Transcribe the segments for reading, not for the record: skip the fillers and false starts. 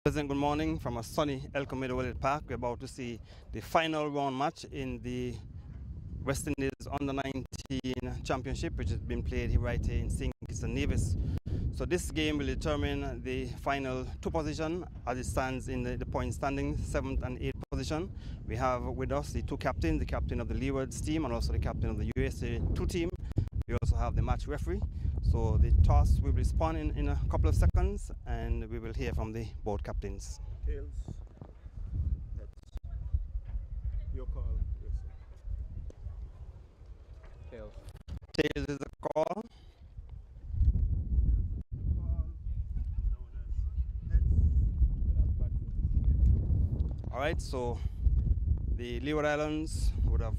Pleasant good morning from a sunny El Comido Willett Park. We're about to see the final round match in the West Indies Under 19 Championship, which has been played right here in St. Kitts and Nevis. So this game will determine the final two position as it stands in the point standing, 7th and 8th position. We have with us the two captains, the captain of the Leeward's team and also the captain of the USA 2 team. We also have the match referee. So the toss will be spun in a couple of seconds and we will hear from the both captains. Tails. Heads. Your call. Yes, Tails. Tails is the call. call known as heads. All right, so the Leeward Islands would have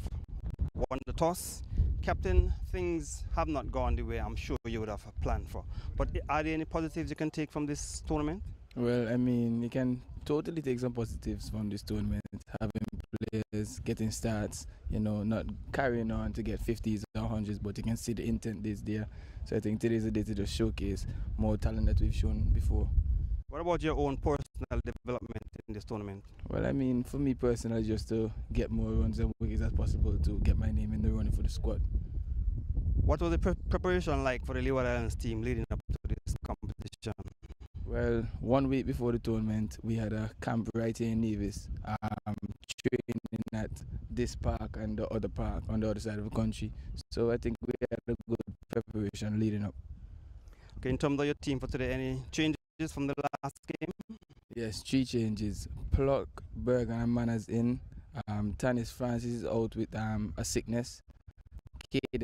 won the toss. Captain, things have not gone the way I'm sure you would have planned for. But are there any positives you can take from this tournament? Well, I mean, you can totally take some positives from this tournament. Having players getting starts, not carrying on to get 50s or 100s, but you can see the intent is there. So I think today's a day to just showcase more talent that we've shown before. What about your own personal development in this tournament? Well, I mean, for me personally, just to get more runs and wickets as possible to get my name in the running for the squad. What was the preparation like for the Leeward Islands team leading up to this competition? Well, 1 week before the tournament, we had a camp right here in Nevis, training at this park and the other park on the other side of the country. So I think we had a good preparation leading up. Okay, in terms of your team for today, any changes from the last game? Yes, 3 changes. Pluck, Bergen and Manners in. Tanis Francis is out with a sickness. Caden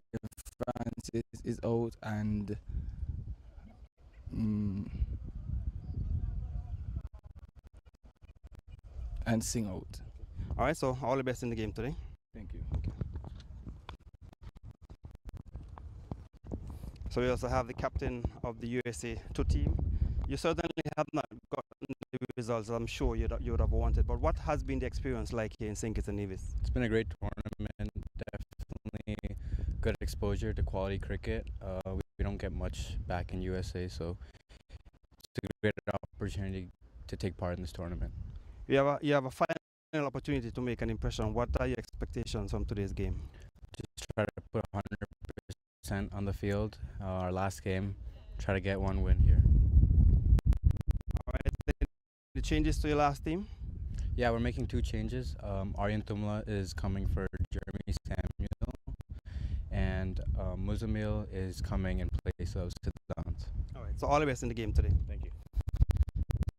Francis is out and Sing out. All right, so all the best in the game today. Thank you. Okay. So we also have the captain of the USA 2 team. You certainly have not gotten the results I'm sure you would have wanted, but what has been the experience like here in St. Kitts and Nevis? It's been a great tournament, definitely good exposure to quality cricket. We don't get much back in USA, so it's a great opportunity to take part in this tournament. You have a final opportunity to make an impression. What are your expectations from today's game? Just try to put 100% on the field. Our last game, try to get one win here. All right, the changes to your last team? Yeah, we're making 2 changes. Aryan Tumla is coming for Jeremy Samuel, and Muzamil is coming in place of Siddhant. All right, so all the best in the game today. Thank you.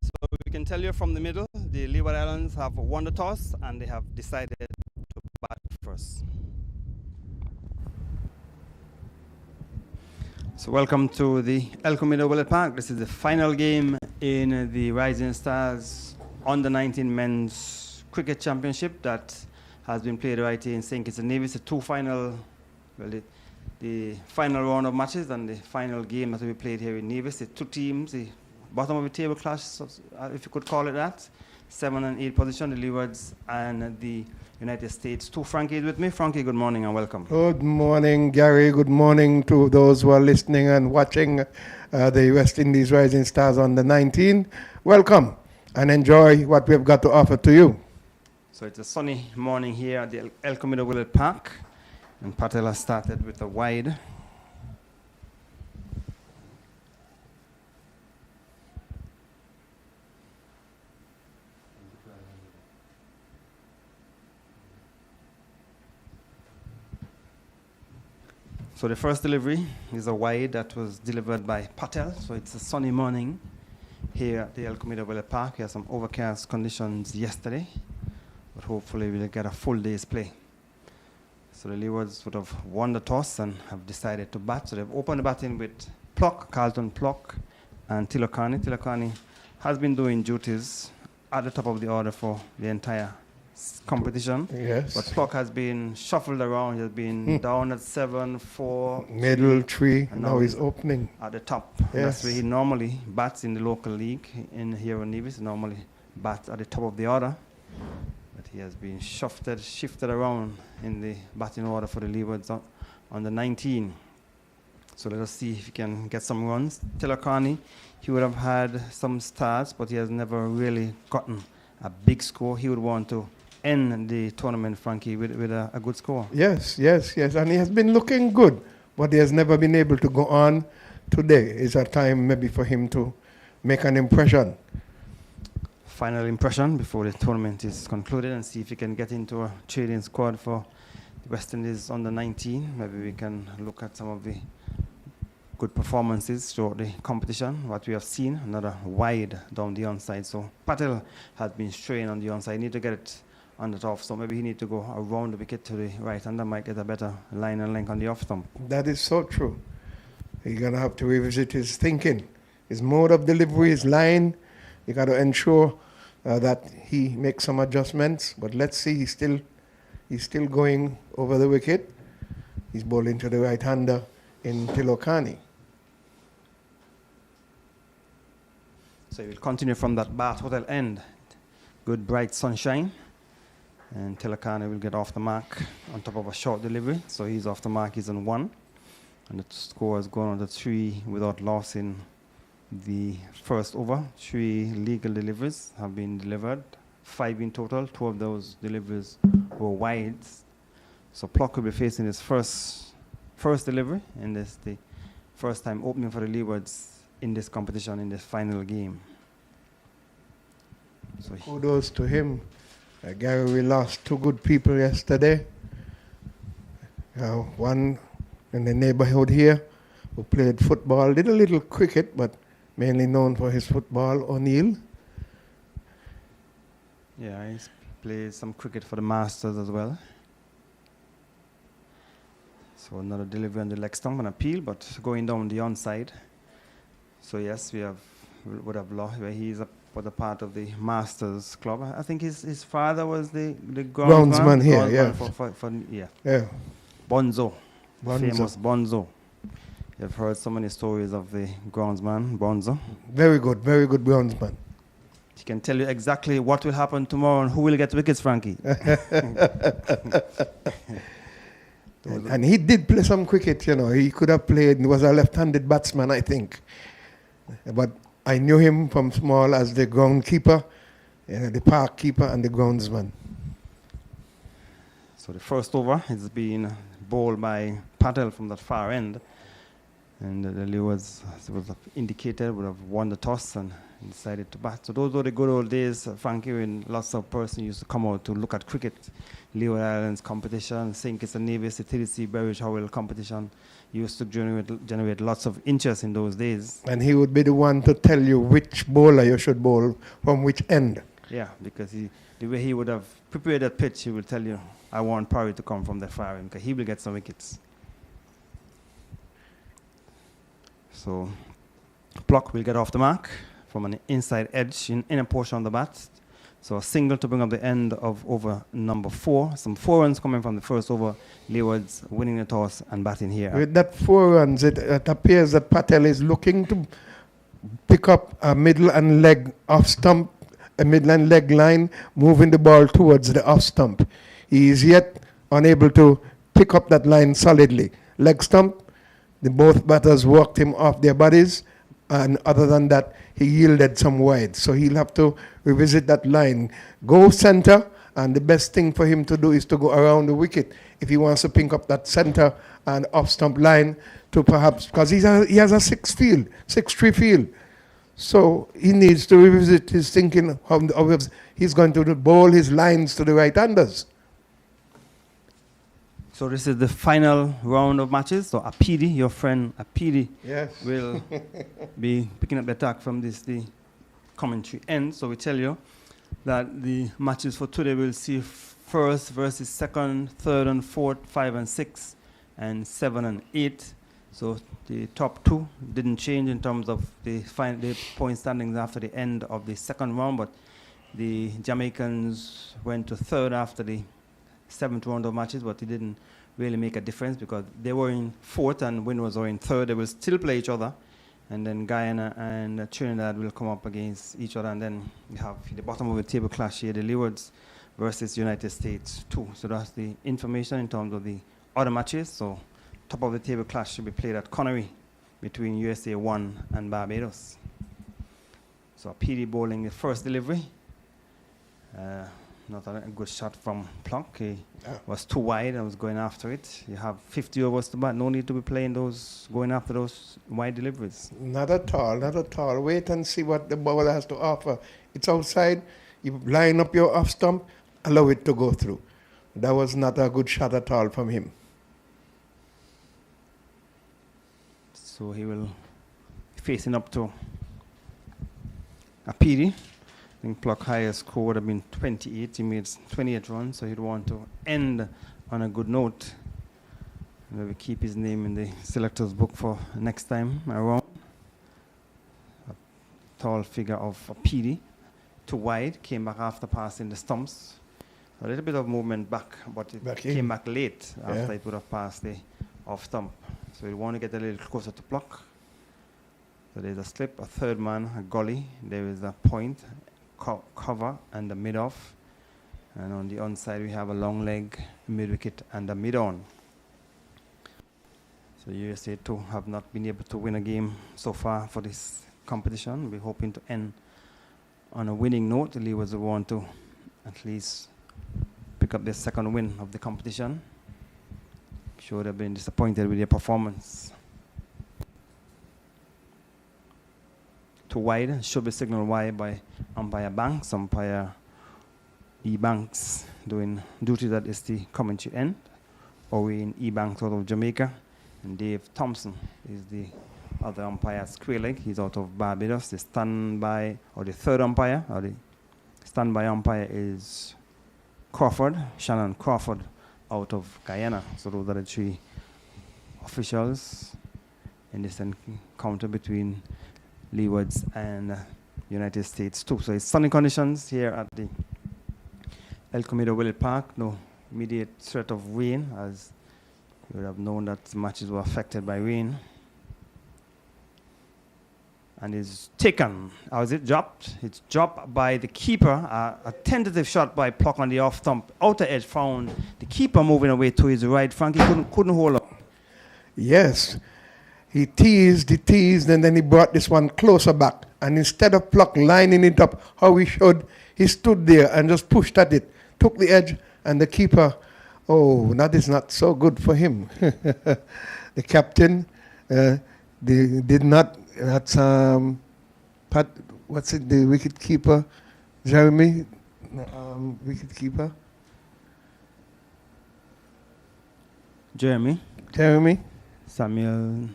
So we can tell you from the middle, the Leeward Islands have won the toss and they have decided to bat first. So welcome to the El Comido Willett Park. This is the final game in the Rising Stars Under 19 Men's Cricket Championship that has been played right here in St. Kitts and Nevis. The final round of matches and the final game that will be played here in Nevis. The 2 teams, the bottom of the table clash, if you could call it that. 7 and 8 position, the Leewards and the United States. 2 Frankie is with me. Frankie, good morning and welcome. Good morning, Gary. Good morning to those who are listening and watching the West Indies Rising Stars Under 19. Welcome and enjoy what we've got to offer to you. So it's a sunny morning here at the El Comido Willett Park. And Patel has started with a wide. So the first delivery is a wide that was delivered by Patel. So it's a sunny morning here at the El Comido Willett Park. We had some overcast conditions yesterday, but hopefully we'll get a full day's play. So the Leewards would have won the toss and have decided to bat. So they've opened the batting with Carlton Pluck, and Tilokani. Tilokani has been doing duties at the top of the order for the entire competition. Yes. But Pluck has been shuffled around. He has been down at 7, 4, Middle 3. and Now he's opening. at the top. Yes. That's where he normally bats in the local league in here in Nevis. He normally bats at the top of the order. But he has been shifted around in the batting order for the Leewards on the 19. So let us see if he can get some runs. Telakani, he would have had some starts, but he has never really gotten a big score. He would want to end the tournament, Frankie, with a good score. Yes. And he has been looking good, but he has never been able to go on. Today is a time maybe for him to make an impression. Final impression before the tournament is concluded, and see if he can get into a trading squad for the West Indies under 19. Maybe we can look at some of the good performances throughout the competition. What we have seen, another wide down the onside. So Patel has been straying on the onside. Need to get it on the off. So maybe he need to go around the wicket to the right, and that might get a better line and length on the off stump. That is so true. He's going to have to revisit his thinking, his mode of delivery, his line. You got to ensure that he makes some adjustments. But let's see, he's still going over the wicket. He's bowling to the right-hander in Tilokani. So he will continue from that Bath Hotel end. Good bright sunshine. And Tilakani will get off the mark on top of a short delivery. So he's off the mark, he's on 1. And the score has gone on to 3 without loss in the first over. 3 legal deliveries have been delivered, 5 in total. 2 of those deliveries were wides. So Pluck will be facing his first delivery, and this the first time opening for the Leewards in this competition, in this final game. So kudos to him. Gary, we lost 2 good people yesterday. One in the neighborhood here who played football, did a little cricket, but mainly known for his football, O'Neill. Yeah, he's played some cricket for the Masters as well. So another delivery on the leg stump, an appeal, but going down the onside. So yes, would have lost where he's was a part of the Masters club. I think his father was the groundsman here, yeah. Bonzo. Famous Bonzo. You've heard so many stories of the groundsman, Bonzo. Very good groundsman. He can tell you exactly what will happen tomorrow and who will get wickets, Frankie. And he did play some cricket, you know. He could have played, he was a left-handed batsman, I think. But I knew him from small as the groundkeeper, the park keeper and the groundsman. So the first over is being bowled by Patel from that far end. And the Leewards, as was indicated, would have won the toss and decided to bat. So those were the good old days, Frankie, when lots of persons used to come out to look at cricket. Leeward Islands competition, St. Kitts and Nevis, the TDC Berridge Howell competition used to generate lots of interest in those days. And he would be the one to tell you which bowler you should bowl from which end. Yeah, because the way he would have prepared that pitch, he would tell you, I want Parry to come from the far end, because he will get some wickets. So Pluck will get off the mark from an inside edge in a portion of the bat. So a single to bring up the end of over number 4. Some 4 runs coming from the first over. Leeward's winning the toss and batting here. With that 4 runs, it appears that Patel is looking to pick up a middle and leg off stump, a middle and leg line, moving the ball towards the off stump. He is yet unable to pick up that line solidly. Leg stump, both batters worked him off their bodies, and other than that, he yielded some wide. So he'll have to revisit that line. Go center, and the best thing for him to do is to go around the wicket if he wants to pick up that center and off-stump line to perhaps, because he has a 6-3 field. So he needs to revisit his thinking how he's going to bowl his lines to the right-handers. So this is the final round of matches. So Apidi, your friend Apidi, yes, will be picking up the attack from the commentary end. So we tell you that the matches for today will see first versus second, third and fourth, 5 and 6, and 7 and 8. So the top 2 didn't change in terms of the point standings after the end of the second round, but the Jamaicans went to third after the 7th round of matches, but it didn't really make a difference because they were in 4th and Windies were in 3rd. They will still play each other, and then Guyana and Trinidad will come up against each other, and then you have the bottom of the table clash here, the Leewards versus United States 2. So that's the information in terms of the other matches. So top of the table clash should be played at Connery between USA 1 and Barbados. So PD bowling the first delivery. Not a good shot from Pluck. He was too wide and was going after it. You have 50 overs to bat. No need to be playing those, going after those wide deliveries. Not at all, not at all. Wait and see what the bowler has to offer. It's outside. You line up your off stump, allow it to go through. That was not a good shot at all from him. So he will be facing up to a PD. I think Pluck highest score would have been 28. He made 28 runs, so he'd want to end on a good note. Maybe keep his name in the selector's book for next time around. A tall figure of a PD. Too wide, came back after passing the stumps. A little bit of movement back, but it came back late after it would have passed the off stump. So you want to get a little closer to Pluck. So there's a slip, a third man, a gully. There is a point, cover, and the mid-off. And on the onside, we have a long leg, mid-wicket, and a mid-on. So USA 2 have not been able to win a game so far for this competition. We're hoping to end on a winning note. The Leewards will want to at least pick up their second win of the competition. Sure they've been disappointed with their performance. Too wide, should be signaled wide by umpire Banks, umpire E. Banks doing duty that is the commentary end. Owen E. Banks out of Jamaica, and Dave Thompson is the other umpire, square leg. He's out of Barbados. The standby, or the third umpire, or the standby umpire is Crawford, Shannon Crawford, out of Guyana. So those are the three officials in this encounter between Leewards and United States too. So it's sunny conditions here at the El Comido Willett Park. No immediate threat of rain, as you would have known that matches were affected by rain. And is taken. How is it dropped? It's dropped by the keeper. A tentative shot by Pluck on the off stump. Outer edge found the keeper moving away to his right. Frankie couldn't hold up. Yes. He teased, and then he brought this one closer back. And instead of Pluck lining it up how he should, he stood there and just pushed at it. Took the edge, and the keeper, that is not so good for him. The captain, they did not. That's the wicket keeper, Jeremy, wicket keeper. Jeremy. Samuel.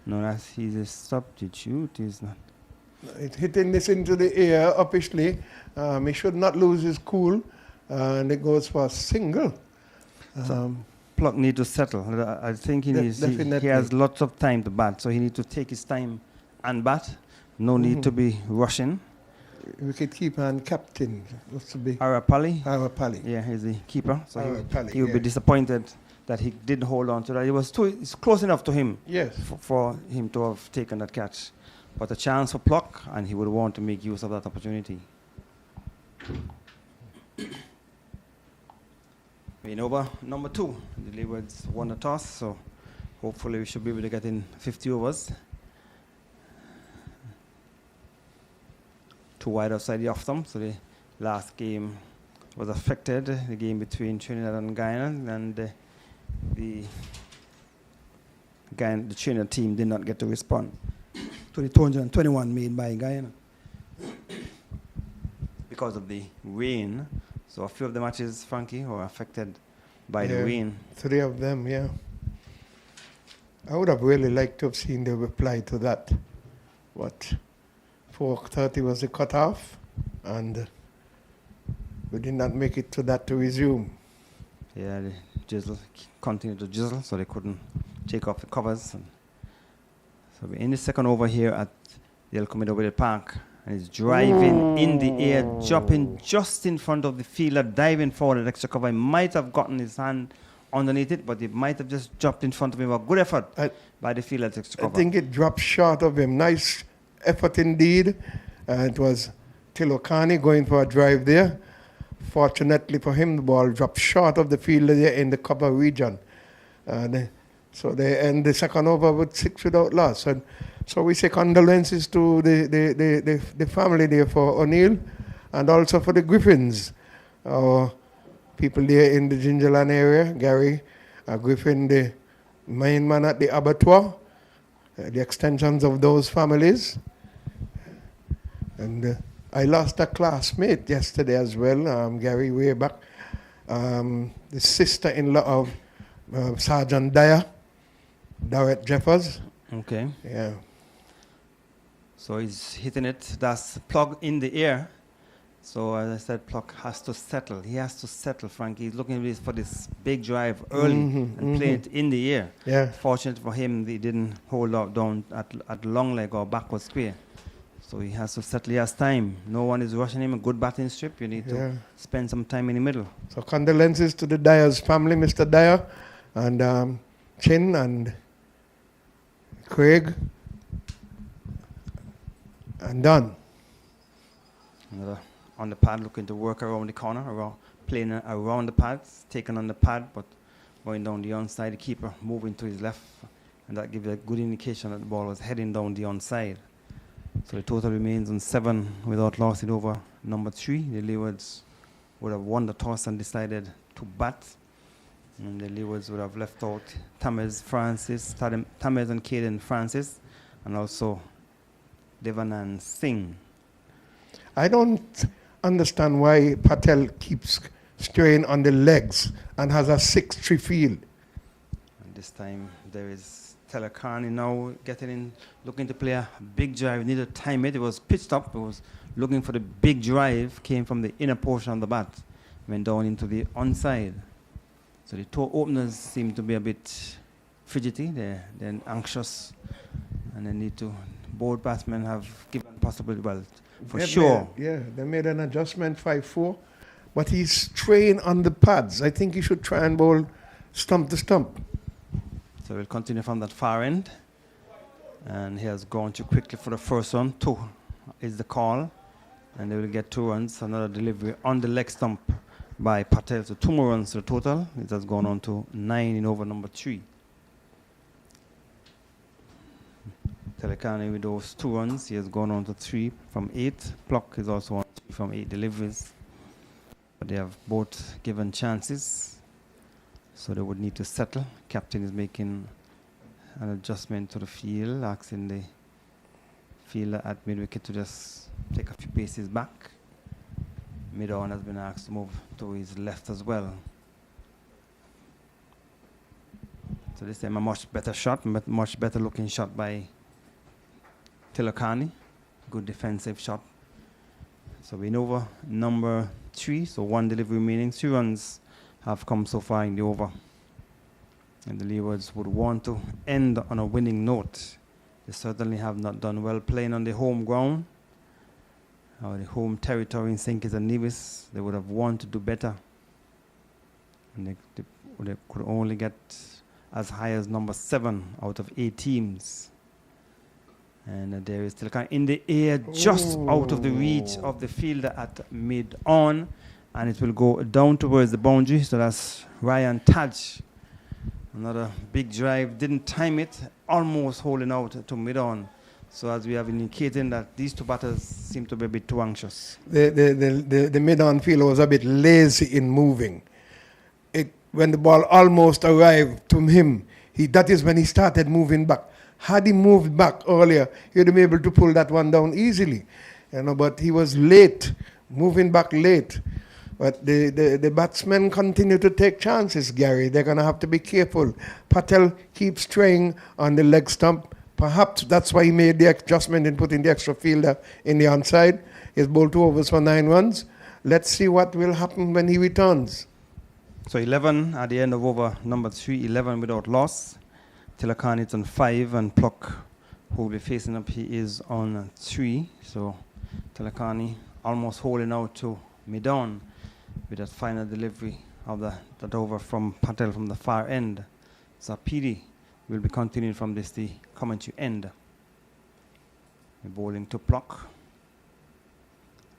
No, he's a substitute. He's not. It's hitting this into the air, officially. He should not lose his cool, and it goes for a single. Pluck need to settle. I think he has lots of time to bat, so he needs to take his time and bat. No need to be rushing. Wicket keeper and captain. What's to be? Arapali. Yeah, he's the keeper. So he would be disappointed that he didn't hold on to that. It's close enough to him. Yes. For him to have taken that catch. But a chance for Pluck, and he would want to make use of that opportunity. In over number 2, the Leewards won the toss, so hopefully we should be able to get in 50 overs. Too wide outside the off stump, so the last game was affected, the game between Trinidad and Guyana, and the Trinidad team did not get to respond to the 221 made by Guyana because of the rain. So a few of the matches, Frankie, were affected by the rain. 3 of them, yeah. I would have really liked to have seen the reply to that. 4:30 was the cutoff, and we did not make it to that to resume. Yeah, the drizzle continued to drizzle, so they couldn't take off the covers. So we're in the second over here at the El Comido Willett Park. And he's driving in the air, jumping just in front of the fielder, diving forward at extra cover. He might have gotten his hand underneath it, but he might have just jumped in front of him. A good effort by the fielder at extra cover. I think it dropped short of him. Nice effort indeed. It was Tilokani going for a drive there. Fortunately for him, the ball dropped short of the fielder there in the cover region. So they end the second over with 6 without loss. And so we say condolences to the family there for O'Neill and also for the Griffins. People there in the Gingerland area, Gary Griffin, the main man at the abattoir, the extensions of those families. And I lost a classmate yesterday as well, Gary, way back. The sister-in-law of Sergeant Dyer, Darrett Jeffers. Okay. Yeah. So he's hitting it. That's plug in the air. So as I said, Pluck has to settle. He has to settle, Frank. He's looking for this big drive early and play it in the air. Yeah. Fortunate for him, he didn't hold out down at long leg or backward square. So he has to settle. He has time. No one is rushing him. A good batting strip. You need to spend some time in the middle. So condolences to the Dyer's family, Mr. Dyer, and Chin and Craig and Don. Another on the pad, looking to work around the corner, playing around the pads, taking on the pad, but going down the onside. The keeper moving to his left, and that gives a good indication that the ball was heading down the onside. So the total remains on 7 without loss it over number 3. The Leewards would have won the toss and decided to bat. And the Leewards would have left out Tamez and Caden Francis, and also Devanan Singh. I don't understand why Patel keeps straying on the legs and has a 6-3 field. And this time there is Telekani now getting in, looking to play a big drive. Need to time it. It was pitched up. It was looking for the big drive. Came from the inner portion of the bat. Went down into the onside. So the two openers seem to be a bit fidgety. They're anxious. And they need to, both batsmen have given possible, well, for sure. They made an adjustment 5-4. But he's straying on the pads. I think he should try and bowl stump to stump. So we'll continue from that far end. And he has gone too quickly for the first one. 2 is the call. And they will get 2 runs. Another delivery on the leg stump by Patel. So 2 more runs to the total. It has gone on to 9 in over number 3. Telekani with those 2 runs. He has gone on to 3 from 8. Pluck is also on 3 from 8 deliveries. But they have both given chances. So they would need to settle. Captain is making an adjustment to the field, asking the fielder at mid-wicket to just take a few paces back. Mid-on has been asked to move to his left as well. So this time a much better shot, much better looking shot by Tilakani. Good defensive shot. So we're in over number 3, so 1 delivery remaining. 3 runs have come so far in the over. And the Leewards would want to end on a winning note. They certainly have not done well playing on the home ground, or the home territory in St. Kitts and Nevis. They would have wanted to do better. And they could only get as high as number 7 out of 8 teams. And there is still in the air, just out of the reach of the fielder at mid-on. And it will go down towards the boundary. So that's Ryan Taj. Another big drive. Didn't time it. Almost holding out to mid-on. So as we have indicated that these 2 batters seem to be a bit too anxious. The mid-on fielder was a bit lazy in moving. When the ball almost arrived to him, that is when he started moving back. Had he moved back earlier, he would have been able to pull that one down easily. But he was late, moving back late. But the batsmen continue to take chances, Gary. They're going to have to be careful. Patel keeps straying on the leg stump. Perhaps that's why he made the adjustment in putting the extra fielder in the onside. He's bowled 2 overs for 9 runs. Let's see what will happen when he returns. So 11 at the end of over number 3, 11 without loss. Tilakani is on 5, and Pluck, who will be facing up, he is on 3. So Tilakani almost holding out to mid-on with that final delivery of that over from Patel from the far end. So PD will be continuing from the commentary end. We're bowling to Pluck.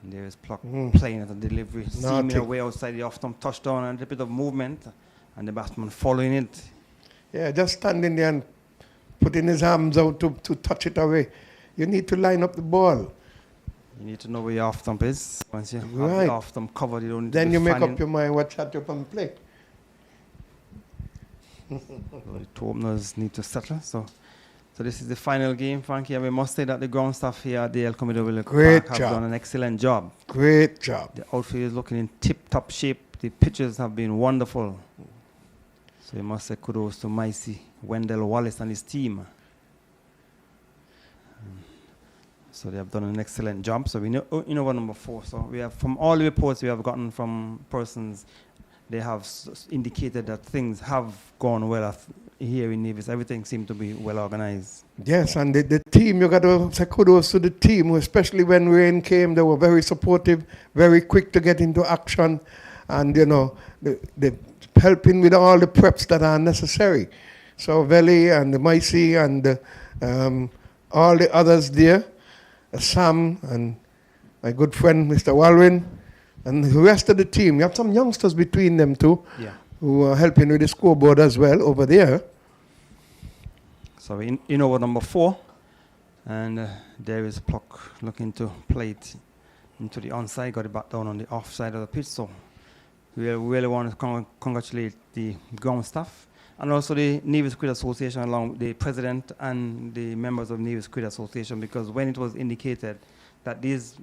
And there is Pluck playing at a delivery, seaming away outside the off-stump touchdown, and a bit of movement, and the batsman following it. Yeah, just standing there and putting his arms out to touch it away. You need to line up the ball. You need to know where your off stump is. Once you have Right. the off stump covered, you don't need Then to be you make fanning. up your mind what shot you're going to play. So the two openers need to settle. So this is the final game, Frankie. And we must say that the ground staff here at the El Comedor Village Great Park have job. done an excellent job. Great job. The outfield is looking in tip-top shape. The pitches have been wonderful. So we must say kudos to Micey, Wendell Wallace and his team. So they have done an excellent job. So we know in over number 4. So we have, from all the reports we have gotten from persons, they have indicated that things have gone well here in Nevis. Everything seemed to be well organized. Yes, and the team, you got to say kudos to the team, especially when rain came. They were very supportive, very quick to get into action, and they helping with all the preps that are necessary. So Veli and Micey and all the others there, Sam and my good friend Mr. Walwyn, and the rest of the team. You have some youngsters between them too, who are helping with the scoreboard as well over there. So we're in over number 4, and there is Pluck looking to play it into the onside, got it back down on the off side of the pitch. So we really want to congratulate the ground staff and also the Nevis Cricket Association, along with the president and the members of Nevis Cricket Association, because when it was indicated that these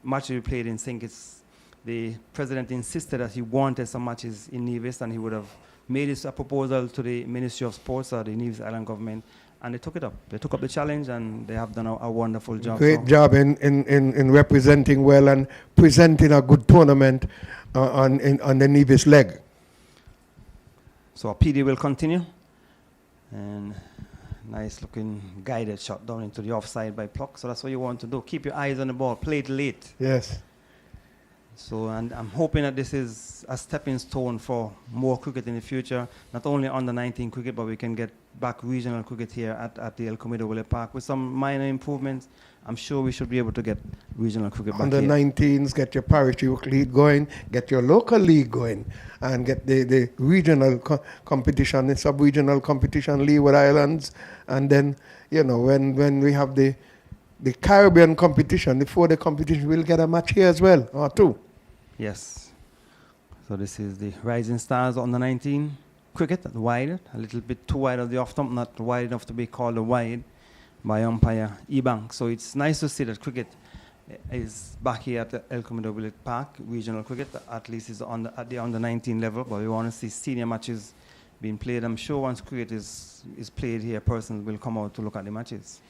matches we played in St. Kitts, the president insisted that he wanted some matches in Nevis, and he would have made a proposal to the Ministry of Sports or the Nevis Island government, and they took it up. They took up the challenge, and they have done a wonderful job. Great job in representing well and presenting a good tournament on the Nevis leg. So our PD will continue, and nice looking guided shot down into the offside by Pluck. So that's what you want to do. Keep your eyes on the ball, play it late. Yes. So, and I'm hoping that this is a stepping stone for more cricket in the future, not only under 19 cricket, but we can get back regional cricket here at the El Comedor Village Park with some minor improvements. I'm sure we should be able to get regional cricket back Under here. 19s, get your parish league going, get your local league going, and get the regional competition, the sub-regional competition, Leeward Islands, and then, when we have the Caribbean competition, before the competition, we'll get a match here as well, or 2. Yes. So this is the Rising Stars under 19 cricket at wide, a little bit too wide of the off stump, not wide enough to be called a wide by umpire Ebank. So it's nice to see that cricket is back here at the El Comedor Village Park. Regional cricket at least is at the under 19 level, but we want to see senior matches being played. I'm sure once cricket is played here, persons will come out to look at the matches.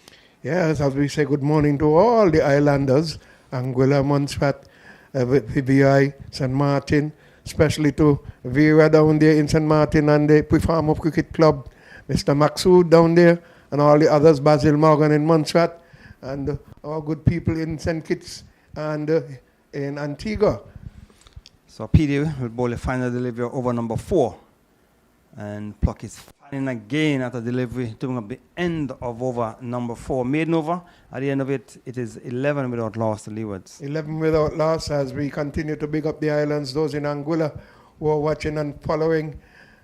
Yes, as we say good morning to all the islanders, Anguilla, Montserrat, VBI, St. Martin, especially to Vera down there in St. Martin and the Prefarm of Cricket Club, Mr. Maxoud down there, and all the others, Basil Morgan in Montserrat, and all good people in St. Kitts and in Antigua. So PD will bowl a final delivery over number 4, and Pluck is firing again at a delivery to bring up the end of over number 4. Maiden over. At the end of it, it is 11 without loss to Leewards. 11 without loss as we continue to big up the islands, those in Anguilla who are watching and following.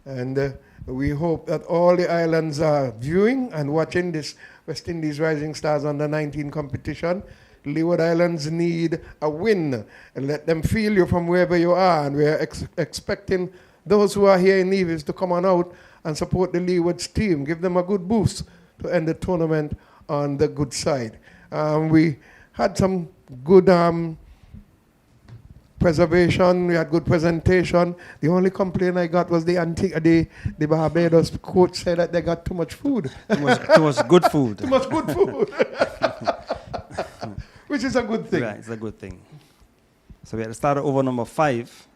And we hope that all the islands are viewing and watching this West Indies Rising Stars under 19 competition. Leeward Islands need a win, and let them feel you from wherever you are. And we're expecting those who are here in Nevis to come on out and support the Leeward's team. Give them a good boost to end the tournament on the good side. We had some good preservation. We had good presentation. The only complaint I got was the Barbados coach said that they got too much food. Too much good food. Too much good food. Which is a good thing. Right, it's a good thing. So we had to start over number 5,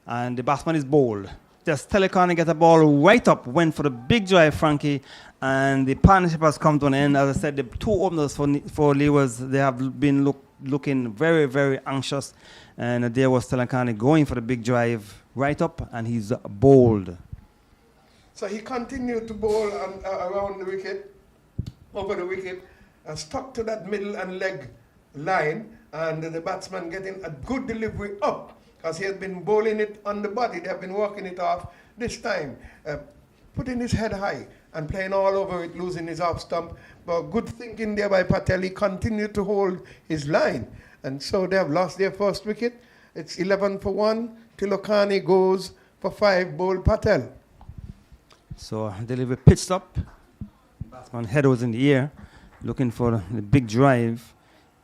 and the batsman is bowled. Just Telecon get the ball right up, went for the big drive, Frankie, and the partnership has come to an end. As I said, the two openers for Leewards, they have been looking very, very anxious, and there was Telecon going for the big drive right up, and he's bowled. So he continued to bowl around the wicket, over the wicket, stuck to that middle and leg line, and the batsman getting a good delivery up, because he had been bowling it on the body. They have been working it off. This time, putting his head high and playing all over it, losing his off stump. But good thinking there by Patel. He continued to hold his line. And so they have lost their first wicket. It's 11 for 1. Tilokani goes for 5, bowled Patel. So delivery pitched up. Batsman head was in the air, looking for the big drive.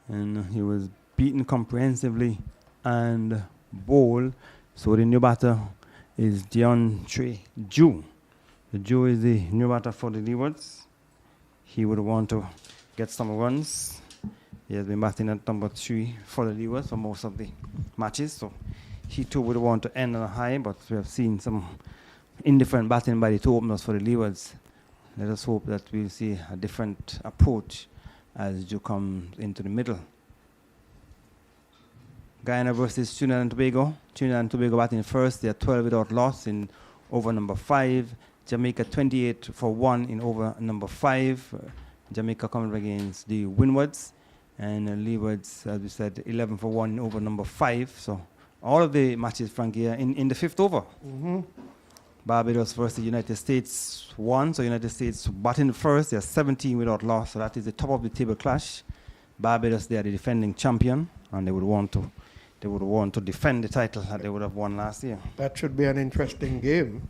And he was beaten comprehensively and bowled. So the new batter is Deontay Jew. The Jew is the new batter for the Leewards. He would want to get some runs. He has been batting at number 3 for the Leewards for most of the matches. So he too would want to end on a high, but we have seen some indifferent batting by the two openers for the Leewards. Let us hope that we'll see a different approach as Jew comes into the middle. Guyana versus Trinidad and Tobago. Trinidad and Tobago batting first. They are 12 without loss in over number 5. Jamaica 28 for 1 in over number 5. Jamaica coming against the Windwards. And Leewards, as we said, 11 for 1 in over number 5. So all of the matches, Frankie, are in the 5th over. Barbados versus United States 1. So United States batting first. They are 17 without loss. So that is the top of the table clash. Barbados, they are the defending champion. And they would want to defend the title that they would have won last year. That should be an interesting game.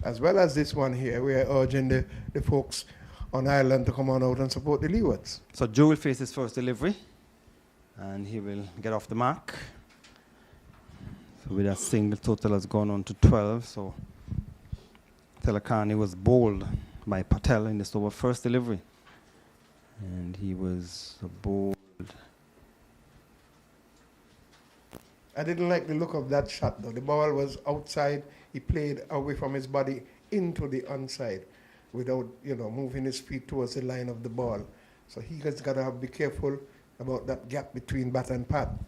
As well as this one here, we are urging the folks on Ireland to come on out and support the Leewards. So Joe will face his first delivery, and he will get off the mark. So with that single, total has gone on to 12. So Telakani was bowled by Patel in this over first delivery. And he was bowled. I didn't like the look of that shot though. The ball was outside. He played away from his body into the onside without, moving his feet towards the line of the ball. So he has got to be careful about that gap between bat and pad.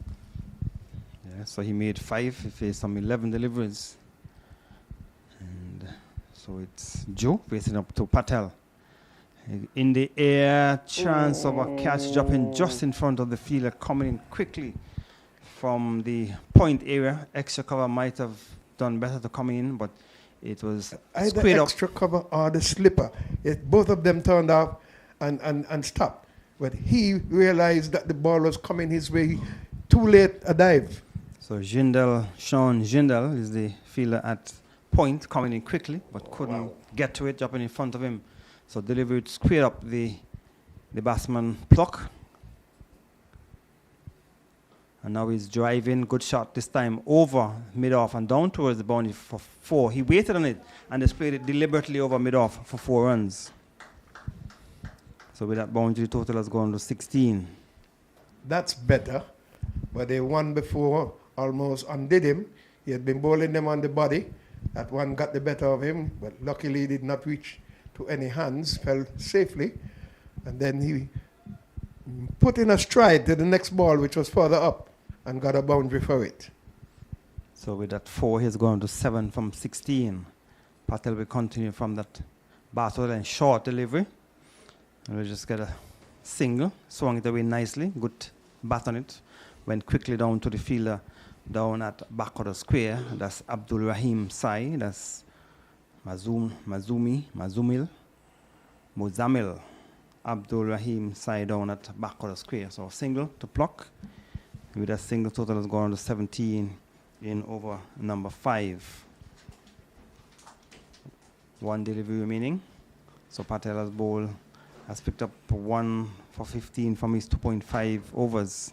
Yeah, so he made 5. He faced some 11 deliveries. And so it's Joe facing up to Patel. In the air, chance of a catch dropping just in front of the fielder, coming in quickly from the point area. Extra cover might have done better to come in, but it was either extra cover or the slipper. Both of them turned off and stopped. But he realized that the ball was coming his way. Too late a dive. So Sean Jindal is the fielder at point, coming in quickly, but couldn't get to it, dropping in front of him. So delivered square up the batsman pluck. And now he's driving, good shot this time over mid-off and down towards the boundary for 4. He waited on it and displayed it deliberately over mid-off for 4 runs. So with that boundary, total has gone to 16. That's better, but the one before almost undid him. He had been bowling them on the body. That one got the better of him, but luckily did not reach to any hands, fell safely. And then he put in a stride to the next ball, which was further up, and got a boundary for it. So with that 4, he's gone to 7 from 16. Patel will continue from that battle and short delivery. And we'll just get a single, swung it away nicely, good bat on it. Went quickly down to the fielder down at back of the square. That's Abdul Rahim Sai. That's Muzamil. Abdul Rahim Sai down at back of the square. So single to pluck. With that single, total has gone to 17 in over number 5. 1 delivery remaining. So Patel has picked up 1 for 15 from his 2.5 overs.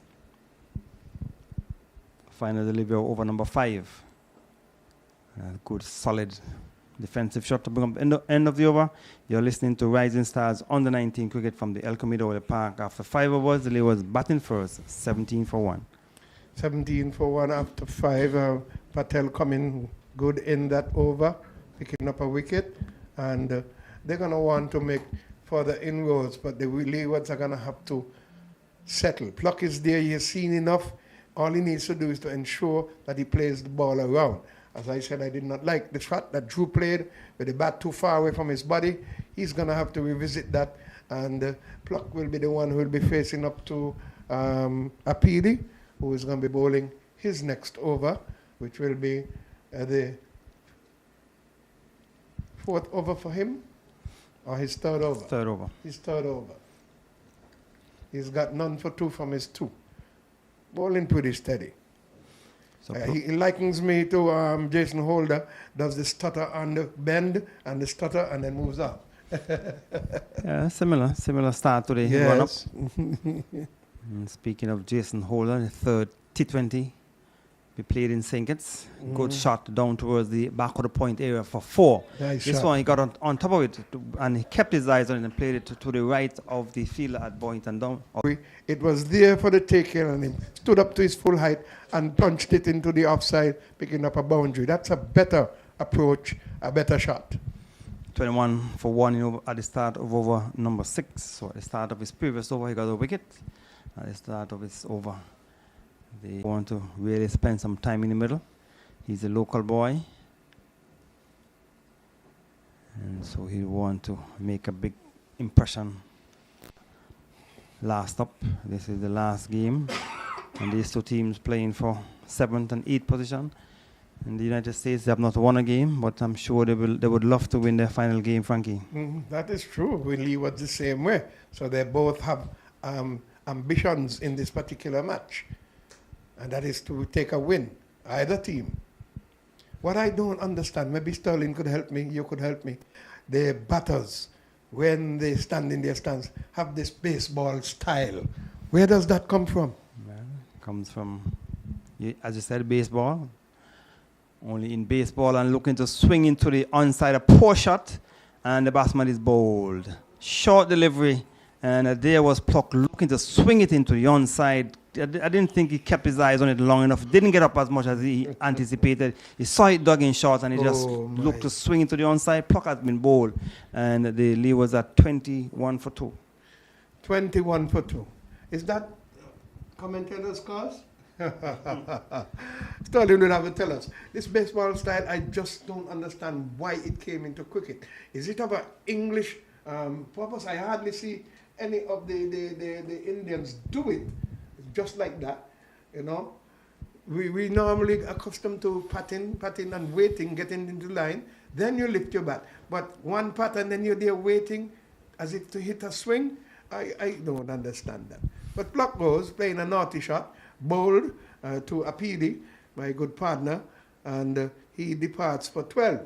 Final delivery over number 5. Good, solid defensive shot to bring up end of the over. You're listening to Rising Stars under 19 cricket from the El Camino Park. After 5 overs, the Leeward batting first, 17 for 1. 17 for 1 after 5. Patel coming good in that over, picking up a wicket. And they're going to want to make further inroads, but the Leewards are going to have to settle. Pluck is there. He has seen enough. All he needs to do is to ensure that he plays the ball around. As I said, I did not like the shot that Drew played with the bat too far away from his body. He's going to have to revisit that. And Pluck will be the one who will be facing up to Apidi, who is going to be bowling his next over, which will be the fourth over for him, or his third over? Third over. His third over. He's got none for two from his two. Bowling pretty steady. So He likens me to Jason Holder, does the stutter on the bend and the stutter and then moves up. yeah, similar start to the run-up. Yes. And speaking of Jason Holder, the third T20 we played in St. Kitts. Good shot down towards the back of the point area for 4. Nice This shot. one he got on top of it and he kept his eyes on it and played it to the right of the fielder at point and down. It was there for the taking and he stood up to his full height and punched it into the offside, picking up a boundary. That's a better approach, a better shot. 21 for 1 at the start of over number 6. So at the start of his previous over, he got a wicket. At the start of his over, they want to really spend some time in the middle. He's a local boy. And so he want to make a big impression. Last up, this is the last game. And these two teams playing for 7th and 8th position. In the United States, they have not won a game, but I'm sure they would love to win their final game, Frankie. That is true. Leeward the same way. So they both have ambitions in this particular match. And that is to take a win, either team. What I don't understand, maybe Sterling could help me, you could help me. The batters, when they stand in their stance, have this baseball style. Where does that come from? Well, it comes from, as you said, baseball. Only in baseball and looking to swing into the onside, a poor shot, and the batsman is bowled. Short delivery, and there was Pluck looking to swing it into the onside. I didn't think he kept his eyes on it long enough. Didn't get up as much as he anticipated. He saw it dug in short, and he just looked to swing into the onside. Pluck has been bowled, and the lead was at 21 for 2. 21 for 2. Is that commentator's cause? Sterling will have to tell us. This baseball style, I just don't understand why it came into cricket. Is it of an English purpose? I hardly see any of the Indians do it just like that. You know, we normally accustomed to patting and waiting, getting into line. Then you lift your bat. But one pat and then you're there waiting as if to hit a swing. I don't understand that. But Pluck goes playing a naughty shot. Bowled to Apidi, my good partner, and he departs for 12.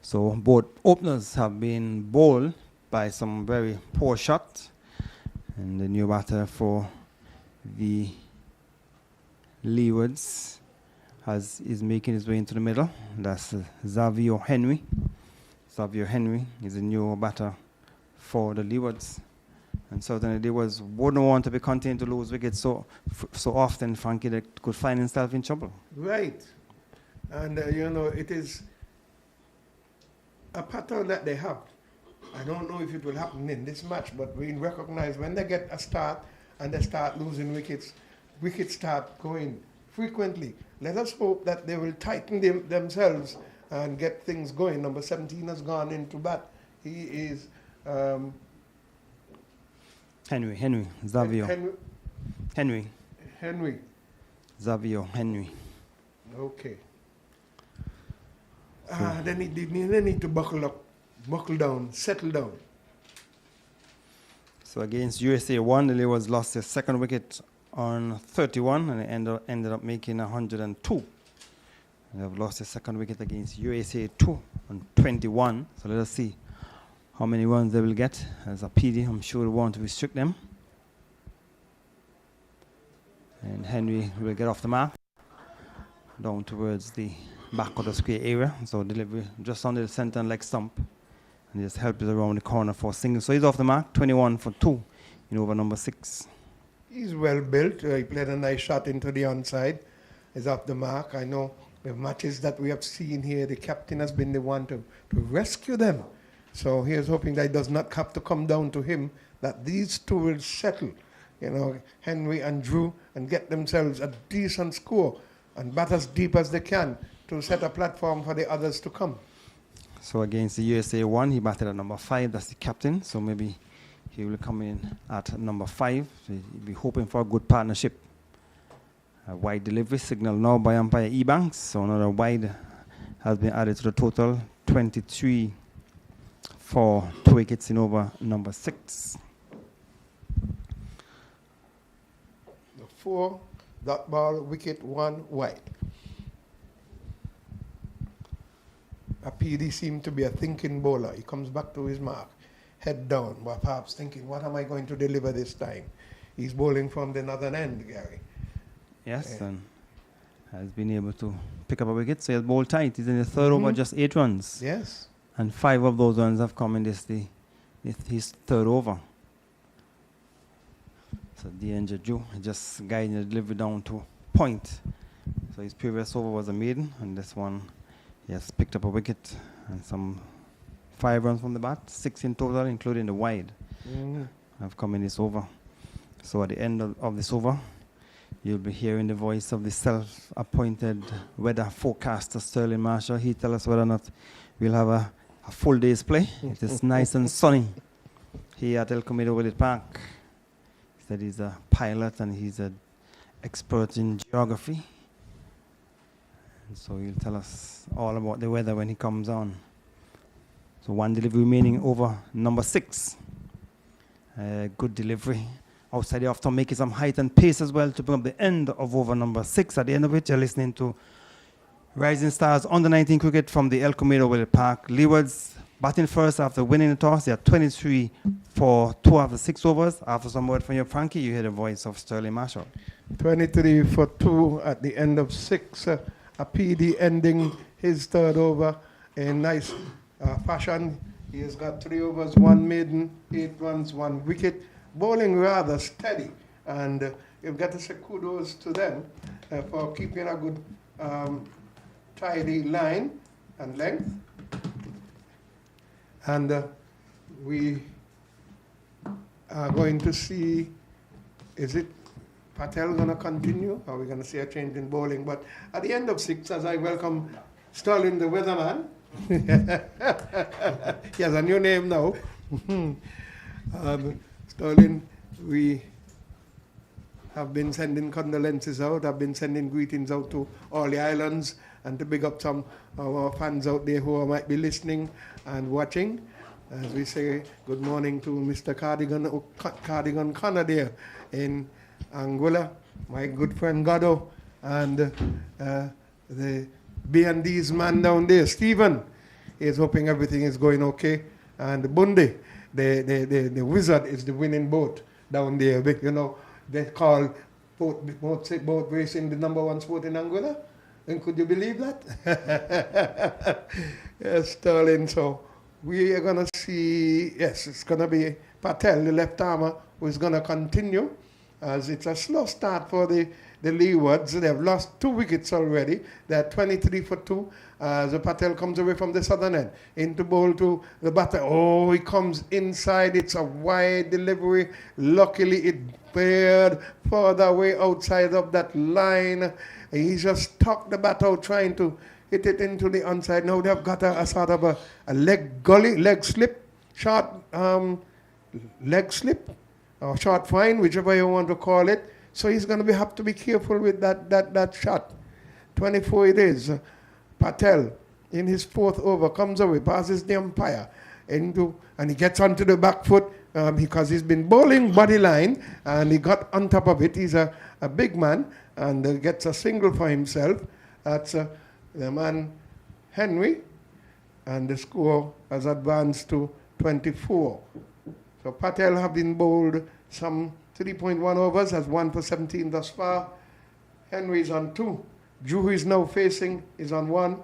So both openers have been bowled by some very poor shots. And the new batter for the Leewards is making his way into the middle. That's Xavier Henry. Xavier Henry is a new batter for the Leewards. And certainly they wouldn't want to be content to lose wickets so often, Frankie, that could find himself in trouble. Right. And, it is a pattern that they have. I don't know if it will happen in this match, but we recognize when they get a start and they start losing wickets start going frequently. Let us hope that they will tighten themselves and get things going. Number 17 has gone into bat. He is... Henry, Xavier. Henry. Xavier Henry. Okay. They need to buckle down, settle down. So against USA 1, the Leewards lost their second wicket on 31 and they ended up making 102. They have lost their second wicket against USA 2 on 21. So let us see how many runs they will get. As a PD, I'm sure will want to restrict them. And Henry will get off the mark down towards the back of the square area. So delivery just under the center and leg stump. And just help it around the corner for a single. So he's off the mark, 21 for 2 in over number 6. He's well built. He played a nice shot into the onside. He's off the mark. I know the matches that we have seen here, the captain has been the one to rescue them. So he is hoping that it does not have to come down to him, that these two will settle, Henry and Drew, and get themselves a decent score and bat as deep as they can to set a platform for the others to come. So against the USA 1, he batted at number 5. That's the captain. So maybe he will come in at number 5. So he'll be hoping for a good partnership. A wide delivery signal now by umpire Ebanks. So another wide has been added to the total. 23 for 2 wickets in over number 6. The 4, dot ball, wicket, 1 wide. A PD seemed to be a thinking bowler. He comes back to his mark, head down, but perhaps thinking, what am I going to deliver this time? He's bowling from the northern end, Gary. Yes, and has been able to pick up a wicket. So he's bowled tight. He's in the third over, just 8 runs. Yes. And 5 of those runs have come in his third over. So the injured Joe just guiding the delivery down to point. So his previous over was a maiden, and this one he has picked up a wicket and some 5 runs from the bat, 6 in total, including the wide, have come in this over. So at the end of this over, you'll be hearing the voice of the self-appointed weather forecaster, Sterling Marshall. He tells us whether or not we'll have a full day's play. It is nice and sunny here at El Comido Willett Park. He said he's a pilot and he's an expert in geography. And so he'll tell us all about the weather when he comes on. So 1 delivery remaining over number 6. Good delivery. Outside the off to make it some height and pace as well to bring up the end of over number 6. At the end of it, you're listening to Rising Stars under 19 cricket from the El Comido Willett Park. Leeward's batting first after winning the toss. They are 23 for 2 of the 6 overs. After some word from your Frankie, you hear the voice of Sterling Marshall. 23 for 2 at the end of 6. A PD ending his third over in nice fashion. He has got 3 overs, 1 maiden, 8 runs, 1 wicket. Bowling rather steady, and you've got to say kudos to them for keeping a good tidy line and length. And we are going to see, is it Patel going to continue? Or are we going to see a change in bowling? But at the end of 6, as I welcome Sterling the weatherman, he has a new name now. Sterling, we have been sending condolences out. I've been sending greetings out to all the islands and to big up some of our fans out there who might be listening and watching. As we say, good morning to Mr. Cardigan Connor there in Angola, my good friend Gado, and the B&D's man down there, Stephen, is hoping everything is going okay. And Bundy, the wizard, is the winning boat down there. You know, they call boat racing the #1 sport in Angola. And could you believe that? Yes, Sterling. So we are going to see, yes, it's going to be Patel, the left armer, who is going to continue, as it's a slow start for the Leewards. They have lost 2 wickets already. They're 23 for 2. As Patel comes away from the southern end into bowl to the batter. Oh, he comes inside. It's a wide delivery. Luckily, it bared further away outside of that line. He just tucked the bat out trying to hit it into the onside. Now they've got a sort of a leg slip, short leg slip, or short fine, whichever you want to call it. So he's going to have to be careful with that shot. 24 it is. Patel, in his 4th over, comes away, passes the umpire, and he gets onto the back foot because he's been bowling body line, and he got on top of it. He's a big man, and gets a single for himself. That's the man, Henry, and the score has advanced to 24. So Patel have been bowled some 3.1 overs, has 1 for 17 thus far. Henry's on 2. Drew is now facing, is on 1.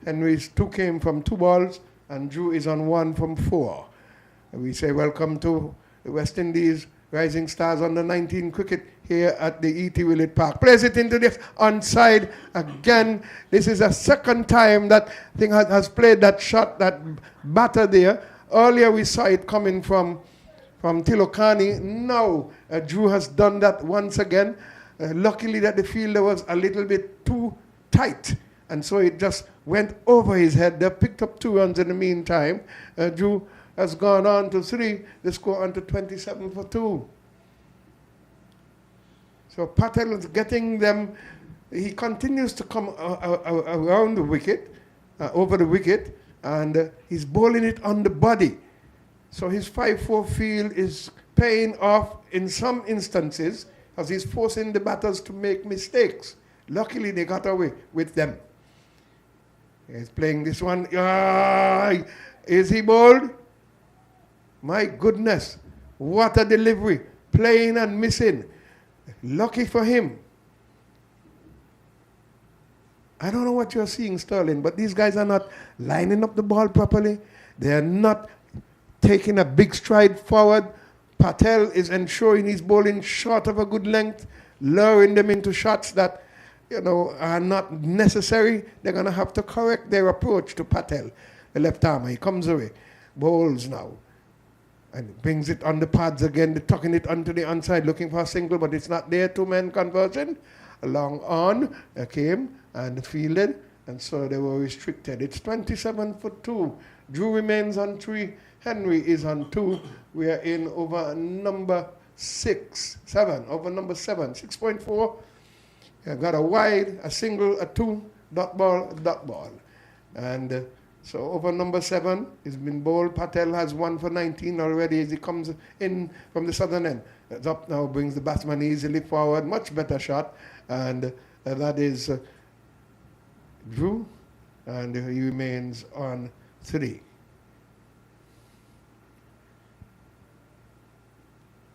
Henry's 2 came from 2 balls, and Drew is on 1 from 4. And we say welcome to the West Indies Rising Stars under 19 cricket here at the E.T. Willett Park. Plays it into the onside again. This is the 2nd time that thing has played that shot, that batter there. Earlier we saw it coming from Tilokani. Now Drew has done that once again. Luckily that the fielder was a little bit too tight, and so it just went over his head. They picked up 2 runs in the meantime. Drew has gone on to 3. The score on to 27 for 2. So Patel is getting them. He continues to come around the wicket, over the wicket, and he's bowling it on the body. So his 5-4 field is paying off in some instances as he's forcing the batters to make mistakes. Luckily, they got away with them. He's playing this one. Is he bowled? My goodness. What a delivery. Playing and missing. Lucky for him. I don't know what you're seeing, Sterling, but these guys are not lining up the ball properly. They are not taking a big stride forward. Patel is ensuring he's bowling short of a good length, luring them into shots that, are not necessary. They're going to have to correct their approach to Patel, the left armer. He comes away, bowls now, and brings it on the pads again, tucking it onto the onside, looking for a single, but it's not there. Two-man conversion. Long on, came and fielded, and so they were restricted. It's 27 for 2. Drew remains on 3. Henry is on 2. We are in over number 7, over number 7, 6.4. Got a wide, a single, a 2, dot ball. And so over number 7 has been bowled. Patel has 1 for 19 already as he comes in from the southern end. It's up now, brings the batsman easily forward. Much better shot. And that is Drew. And he remains on 3.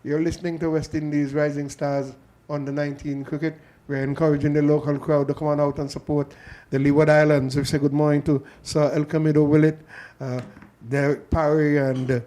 You're listening to West Indies Rising Stars under 19 cricket. We're encouraging the local crowd to come on out and support the Leeward Islands. We say good morning to Sir El Camido Willett, Derek Parry, and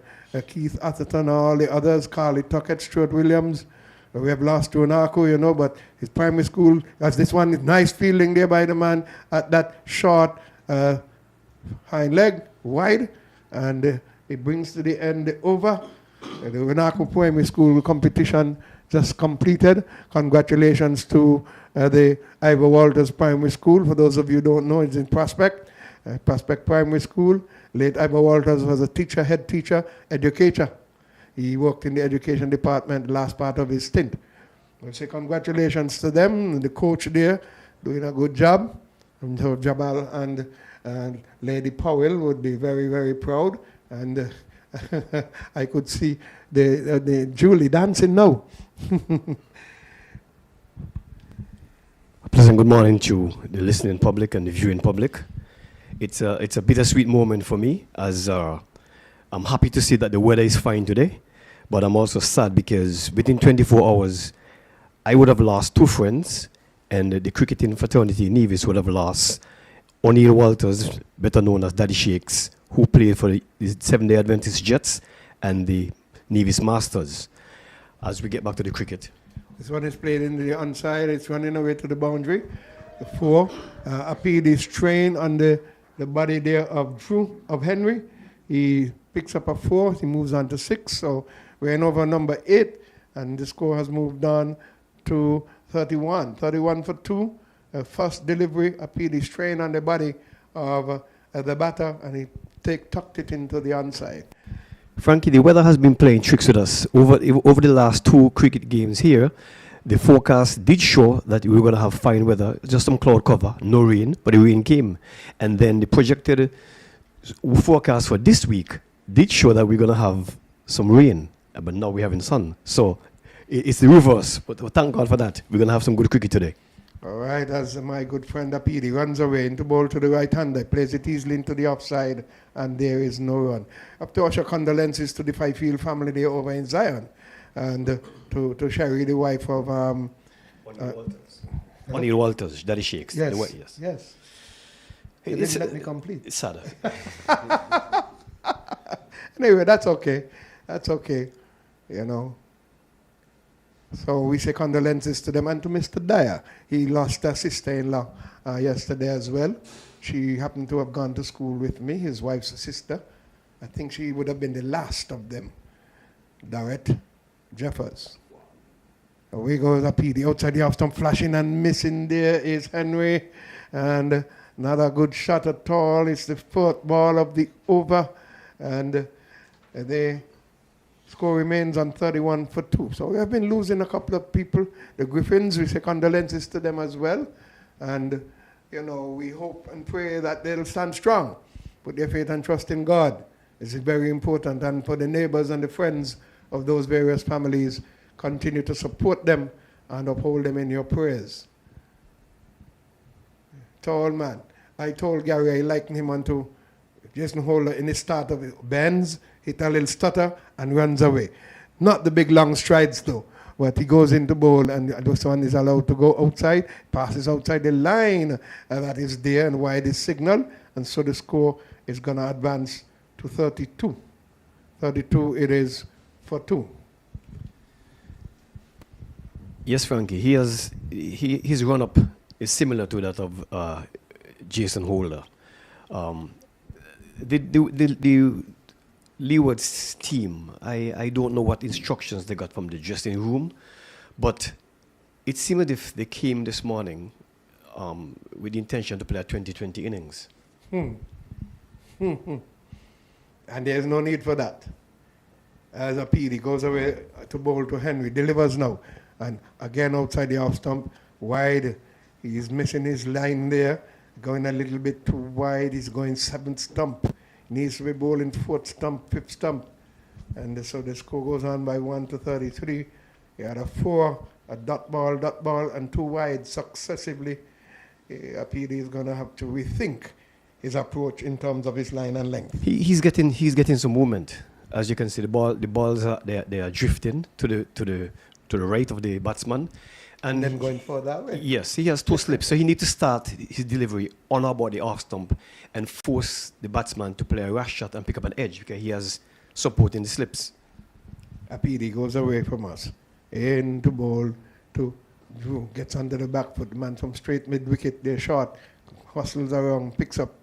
Keith Atherton, all the others, Carly Tuckett, Stuart Williams. We have lost to Anako, but his primary school, as this one is nice fielding there by the man at that short hind leg, wide, and it brings to the end the over. The Anako Primary School competition just completed. Congratulations to the Ivor Walters Primary School. For those of you who don't know, it's in Prospect, Prospect Primary School. Late Ivor Walters was a teacher, head teacher, educator. He worked in the education department the last part of his stint. I say congratulations to them, the coach there doing a good job. And so Jabal and Lady Powell would be very, very proud. And I could see the Julie dancing now. Pleasant good morning to the listening public and the viewing public. It's a bittersweet moment for me, as I'm happy to see that the weather is fine today, but I'm also sad because within 24 hours, I would have lost 2 friends, and the cricketing fraternity Nevis would have lost O'Neill Walters, better known as Daddy Shakes, who played for the 7-Day Adventist Jets and the Nevis Masters. As we get back to the cricket. This one is played in the onside. It's running away to the boundary. The 4. Appeed is trained on the body there of Henry. He picks up a 4. He moves on to 6. So we're in over number 8. And the score has moved on to 31. 31 for 2. First delivery. Appeed is trained on the body of the batter. And he tucked it into the onside. Frankie, the weather has been playing tricks with us. Over the last 2 cricket games here, the forecast did show that we were going to have fine weather, just some cloud cover, no rain, but the rain came. And then the projected forecast for this week did show that we're going to have some rain, but now we're having sun. So it's the reverse, but thank God for that. We're going to have some good cricket today. All right, as my good friend Apidi runs away into ball to the right-hander, plays it easily into the offside, and there is no run. Up to usher condolences to the Fifield family there over in Zion, and to Sherry, the wife of O'Neill Walters, Daddy Shakes. Yes, yes. Hey, Didn't let me complete. It's sad. Anyway, that's okay. That's okay, So we say condolences to them and to Mr. Dyer. He lost a sister-in-law yesterday as well. She happened to have gone to school with me, his wife's sister. I think she would have been the last of them. Dorrit Jeffers. Away goes Apidi. Outside the off-stump, flashing and missing there is Henry. And not a good shot at all. It's the 4th ball of the over. And they... Score remains on 31 for 2. So we have been losing a couple of people. The Griffins, we say condolences to them as well. And, we hope and pray that they'll stand strong put their faith and trust in God. This is very important. And for the neighbors and the friends of those various families, continue to support them and uphold them in your prayers. Tall man. I told Gary I liken him onto Jason Holder in the start of it. Bends, hit a little stutter, and runs away. Not the big long strides though, but he goes into bowl and this one is allowed to go outside, passes outside the line that is there and wide is signal, and so the score is going to advance to 32. 32 it is for 2. Yes, Frankie, his run-up is similar to that of Jason Holder. The Leeward's team, I don't know what instructions they got from the dressing room, but it seemed as if they came this morning with the intention to play a 20-20 innings. And there's no need for that. As a PD goes away to bowl to Henry, delivers now. And again outside the off stump, wide. He's missing his line there. Going a little bit too wide. He's going 7th stump. Needs to be bowling 4th stump, 5th stump. And so the score goes on by 1 to 33. He had a 4, a dot ball, and 2 wide successively. A PD is going to have to rethink his approach in terms of his line and length. He's getting some movement. As you can see, the balls are drifting to the right of the batsman. And then going further away. Yes, he has 2 slips, so he needs to start his delivery on our body off stump and force the batsman to play a rash shot and pick up an edge because he has support in the slips. Apidi goes away from us. Into bowl to Drew. Gets under the back foot. The man from straight mid wicket, they're short. Hustles around, picks up,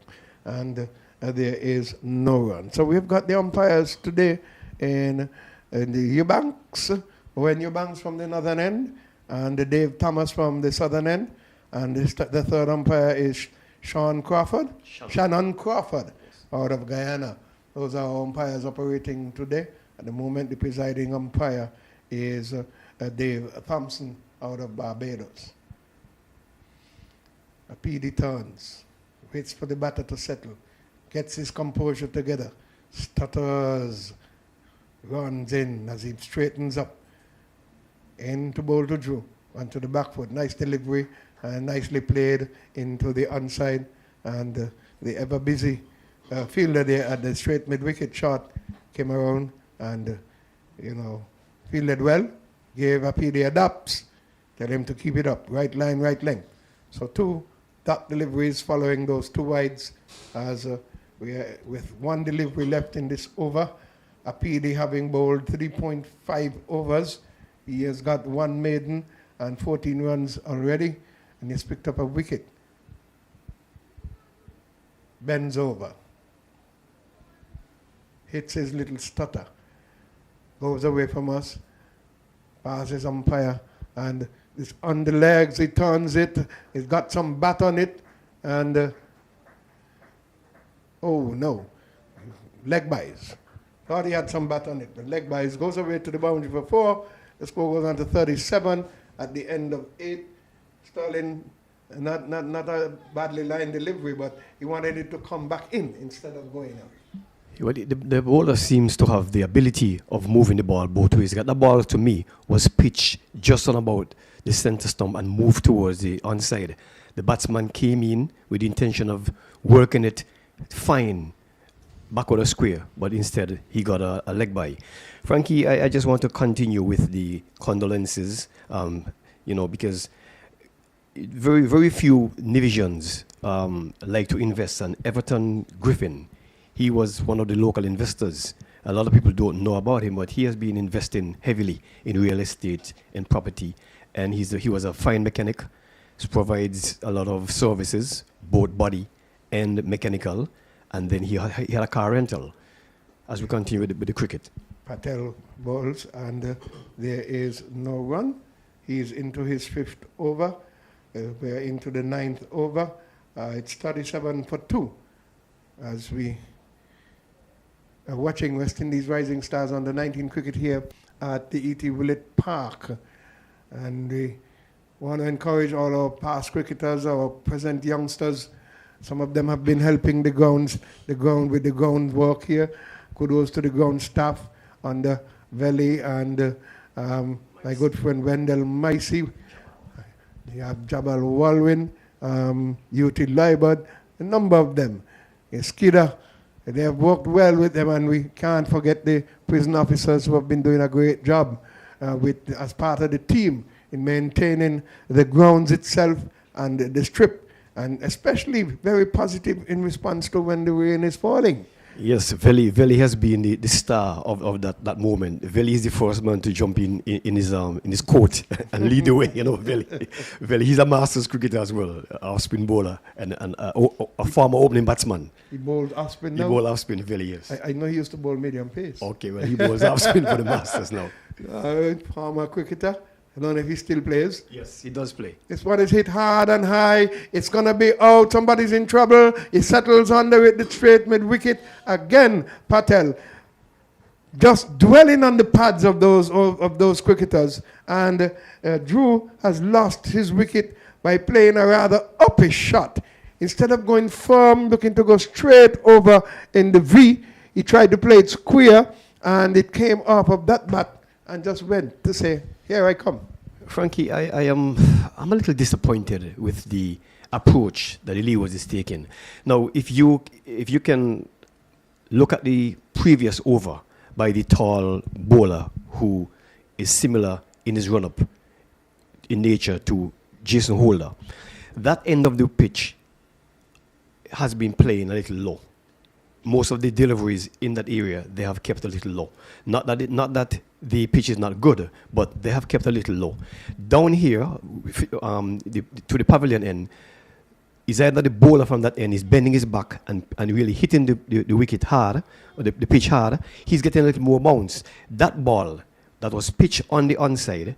and there is no run. So we've got the umpires today in the Eubanks. When Eubanks from the northern end, and Dave Thomas from the southern end, and the third umpire is Shannon Crawford, out of Guyana. Those are our umpires operating today. At the moment, the presiding umpire is Dave Thompson out of Barbados. A PD turns, waits for the batter to settle, gets his composure together, stutters, runs in as he straightens up. Into bowl to Drew, onto the back foot. Nice delivery, nicely played into the onside. And the ever busy fielder there at the straight mid wicket shot came around and, fielded well. Gave Apidi a daps, tell him to keep it up. Right line, right length. So 2 dot deliveries following those 2 wides as we are with 1 delivery left in this over. Apidi having bowled 3.5 overs. He has got 1 maiden and 14 runs already, and he's picked up a wicket. Bends over. Hits his little stutter. Goes away from us. Passes umpire, and it's on the legs. He turns it. He's got some bat on it, and oh no, leg byes. Thought he had some bat on it, but leg byes. Goes away to the boundary for 4. The score goes on to 37 at the end of 8. Sterling, not a badly lined delivery, but he wanted it to come back in instead of going out. Well, the bowler seems to have the ability of moving the ball both ways. The ball, to me, was pitched just on about the center stump and moved towards the onside. The batsman came in with the intention of working it fine backward of square, but instead he got a leg by. Frankie, I just want to continue with the condolences, because very, very few divisions like to invest. And Everton Griffin, he was one of the local investors. A lot of people don't know about him, but he has been investing heavily in real estate and property. And he was a fine mechanic, provides a lot of services, both body and mechanical. And then he had a car rental. As we continue with the cricket. Patel bowls, and there is no run. He's into his 5th over. We're into the 9th over. It's 37 for 2 as we are watching West Indies Rising Stars under 19 cricket here at the E.T. Willett Park. And we want to encourage all our past cricketers, our present youngsters, Some of them have been helping the ground with the ground work here. Kudos to the ground staff on the valley and my good friend Wendell Micey. You have Jabal Walwin, UT Leeward, a number of them. Skidder, they have worked well with them, and we can't forget the prison officers who have been doing a great job as part of the team in maintaining the grounds itself and the strip, and especially very positive in response to when the rain is falling. Yes, Veli has been the star of that moment. Veli is the first man to jump in his court and lead the way. You know, Veli, he's a masters cricketer as well, a spin bowler and a former opening batsman. He bowls off spin now? He bowls off spin, Veli, yes. I know he used to bowl medium pace. Okay, well, he bowls off spin for the Masters now. Former cricketer. I don't know if he still plays. Yes, he does play. This one is hit hard and high. It's going to be out. Somebody's in trouble. He settles under it, the straight mid wicket. Again, Patel just dwelling on the pads of those cricketers. And Drew has lost his wicket by playing a rather uppish shot. Instead of going firm, looking to go straight over in the V, he tried to play it square, and it came off of that bat and just went to say, here I come. Frankie, I'm a little disappointed with the approach that the Leeward is taking. Now, if you can look at the previous over by the tall bowler who is similar in his run-up in nature to Jason Holder, that end of the pitch has been playing a little low. Most of the deliveries in that area, they have kept a little low. Not that the pitch is not good, but they have kept a little low. Down here, to the pavilion end, is either the bowler from that end is bending his back and really hitting the wicket hard, or the pitch hard. He's getting a little more bounce. That ball that was pitched on the onside,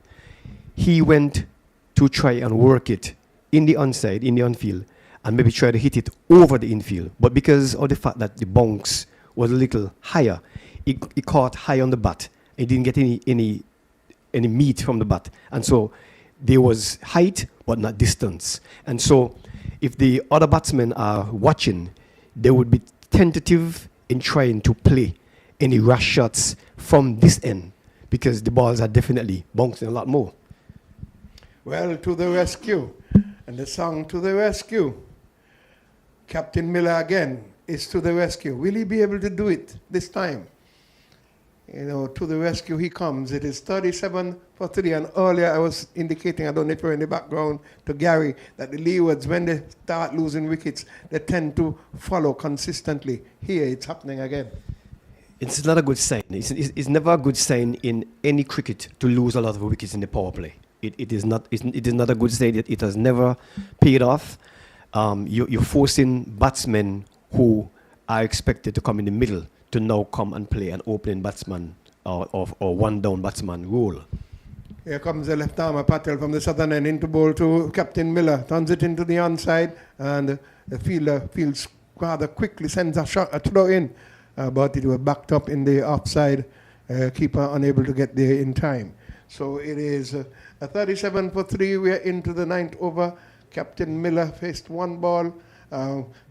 he went to try and work it in the onside, in the onfield, and maybe try to hit it over the infield. But because of the fact that the bounce was a little higher, it caught high on the bat. It didn't get any meat from the bat. And so there was height, but not distance. And so if the other batsmen are watching, they would be tentative in trying to play any rush shots from this end, because the balls are definitely bouncing a lot more. Well, to the rescue. And the song To the Rescue. Captain Miller again is to the rescue. Will he be able to do it this time? You know, to the rescue he comes. It is 37 for 3. And earlier I was indicating, I don't know if you're in the background, to Gary, that the Leewards, when they start losing wickets, they tend to follow consistently. Here it's happening again. It's not a good sign. It's never a good sign in any cricket to lose a lot of wickets in the power play. It is not a good sign. It has never paid off. You're forcing batsmen who are expected to come in the middle to now come and play an opening batsman or one down batsman role. Here comes the left armer Patel from the southern end into bowl to Captain Miller. Turns it into the onside, and the fielder fields rather quickly, sends a throw in, but it was backed up in the offside. Keeper unable to get there in time. So it is a 37 for 3. We are into the 9th over. Captain Miller faced one ball.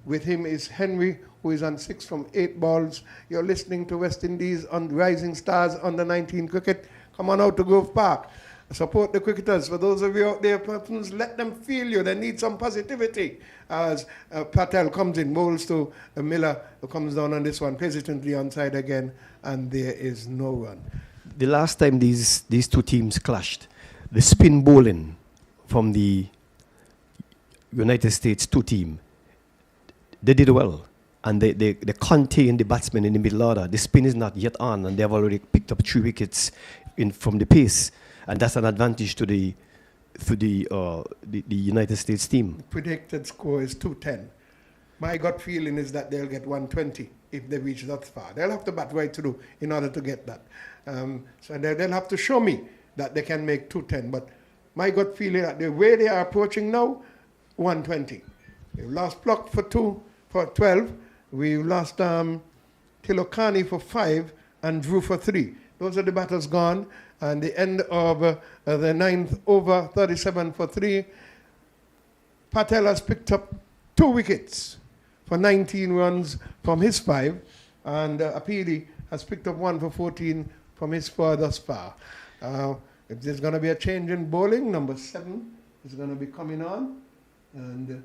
With him is Henry, who is on 6 from 8 balls. You're listening to West Indies on Rising Stars under 19 cricket. Come on out to Grove Park. Support the cricketers. For those of you out there, let them feel you. They need some positivity. As Patel comes in, bowls to Miller, who comes down on this one, plays it into the onside again, and there is no run. The last time these two teams clashed, the spin bowling from the United States 2 team, they did well. And they contained the batsmen in the middle order. The spin is not yet on, and they have already picked up 3 wickets from the pace. And that's an advantage to the United States team. Predicted score is 210. My gut feeling is that they'll get 120 if they reach that far. They'll have to bat right through in order to get that. So they'll have to show me that they can make 210. But my gut feeling that the way they are approaching now, 120. We've lost Pluck for 12. We've lost Tilokani for 5 and Drew for 3. Those are the batters gone. And the end of the 9th over, 37 for 3. Patel has picked up 2 wickets for 19 runs from his 5, and Apili has picked up 1 for 14 from his 4 thus far. If there's going to be a change in bowling, number 7 is going to be coming on, and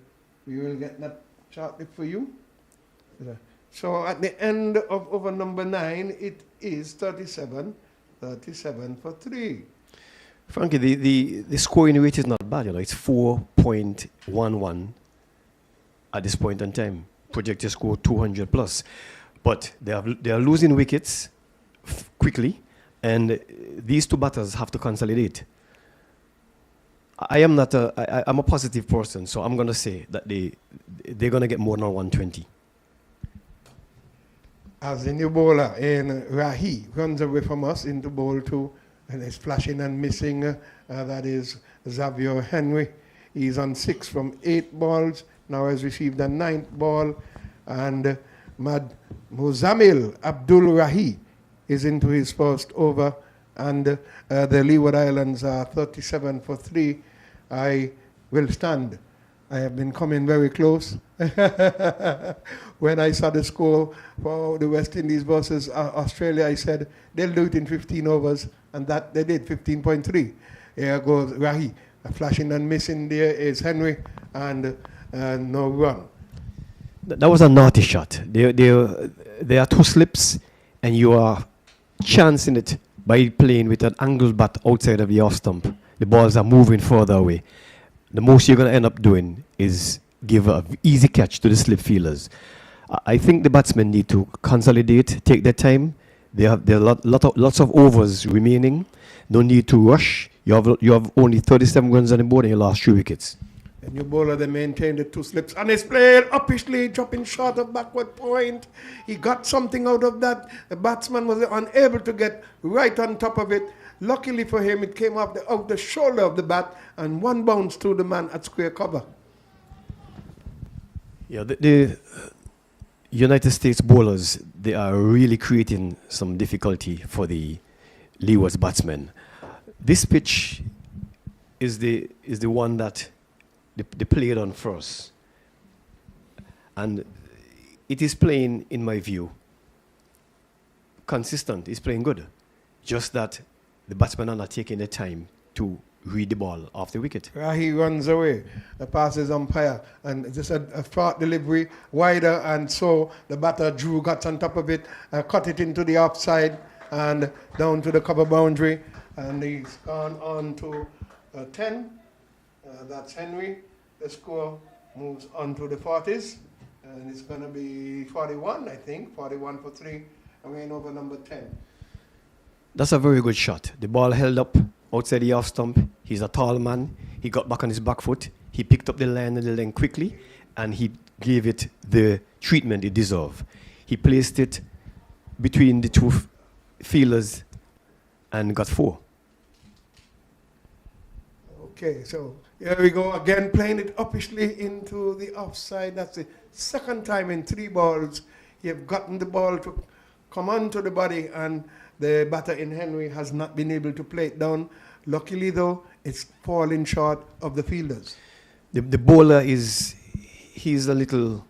we will get that shortly for you. So at the end of over number 9, it is 37 for 3. Frankie, the scoring rate is not bad, it's 4.11 at this point in time. Projected score 200 plus. But they are losing wickets quickly, and these 2 batters have to consolidate. I'm a positive person, so I'm going to say that they're going to get more than 120. As the new bowler in Rahi runs away from us into bowl 2, and is flashing and missing, that is Xavier Henry. He's on 6 from 8 balls, now has received a 9th ball, and Muzamil Abdul Rahi is into his first over, and the Leeward Islands are 37 for 3. I will stand. I have been coming very close. When I saw the score for the West Indies versus Australia, I said they'll do it in 15 overs, and that they did, 15.3. Here goes Rahi. Flashing and missing there is Henry, and no run. That was a naughty shot. There are 2 slips, and you are chancing it by playing with an angled bat outside of the off stump. The balls are moving further away. The most you're going to end up doing is give an easy catch to the slip fielders. I think the batsmen need to consolidate, take their time. There are lots of overs remaining. No need to rush. You have only 37 runs on the board in your last 3 wickets. And your bowler, they maintained the 2 slips, and he's playing uppishly, dropping short of backward point. He got something out of that. The batsman was unable to get right on top of it. Luckily for him, it came off the shoulder of the bat, and 1 bounce to the man at square cover. Yeah, the United States bowlers, they are really creating some difficulty for the Leeward's batsmen. This pitch is the one that they played on first, and it is playing, in my view, consistent. It's playing good, just that the batsmen are not taking the time to read the ball off the wicket. Rahi runs away, passes umpire, and just a short delivery wider, and so the batter Drew got on top of it, cut it into the offside and down to the cover boundary, and he's gone on to 10. That's Henry. The score moves on to the 40s, and it's going to be 41, I think, 41 for 3, and we're in over number 10. That's a very good shot. The ball held up outside the off stump. He's a tall man. He got back on his back foot. He picked up the line and the length quickly, and he gave it the treatment it deserved. He placed it between the 2 fielders and got 4. Okay, so here we go again, playing it uppishly into the offside. That's the second time in 3 balls you've gotten the ball to come onto the body, and the batter in Henry has not been able to play it down. Luckily, though, it's falling short of the fielders. The bowler he's a little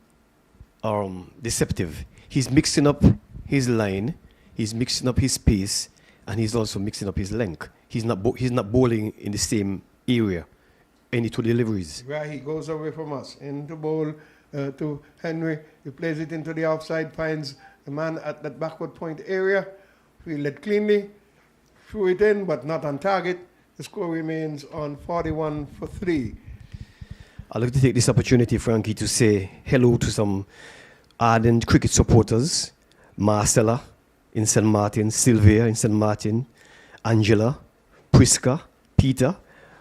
deceptive. He's mixing up his line, he's mixing up his pace, and he's also mixing up his length. He's not bowling in the same area. Any 2 deliveries. Right, he goes away from us. Into bowl to Henry. He plays it into the outside, finds the man at that backward point area. Field it cleanly, threw it in, but not on target. The score remains on 41 for 3. I'd like to take this opportunity, Frankie, to say hello to some ardent cricket supporters. Marcella in St. Martin, Sylvia in St. Martin, Angela, Priska, Peter,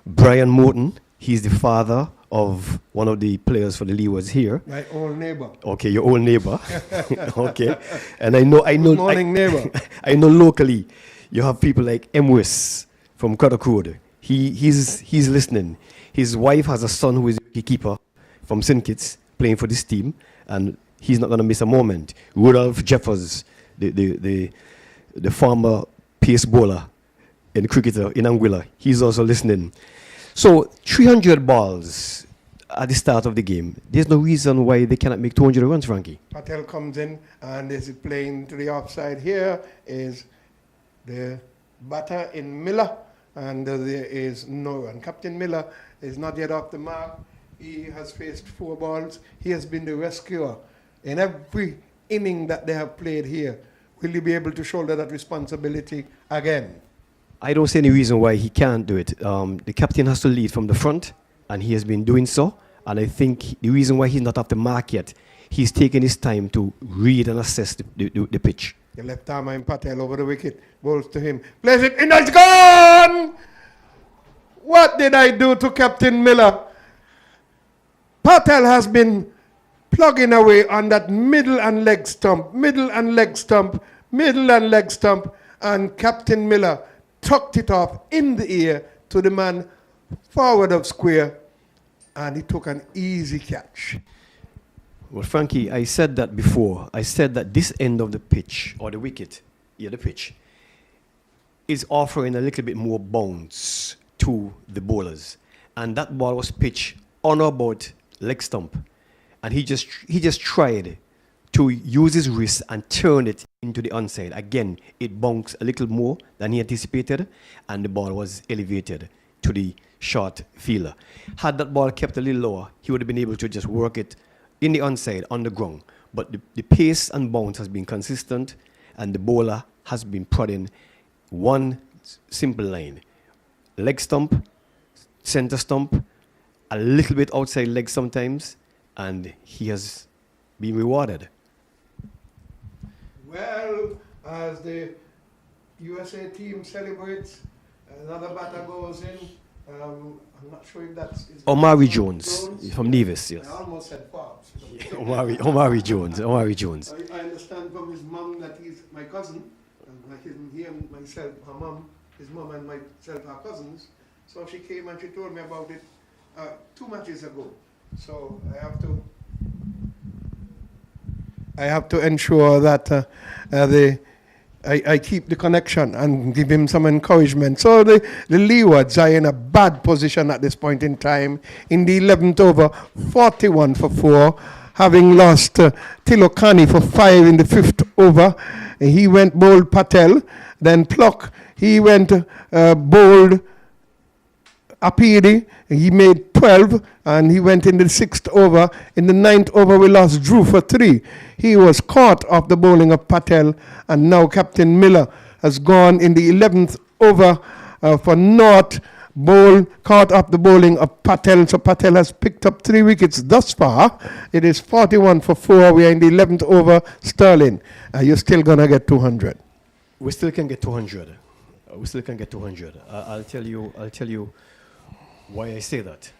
Brian Morton. He's the father of one of the players for the Leewards here. My old neighbor. Okay, your old neighbor. Okay. And I know. Good morning, neighbor. I know locally you have people like Emwis from Cuddock. He's listening. His wife has a son who is a keeper from St. Kitts playing for this team, and he's not going to miss a moment. Rudolph Jeffers, the former pace bowler and cricketer in Anguilla, he's also listening. So 300 balls, at the start of the game. There's no reason why they cannot make 200 runs, Frankie. Patel comes in and is playing to the offside. Here is the batter in Miller, and there is no run. Captain Miller is not yet off the mark. He has faced 4 balls. He has been the rescuer in every inning that they have played here. Will he be able to shoulder that responsibility again? I don't see any reason why he can't do it. The captain has to lead from the front, and he has been doing so. And I think the reason why he's not off the mark yet, he's taking his time to read and assess the pitch. The left armer in Patel over the wicket, bowls to him, plays it in, it's gone! What did I do to Captain Miller? Patel has been plugging away on that middle and leg stump, and Captain Miller tucked it off in the ear to the man forward of square, and he took an easy catch. Well, Frankie, I said that before. I said that this end of the pitch, or the wicket, the pitch, is offering a little bit more bounce to the bowlers. And that ball was pitched on or about leg stump. And he just tried to use his wrist and turn it into the onside. Again, it bounced a little more than he anticipated, and the ball was elevated to the short fielder. Had that ball kept a little lower, he would have been able to just work it in the onside on the ground. But the pace and bounce has been consistent, and the bowler has been prodding one simple line. Leg stump, center stump, a little bit outside leg sometimes, and he has been rewarded. Well, as the USA team celebrates, another batter goes in. I'm not sure if that's... Omari Jones from Nevis, yes. I almost said Forbes. Omari Jones. I understand from his mom that he's my cousin. He and myself, her mom, his mom and myself are cousins. So she came and she told me about it 2 matches ago. So I have to ensure that I keep the connection and give him some encouragement. So the Leewards are in a bad position at this point in time. In the 11th over, 41 for 4, having lost Tilokani for 5 in the 5th over. He went bowled Patel, then Pluck. He went bowled Apidi. He made 12, and he went in the 6th over. In the 9th over, we lost Drew for 3. He was caught off the bowling of Patel, and now Captain Miller has gone in the 11th over for North, caught up the bowling of Patel. So Patel has picked up 3 wickets thus far. It is 41 for 4. We are in the 11th over. Sterling, you're still going to get 200. We still can get 200. I'll tell you why I say that.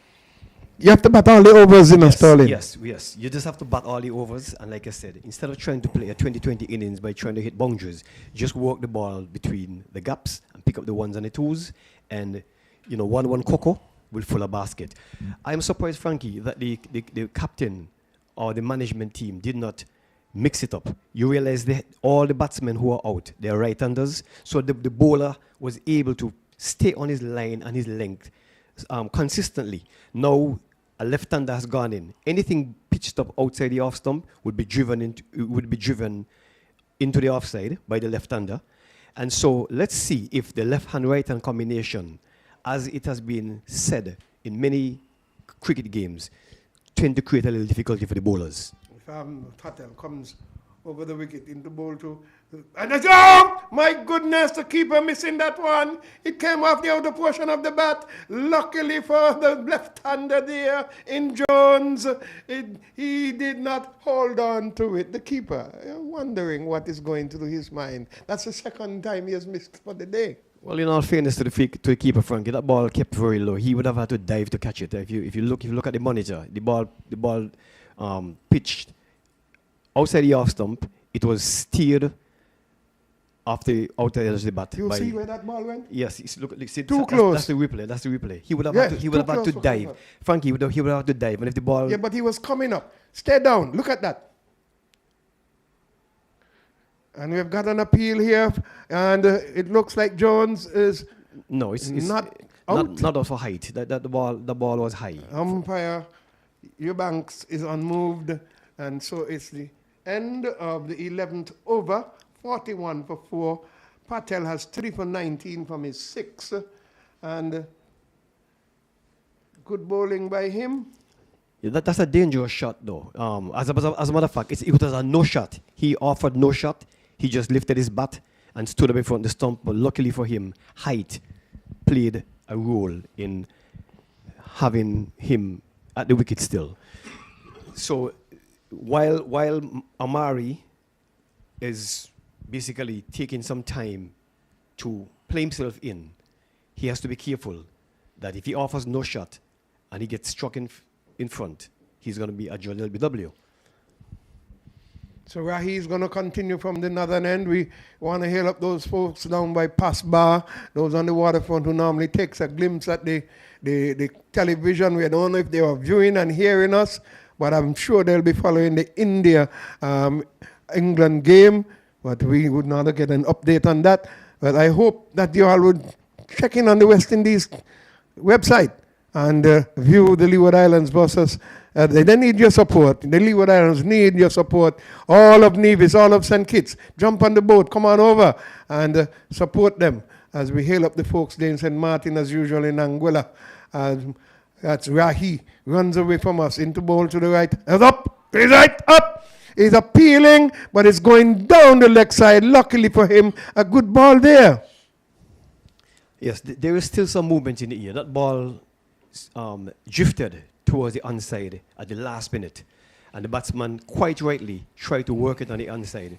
You have to bat all the overs in Sterling. Yes. You just have to bat all the overs, and like I said, instead of trying to play a 20-20 innings by trying to hit boundaries, just walk the ball between the gaps and pick up the ones and the twos, and 1-1 Coco will fill a basket. I'm surprised, Frankie, that the captain or the management team did not mix it up. You realize that all the batsmen who are out, they're right-handers, so the bowler was able to stay on his line and his length consistently. Now a left-hander has gone in. Anything pitched up outside the off stump would be driven into the offside by the left-hander. And so let's see if the left-hand right-hand combination, as it has been said in many cricket games, tend to create a little difficulty for the bowlers. If Patel comes over the wicket into bowl to, and oh my goodness, the keeper missing that one. It came off the outer portion of the bat. Luckily for the left-hander there in Jones, he did not hold on to it. The keeper, wondering what is going through his mind. That's the second time he has missed for the day. Well, in all fairness to the keeper, Frankie, that ball kept very low. He would have had to dive to catch it. If you look at the monitor, the ball pitched outside the off stump. It was steered off the outer edge of the bat. You see where that ball went? Yes, too close. That's the replay. He would have had to dive. Frankie, he would have had to dive, and if the ball. Yeah, but he was coming up. Stay down. Look at that. And we've got an appeal here, and it looks like Jones is no, it's not out. Not off for height. The ball was high. Umpire Eubanks is unmoved, and so it's the end of the 11th over, 41 for 4. Patel has 3 for 19 from his 6, and good bowling by him. Yeah, that's a dangerous shot, though. As a matter of fact, it was a no shot. He offered no shot. He just lifted his bat and stood up in front of the stump. But luckily for him, height played a role in having him at the wicket still. So while Amari is basically taking some time to play himself in, he has to be careful that if he offers no shot and he gets struck in front, he's going to be adjudged LBW. So Rahi is going to continue from the northern end. We want to hail up those folks down by Pass Bar, those on the waterfront who normally takes a glimpse at the television. We don't know if they are viewing and hearing us, but I'm sure they'll be following the India-England game, but we would not get an update on that. But I hope that you all would check in on the West Indies website and view the Leeward Islands versus. They need your support. The Leeward Islands need your support. All of Nevis, all of St. Kitts, jump on the boat, come on over and support them as we hail up the folks there in St. Martin as usual in Anguilla. That's Rahi, runs away from us, into ball to the right. It's up, he's right, up. He's appealing, but it's going down the leg side. Luckily for him, a good ball there. Yes, there is still some movement in the air. That ball drifted towards the onside at the last minute. And the batsman, quite rightly, tried to work it on the onside.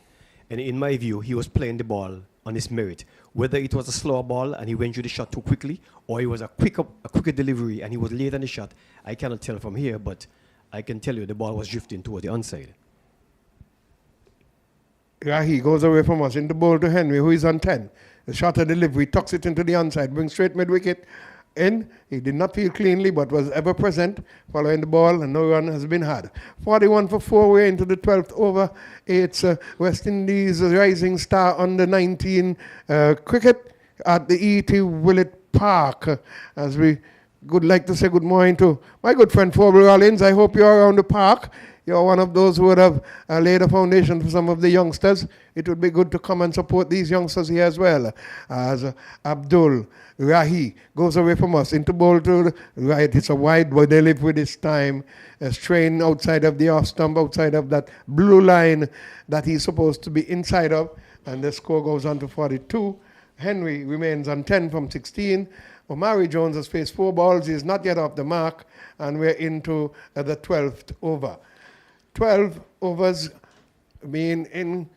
And in my view, he was playing the ball on his merit. Whether it was a slower ball and he went through the shot too quickly, or it was a quicker delivery and he was late on the shot, I cannot tell from here, but I can tell you the ball was drifting towards the onside. Rahi goes away from us, into ball to Henry, who is on 10. The shot of delivery, tucks it into the onside, brings straight mid-wicket in. He did not feel cleanly, but was ever present, following the ball, and no run has been had. 41 for 4, we're into the 12th over. It's West Indies rising star under 19 cricket at the E.T. Willett Park. As we would like to say good morning to my good friend Forbes Rollins. I hope you're around the park. You're one of those who would have laid a foundation for some of the youngsters. It would be good to come and support these youngsters here as well. As Abdul Rahi goes away from us, into ball to the right. It's a wide, but they live with this time. A strain outside of the off stump, outside of that blue line that he's supposed to be inside of. And the score goes on to 42. Henry remains on 10 from 16. Omari Jones has faced 4 balls. He is not yet off the mark. And we're into the 12th over. 12 overs being in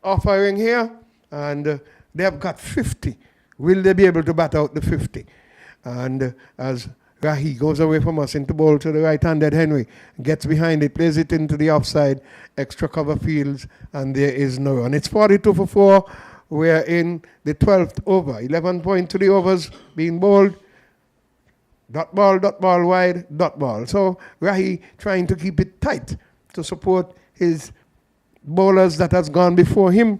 offering here, and they have got 50. Will they be able to bat out the 50? And as Rahi goes away from us, into ball to the right-handed Henry, gets behind it, plays it into the offside, extra cover fields, and there is no run. It's 42 for 4. We're in the 12th over. 11.3 overs being bowled. Dot ball, wide, dot ball. So Rahi trying to keep it tight to support his bowlers that has gone before him.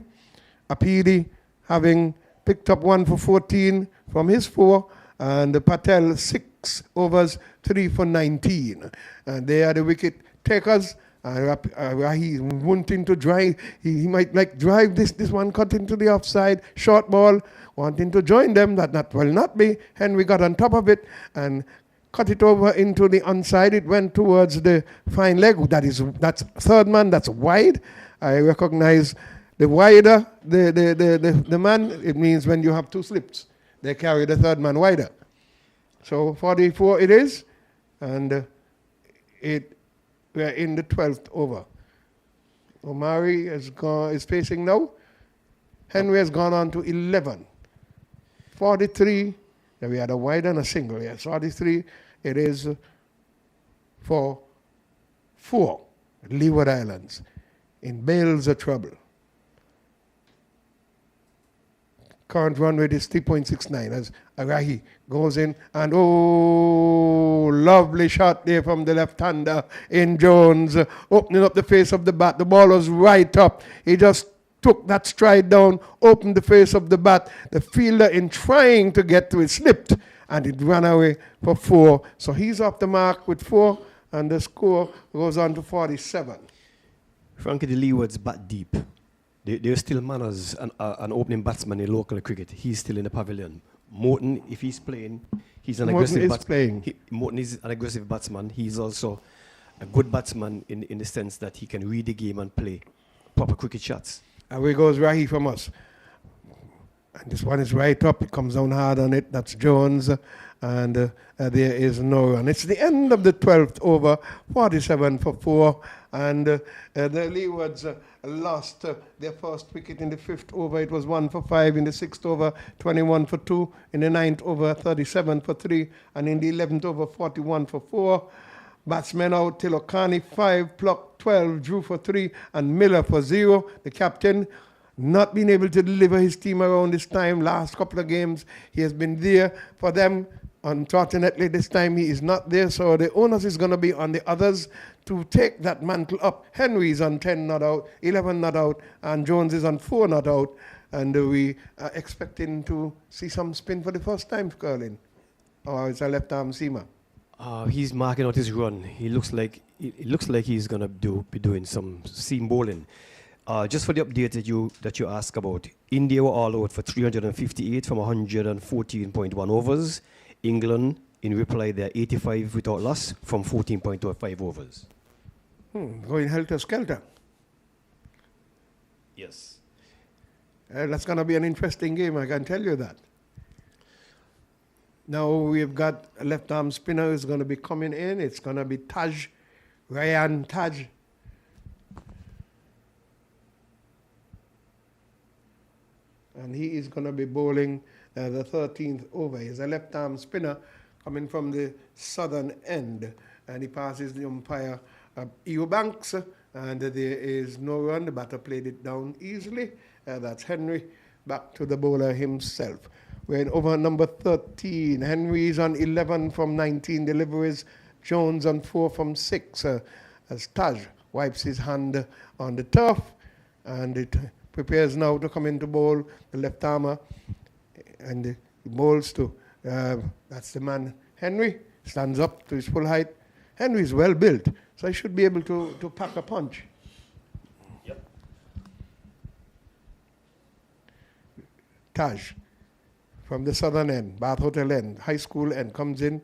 Apidi having picked up 1 for 14 from his 4, and Patel 6 overs, 3 for 19. And they are the wicket takers. Rahi wanting to drive. He might like drive this one cut into the offside, short ball, wanting to join them. That will not be. Henry got on top of it and cut it over into the onside. It went towards the fine leg. That's third man. That's wide. I recognize the wider the man. It means when you have 2 slips, they carry the third man wider. So 44 it is, and we're in the 12th over. Omari is facing now. Henry has gone on to 11. 43. Then we had a wide and a single. Yes, 43. It is for 4. Leeward Islands in bales of trouble. Current run rate is 3.69 as Arahi goes in, and lovely shot there from the left-hander in Jones, opening up the face of the bat. The ball was right up. He just took that stride down, opened the face of the bat. The fielder, in trying to get to it, slipped, and it ran away for 4. So he's off the mark with 4, and the score goes on to 47. Frankie, the Leewards bat deep. There's still Manners, an opening batsman in local cricket. He's still in the pavilion. Morton, if he's playing, he's an aggressive batsman. Morton is an aggressive batsman. He's also a good batsman in the sense that he can read the game and play proper cricket shots. Away goes Rahi from us. And this one is right up. It comes down hard on it. That's Jones. And there is no run. It's the end of the 12th over, 47 for 4. And the Leewards lost their first wicket in the 5th over. It was 1 for 5. In the 6th over, 21 for 2. In the 9th over, 37 for 3. And in the 11th over, 41 for 4. Batsmen out, Tilokani 5, Pluck 12, Drew for 3, and Miller for 0. The captain not been able to deliver his team around this time. Last couple of games, he has been there for them. Unfortunately, this time he is not there, so the onus is going to be on the others to take that mantle up. Henry is on 10 not out, 11 not out, and Jones is on 4 not out. And we are expecting to see some spin for the first time, Curling. Or it's a left-arm seamer. He's marking out his run. It looks like he's going to be doing some seam bowling. Just for the update that you asked about, India were all out for 358 from 114.1 overs. England, in reply, they're 85 without loss from 14.25 overs. Going helter-skelter. Yes. That's going to be an interesting game, I can tell you that. Now we've got a left-arm spinner who's going to be coming in. It's going to be Ryan Taj. And he is going to be bowling the 13th over. He's a left-arm spinner coming from the southern end. And he passes the umpire, Eubanks, and there is no run. The batter played it down easily. That's Henry. Back to the bowler himself. We're in over number 13. Henry's on 11 from 19 deliveries. Jones on 4 from 6. As Taj wipes his hand on the turf. And it prepares now to come into bowl, the left armer. And he bowls to, that's the man, Henry. Stands up to his full height. Henry's well built, so he should be able to pack a punch. Yep. Taj. From the southern end, Bath Hotel end, high school end, comes in,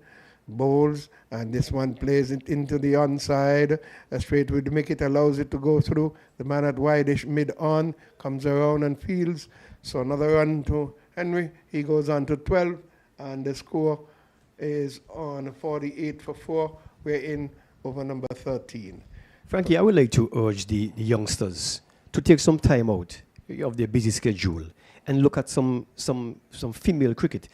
bowls, and this one plays it into the onside. Straight with the wicket allows it to go through. The man at wideish mid-on comes around and fields. So another run to Henry. He goes on to 12, and the score is on 48 for 4. We're in over number 13. Frankie, I would like to urge the youngsters to take some time out of their busy schedule and look at some female cricket.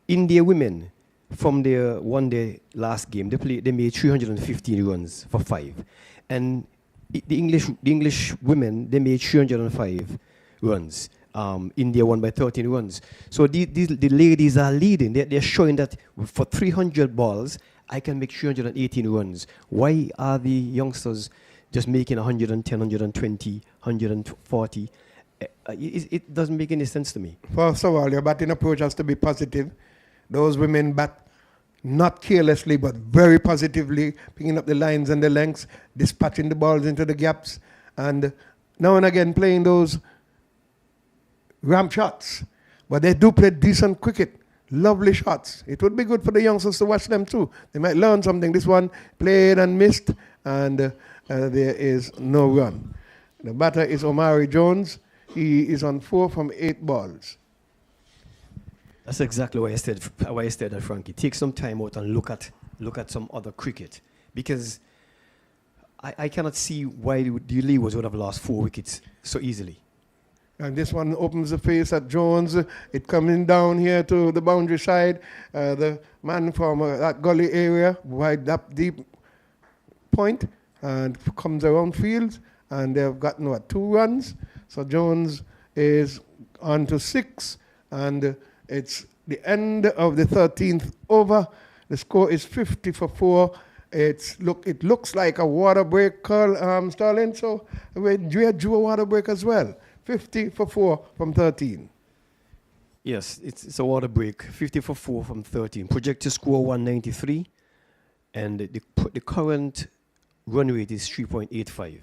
India women, from their one-day last game, they made 315 runs for 5, and the English women, they made 305 runs. India won by 13 runs. So the ladies are leading. They're showing that for 300 balls, I can make 318 runs. Why are the youngsters just making 110, 120, 140? It doesn't make any sense to me. First of all, your batting approach has to be positive. Those women bat not carelessly, but very positively, picking up the lines and the lengths, dispatching the balls into the gaps, and now and again playing those ramp shots. But they do play decent cricket, lovely shots. It would be good for the youngsters to watch them too. They might learn something. This one played and missed, and there is no run. The batter is Omari Jones. He is on 4 from 8 balls. That's exactly why I said that, Frankie. Take some time out and look at some other cricket, because I cannot see why the Leewards would have lost 4 wickets so easily. And this one opens the face at Jones. It coming down here to the boundary side. The man from that gully area, wide up deep point, and comes around field, and they've gotten 2 runs. So Jones is on to 6, and it's the end of the 13th over. The score is 50 for 4. It looks like a water break, Sterling. So we drew a water break as well. 50 for 4 from 13. Yes, it's a water break. 50 for 4 from 13. Projected score 193. and the current run rate is 3.85.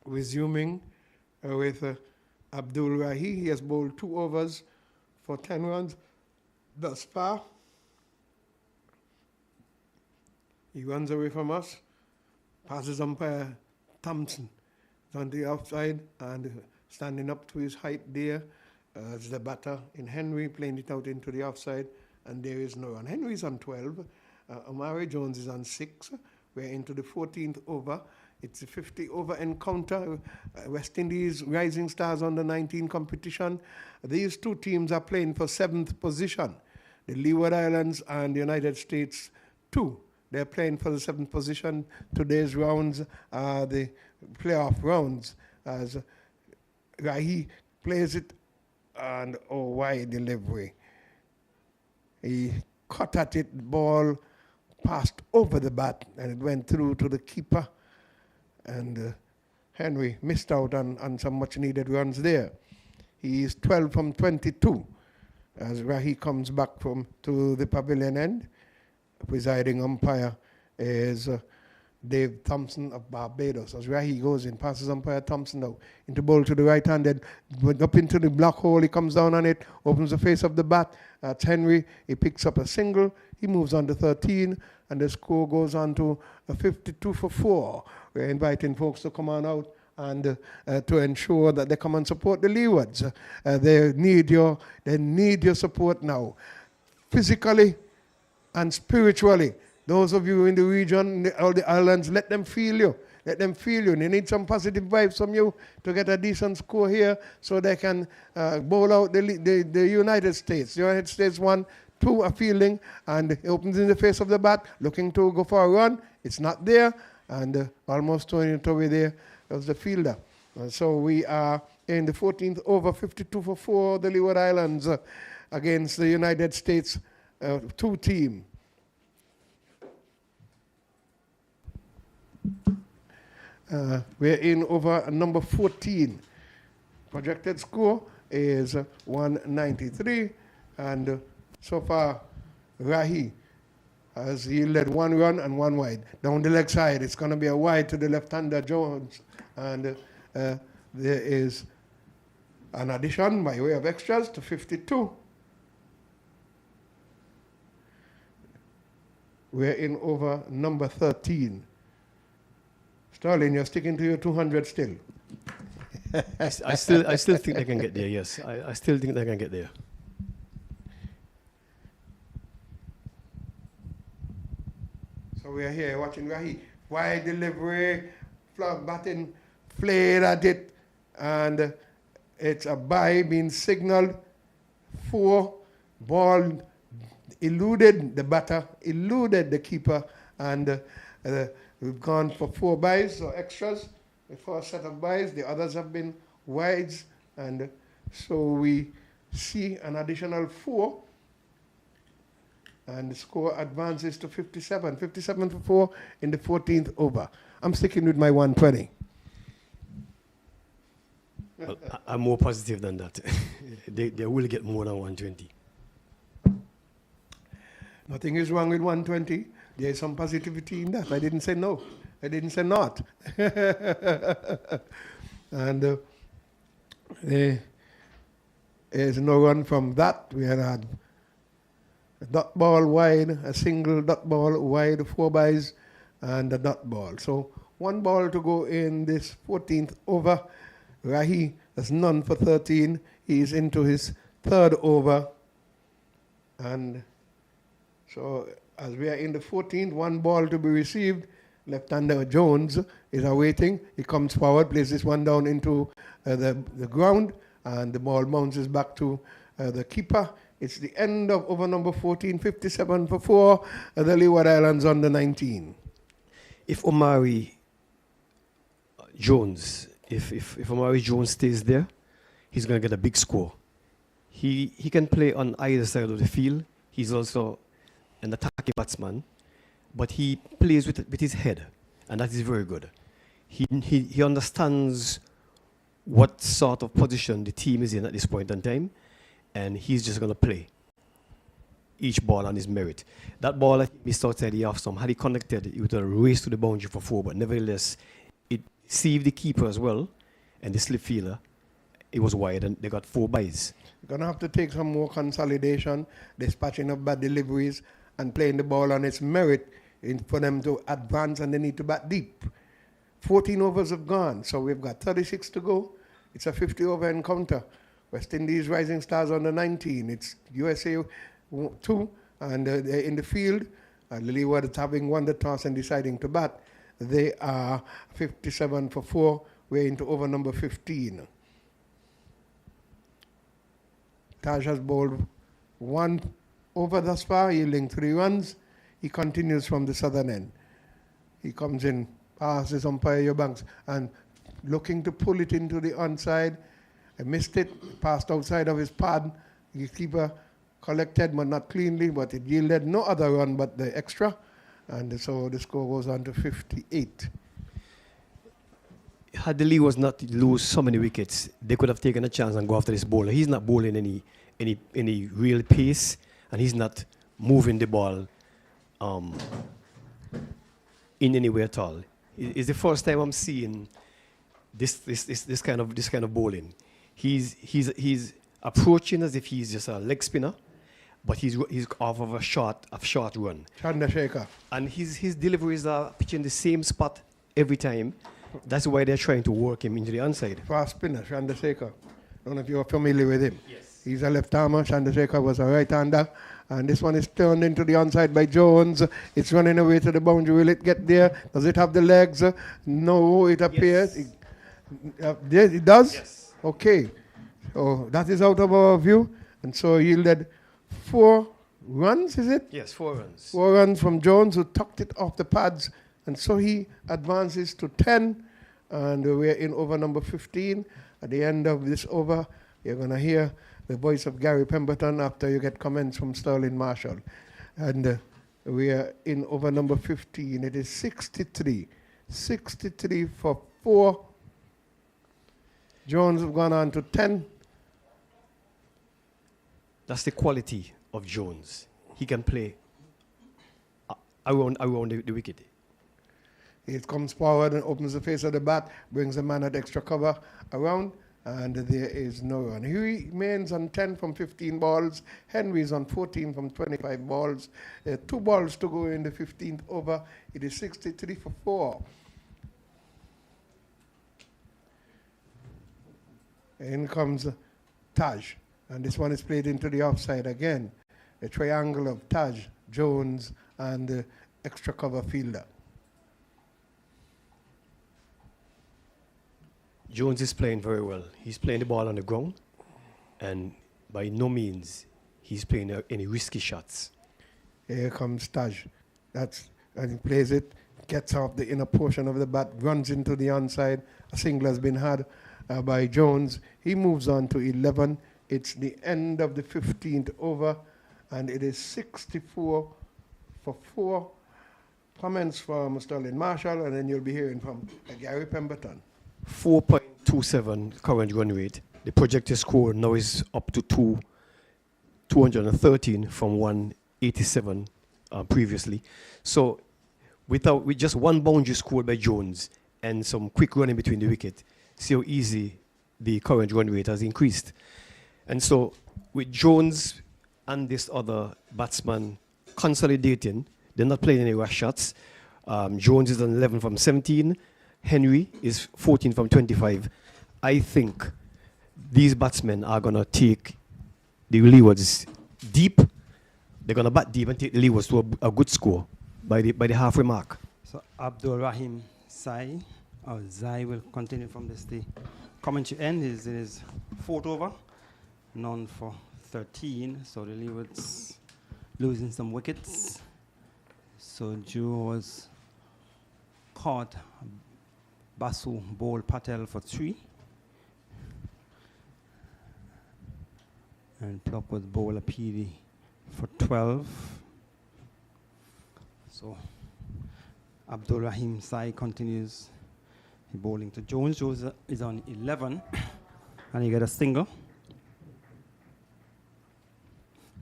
Resuming with Abdul Rahi. He has bowled 2 overs for 10 runs thus far. He runs away from us, passes umpire Thompson. He's on the outside and standing up to his height there as the batter in Henry, playing it out into the offside, and there is no run. Henry's on 12. Omari Jones is on 6. We're into the 14th over. It's a 50-over encounter. West Indies Rising Stars under 19 competition. These 2 teams are playing for 7th position. The Leeward Islands and the United States 2. They're playing for the 7th position. Today's rounds are the playoff rounds as Rahi plays it and wide delivery. He cut at it, the ball passed over the bat and it went through to the keeper. And Henry missed out on some much needed runs there. He is 12 from 22 as Rahi comes back to the pavilion end. Presiding umpire is Dave Thompson of Barbados. As Rahi goes in, passes umpire Thompson now into bowl to the right-handed, up into the black hole. He comes down on it, opens the face of the bat. That's Henry. He picks up a single. He moves on to 13, and the score goes on to a 52 for 4. We're inviting folks to come on out and to ensure that they come and support the Leewards. They need your support now, physically and spiritually. Those of you in the region, all the islands, let them feel you. Let them feel you. They need some positive vibes from you to get a decent score here so they can bowl out the United States. The United States 1-2 are fielding, and it opens in the face of the bat, looking to go for a run. It's not there, and almost throwing it away there was the fielder. So we are in the 14th over, 52 for 4, the Leeward Islands against the United States 2 team. We're in over number 14. Projected score is 193, and so far Rahi has yielded 1 run and 1 wide. Down the leg side, it's going to be a wide to the left-hander Jones. And there is an addition by way of extras to 52. We're in over number 13. Sterling, you're sticking to your 200 still. I still think they can get there, yes. I still think they can get there. So we are here watching Rahi. Wide delivery, flat batting, played at it, and it's a bye being signaled. 4, ball eluded the batter, eluded the keeper, and we've gone for 4 byes, so extras. The first set of byes, the others have been wides, and so we see an additional 4. And the score advances to 57. 57 for 4 in the 14th over. I'm sticking with my 120. Well, I'm more positive than that. they will get more than 120. Nothing is wrong with 120. There is some positivity in that. I didn't say no. I didn't say not. And there is no run from that. We had a dot ball wide, a single dot ball wide, 4 byes, and a dot ball. So 1 ball to go in this 14th over. Rahi has none for 13. He is into his 3rd over. And so as we are in the 14th, 1 ball to be received. Left-hander Jones is awaiting. He comes forward, places 1 down into the ground, and the ball bounces back to the keeper. It's the end of over number 14, 57 for 4, the Leeward Islands under 19. If Omari Jones, if Omari Jones stays there, he's going to get a big score. He can play on either side of the field. He's also an attacking batsman, but he plays with his head, and that is very good. He understands what sort of position the team is in at this point in time, and he's just going to play each ball on his merit. That ball, I think, missed outside the off stump. Had he connected, it would have raced to the boundary for 4, but nevertheless, it deceived the keeper as well, and the slip fielder. It was wide, and they got 4 byes. You're going to have to take some more consolidation, dispatching of bad deliveries, and playing the ball on its merit for them to advance, and they need to bat deep. 14 overs have gone, so we've got 36 to go. It's a 50-over encounter. West Indies Rising Stars under 19. It's USA 2, and they're in the field. Leeward is having won the toss and deciding to bat. They are 57 for 4. We're into over number 15. Taj has bowled 1 over thus far, yielding 3 runs. He continues from the southern end. He comes in, passes umpire Eubanks, and looking to pull it into the onside. I missed it, passed outside of his pad. The keeper collected, but not cleanly, but it yielded no other run but the extra. And so the score goes on to 58. Had the Lee was not to lose so many wickets, they could have taken a chance and go after this bowler. He's not bowling any real pace, and he's not moving the ball in any way at all. It's the first time I'm seeing this kind of bowling. He's approaching as if he's just a leg spinner, but he's off of a short run. Chandrasekhar. And his deliveries are pitching the same spot every time. That's why they're trying to work him into the onside. Fast spinner, Chandrasekhar. I don't know if you're familiar with him. Yes. He's a left-armer. Chandrasekhar was a right-hander. And this one is turned into the onside by Jones. It's running away to the boundary. Will it get there? Does it have the legs? No, it appears. Yes. It does? Yes. Okay. So that is out of our view. And so yielded 4 runs, is it? Yes, 4 runs. 4 runs from Jones, who tucked it off the pads. And so he advances to 10. And we're in over number 15. At the end of this over, you're going to hear the voice of Gary Pemberton after you get comments from Sterling Marshall. And we are in over number 15. It is 63. 63 for 4. Jones have gone on to 10. That's the quality of Jones. He can play around the wicket. It comes forward and opens the face of the bat, brings the man at extra cover around, and there is no run. He remains on 10 from 15 balls. Henry's on 14 from 25 balls. 2 balls to go in the 15th over. It is 63 for 4. In comes Taj, and this one is played into the offside again. A triangle of Taj, Jones, and the extra cover fielder. Jones is playing very well. He's playing the ball on the ground, and by no means he's playing any risky shots. Here comes Taj. And he plays it, gets off the inner portion of the bat, runs into the onside. A single has been had by Jones. He moves on to 11. It's the end of the 15th over, and it is 64 for 4. Comments from Sterling Marshall, and then you'll be hearing from Gary Pemberton. 4.27 current run rate. The projected score now is up to 213 from 187 previously. So with just one boundary scored by Jones and some quick running between the wicket, see how easy the current run rate has increased. And so with Jones and this other batsman consolidating, they're not playing any rush shots. Jones is on 11 from 17. Henry is 14 from 25. I think these batsmen are going to take the Leewards deep. They're going to bat deep and take the Leewards to a good score by the halfway mark. So Abdul Rahim Zai will continue from this. The commentary end is in his 4th over, none for 13. So the Leewards losing some wickets. So Joe was caught. Basu bowled Patel for 3. And Pluck was bowler PD for 12. So Abdul Rahim Sai continues. He bowling to Jones. Jones is on 11. And he got a single.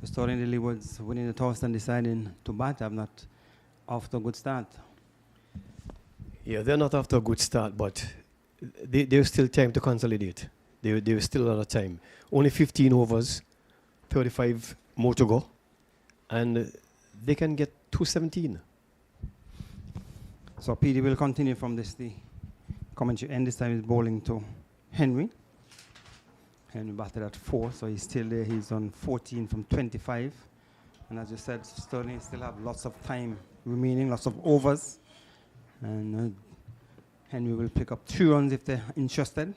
Restoring the Leewards winning the toss and deciding to bat. I'm not off to a good start. Yeah, they're not after a good start, but there's still time to consolidate. There's still a lot of time. Only 15 overs, 35 more to go, and they can get 217. So PD will continue from this. The commentary end this time is bowling to Henry. Henry batted at 4, so he's still there. He's on 14 from 25. And as you said, Sterling still have lots of time remaining, lots of overs. And Henry will pick up 3 runs if they're interested.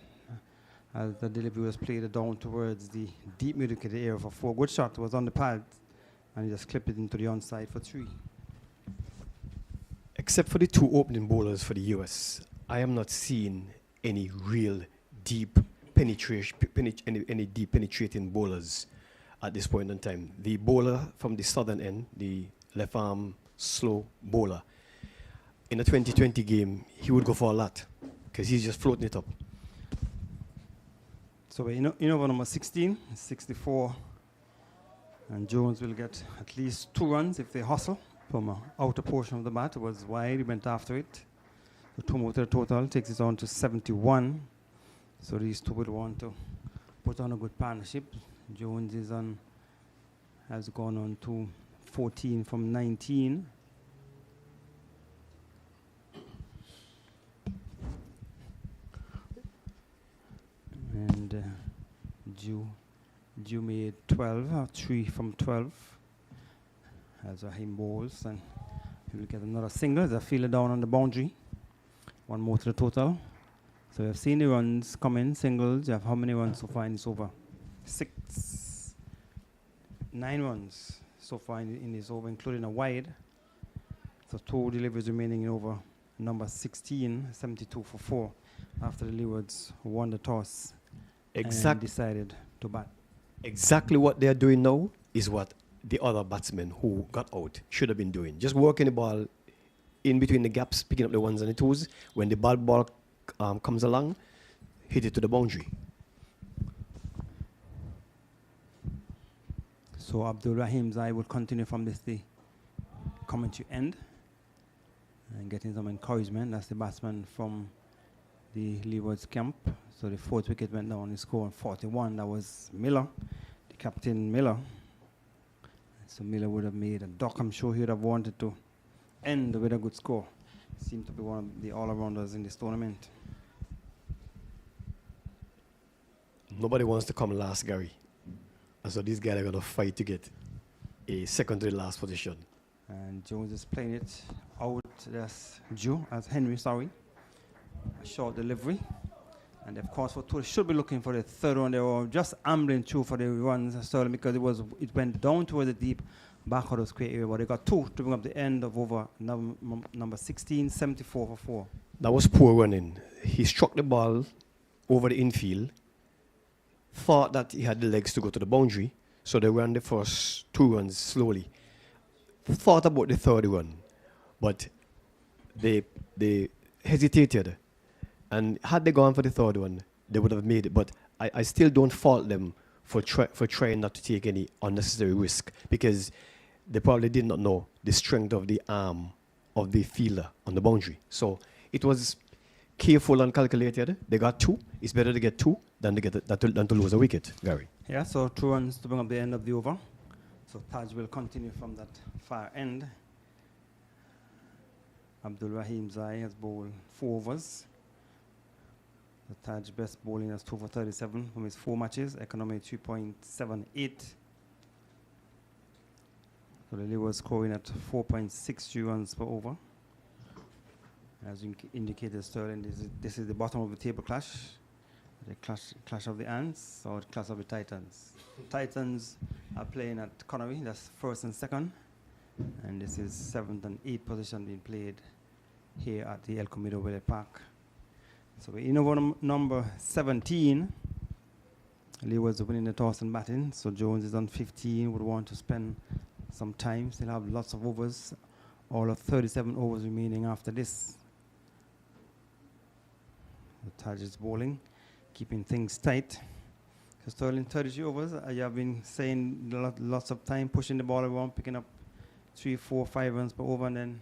As the delivery was played down towards the deep mid-wicket area for 4. Good shot was on the pad, and he just clipped it into the onside for 3. Except for the 2 opening bowlers for the US, I am not seeing any real deep penetration, any deep penetrating bowlers at this point in time. The bowler from the southern end, the left arm slow bowler, in a 2020 game, he would go for a lot because he's just floating it up. So over number 16, 64, and Jones will get at least 2 runs if they hustle from an outer portion of the bat. It was wide, he went after it. The 2 more to the total takes it on to 71. So these 2 will want to put on a good partnership. Jones has gone on to 14 from 19. And Jew made 12, 3 from 12. As Rahim bowls, and he will get another single. There's a fielder down on the boundary. 1 more to the total. So we've seen the runs come in, singles. You have how many runs so far in this over? 9 runs so far in this over, including a wide. So 2 deliveries remaining in over number 16, 72 for 4, after the Leewards won the toss and decided to bat. Exactly what they're doing now is what the other batsmen who got out should have been doing. Just working the ball in between the gaps, picking up the 1s and the 2s. When the ball comes along, hit it to the boundary. So Abdul Rahim's eye will continue from this the commentary end. and getting some encouragement. That's the batsman from the Leeward's camp. So the fourth wicket went down. He scored 41. That was Miller, the captain Miller. So Miller would have made a duck. I'm sure he would have wanted to end with a good score. Seemed to be one of the all-arounders in this tournament. Nobody wants to come last, Gary. And so these guys are going to fight to get a second to the last position. And Jones is playing it out. That's Henry, sorry. A short delivery. And of course, for two, should be looking for the third one. They were just ambling through for the runs, Sterling, because it went down towards the deep back of the square area. But they got two to bring up the end of over number 16, 74 for 4. That was poor running. He struck the ball over the infield, thought that he had the legs to go to the boundary, so they ran the first 2 runs slowly. Thought about the third one, but they hesitated. And had they gone for the third one, they would have made it. But I still don't fault them for trying not to take any unnecessary risk, because they probably did not know the strength of the arm of the fielder on the boundary. So it was careful and calculated. They got 2. It's better to get 2 than to lose a wicket, Gary. Yeah, so 2 runs to bring up the end of the over. So Taj will continue from that far end. Abdul Rahim Zai has bowled 4 overs. The Taj best bowling has 2 for 37 from his 4 matches, economy 3.78. So the Leeward scoring at 4.63 runs per over. As you indicated, Sterling, this is the bottom of the table clash. The clash of the ants or the clash of the titans. Titans are playing at Connery, that's first and second. And this is 7th and 8th position being played here at the El Comido Valley Park. So we're in over number 17. Leeward's winning the toss and batting. So Jones is on 15, would want to spend some time. Still have lots of overs. All of 37 overs remaining after this. The Taj is bowling, keeping things tight. So Sterling, 33 overs. You have been saying lots of time pushing the ball around, picking up 3, 4, 5 runs per over, and then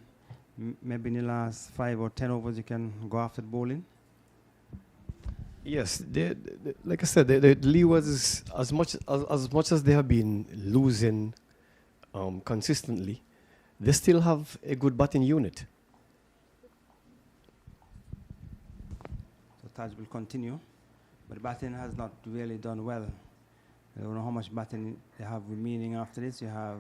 maybe in the last 5 or 10 overs you can go after the bowling. Yes, like I said, the Leewards, as much as they have been losing consistently, they still have a good batting unit. So Taj will continue, but the batting has not really done well. I don't know how much batting they have remaining after this. You have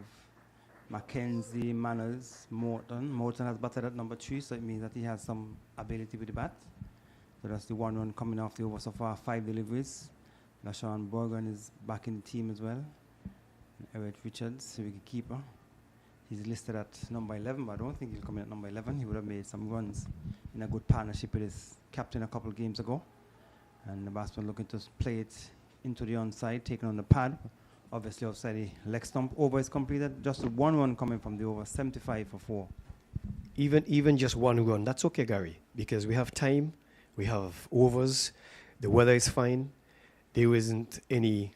Mackenzie, Manners, Morton. Morton has batted at number 3, so it means that he has some ability with the bat. So that's the 1 run coming off the over so far, 5 deliveries. LaShawn Borgan is back in the team as well. And Eric Richards, the wicket-keeper. He's listed at number 11, but I don't think he'll come in at number 11. He would have made some runs in a good partnership with his captain a couple of games ago. And the batsman looking to play it into the onside, taking on the pad. Obviously outside the leg stump. Over is completed. Just 1 run coming from the over, 75 for 4. Even just 1 run, that's okay, Gary, because we have time. We have overs. The weather is fine. There isn't any.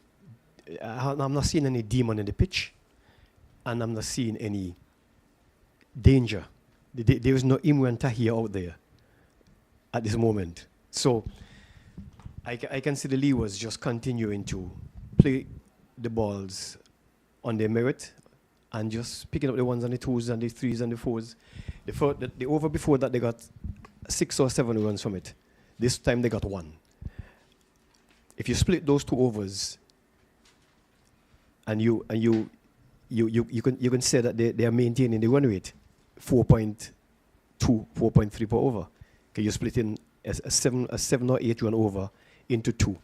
I'm not seeing any demon in the pitch, and I'm not seeing any danger. There is no Imran Tahir out there at this moment. So I can see the Leewards just continuing to play the balls on their merit and just picking up the 1s and the 2s and the 3s and the 4s. The over before that, they got 6 or 7 runs from it. This time they got 1. If you split those 2 overs, and you can say that they are maintaining the run rate, 4.2, 4.3 per over. Okay, you split in a 7 or 8 run over into 2.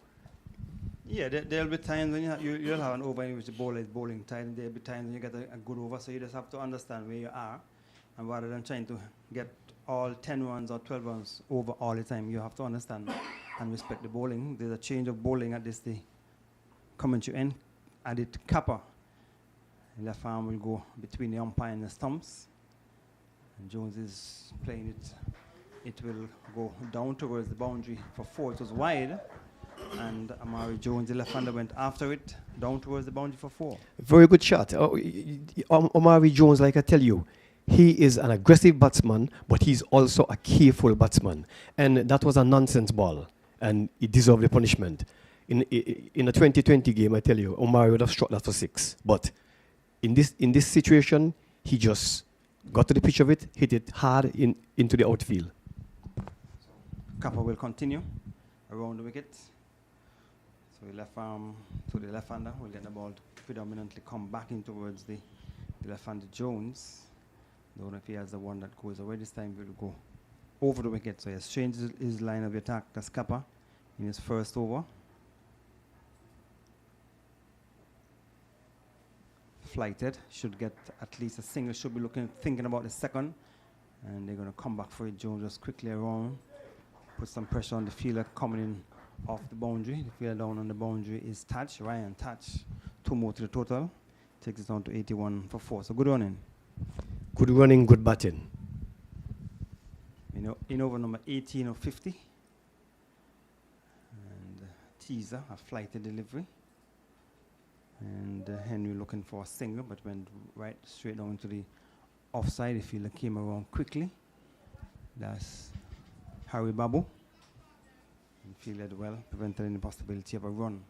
Yeah, there'll be times when you'll have an over in which the bowler is bowling tight, and there'll be times when you get a good over. So you just have to understand where you are, and rather than trying to get all 10 runs or 12 runs over all the time, you have to understand and respect the bowling. There's a change of bowling at this, the commentary end. Adit Kappa, left arm will go between the umpire and the stumps. And Jones is playing it. It will go down towards the boundary for 4. It was wide. And Amari Jones, the left-hander, went after it, down towards the boundary for 4. Very good shot. Omari Jones, like I tell you, He is an aggressive batsman, but he's also a careful batsman. And that was a nonsense ball, and he deserved the punishment. In a 2020 game, I tell you, Omari would have struck that for 6. But in this situation, he just got to the pitch of it, hit it hard into the outfield. Kappa will continue around the wicket. So the left arm to the left-hander will let the ball predominantly come back in towards the left-handed Jones. Don't know if he has the one that goes away this time. He will go over the wicket. So he has changed his line of attack. That's Kappa in his first over. Flighted, should get at least a single, should be thinking about the second. And they're going to come back for it. Jones just quickly around. Put some pressure on the fielder coming in off the boundary. The fielder down on the boundary is Touch, Ryan Touch. 2 more to the total. Takes it down to 81 for 4. So good running. Good running, good batting. You know, in over number 18 of 50. And teaser, a flighted delivery. And Henry looking for a single, but went right straight down to the offside. The fielder came around quickly. That's Harry Babu. And fielded well, prevented any possibility of a run.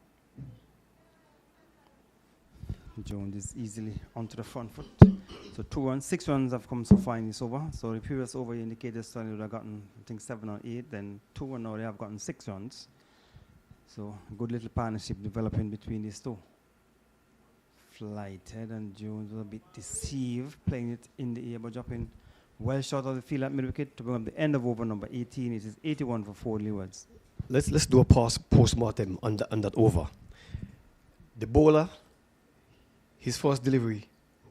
Jones is easily onto the front foot. So 2 runs, 6 runs have come so far in this over. So the previous over indicated Stanley would have gotten, I think, 7 or 8. Then 2, and now they have gotten 6 runs. So good little partnership developing between these two. Flighted, and Jones was a bit deceived, playing it in the air but dropping well short of the field at mid-wicket to bring up the end of over number 18. It is 81 for 4 Leewards. Let's do a post-mortem on that over. The bowler, his first delivery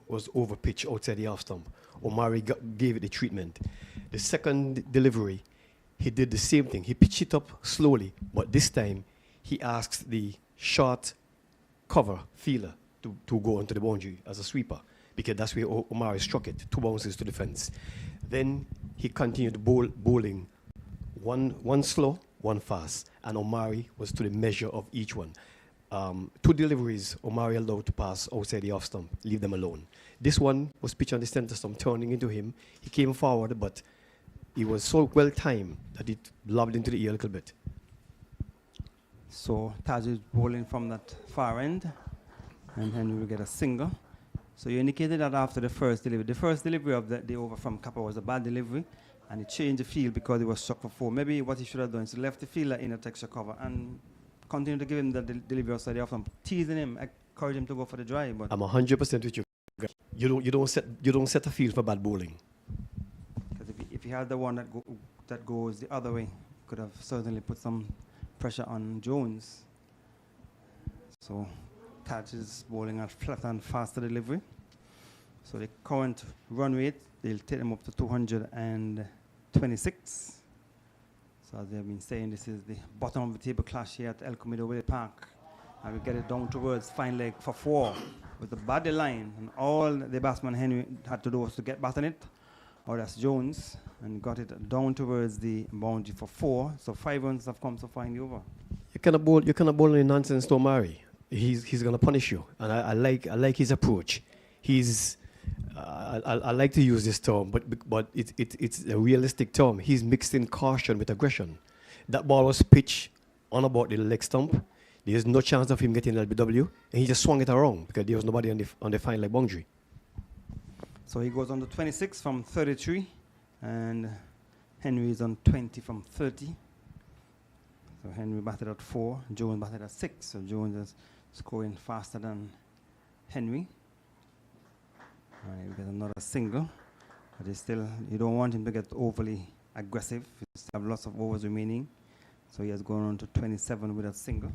was over pitch outside the half stump. Omari gave it the treatment. The second delivery, he did the same thing. He pitched it up slowly, but this time he asked the short cover fielder to go onto the boundary as a sweeper, because that's where Omari struck it, 2 bounces to the fence. Then he continued bowling, one slow, 1 fast, and Omari was to the measure of each one. 2 deliveries, Omari allowed to pass outside the off stump, leave them alone. This one was pitched on the center stump, turning into him. He came forward, but he was so well timed that it lobbed into the ear a little bit. So Taj is bowling from that far end, and Henry will get a single. So you indicated that after the first delivery of the over from Kappa was a bad delivery, and he changed the field because he was struck for 4. Maybe what he should have done is left the fielder in a texture cover and continue to give him the delivery outside the off stump, teasing him, encourage him to go for the drive. But I'm 100% with you. You don't set a field for bad bowling. Because if he had the one that goes the other way, could have certainly put some pressure on Jones. So Taj is bowling at flat and faster delivery. So the current run rate, they'll take them up to 226. So as they've been saying, this is the bottom of the table clash here at El Comido Willie Park. And we get it down towards fine leg for 4 with the body line. And all the batsman Henry had to do was to get back on it. Or that's Jones. And got it down towards the boundary for 4. So 5 runs have come so far in the over. You cannot bowl any nonsense to Omari. He's gonna punish you, and I like his approach. I like to use this term, but it's a realistic term. He's mixed in caution with aggression. That ball was pitched on about the leg stump. There's no chance of him getting LBW, and he just swung it around because there was nobody on the fine leg boundary. So he goes on to 26 from 33, and Henry is on 20 from 30. So Henry batted at 4, Jones batted at 6. So Jones is scoring faster than Henry. We get another single, but you don't want him to get overly aggressive. He still have lots of overs remaining. So he has gone on to 27 with a single.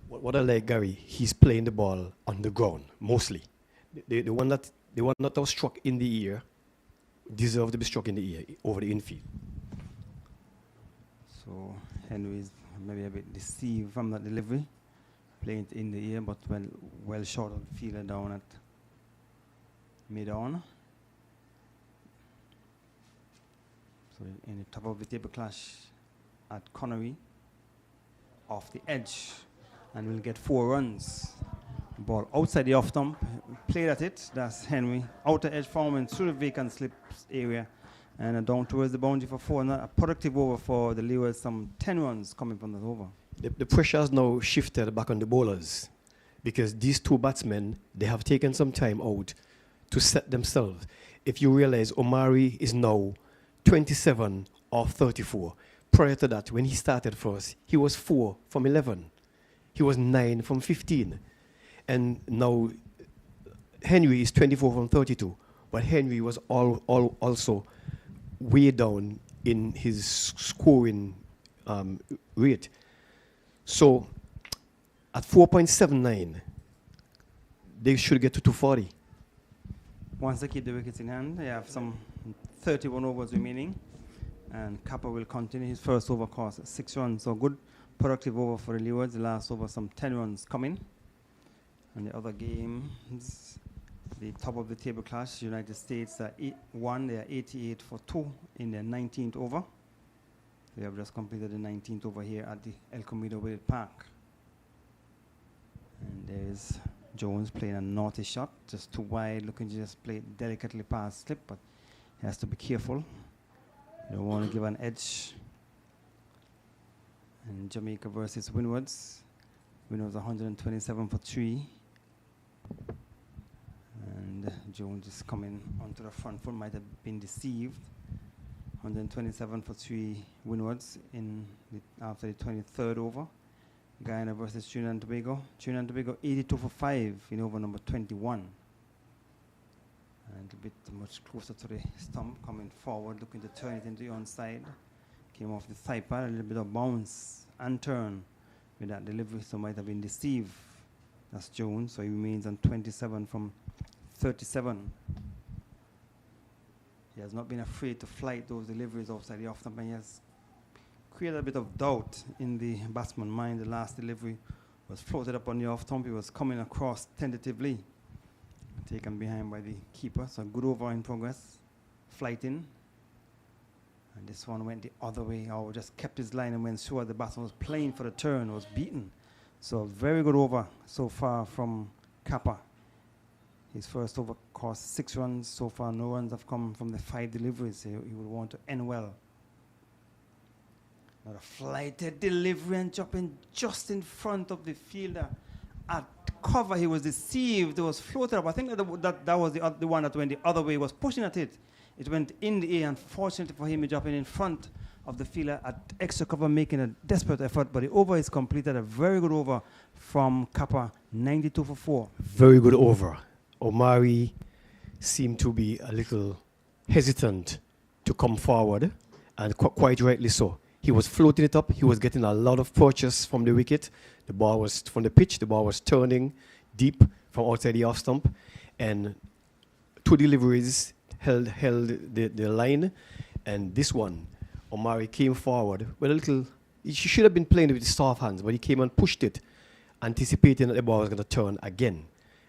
What I like, Gary, he's playing the ball on the ground, mostly. The one that was struck in the ear deserved to be struck in the ear over the infield. So Henry is maybe a bit deceived from that delivery, playing it in the ear, but well short of the fielder down at mid-on. So in the top of the table clash at Connery, off the edge, and we'll get 4 runs. Ball outside the off stump, played at it. That's Henry. Outer edge forming through the vacant slips area and down towards the boundary for 4. A productive over for the Leeward. Some 10 runs coming from that over. The pressure has now shifted back on the bowlers because these two batsmen, they have taken some time out to set themselves. If you realize Omari is now 27 of 34. Prior to that, when he started for us, he was 4 from 11. He was 9 from 15. And now Henry is 24 from 32. But Henry was also way down in his scoring rate. So at 4.79, they should get to 240. Once they keep the wickets in hand, they have some 31 overs remaining. And Kappa will continue his first over cost, 6 runs. So good productive over for the Leewards. The last over, some 10 runs coming. And the other games, the top of the table clash, United States are 1. They are 88 for 2 in their 19th over. They have just completed the 19th over here at the El Comido Wicket Park. And there's Jones playing a naughty shot, just too wide, looking to just play delicately past slip, but he has to be careful. You don't want to give an edge. And Jamaica versus Windwards. Windwards 127 for 3. And Jones is coming onto the front foot, might have been deceived. 127 for 3 Windwards after the 23rd over. Guyana versus Trinidad and Tobago. Trinidad and Tobago 82 for 5 in over number 21. And a bit much closer to the stump, coming forward, looking to turn it into the onside. Came off the thigh pad, a little bit of bounce and turn with that delivery, so might have been deceived. That's Jones, so he remains on 27 from 37. He has not been afraid to flight those deliveries outside the off stump, and he has created a bit of doubt in the batsman's mind. The last delivery was floated up on the off stump. He was coming across tentatively, taken behind by the keeper. So good over in progress, flighting. And this one went the other way, or just kept his line and went sure the batsman was playing for the turn, was beaten. So very good over so far from Kappa. His first over cost 6 runs. So far no runs have come from the 5 deliveries. He would want to end well. Not a flighted delivery and dropping just in front of the fielder. At cover, he was deceived. It was floated up. I think that was the one that went the other way. He was pushing at it. It went in the air. Unfortunately for him, he dropping in front of the fielder at extra cover, making a desperate effort. But the over is completed. A very good over from Kappa, 92 for 4. Very good over. Omari seemed to be a little hesitant to come forward, and quite rightly so. He was floating it up. He was getting a lot of purchase from the wicket. The ball was from the pitch. The ball was turning deep from outside the off stump, and 2 deliveries held the line. And this one, Omari came forward with a little. He should have been playing with his soft hands, but he came and pushed it, anticipating that the ball was going to turn again.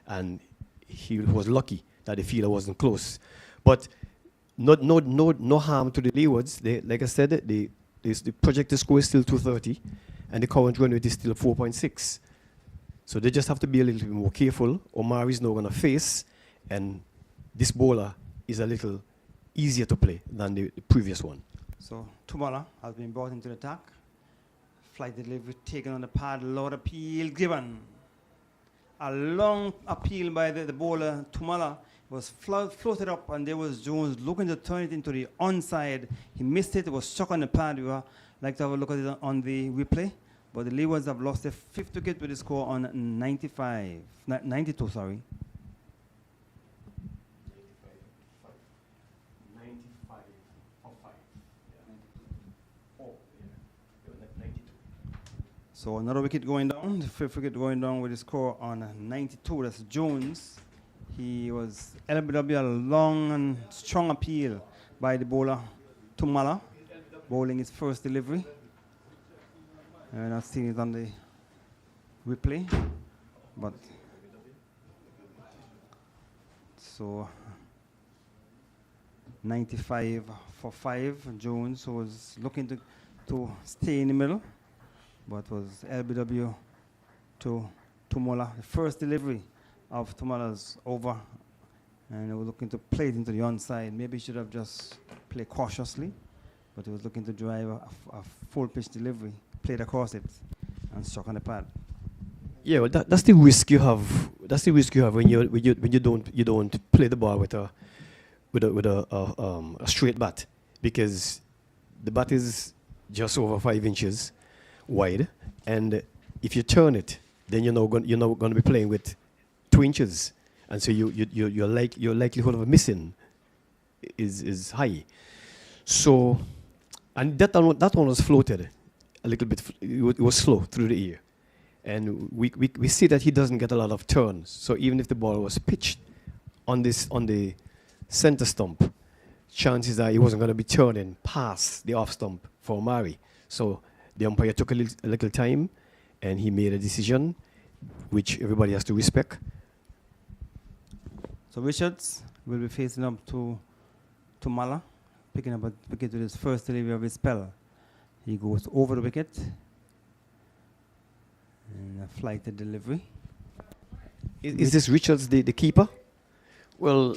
And he was lucky that the fielder wasn't close. But no harm to the Leewards. Like I said, the projected score is still 230, and the current run rate is still 4.6. So they just have to be a little bit more careful. Omar is now going to face, and this bowler is a little easier to play than the previous one. So Tumala has been brought into the attack. Flight delivery taken on the pad, loud appeal given. A long appeal by the bowler Tumala was floated up, and there was Jones looking to turn it into the onside. He missed it. It was stuck on the pad. We would like to have a look at it on the replay. But the Leewards have lost their 5th wicket with a score on 92, sorry. 95 for 5. So another wicket going down. The 5th wicket going down with a score on 92. That's Jones. He was LBW, a long and strong appeal by the bowler Tumala, bowling his first delivery. And I've seen it on the replay. But so 95 for 5. Jones was looking to stay in the middle, but was LBW to Tumola, the first delivery of Tumola's over, and he was looking to play it into the onside. Maybe he should have just played cautiously, but he was looking to drive a full pitch delivery, played across it, and struck on the pad. Yeah, well, that's the risk you have. That's the risk you have when you don't play the ball with a straight bat, because the bat is just over 5 inches wide, and if you turn it, then you're not going to be playing with 2 inches, and so your likelihood of missing is high. So, and that one was floated a little bit. It was slow through the air, and we see that he doesn't get a lot of turns. So even if the ball was pitched on the center stump, chances are he wasn't going to be turning past the off stump for Mari. So the umpire took a little time, and he made a decision, which everybody has to respect. So Richards will be facing up to Mala, picking up a wicket with his first delivery of his spell. He goes over the wicket, and a flighted delivery. Is this Richards the keeper? Well,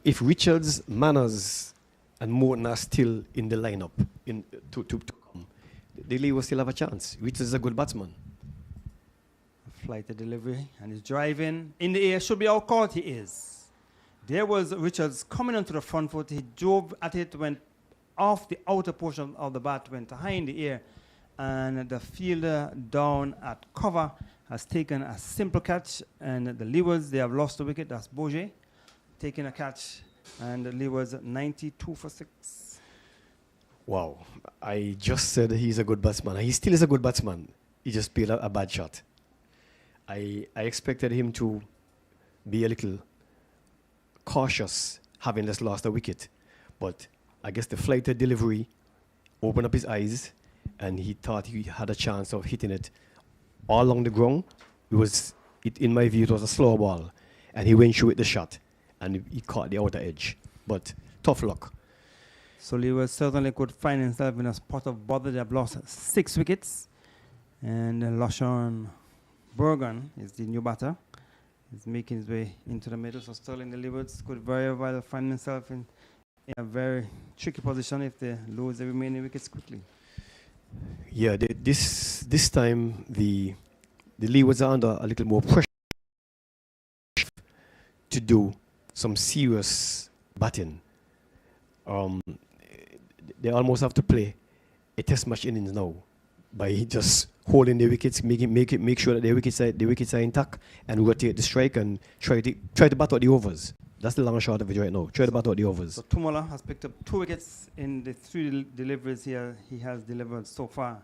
if Richards, Manners, and Morton are still in the lineup to come, the Leeward will still have a chance. Richards is a good batsman. A flighted delivery, and he's driving in the air. Should be out caught. He is. There was Richards coming onto the front foot. He drove at it, went off the outer portion of the bat, went high in the air, and the fielder down at cover has taken a simple catch, and the Leewards, they have lost the wicket. That's Bourget taking a catch, and the Leewards 92 for 6. Wow, I just said he's a good batsman. He still is a good batsman. He just played a bad shot. I expected him to be a little cautious, having just lost a wicket, but I guess the flighted delivery opened up his eyes, and he thought he had a chance of hitting it all along the ground. In my view, it was a slow ball, and he went through with the shot, and he caught the outer edge. But tough luck. So Leeward certainly could find himself in a spot of bother. They have lost 6 wickets, and Lashon Bergen is the new batter. He's making his way into the middle, so Sterling, the Leewards, could very well find himself in a very tricky position if they lose the remaining wickets quickly. Yeah, this time the Leewards are under a little more pressure to do some serious batting. They almost have to play a test match innings now by just holding the wickets, make sure that the wickets are intact, and rotate the strike and try to bat out the overs. That's the long and short of it right now. Try to bat out the overs. So Tumola has picked up 2 wickets in the 3 deliveries here he has delivered so far.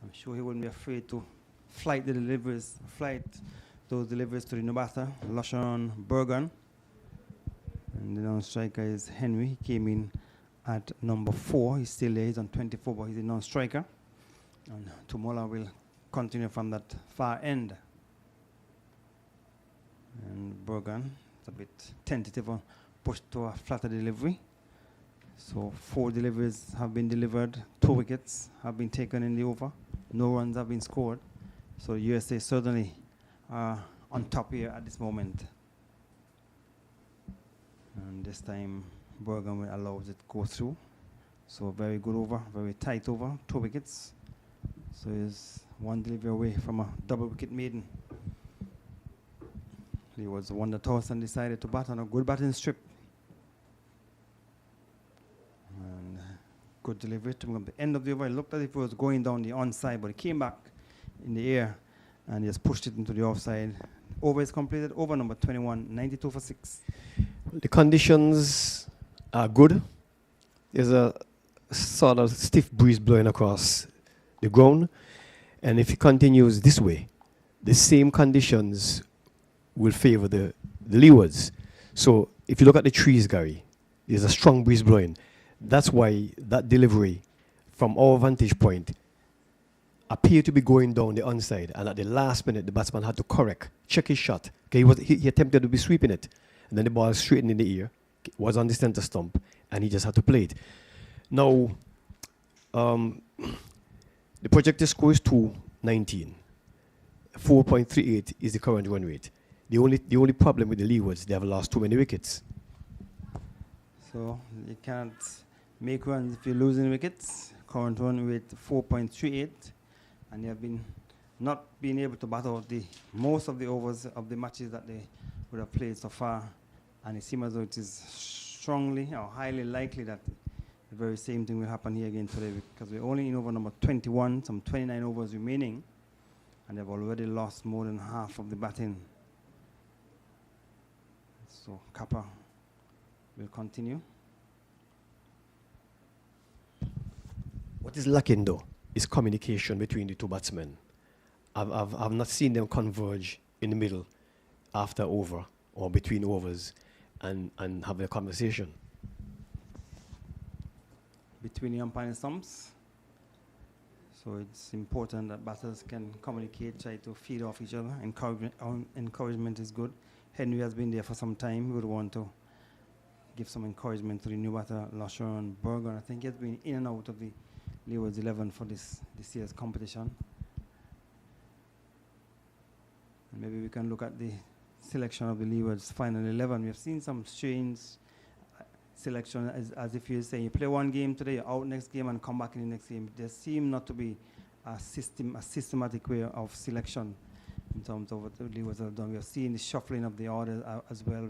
I'm sure he wouldn't be afraid to flight those deliveries to the new batter, Lashon Bergen. And the non-striker is Henry. He came in at number 4. He's still there. He's on 24, but he's a non-striker. And Tumola will continue from that far end. And Bergen is a bit tentative on push to a flatter delivery. So 4 deliveries have been delivered. 2 wickets have been taken in the over. No runs have been scored. So USA certainly are on top here at this moment. And this time Bergen will allow it to go through. So very good over, very tight over, 2 wickets. So he's 1 delivery away from a double wicket maiden. He was won the toss and decided to bat on a good batting strip. And good delivery to him at the end of the over. It looked as if it was going down the onside, but it came back in the air and he just pushed it into the offside. Over is completed, over number 21, 92 for 6. The conditions are good. There's a sort of stiff breeze blowing across the ground, and if it continues this way, the same conditions will favor the Leewards. So if you look at the trees, Gary, there's a strong breeze blowing. That's why that delivery from our vantage point appeared to be going down the onside, and at the last minute the batsman had to check his shot. Okay, he attempted to be sweeping it, and then the ball straightened in the air, was on the center stump, and he just had to play it. Now, the projected score is 219. 4.38 is the current run rate. The only problem with the Leewards, they have lost too many wickets. So you can't make runs if you're losing wickets. Current run rate 4.38, and they have been not being able to bat out the most of the overs of the matches that they would have played so far. And it seems as though it is strongly or highly likely that the very same thing will happen here again today, because we're only in over number 21, some 29 overs remaining, and they've already lost more than half of the batting. So Kappa will continue. What is lacking though is communication between the two batsmen. I've not seen them converge in the middle after over or between overs and have a conversation. Between the umpire and stumps. So it's important that batters can communicate, try to feed off each other. Encouragement is good. Henry has been there for some time. We would want to give some encouragement to the new batter, Lashawn Berger. I think he has been in and out of the Leeward's 11 for this year's competition. And maybe we can look at the selection of the Leeward's final 11. We have seen some strange selection, as if you're saying you play one game today, you're out next game and come back in the next game. There seem not to be a systematic way of selection in terms of what the Leewards have done. We have seen the shuffling of the orders as well,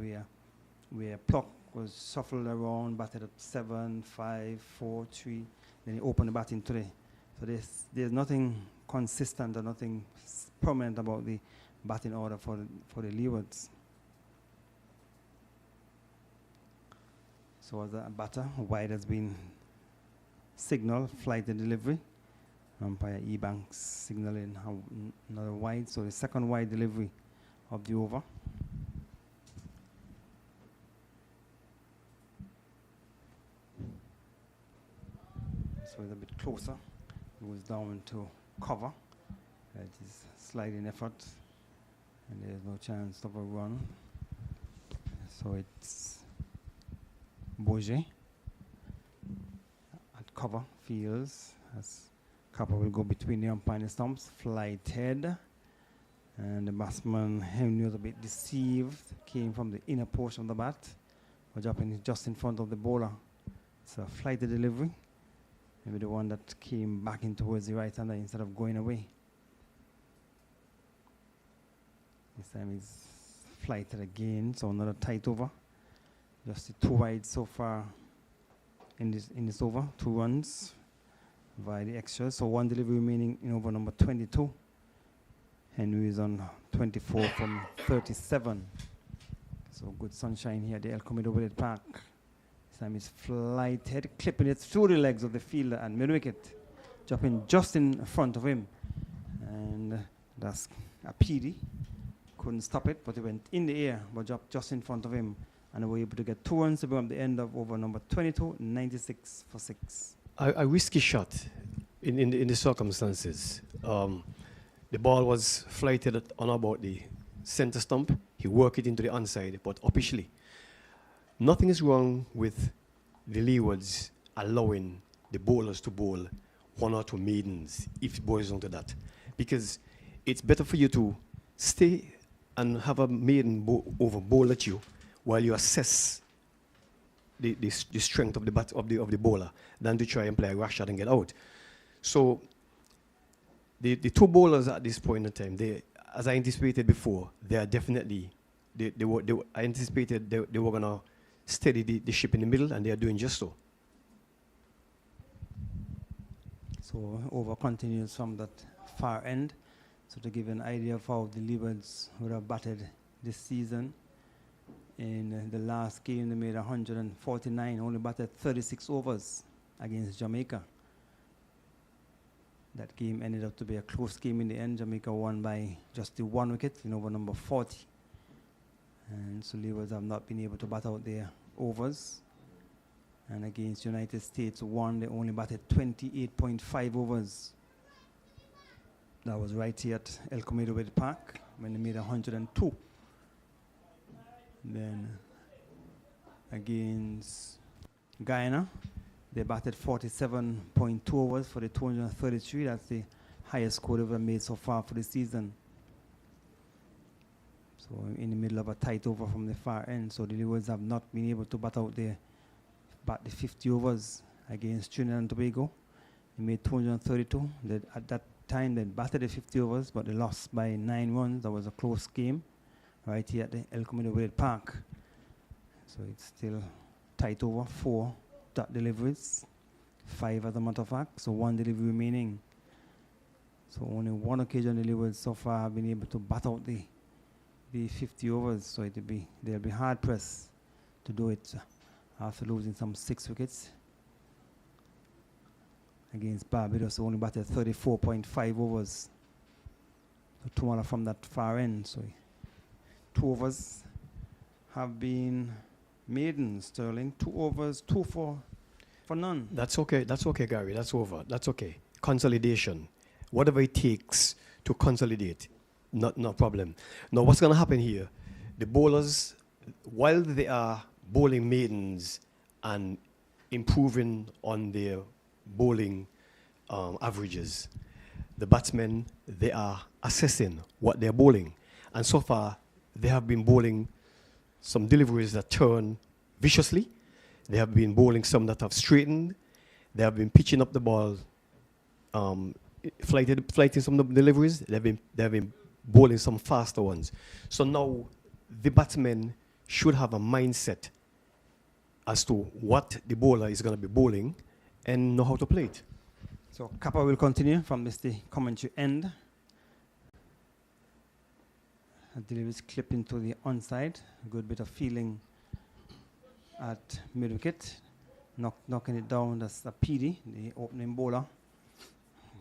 where Pluck was shuffled around, batted at 7, 5, 4, 3, then he opened the batting today. So there's nothing consistent or nothing permanent about the batting order for the Leewards. So as a batter, wide has been signaled, flight and delivery. Umpire Ebanks signaling another wide, so the second wide delivery of the over. So it's a bit closer. It was down to cover. It is sliding effort, and there's no chance of a run. So it's Bourget at cover, fields as Kappa will go between the umpire and the stumps, flight head, and the batsman Henry was a bit deceived, came from the inner portion of the bat, was dropping just in front of the bowler. So flighted delivery, maybe the one that came back in towards the right hander instead of going away. This time he's flighted again, so another tight over. Just the 2 wide so far in this over, 2 runs via the extras. So 1 delivery remaining in over number 22. Henry is on 24 from 37. So good sunshine here at the El Comido Village Park. This time he's flighted, clipping it through the legs of the fielder and mid-wicket, dropping just in front of him. And that's a PD. Couldn't stop it, but it went in the air, but dropped just in front of him. And they were able to get 2 runs to bring up the end of over number 22, 96 for 6. A risky shot in the circumstances. The ball was flighted on about the center stump. He worked it into the onside, but officially, nothing is wrong with the Leewards allowing the bowlers to bowl 1 or 2 maidens if it boils down to that. Because it's better for you to stay and have a maiden over bowl at you while you assess the strength of the bowler than to try and play a rash shot and get out. So the 2 bowlers at this point in time, they, as I anticipated before, they are definitely, I anticipated they were going to steady the ship in the middle, and they are doing just so. So over continues from that far end. So to give an idea of how the Leewards would have batted this season, in the last game they made 149, only batted 36 overs against Jamaica. That game ended up to be a close game in the end. Jamaica won by just the 1 wicket in over number 40. And so Leewards have not been able to bat out their overs. And against United States 1, they only batted 28.5 overs. That was right here at El Comido Village Park when they made 102. Then against Guyana, they batted 47.2 overs for the 233. That's the highest score they've ever made so far for the season. So in the middle of a tight over from the far end. So the Leewards have not been able to bat the 50 overs against Trinidad and Tobago. They made 232. At that time, they batted the 50 overs, but they lost by 9 runs. That was a close game right here at the El Camino Willard Park. So it's still tight over, 4 dot deliveries, 5 as a matter of fact, so 1 delivery remaining. So only one occasion the Leewards so far have been able to bat out the 50 overs, so they'll be hard pressed to do it after losing some 6 wickets against Barbados, who only batted 34.5 overs. So Tumala from that far end. So 2 overs have been maiden, Sterling. 2 overs, 2 for none. That's okay, Gary. That's over. That's okay. Consolidation. Whatever it takes to consolidate, no problem. Now, what's going to happen here? The bowlers, while they are bowling maidens and improving on their bowling averages, the batsmen, they are assessing what they're bowling. And so far, they have been bowling some deliveries that turn viciously. They have been bowling some that have straightened. They have been pitching up the ball, flighting some of the deliveries. They have been bowling some faster ones. So now the batsmen should have a mindset as to what the bowler is going to be bowling and know how to play it. So Kappa will continue from the commentary end. A delivery clip into the onside. A good bit of feeling at mid wicket. Knocking it down. That's a PD, the opening bowler,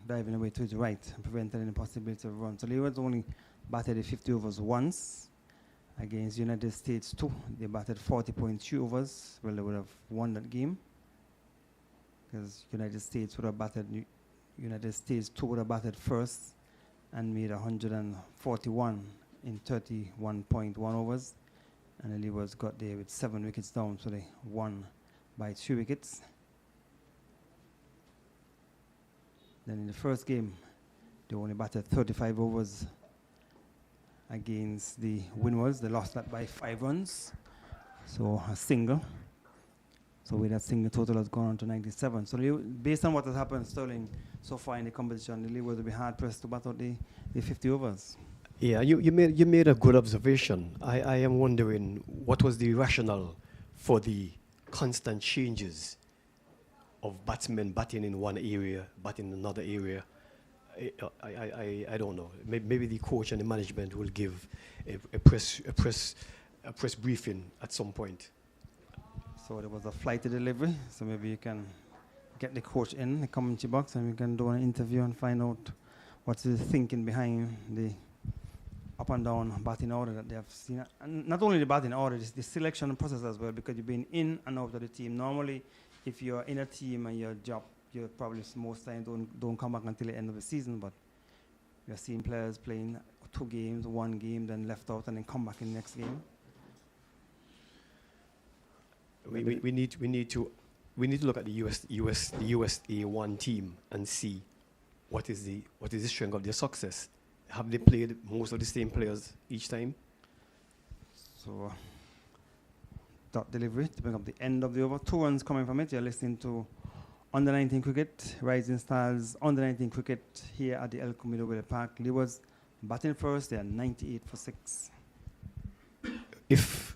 diving away to his right and preventing any possibility of run. So Leeward's only batted the 50 overs once against United States 2. They batted 40.2 overs. Well, they would have won that game because United States 2 would have batted first and made 141 in 31.1 overs. And the Leewards got there with 7 wickets down, so they won by 2 wickets. Then in the first game, they only batted 35 overs against the Windies. They lost that by 5 runs. So a single. So with that single, total has gone on to 97. So based on what has happened, Sterling, so far in the competition, the Leeward will be hard pressed to bat out the 50 overs. Yeah, you made a good observation. I am wondering what was the rationale for the constant changes of batsmen batting in one area, batting in another area. I don't know. Maybe the coach and the management will give a press briefing at some point. So there was a flighted delivery. So maybe you can get the coach in the commentary box and we can do an interview and find out what's the thinking behind the up and down batting order that they have seen. And not only the batting order, the selection process as well, because you've been in and out of the team. Normally, if you're in a team and your job, you probably most times don't come back until the end of the season, but you're seeing players playing 2 games, 1 game, then left out, and then come back in the next game. We need to look at the USA 1 team and see what is the strength of their success. Have they played most of the same players each time? So dot delivery to bring up the end of the over. 2 runs coming from it. You're listening to Under 19 Cricket, Rising Stars Under 19 Cricket here at the El Camino Willard Park. Leewards batting first. They are 98 for 6. If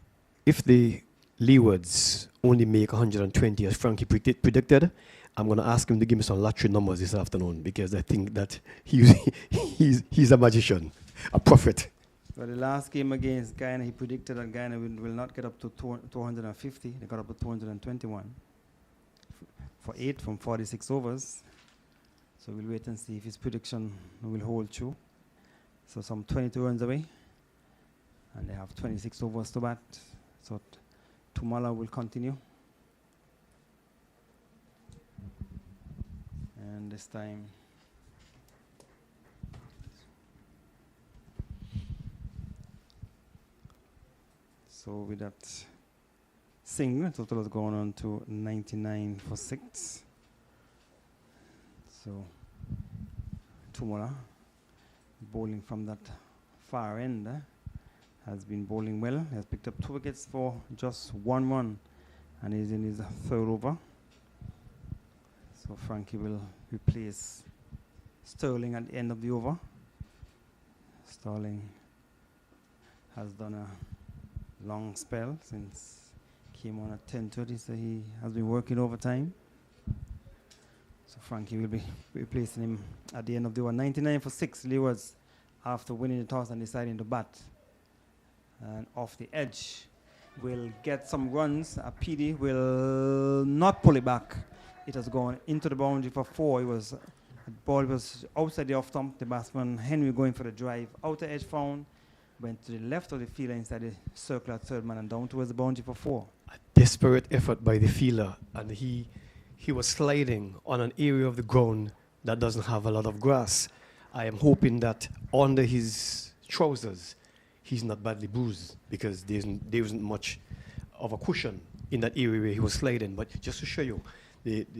the Leewards only make 120 as Frankie predicted, I'm going to ask him to give me some lottery numbers this afternoon because I think that he's a magician, a prophet. Well, the last game against Guyana, he predicted that Guyana will not get up to 250. They got up to 221 for 8 from 46 overs. So we'll wait and see if his prediction will hold true. So some 22 runs away. And they have 26 overs to bat. So Tumala will continue. And this time, so with that single, total has gone on to 99 for 6. So Tumala bowling from that far end has been bowling well. He has picked up 2 wickets for just 1 run, and he's in his 3rd over. So Frankie will replace Sterling at the end of the over. Sterling has done a long spell since came on at 10:30, so he has been working overtime. So Frankie will be replacing him at the end of the over. 99 for 6, Leewards, after winning the toss and deciding to bat. And off the edge, will get some runs. PD will not pull it back. It has gone into the boundary for 4. The ball was outside the off stump. The batsman Henry going for the drive. Outer edge found. Went to the left of the fielder inside the circle at 3rd man and down towards the boundary for 4. A desperate effort by the fielder, and he was sliding on an area of the ground that doesn't have a lot of grass. I am hoping that under his trousers he's not badly bruised, because there isn't much of a cushion in that area where he was sliding. But just to show you, the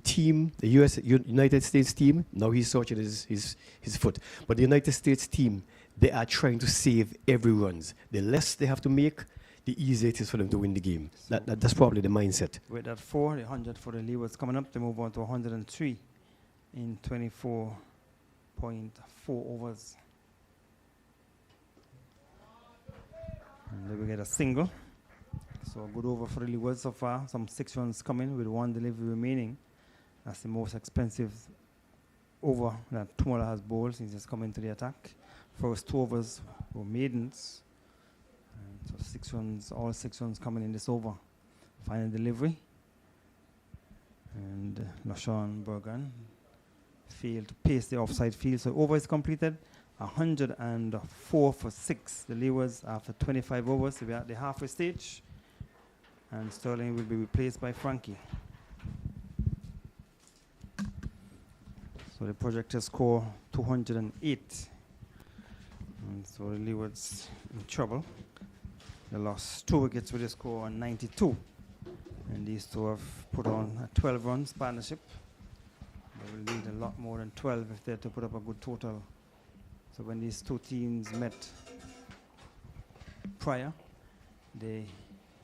team, the United States team, now he's searching his foot, but the United States team, they are trying to save every runs. The less they have to make, the easier it is for them to win the game. So that's probably the mindset. With that 4, the 100 for the Leewards coming up, they move on to 103 in 24.4 overs. And they will get a single. So a good over for the Leewards so far. Some 6 runs coming with 1 delivery remaining. That's the most expensive over that Tumala has bowled since he's come into the attack. First 2 overs were maidens. And so 6 runs, all 6 runs coming in this over. Final delivery. And LaShawn Bergan failed to pace the offside field. So over is completed. 104 for 6. The Leewards after 25 overs. So we are at the halfway stage. And Sterling will be replaced by Frankie. So the projected score 208. And so the Leewards in trouble. They lost 2 wickets with a score on 92. And these 2 have put on a 12 runs partnership. They will need a lot more than 12 if they're to put up a good total. So when these 2 teams met prior, the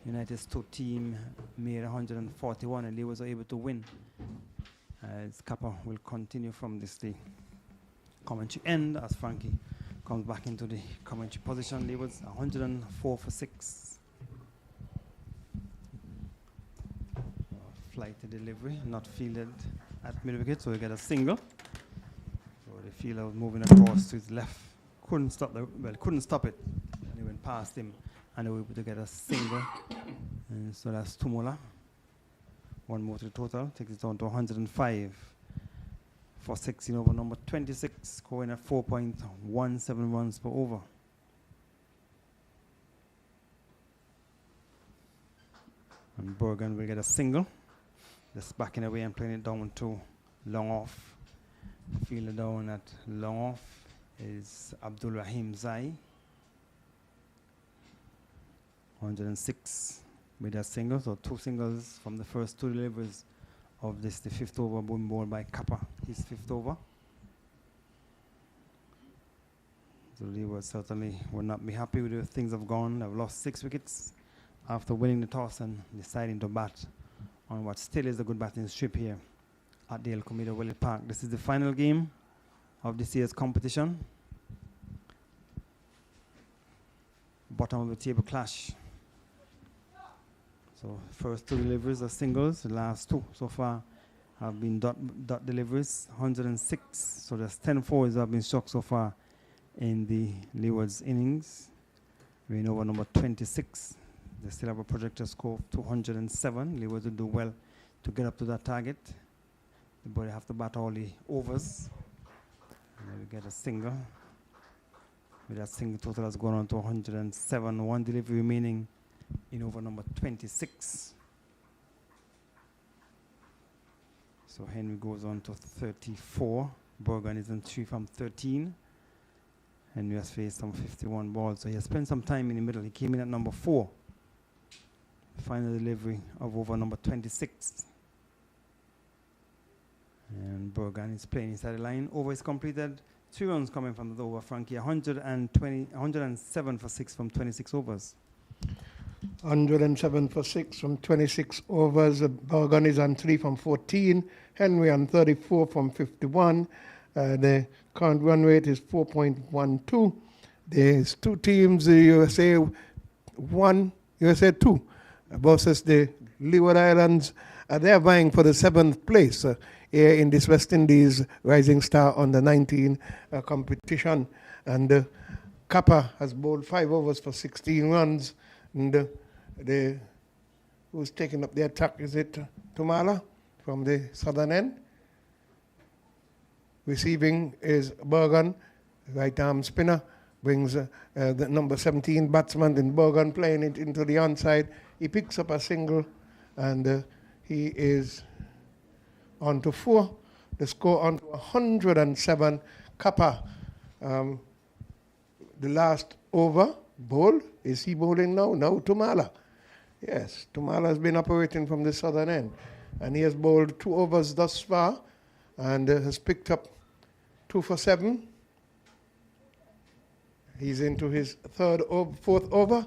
United States team made 141 and Leewards were able to win. As Kappa will continue from this the commentary end as Frankie comes back into the commentary position. Leewards 104 for 6. Flight to delivery, not fielded at mid wicket, so we get a single. So the fielder was moving across to his left, couldn't stop it. And he went past him, and they were able to get a single. And so that's Tumola. 1 more to the total, takes it down to 105 for 16 over number 26, scoring at 4.17 runs per over. And Bergen will get a single. Just backing away and playing it down to long off. Fielder down at long off is Abdul Rahim Zai. 106 with a single, so 2 singles from the first 2 deliveries of this, the 5th over boom ball by Kappa, his 5th over. So Leeward certainly will not be happy with the way things have gone. They've lost 6 wickets after winning the toss and deciding to bat on what still is a good batting strip here at the El Comido Willett Park. This is the final game of this year's competition. Bottom of the table clash. So first 2 deliveries are singles. The last 2 so far have been dot deliveries. 106. So there's 10 fours that have been struck so far in the Leeward's innings. We're over number 26. They still have a projected score of 207. Leeward will do well to get up to that target. But they have to bat all the overs. And then we get a single. With that single total has gone on to 107. 1 delivery remaining in over number 26. So Henry goes on to 34. Bergen is in 3 from 13. Henry has faced some 51 balls. So he has spent some time in the middle. He came in at number 4. Final delivery of over number 26. And Bergen is playing inside the line. Over is completed. 3 runs coming from the over, Frankie. 107 for 6 from 26 overs. 107 for 6 from 26 overs. Bergen is on 3 from 14. Henry on 34 from 51. The current run rate is 4.12. There's two teams, the USA 1, USA 2 versus the Leeward Islands. They're vying for the 7th place here in this West Indies Rising Star under 19 competition. And Kappa has bowled 5 overs for 16 runs. And who's taking up the attack? Is it Tumala from the southern end? Receiving is Bergen, right arm spinner. Brings the number 17 batsman in Bergen playing it into the onside. He picks up a single and he is on to 4. The score on to 107. Kappa, the last over bowl. Is he bowling now? No, Tumala. Yes, Tumala has been operating from the southern end. And he has bowled 2 overs thus far and has picked up 2 for 7. He's into his 4th over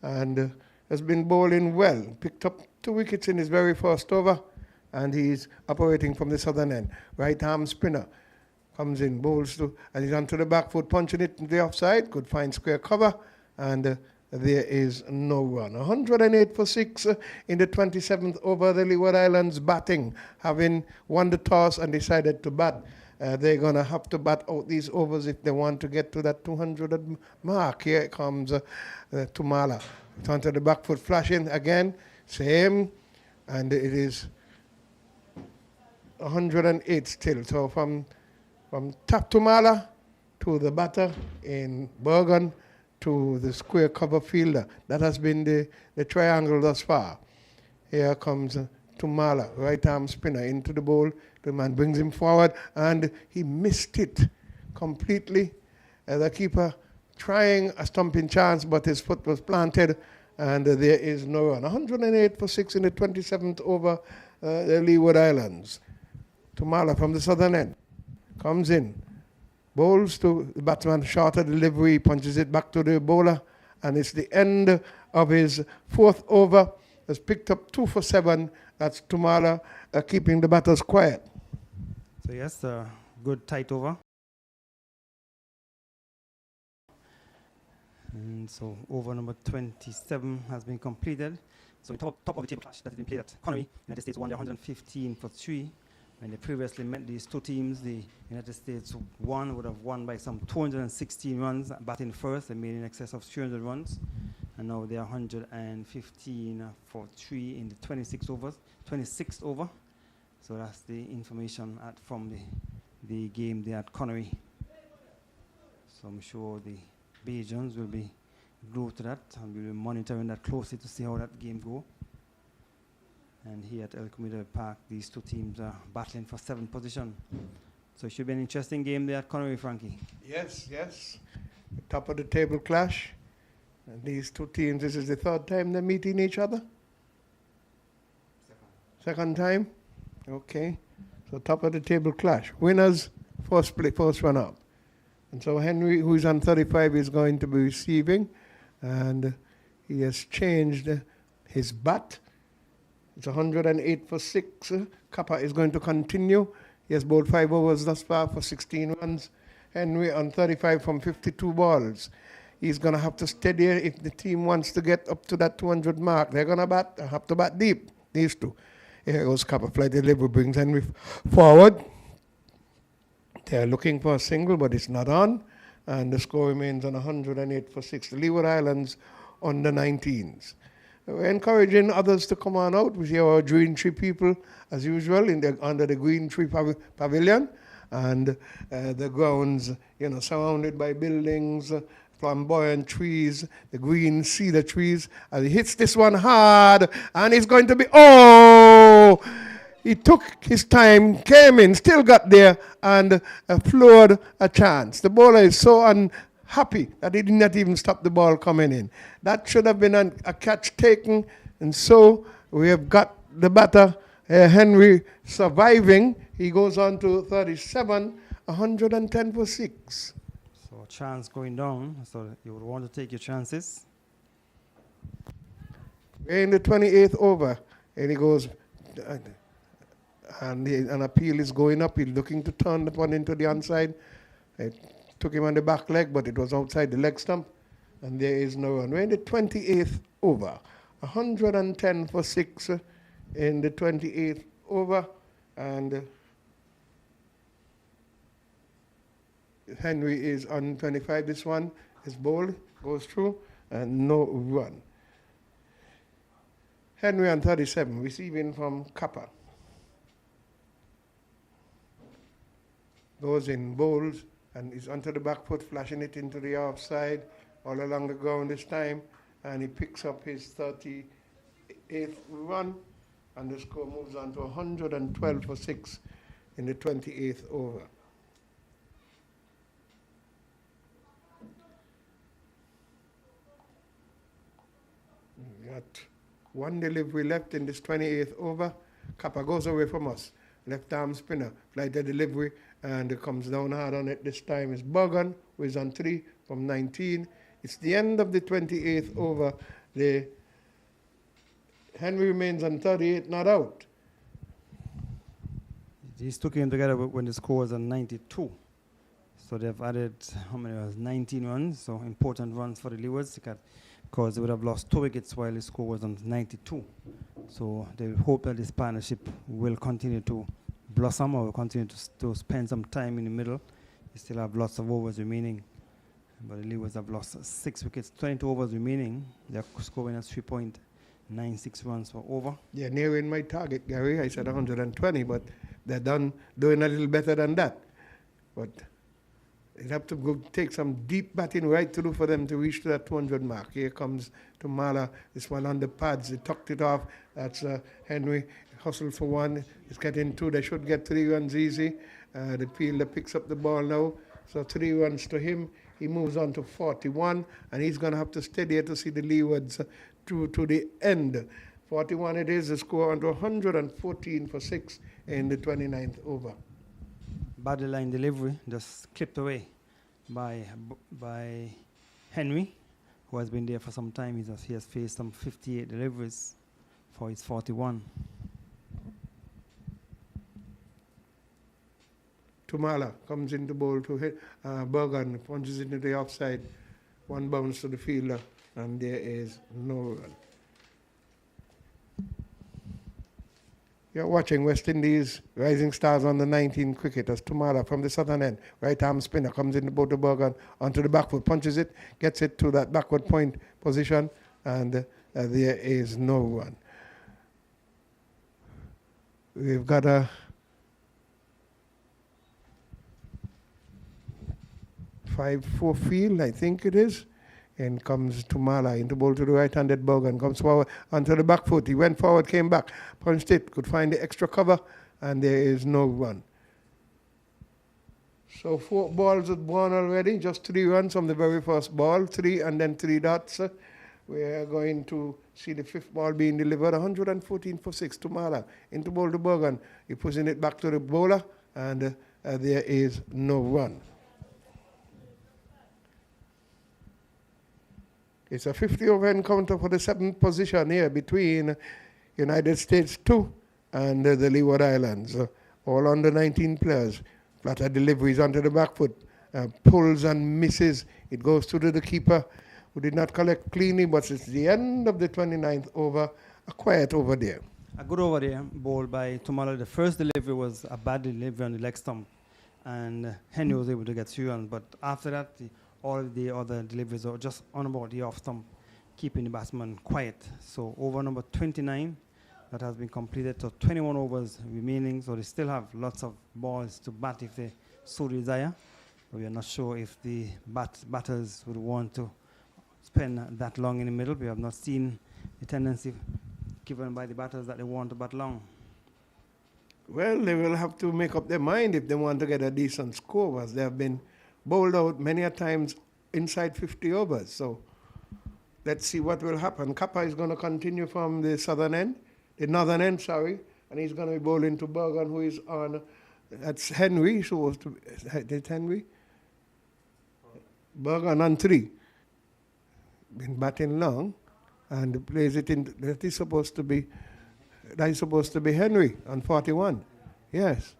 and has been bowling well. Picked up 2 wickets in his very first over and he's operating from the southern end. Right arm spinner comes in, bowls to, and he's onto the back foot, punching it to the offside. Could find square cover and there is no run. 108 for 6 in the 27th over. The Leeward Islands batting, having won the toss and decided to bat. They're going to have to bat out these overs if they want to get to that 200 mark. Here comes Tumala. Onto the back foot, flashing again. Same. And it is 108 still. So from Tap Tumala to the batter in Bergen to the square cover fielder. That has been the triangle thus far. Here comes Tumala, right arm spinner into the bowl. The man brings him forward and he missed it completely. The keeper trying a stumping chance, but his foot was planted and there is no run. 108 for 6 in the 27th over the Leeward Islands. Tumala from the southern end comes in, bowls to the batsman, shorter delivery, punches it back to the bowler, and it's the end of his 4th over. Has picked up 2 for 7. That's Tumala keeping the batters quiet. So yes, good tight over. And so over number 27 has been completed. So top of the table clash that has been played at Connery. United States won 115 for 3. When they previously met these two teams, the United States would have won by some 216 runs, batting first. They made in excess of 300 runs. And now they are 115 for 3 in the 26th over. So that's the information from the game there at Connery. So I'm sure the Bajans will be glued to that and we'll be monitoring that closely to see how that game goes. And here at El Comedor Park, these two teams are battling for 7th position. So it should be an interesting game there at Connery, Frankie. Yes. The top of the table clash. And these two teams, this is the 3rd time they're meeting each other? Second time? Okay. So top of the table clash. Winners, first run up. And so Henry, who is on 35, is going to be receiving. And he has changed his bat. It's 108 for 6. Kappa is going to continue. He has bowled 5 overs thus far for 16 runs. Henry on 35 from 52 balls. He's going to have to steady if the team wants to get up to that 200 mark. They're going to have to bat deep, these two. Here goes Kappa. Flight delivery brings Henry forward. They're looking for a single, but it's not on. And the score remains on 108 for 6. The Leeward Islands under 19s. We're encouraging others to come on out. We see our Green Tree people, as usual, under the Green Tree Pavilion. And the grounds, surrounded by buildings, flamboyant trees, the green cedar trees. And he hits this one hard, and it's going to be, he took his time, came in, still got there, and floored a chance. The bowler is so unhappy that he did not even stop the ball coming in. That should have been a catch taken, and so we have got the batter, Henry, surviving. He goes on to 37, 110 for 6. So chance going down, so you would want to take your chances. We're in the 28th over, and he goes, and an appeal is going up. He's looking to turn that one into the onside. It took him on the back leg, but it was outside the leg stump, and there is no run. We're in the 28th over, 110 for 6 in the 28th over, and Henry is on 25. This one is bowled, goes through, and no run. Henry on 37, receiving from Kappa. Goes in, bowls, and is onto the back foot, flashing it into the offside, all along the ground this time, and he picks up his 38th run, and the score moves on to 112 for 6 in the 28th over. We got one delivery left in this 28th over. Kappa goes away from us. Left arm spinner, flight the delivery, and it comes down hard on it. This time is Bogan, who is on 3 from 19. It's the end of the 28th over. The Henry remains on 38, not out. These two came together when the score was on 92. So they've added, how many runs? 19 runs, so important runs for the Leewards, because they would have lost 2 wickets while the score was on 92. So they hope that this partnership will continue to blossom, or will continue to spend some time in the middle. They still have lots of overs remaining, but the Leewards have lost 6 wickets, 22 overs remaining. They're scoring at 3.96 runs for over. Yeah, nearing my target, Gary. I said 120, but they're doing a little better than that. But they'd have to go take some deep batting right through for them to reach to that 200 mark. Here comes Tumala. This one on the pads. They tucked it off. That's Henry. Hustle for 1. He's getting 2. They should get 3 runs easy. The fielder picks up the ball now. So 3 runs to him. He moves on to 41. And he's going to have to stay there to see the Leewards to the end. 41 it is. The score on to 114 for 6 in the 29th over. Bad line delivery, just clipped away by Henry, who has been there for some time. He has faced some 58 deliveries for his 41. Tumala comes into bowl to hit Bergen, punches into the offside. 1 bounce to the fielder, and there is no run. You're watching West Indies Rising Stars on the 19 cricket as Tumala from the southern end. Right arm spinner comes in the bowl to Bergen onto the back foot, punches it, gets it to that backward point position, and there is no run. We've got a 5-4 field, I think it is. And comes Tumala into bowl to the right-handed Bogan, comes forward onto the back foot. He went forward, came back, punched it, could find the extra cover, and there is no run. So 4 balls at 1 already, just 3 runs from the very first ball, 3 and then 3 dots. We are going to see the 5th ball being delivered, 114 for 6, Tumala into bowl to Bogan. He pushing it back to the bowler, and there is no run. It's a 50-over encounter for the 7th position here between United States 2 and the Leeward Islands. All under 19 players. Flatter deliveries onto the back foot. Pulls and misses. It goes to the keeper, who did not collect cleanly, but it's the end of the 29th over. A quiet over there. A good over there, bowled by Tumala. The first delivery was a bad delivery on the leg stump, and Henry was able to get 3 runs. But after that, all the other deliveries are just on about the off stump, keeping the batsman quiet. So over number 29, that has been completed. So 21 overs remaining. So they still have lots of balls to bat if they so desire. But we are not sure if the batters would want to spend that long in the middle. We have not seen the tendency given by the batters that they want to bat long. Well, they will have to make up their mind if they want to get a decent score, as they have been bowled out many a times inside 50 overs. So let's see what will happen. Kappa is going to continue from the northern end, and he's going to be bowling to Bergen, who is on That's Henry, supposed to be. Is Henry? Bergen on 3. Been batting long and plays it in. That is supposed to be Henry on 41. Yes.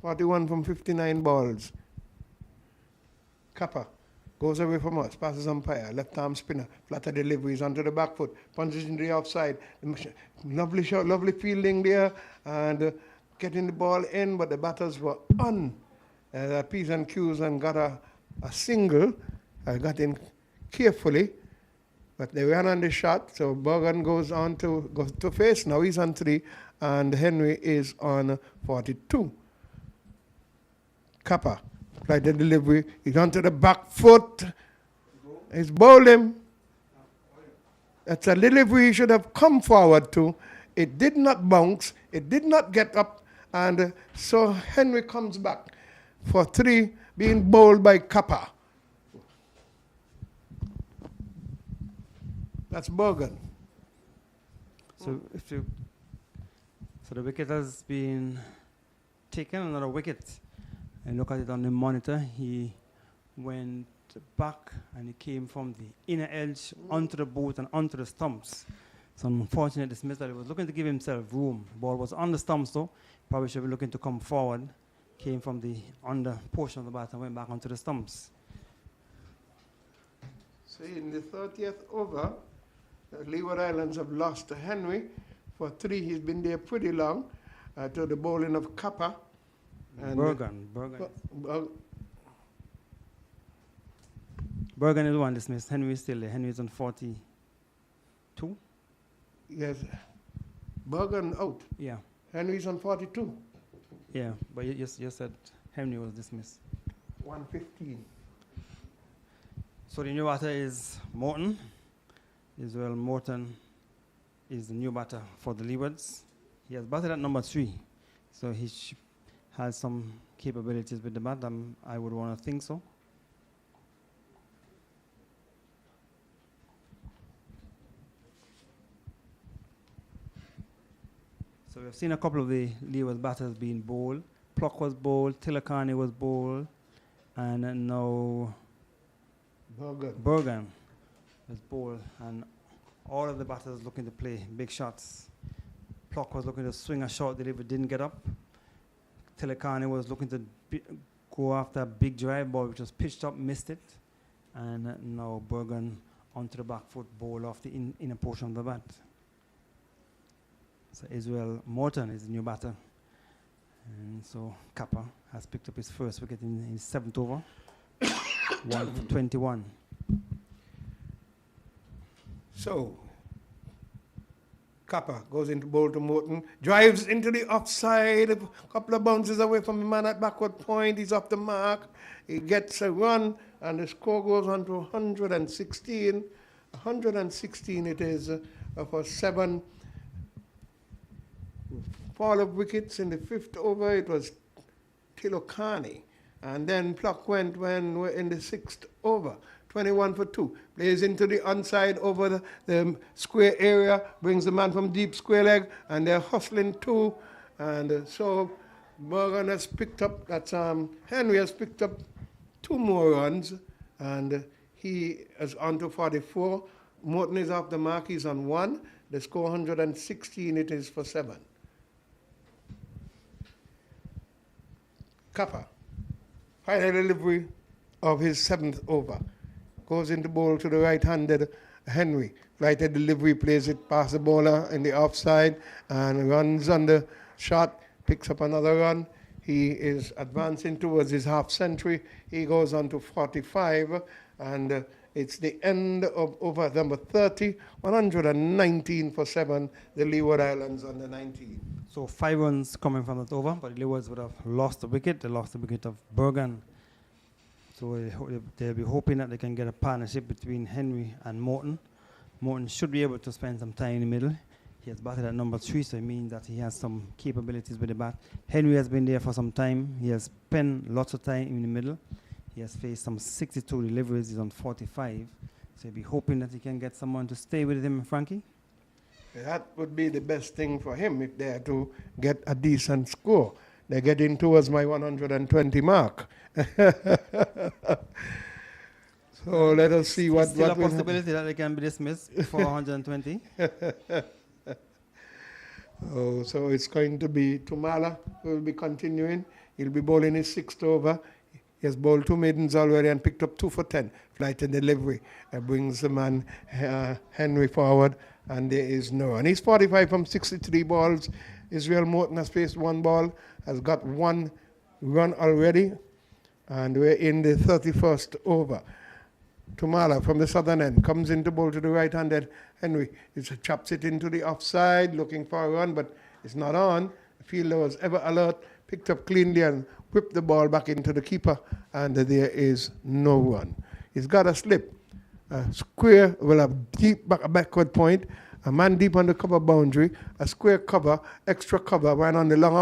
.41 from 59 balls. Kappa goes away from us, passes umpire, left arm spinner, flatter deliveries onto the back foot, punches in the offside. Lovely shot, lovely fielding there, and getting the ball in, but the batters were on P's and Q's and got a single. Got in carefully, but they ran on the shot, so Bergen goes to face. Now he's on 3, and Henry is on 42. Kappa, like the delivery, he's onto the back foot. He's bowled him. That's a delivery he should have come forward to. It did not bounce. It did not get up. And so Henry comes back for 3, being bowled by Kappa. That's Bergen. So the wicket has been taken, another wicket. And look at it on the monitor. He went back and he came from the inner edge onto the boot and onto the stumps. It's an unfortunate dismissal. He was looking to give himself room. The ball was on the stumps though. Probably should be looking to come forward. Came from the under portion of the bat and went back onto the stumps. So in the 30th over, the Leeward Islands have lost to Henry. For 3, he's been there pretty long. To the bowling of Kappa. Bergen is the one dismissed. Henry is still there. Henry is on 42. Yes. Bergen out. Yeah. Henry's on 42. Yeah, but you said Henry was dismissed. 115. So the new batter is Morton. Israel Morton is the new batter for the Leewards. He has batted at number 3. So he has some capabilities with the bat. I would want to think so. So we've seen a couple of the Leeward batters being bowled. Pluck was bowled, Tilakani was bowled, and now Bergen was bowled. And all of the batters looking to play big shots. Pluck was looking to swing a short delivery, didn't get up. Tilakani was looking to go after a big drive ball, which was pitched up, missed it. And now Bergen onto the back foot, bowl off the inner portion of the bat. So Israel Morton is the new batter. And so Kappa has picked up his first wicket in his 7th over. 1 for 21. So Kappa goes into bowl to Morton, drives into the offside, a couple of bounces away from the man at backward point. He's off the mark. He gets a run, and the score goes on to 116. 116 it is for 7. Fall of wickets in the 5th over. It was Tilakani, and then Pluck went when we're in the 6th over. 21 for 2. Plays into the onside over the square area, brings the man from deep square leg, and they're hustling 2. And so Bergen has picked up, Henry has picked up 2 more runs, and he is on to 44. Morton is off the mark, he's on 1. The score 116 it is for 7. Kappa, final delivery of his 7th over. Goes into bowl to the right-handed Henry. Right-handed delivery, plays it past the bowler in the offside and runs on the shot, picks up another run. He is advancing towards his half century. He goes on to 45, and it's the end of over number 30, 119 for 7, the Leeward Islands under 19. So 5 runs coming from that over, but the Leewards would have lost the wicket. They lost the wicket of Bergen. So they'll be hoping that they can get a partnership between Henry and Morton. Morton should be able to spend some time in the middle. He has batted at number 3, so it means that he has some capabilities with the bat. Henry has been there for some time. He has spent lots of time in the middle. He has faced some 62 deliveries. He's on 45. So he'll be hoping that he can get someone to stay with him, Frankie. That would be the best thing for him if they are to get a decent score. They're getting towards my 120 mark. So let us see what Still a will possibility that they can be dismissed before 120. Oh, so it's going to be Tumala who will be continuing. He'll be bowling his 6th over. He has bowled 2 maidens already and picked up 2 for 10. Flight and delivery. Brings the man Henry forward, and there is no run. He's 45 from 63 balls. Israel Morton has faced 1 ball, has got 1 run already, and we're in the 31st over. Tumala from the southern end comes into bowl to the right-handed Henry. He chops it into the offside, looking for a run, but it's not on. The fielder was ever alert, picked up cleanly and whipped the ball back into the keeper, and there is no run. He's got a slip. A square will have deep backward point, a man deep on the cover boundary, a square cover, extra cover, man on the long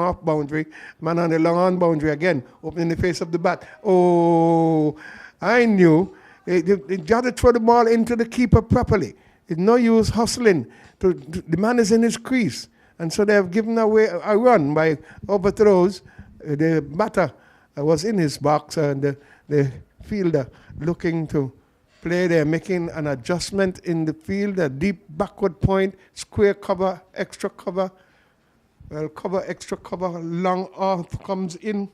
off boundary, man on the long on boundary again, opening the face of the bat. Oh, I knew they got to throw the ball into the keeper properly. It's no use hustling. The man is in his crease. And so they have given away a run by overthrows. The batter was in his box, and the fielder looking to play there, making an adjustment in the field, a deep backward point, square cover, extra cover. Well, cover, extra cover, long off comes in.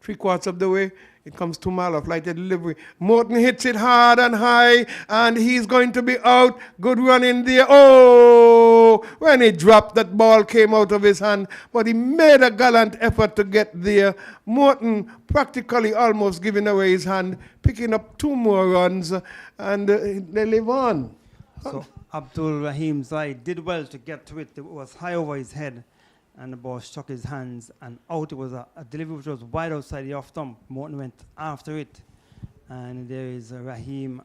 3/4 of the way, it comes to Mala, flighted delivery. Morton hits it hard and high, and he's going to be out. Good run in there. Oh, when he dropped, that ball came out of his hand, but he made a gallant effort to get there. Morton practically almost giving away his hand, picking up 2 more runs, and they live on. So Abdul Rahim Zai did well to get to it. It was high over his head, and the ball struck his hands and out. It was a delivery which was wide outside the off stump. Morton went after it, and there is Rahim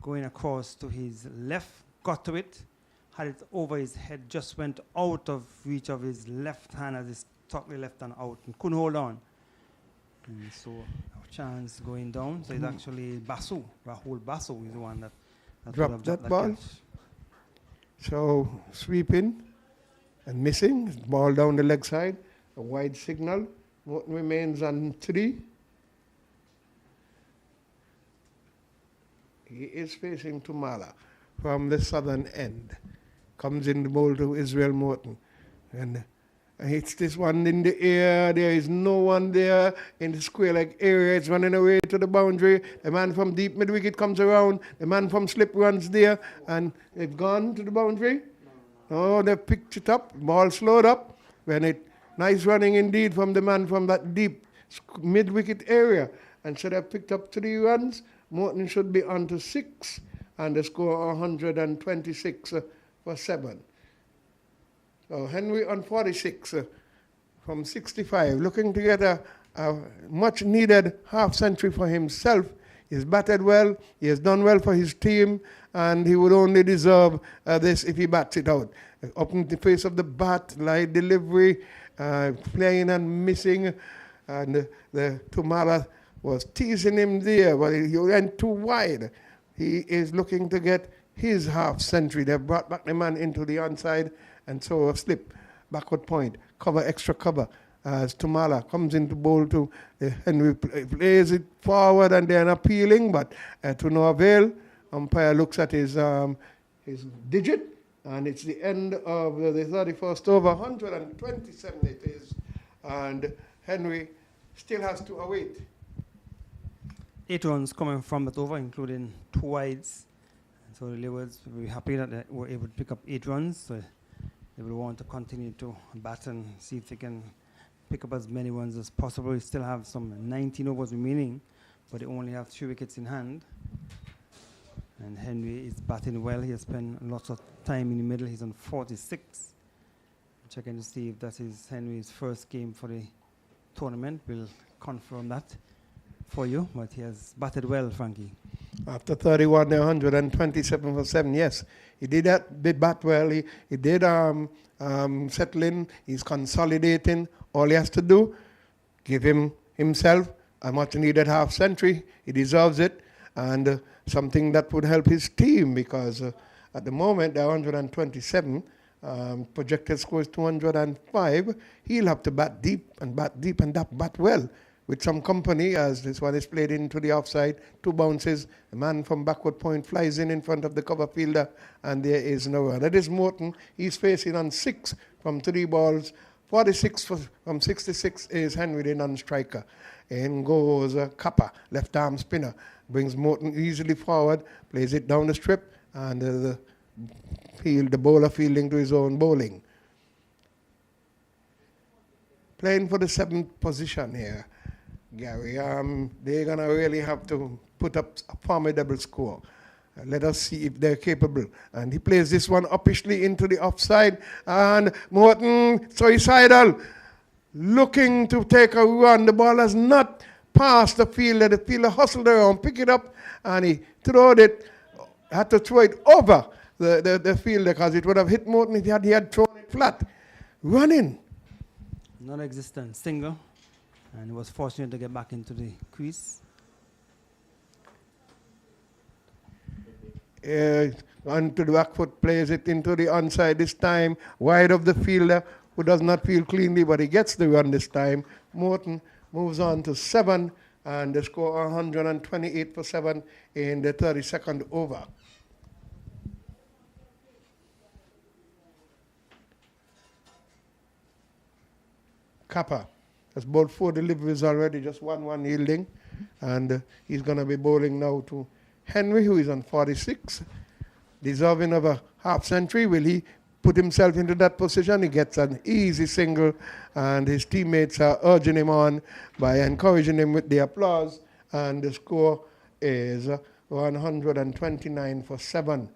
going across to his left, got to it, had it over his head, just went out of reach of his left hand as he struck the left hand out and couldn't hold on. And so a chance going down. So it's actually Basu, Rahul Basu is the one that Dropped that ball. catch. So sweeping and missing, ball down the leg side, a wide signal. Morton remains on 3. He is facing Tumala from the southern end. Comes in the bowl to Israel Morton. And hits this one in the air. There is no one there in the square-like area. It's running away to the boundary. The man from deep mid-wicket comes around. The man from slip runs there. And they've gone to the boundary. Oh, they picked it up. Ball slowed up. Nice running indeed from the man from that deep mid-wicket area. And so they picked up 3 runs. Morton should be on to 6. And the score 126 for 7. So Henry on 46 from 65. Looking to get a much-needed half-century for himself. He's batted well. He has done well for his team. And he would only deserve this if he bats it out. Up in the face of the bat, light delivery, playing and missing. And the Tumala was teasing him there, but he went too wide. He is looking to get his half-century. They brought back the man into the onside, and so a slip, backward point, cover, extra cover. As Tumala comes into bowl to Henry, plays it forward, and they're appealing, but to no avail. Umpire looks at his digit, and it's the end of the 31st over, 127 it is, and Henry still has to await. 8 runs coming from that over, including 2 wides. So the Leewards will be happy that they were able to pick up 8 runs. So they will want to continue to bat and see if they can pick up as many runs as possible. We still have some 19 overs remaining, but they only have 3 wickets in hand. And Henry is batting well. He has spent lots of time in the middle. He's on 46. Checking to see if that is Henry's first game for the tournament. We'll confirm that for you, but he has batted well, Frankie. After 31, 127 for 7. Yes, he did bat well. He did settle in. He's consolidating. All he has to do, give himself a much-needed half-century. He deserves it, and something that would help his team, because At the moment, they're 127. Projected score is 205. He'll have to bat deep and bat well with some company, as this one is played into the offside. 2 bounces. A man from backward point flies in front of the cover fielder, and there is no run. That is Morton. He's facing on 6 from 3 balls. 46 from 66 is Henry, the non-striker. In goes Kappa, left arm spinner. Brings Morton easily forward, plays it down the strip, and the bowler fielding to his own bowling. Playing for the 7th position here, Gary. They're going to really have to put up a formidable score. Let us see if they're capable. And he plays this one uppishly into the offside. And Morton, suicidal, looking to take a run. The ball has not passed the fielder. The fielder hustled around, pick it up, and he throwed it. Had to throw it over the fielder because it would have hit Morton if he had thrown it flat. Running. Non-existent single. And he was fortunate to get back into the crease. Onto the back foot, plays it into the onside this time, wide of the fielder, who does not feel cleanly, but he gets the run this time. Morton moves on to 7, and the score 128 for 7 in the 32nd over. Kappa has bowled 4 deliveries already, just 1 yielding, and he's going to be bowling now to Henry, who is on 46, deserving of a half century. Will he put himself into that position? He gets an easy single, and his teammates are urging him on by encouraging him with the applause, and the score is 129 for 7.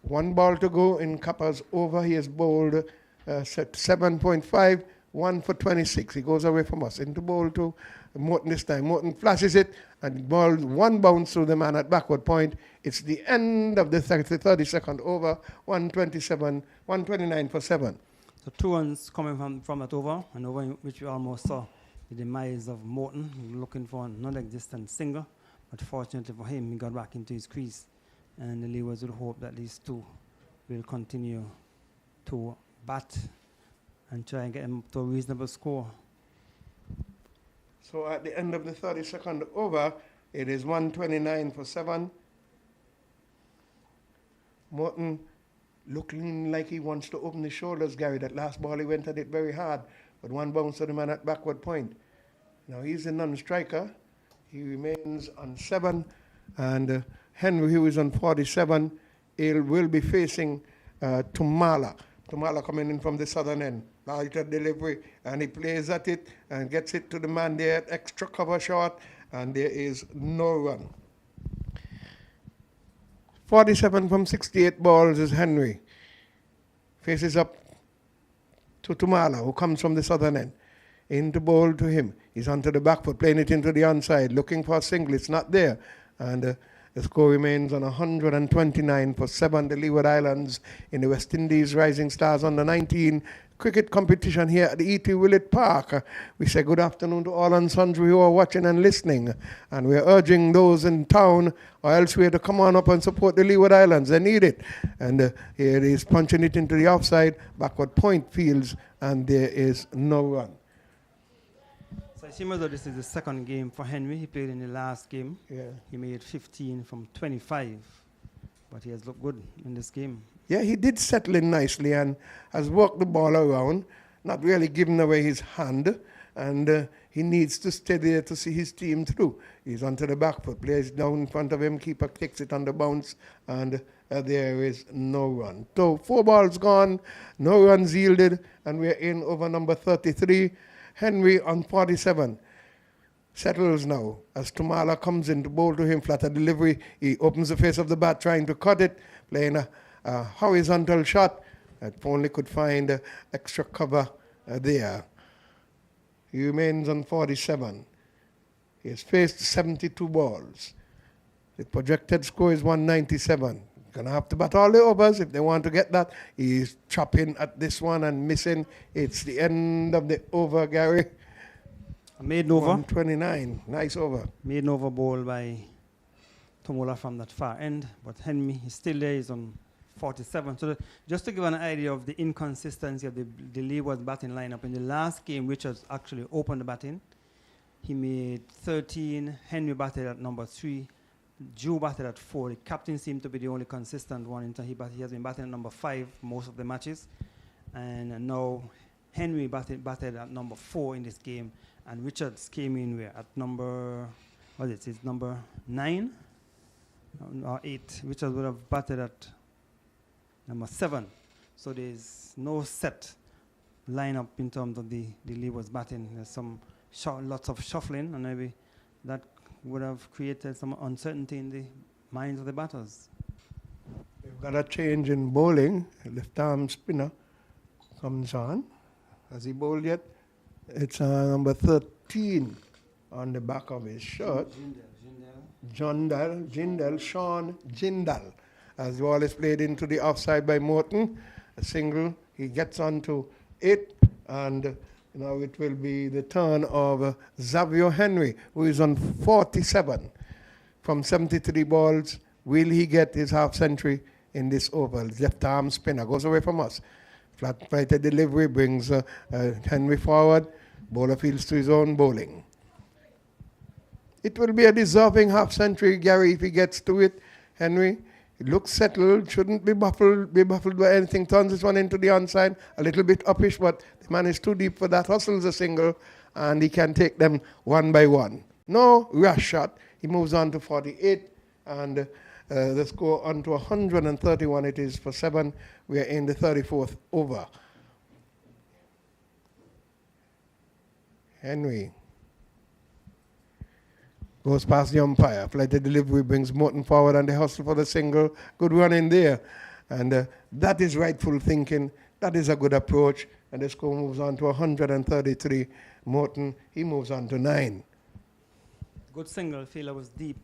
1 ball to go in Kappa's over. He has bowled 7.5, 1 for 26. He goes away from us into bowl to Morton this time. Morton flashes it, and ball 1 bounce through the man at backward point. It's the end of the 32nd over, 129 for 7. So 2 runs coming from that over, an over in which we almost saw the demise of Morton, looking for a non-existent single. But fortunately for him, he got back into his crease. And the Leewards will hope that these 2 will continue to bat and try and get him to a reasonable score. So at the end of the 32nd over, it is 129 for 7. Morton looking like he wants to open his shoulders, Gary. That last ball he went at it very hard, but 1 bounce to the man at backward point. Now he's a non-striker. He remains on 7, and Henry, who is on 47, will be facing Tumala. Tumala coming in from the southern end. Lighter delivery, and he plays at it and gets it to the man there, extra cover shot, and there is no run. 47 from 68 balls is Henry. Faces up to Tumala, who comes from the southern end. Into bowl to him. He's onto the back foot, playing it into the onside, looking for a single. It's not there. And the score remains on 129 for 7. The Leeward Islands in the West Indies Rising Stars under 19 cricket competition here at the E.T. Willett Park. We say good afternoon to all and sundry who are watching and listening. And we're urging those in town or elsewhere to come on up and support the Leeward Islands. They need it. And here he is punching it into the offside, backward point fields, and there is no run. So it seems as though this is the 2nd game for Henry. He played in the last game. Yeah. He made 15 from 25, but he has looked good in this game. Yeah, he did settle in nicely and has worked the ball around, not really giving away his hand, and he needs to stay there to see his team through. He's onto the back foot, plays down in front of him, keeper kicks it on the bounce, and there is no run. So 4 balls gone, no runs yielded, and we're in over number 33. Henry on 47. Settles now as Tumala comes in to bowl to him, flatter delivery. He opens the face of the bat, trying to cut it, playing a horizontal shot. If only could find extra cover there. He remains on 47. He has faced 72 balls. The projected score is 197. Going to have to bat all the overs if they want to get that. He's chopping at this one and missing. It's the end of the over, Gary. A maiden over. 129. Nice over. Maiden over ball by Tomola from that far end. But Henry is still there. He's on 47. So just to give an idea of the inconsistency of the Leeward batting lineup, in the last game, Richards actually opened the batting. He made 13. Henry batted at number 3. Joe batted at 4. The captain seemed to be the only consistent one. He has been batting at number 5 most of the matches. And now Henry batted at number 4 in this game. And Richards came in at number, what is it? It's number 9 or 8. Richards would have batted at number 7. So there's no set lineup in terms of the Leeward's batting. There's lots of shuffling, and maybe that would have created some uncertainty in the minds of the batters. We've got a change in bowling. Left arm spinner comes on. Has he bowled yet? It's number 13 on the back of his shirt. Sean Jindal. As the ball is played into the offside by Morton. A single. He gets on to 8, and now it will be the turn of Xavier Henry, who is on 47 from 73 balls. Will he get his half century in this over? Left arm spinner goes away from us. Flat flighted delivery brings Henry forward. Bowler fields to his own bowling. It will be a deserving half century, Gary, if he gets to it. Henry, he looks settled, shouldn't be baffled by anything. Turns this one into the onside, a little bit uppish, but the man is too deep for that. Hustles a single, and he can take them one by one. No rush shot. He moves on to 48, and the score on to 131. It is for 7. We are in the 34th over. Henry goes past the umpire. Flighted delivery brings Morton forward, and they hustle for the single. Good run in there. And that is rightful thinking. That is a good approach. And the score moves on to 133. Morton, he moves on to 9. Good single. Fielder was deep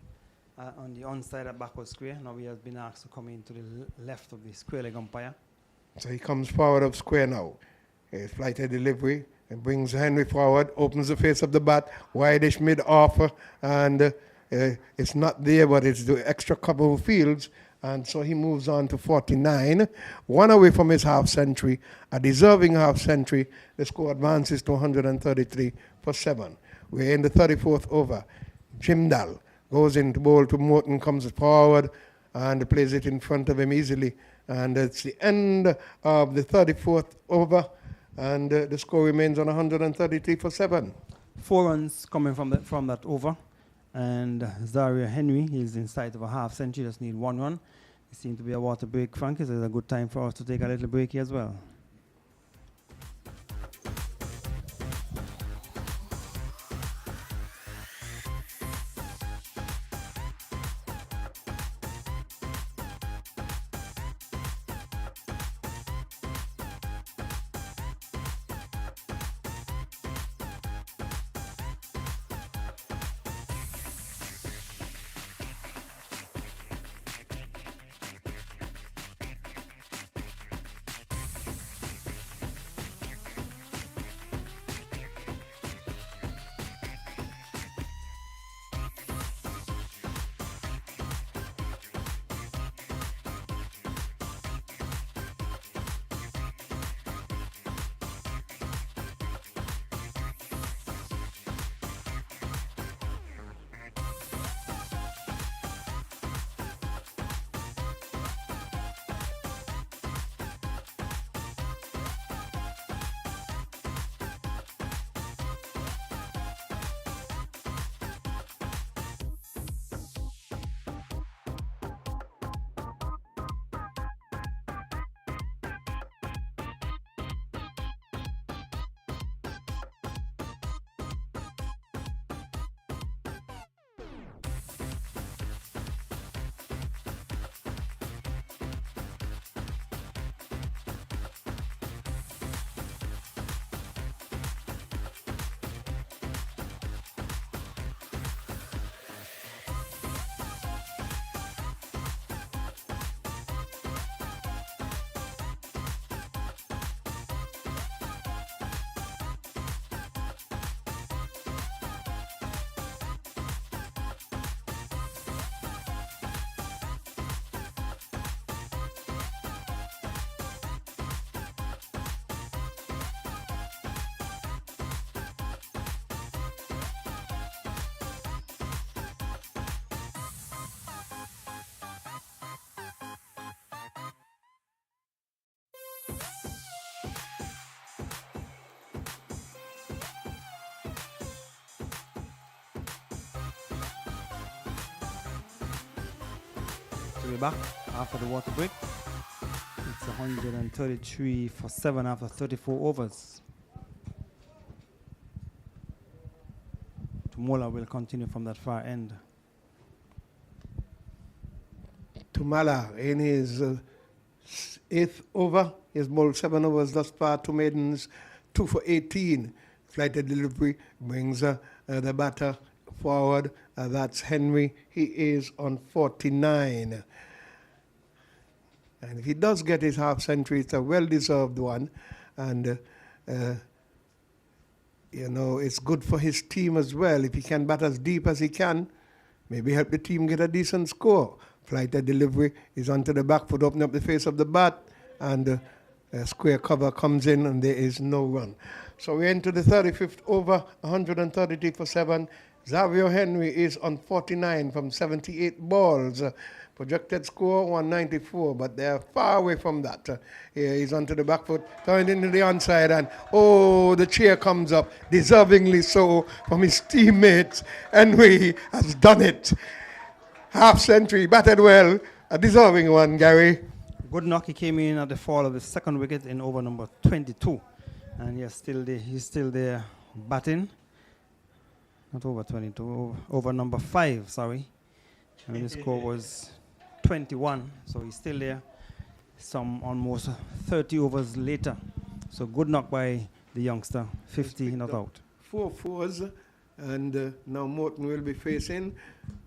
on the onside at backward square. Now he has been asked to come into the left of the square leg umpire. So he comes forward of square now. His flighted delivery. It brings Henry forward, opens the face of the bat, wideish mid-off, and it's not there, but it's the extra couple of fields, and so he moves on to 49, 1 away from his half century, a deserving half century. The score advances to 133 for 7. We're in the 34th over. Jimdal goes into bowl to Morton, comes forward, and plays it in front of him easily, and it's the end of the 34th over. And the score remains on 133 for 7. 4 runs coming from that over. And Zaria Henry is in sight of a half century, just need 1 run. It seems to be a water break, Frankie, so it's a good time for us to take a little break here as well. We're back after the water break. It's 133 for 7 after 34 overs. Tumola will continue from that far end. Tumala in his 8th over. He has bowled 7 overs thus far, 2 maidens, 2 for 18. Flighted delivery brings the batter forward. That's Henry. He is on 49. And if he does get his half century, it's a well-deserved one. And, it's good for his team as well. If he can bat as deep as he can, maybe help the team get a decent score. Flighted delivery is onto the back foot, open up the face of the bat, and square cover comes in, and there is no run. So we enter the 35th over, 133 for 7. Xavier Henry is on 49 from 78 balls. Projected score 194, but they are far away from that. Here he's onto the back foot, turned into the onside, and the cheer comes up, deservingly so, from his teammates. Henry has done it. Half century, batted well, a deserving one, Gary. Good knock. He came in at the fall of the second wicket in over number 22. And he's still there batting. Not over 22, over number 5, sorry. And the score was 21, so he's still there. Some almost 30 overs later. So good knock by the youngster, 50 not out. 4 fours, and now Morton will be facing.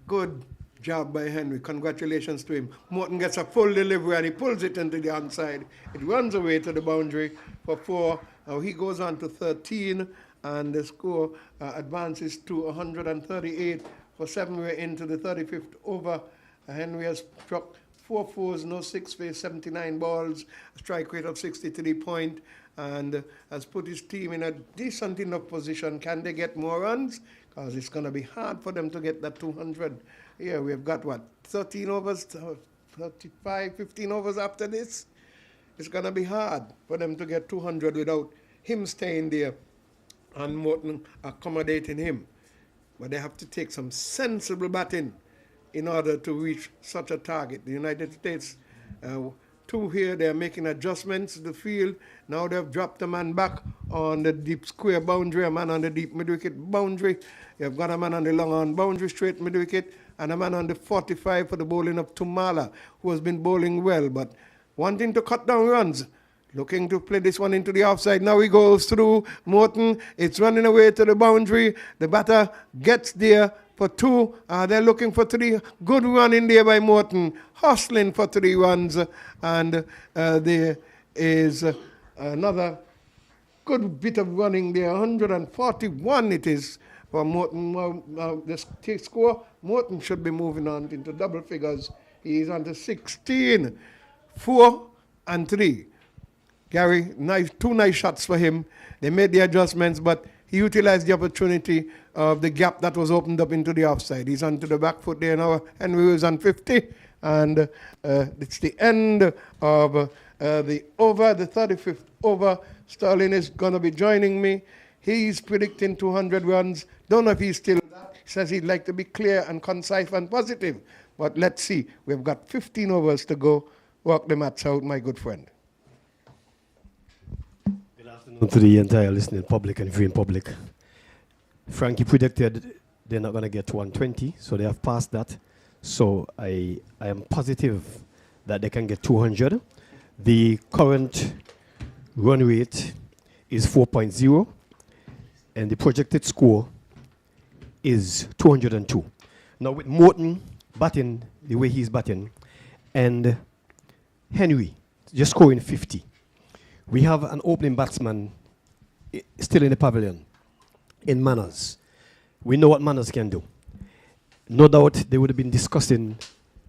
Good job by Henry. Congratulations to him. Morton gets a full delivery and he pulls it into the onside. It runs away to the boundary for 4. Now he goes on to 13, and the score advances to 138 for 7. We're into the 35th over. Henry has struck 4 fours, no 6 face, 79 balls, a strike rate of 63 point, and has put his team in a decent enough position. Can they get more runs? Because it's going to be hard for them to get that 200. Here we've got 13 overs, 35, 15 overs after this. It's going to be hard for them to get 200 without him staying there and Morton accommodating him. But they have to take some sensible batting in order to reach such a target. The United States, 2 here, they're making adjustments to the field. Now they've dropped a man back on the deep square boundary, a man on the deep mid-wicket boundary. You've got a man on the long on boundary, straight mid-wicket, and a man on the 45 for the bowling of Tumala, who has been bowling well, but wanting to cut down runs. Looking to play this one into the offside. Now he goes through Morton. It's running away to the boundary. The batter gets there for 2. They're looking for 3. Good run in there by Morton. Hustling for 3 runs. And there is another good bit of running there. 141 it is for Morton. The score, Morton should be moving on into double figures. He is on to 16. 4 and 3. Gary, 2 nice shots for him. They made the adjustments, but he utilized the opportunity of the gap that was opened up into the offside. He's onto the back foot there now. Henry is on 50. And it's the end of the over, the 35th over. Sterling is going to be joining me. He's predicting 200 runs. Don't know if he's still that. He says he'd like to be clear and concise and positive. But let's see. We've got 15 overs to go. Work the match out, my good friend. To the entire listening public and viewing public. Frankie predicted they're not going to get to 120, so they have passed that. So I am positive that they can get 200. The current run rate is 4.0, and the projected score is 202. Now with Morton batting the way he's batting, and Henry just scoring 50, we have an opening batsman still in the pavilion, in Manners. We know what Manners can do. No doubt they would have been discussing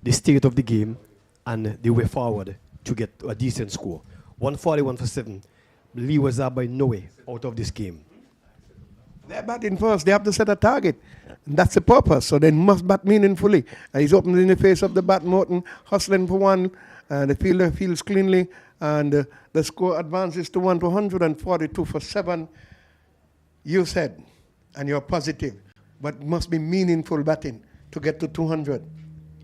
the state of the game and the way forward to get a decent score. 141 for 7. Leeward are by no way out of this game. They're batting first. They have to set a target. And that's the purpose. So they must bat meaningfully. He's opening in the face of the bat. Morton hustling for 1. The fielder fields cleanly. And the score advances to 142 for 7. You said, and you're positive, but must be meaningful batting to get to 200.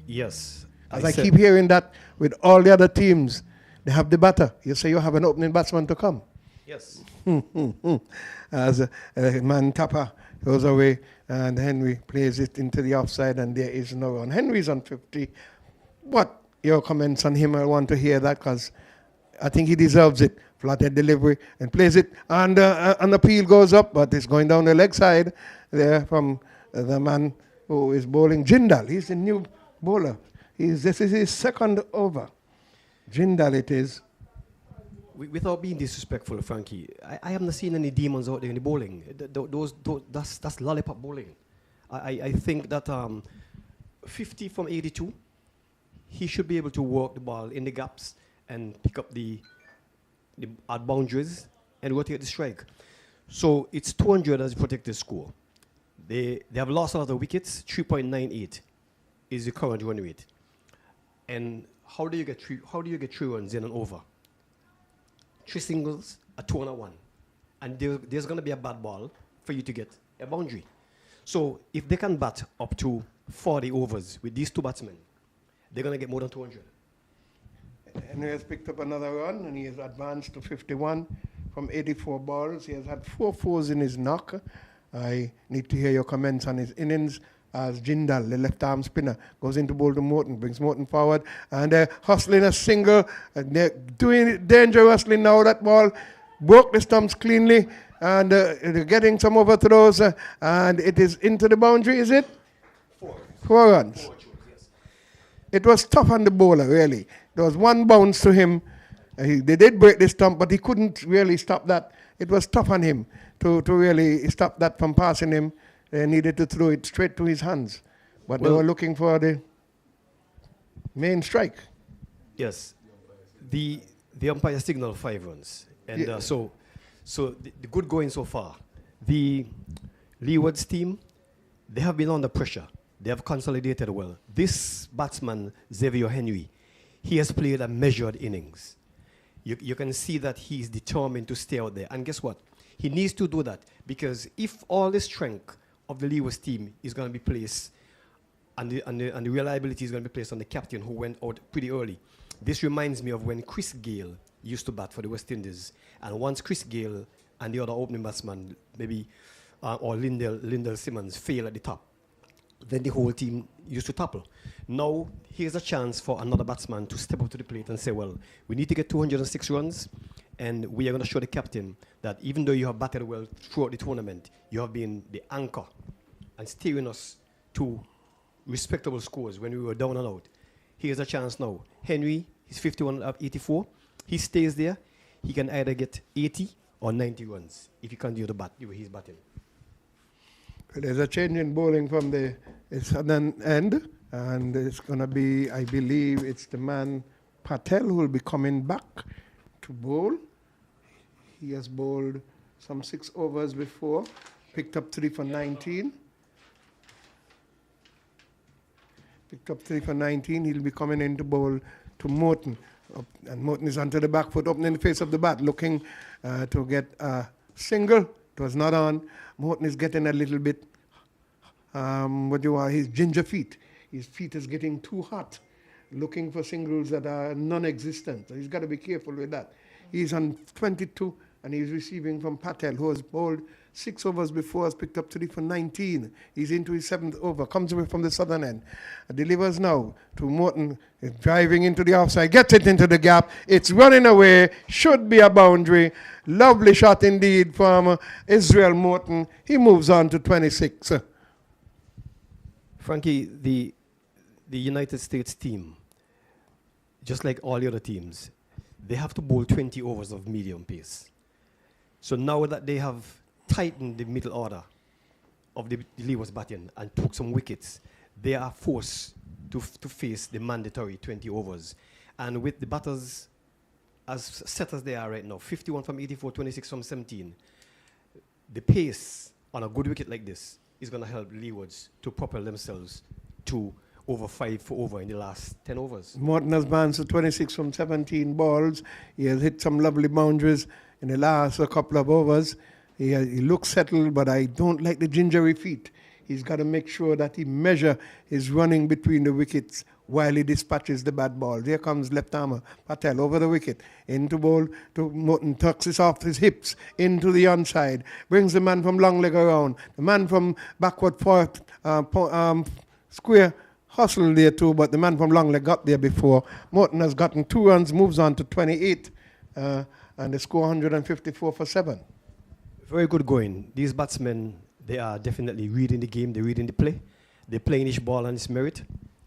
Yes. As I keep hearing that with all the other teams, they have the batter. You say you have an opening batsman to come. Yes. As man Tapper goes away and Henry plays it into the offside and there is no run. Henry's on 50. What your comments on him? I want to hear that because I think he deserves it. Flathead delivery and plays it and an appeal goes up, but it's going down the leg side there from the man who is bowling. Jindal, he's the new bowler. This is his second over. Jindal it is. Without being disrespectful, Frankie, I haven't seen any demons out there in the bowling. That's lollipop bowling. I think that 50 from 82, he should be able to work the ball in the gaps and pick up the at boundaries and rotate the strike. So it's 200 as a protected score. They have lost a lot of wickets. 3.98 is the current run rate. And how do you get three runs in and over? 3 singles, a 2 and a 1. And there's going to be a bad ball for you to get a boundary. So if they can bat up to 40 overs with these two batsmen, they're going to get more than 200. Henry has picked up another run and he has advanced to 51 from 84 balls. He has had 4 fours in his knock. I need to hear your comments on his innings as Jindal, the left-arm spinner, goes into bowl to Morton, brings Morton forward, and they're hustling a single. And they're doing it dangerously now. That ball broke the stumps cleanly, and they're getting some overthrows, and it is into the boundary, is it? 4 runs. 4 chores, yes. It was tough on the bowler, really. There was one bounce to him. They did break the stump, but he couldn't really stop that. It was tough on him to really stop that from passing him. They needed to throw it straight to his hands. But they were looking for the main strike. Yes. The umpire signaled 5 runs. And so the good going so far. The Leeward's team, they have been under pressure. They have consolidated well. This batsman, Xavier Henry, he has played a measured innings. You can see that he's determined to stay out there. And guess what? He needs to do that because if all the strength of the Leeward's team is going to be placed and the reliability is going to be placed on the captain who went out pretty early. This reminds me of when Chris Gale used to bat for the West Indies. And once Chris Gale and the other opening batsman, maybe, or Lindell Simmons, fail at the top, then the whole team used to topple. Now, here's a chance for another batsman to step up to the plate and say, well, we need to get 206 runs, and we are going to show the captain that even though you have batted well throughout the tournament, you have been the anchor and steering us to respectable scores when we were down and out. Here's a chance now. Henry, he's 51 of 84. He stays there. He can either get 80 or 90 runs if he continue to bat the way he's batting. There's a change in bowling from the southern end, and it's going to be, I believe, it's the man Patel who will be coming back to bowl. He has bowled some 6 overs before, picked up 3 for 19. Picked up 3 for 19. He'll be coming in to bowl to Morton. And Morton is onto the back foot, opening the face of the bat, looking to get a single. It was not on. Morton is getting a little bit, his ginger feet. His feet is getting too hot, looking for singles that are non-existent. So he's got to be careful with that. He's on 22, and he's receiving from Patel, who has bowled 6 overs before, has picked up 3 for 19. He's into his 7th over, comes away from the southern end. Delivers now to Morton, driving into the offside, gets it into the gap. It's running away, should be a boundary. Lovely shot indeed from Israel Morton. He moves on to 26. Frankie, the United States team, just like all the other teams, they have to bowl 20 overs of medium pace. So now that they have tightened the middle order of the Leeward's batting and took some wickets, they are forced to face the mandatory 20 overs. And with the batters as set as they are right now, 51 from 84, 26 from 17, the pace on a good wicket like this is going to help Leewards to propel themselves to over 5 for over in the last 10 overs. Morton has bounced to 26 from 17 balls. He has hit some lovely boundaries in the last couple of overs. He looks settled, but I don't like the gingery feet. He's got to make sure that he measure his running between the wickets while he dispatches the bad ball. There comes left armer Patel over the wicket, into bowl to Morton, tucks it off his hips, into the onside, brings the man from long leg around, the man from backward fourth square hustled there too, but the man from long leg got there before. Morton has gotten 2 runs, moves on to 28, and they score 154 for 7. Very good going. These batsmen, they are definitely reading the game, they're reading the play. They're playing each ball on its merit.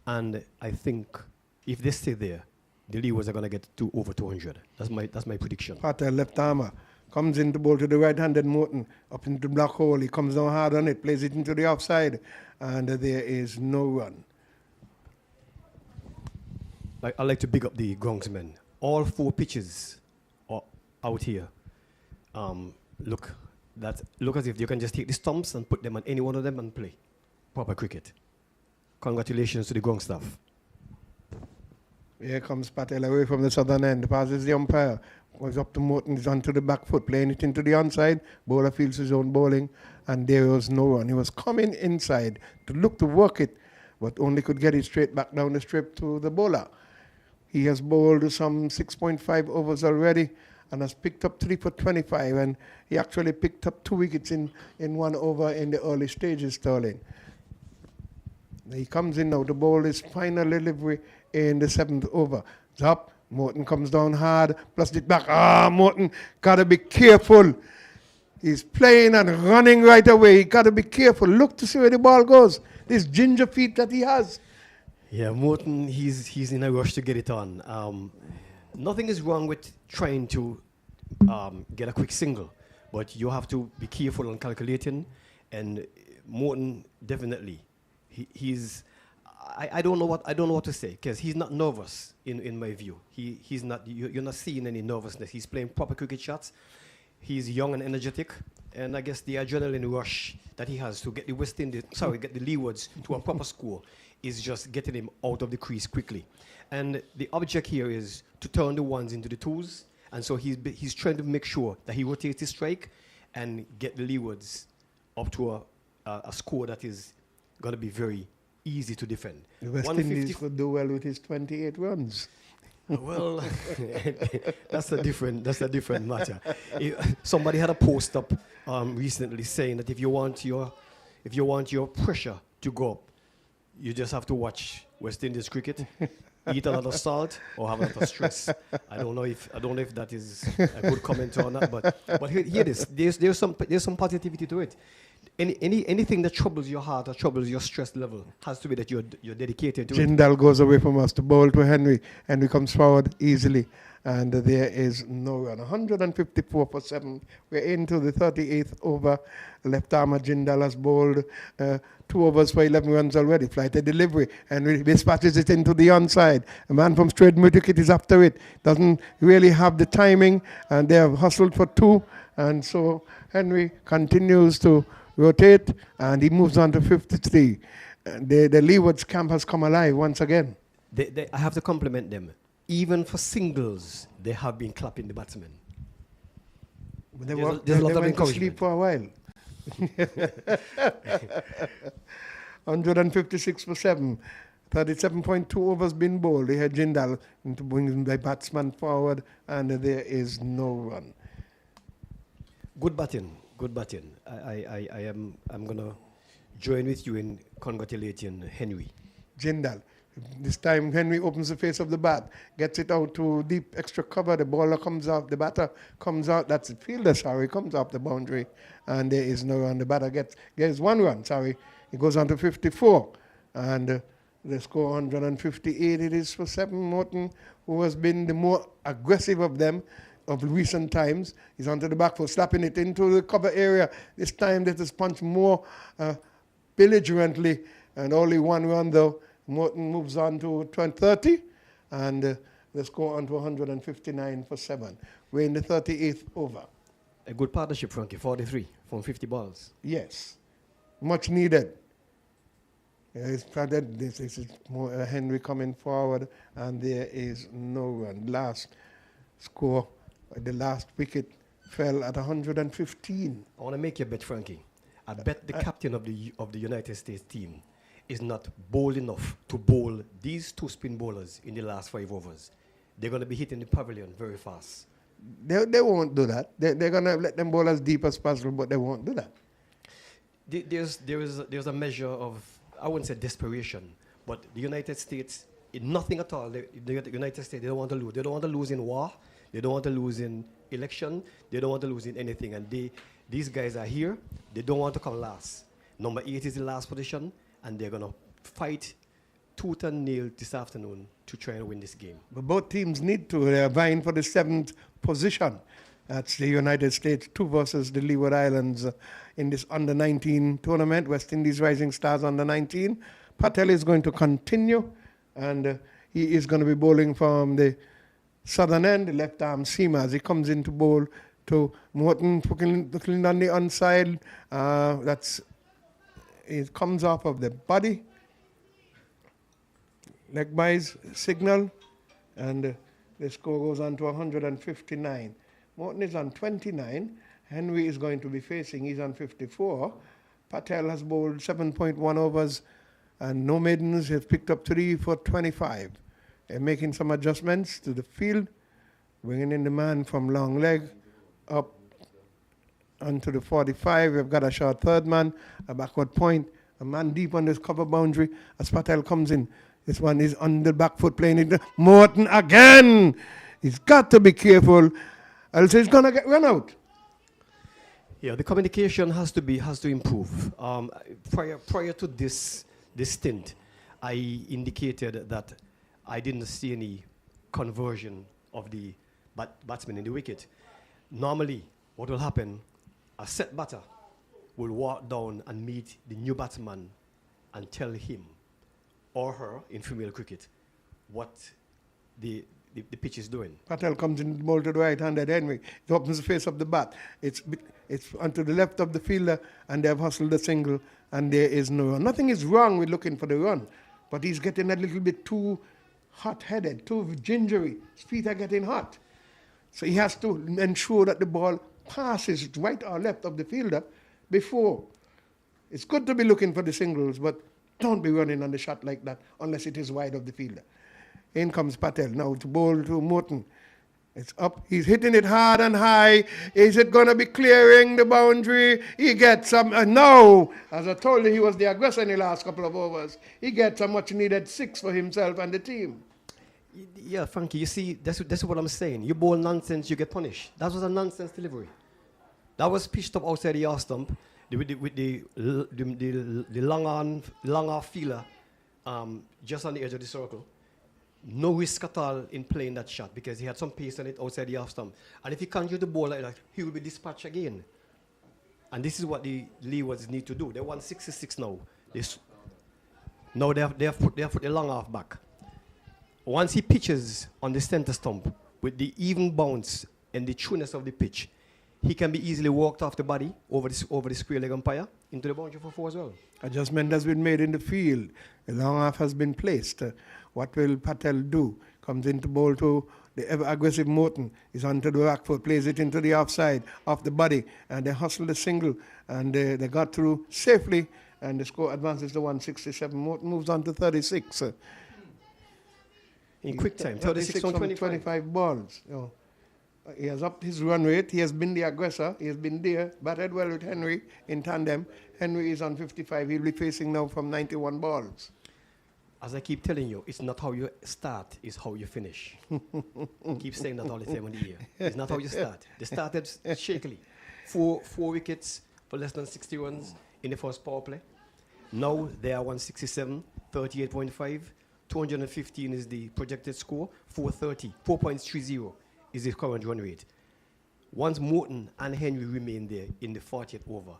And I think if they stay there, the Leewards are going to get to over 200. That's my prediction. Patel, left armer, comes into bowl to the right-handed Morton, up into the black hole. He comes down hard on it, plays it into the offside, and there is no run. I like to big up the groundsmen. All 4 pitches are out here. Look as if you can just take the stumps and put them on any one of them and play proper cricket. Congratulations to the ground staff. Here comes Patel away from the southern end, passes the umpire, goes up to Morton, he's onto the back foot, playing it into the onside. Bowler feels his own bowling, and there was no run. He was coming inside to look to work it, but only could get it straight back down the strip to the bowler. He has bowled some 6.5 overs already and has picked up 3 for 25, and he actually picked up 2 wickets in 1 over in the early stages, Sterling. He comes in now to bowl his final delivery in the 7th over. It's up. Morton comes down hard, plus it back. Morton got to be careful. He's playing and running right away. He got to be careful. Look to see where the ball goes. This ginger feet that he has. Yeah, Morton, he's in a rush to get it on. Nothing is wrong with trying to get a quick single, but you have to be careful and calculating. And Morton definitely. I don't know what to say, because he's not nervous in my view. He's not. You're not seeing any nervousness. He's playing proper cricket shots. He's young and energetic, and I guess the adrenaline rush that he has to get the get the Leewards to a proper score is just getting him out of the crease quickly. And the object here is to turn the 1s into the 2s, and so he's trying to make sure that he rotates his strike and get the Leewards up to a score that is going to be very easy to defend. The West Indies could do well with his 28 runs. Well, that's a different matter. Somebody had a post up recently saying that if you want your pressure to go up, you just have to watch West Indies cricket, eat a lot of salt, or have a lot of stress. I don't know if that is a good comment or not, but hear this. There's some positivity to it. Anything that troubles your heart or troubles your stress level has to be that you're dedicated to it. Jindal goes away from us to bowl to Henry. Henry comes forward easily, and there is no run. 154 for 7. We're into the 38th over. Left armer Jindal has bowled 2 overs for 11 runs already. Flighted delivery, and dispatches it into the onside. A man from straight mid-wicket is after it. Doesn't really have the timing, and they have hustled for 2. And so Henry continues to rotate, and he moves on to 53. The Leeward's camp has come alive once again. I have to compliment them. Even for singles, they have been clapping the batsmen. They There's a lot of went to encouragement. sleep for a while. 156 for 7. 37.2 overs been bowled. They had Jindal to bring the batsman forward, and there is no run. Good batting. I'm gonna join with you in congratulating Henry. Jindal. This time Henry opens the face of the bat, gets it out to deep extra cover. The bowler comes out, the batter comes out. That's the fielder, comes off the boundary, and there is no run. The batter gets 1 run. He goes on to 54, and the score 158. It is for 7. Morton, who has been the more aggressive of them of recent times. He's onto the back foot, slapping it into the cover area. This time that is punched more belligerently, and only 1 run though. Morton moves on to 30, and the score on to 159 for 7. We're in the 38th over. A good partnership, Frankie. 43 from 50 balls. Yes, much needed. This is more Henry coming forward, and there is no run. Last score. The last wicket fell at 115. I want to make you a bet, Frankie. I bet the captain of the United States team is not bold enough to bowl these two spin bowlers in the last 5 overs, they're going to be hitting the pavilion very fast. They won't do that. They're going to let them bowl as deep as possible, but they won't do that. There's a measure of, I wouldn't say desperation, but the United States, in nothing at all, the United States, they don't want to lose. They don't want to lose in war. They don't want to lose in election. They don't want to lose in anything. And these guys are here. They don't want to come last. Number 8 is the last position, and they're going to fight tooth and nail this afternoon to try and win this game. But both teams need to. They're vying for the 7th position. That's the United States 2 versus the Leeward Islands in this under-19 tournament. West Indies Rising Stars under-19. Patel is going to continue, and he is going to be bowling from the southern end, the left-arm seamer, as he comes into bowl to Morton, looking on the onside. It comes off of the body. Leg by's signal, and the score goes on to 159. Morton is on 29. Henry is going to be facing, he's on 54. Patel has bowled 7.1 overs, and no maidens. Have picked up 3 for 25. They're making some adjustments to the field, bringing in the man from long leg up onto the 45. We've got a short third man, a backward point, a man deep on this cover boundary as Patel comes in. This one is on the back foot playing it. Morton again. He's got to be careful, else he's going to get run out. Yeah, the communication has to improve. Prior to this stint, I indicated that I didn't see any conversion of the batsman in the wicket. Normally, what will happen, a set batter will walk down and meet the new batsman and tell him or her in female cricket what the pitch is doing. Patel comes in the ball to the right-handed Henry. He opens the face of the bat. It's onto the left of the fielder, and they have hustled the single, and there is no run. Nothing is wrong with looking for the run, but he's getting a little bit too hot-headed, too gingery. His feet are getting hot. So he has to ensure that the ball passes right or left of the fielder before. It's good to be looking for the singles, but don't be running on the shot like that unless it is wide of the fielder. In comes Patel now to bowl to Morton. It's up. He's hitting it hard and high. Is it going to be clearing the boundary? He gets some. No. As I told you, he was the aggressor in the last couple of overs. He gets a much needed 6 for himself and the team. Yeah, Frankie, you see, that's what I'm saying. You bowl nonsense, you get punished. That was a nonsense delivery. That was pitched up outside the off stump with the long off feeler just on the edge of the circle. No risk at all in playing that shot because he had some pace on it outside the off stump. And if he continue to bowl like that, he will be dispatched again. And this is what the Leewards need to do. They want 66 now. Now they have put the long off back. Once he pitches on the center stump with the even bounce and the trueness of the pitch, he can be easily walked off the body over the square leg umpire into the boundary for 4 as well. Adjustment has been made in the field. The long off has been placed. What will Patel do? Comes into bowl to the ever-aggressive Morton. He's onto the back foot, plays it into the offside, off the body, and they hustle the single, and they got through safely, and the score advances to 167. Morton moves on to 36. In quick time, 36 on 25 balls. You know. He has upped his run rate. He has been the aggressor. He has been there. Batted well with Henry in tandem. Henry is on 55. He'll be facing now from 91 balls. As I keep telling you, it's not how you start, it's how you finish. Keep saying that all the time on the air. It's not how you start. They started shakily. Four wickets for less than 60 runs in the first power play. Now they are 167, 38.5. 215 is the projected score. 4.30 is the current run rate. Once Morton and Henry remain there in the 40th over,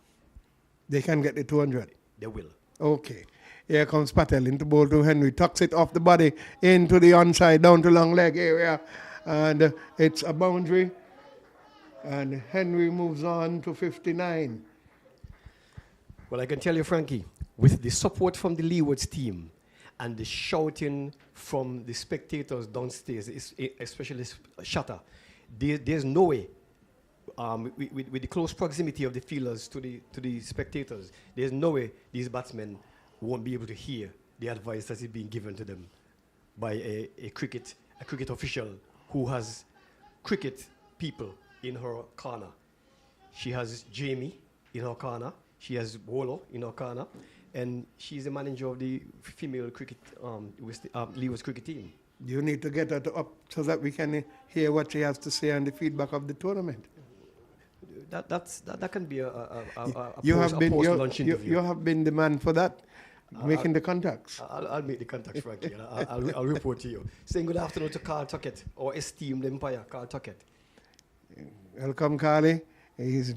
they can get the 200. They will. Okay. Here comes Patel into bowl to Henry. Tucks it off the body into the onside, down to long leg area. And it's a boundary. And Henry moves on to 59. Well, I can tell you, Frankie, with the support from the Leeward's team and the shouting from the spectators downstairs, especially Shatter, there's no way, with the close proximity of the fielders to the spectators, there's no way these batsmen won't be able to hear the advice that is being given to them by a cricket official who has cricket people in her corner. She has Jamie in her corner. She has Wolo in her corner. And she's the manager of the female cricket, Leeward's cricket team. You need to get her up so that we can hear what she has to say on the feedback of the tournament. That can be a post-lunch interview. You have been the man for that, making the contacts. I'll make the contacts, Frankie. And I'll report to you. Saying good afternoon to Carl Tuckett, our esteemed umpire, Carl Tuckett. Welcome, Carly. He's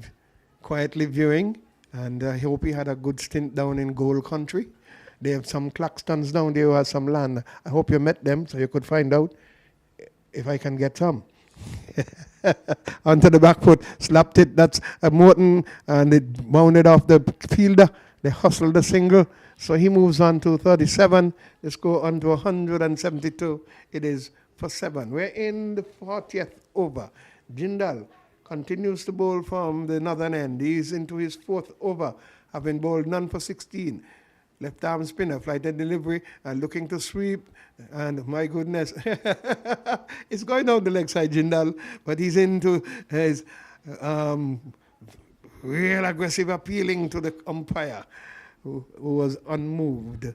quietly viewing, and I hope he had a good stint down in Gold Country. They have some Claxtons down there who have some land. I hope you met them so you could find out if I can get some. Onto the back foot, slapped it. That's Morton, and it bounded off the fielder. They hustled the single, so he moves on to 37. Let's go on to 172. It is for 7. We're in the 40th over. Jindal continues to bowl from the northern end. He's into his 4th over, having bowled none for 16. Left arm spinner, flighted delivery, and looking to sweep. And my goodness, it's going down the leg side, Jindal, but he's into his real aggressive appealing to the umpire, who was unmoved.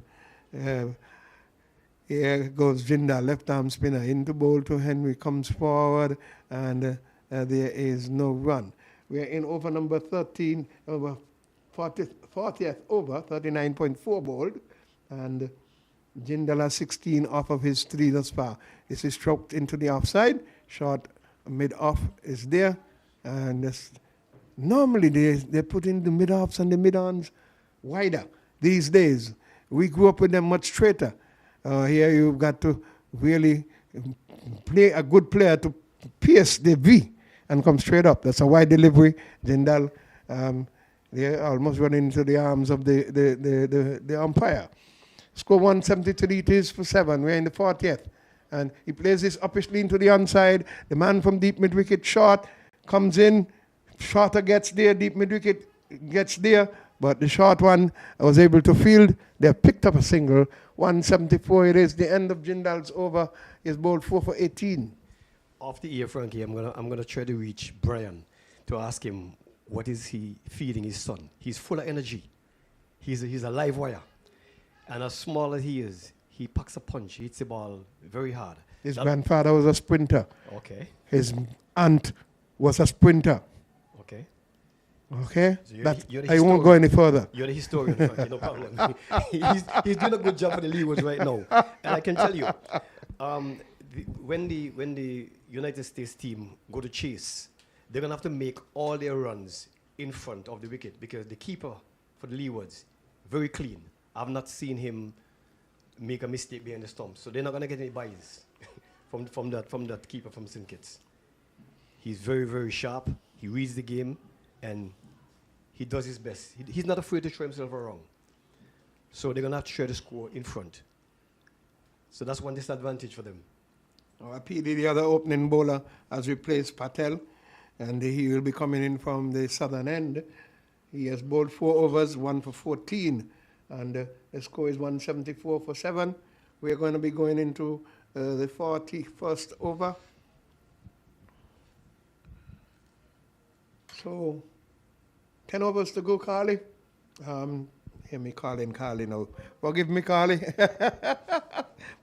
Here goes Jindal, left arm spinner, into bowl to Henry, comes forward, and there is no run. We're in over number 13, over 40th over, 39.4 bowled, and Jindal has 16 off of his 3 thus far. This is stroked into the offside, short mid-off is there, and normally they put in the mid-offs and the mid-ons wider these days. We grew up with them much straighter. Here you've got to really play a good player to pierce the V and come straight up. That's a wide delivery. Jindal, they're almost running into the arms of the umpire. Score 173 it is for 7. We're in the 40th. And he plays this uppishly into the onside. The man from deep mid-wicket short comes in. Shorter gets there. Deep mid-wicket gets there. But the short one was able to field. They have picked up a single. 174 it is. The end of Jindal's over is bowled 4 for 18. Off the ear, Frankie, I'm gonna try to reach Brian to ask him what is he feeding his son. He's full of energy. He's a live wire. And as small as he is, he packs a punch. He hits the ball very hard. His grandfather was a sprinter. Okay. His aunt was a sprinter. Okay. Okay? So I won't go any further. You're the historian, Frankie, no problem. he's doing a good job for the Leewards right now. And I can tell you, when the United States team go to chase, they're going to have to make all their runs in front of the wicket because the keeper for the Leewards, very clean. I've not seen him make a mistake behind the stump. So they're not going to get any buys from that keeper from St. Kitts. He's very, very sharp. He reads the game, and he does his best. He's not afraid to throw himself around. So they're going to have to share the score in front. So that's one disadvantage for them. PD, the other opening bowler, has replaced Patel, and he will be coming in from the southern end. He has bowled 4 overs, 1 for 14, and the score is 174 for 7. We're going to be going into the 41st over. So, 10 overs to go, Carly. Hear me calling Carly now. Forgive me, Carly.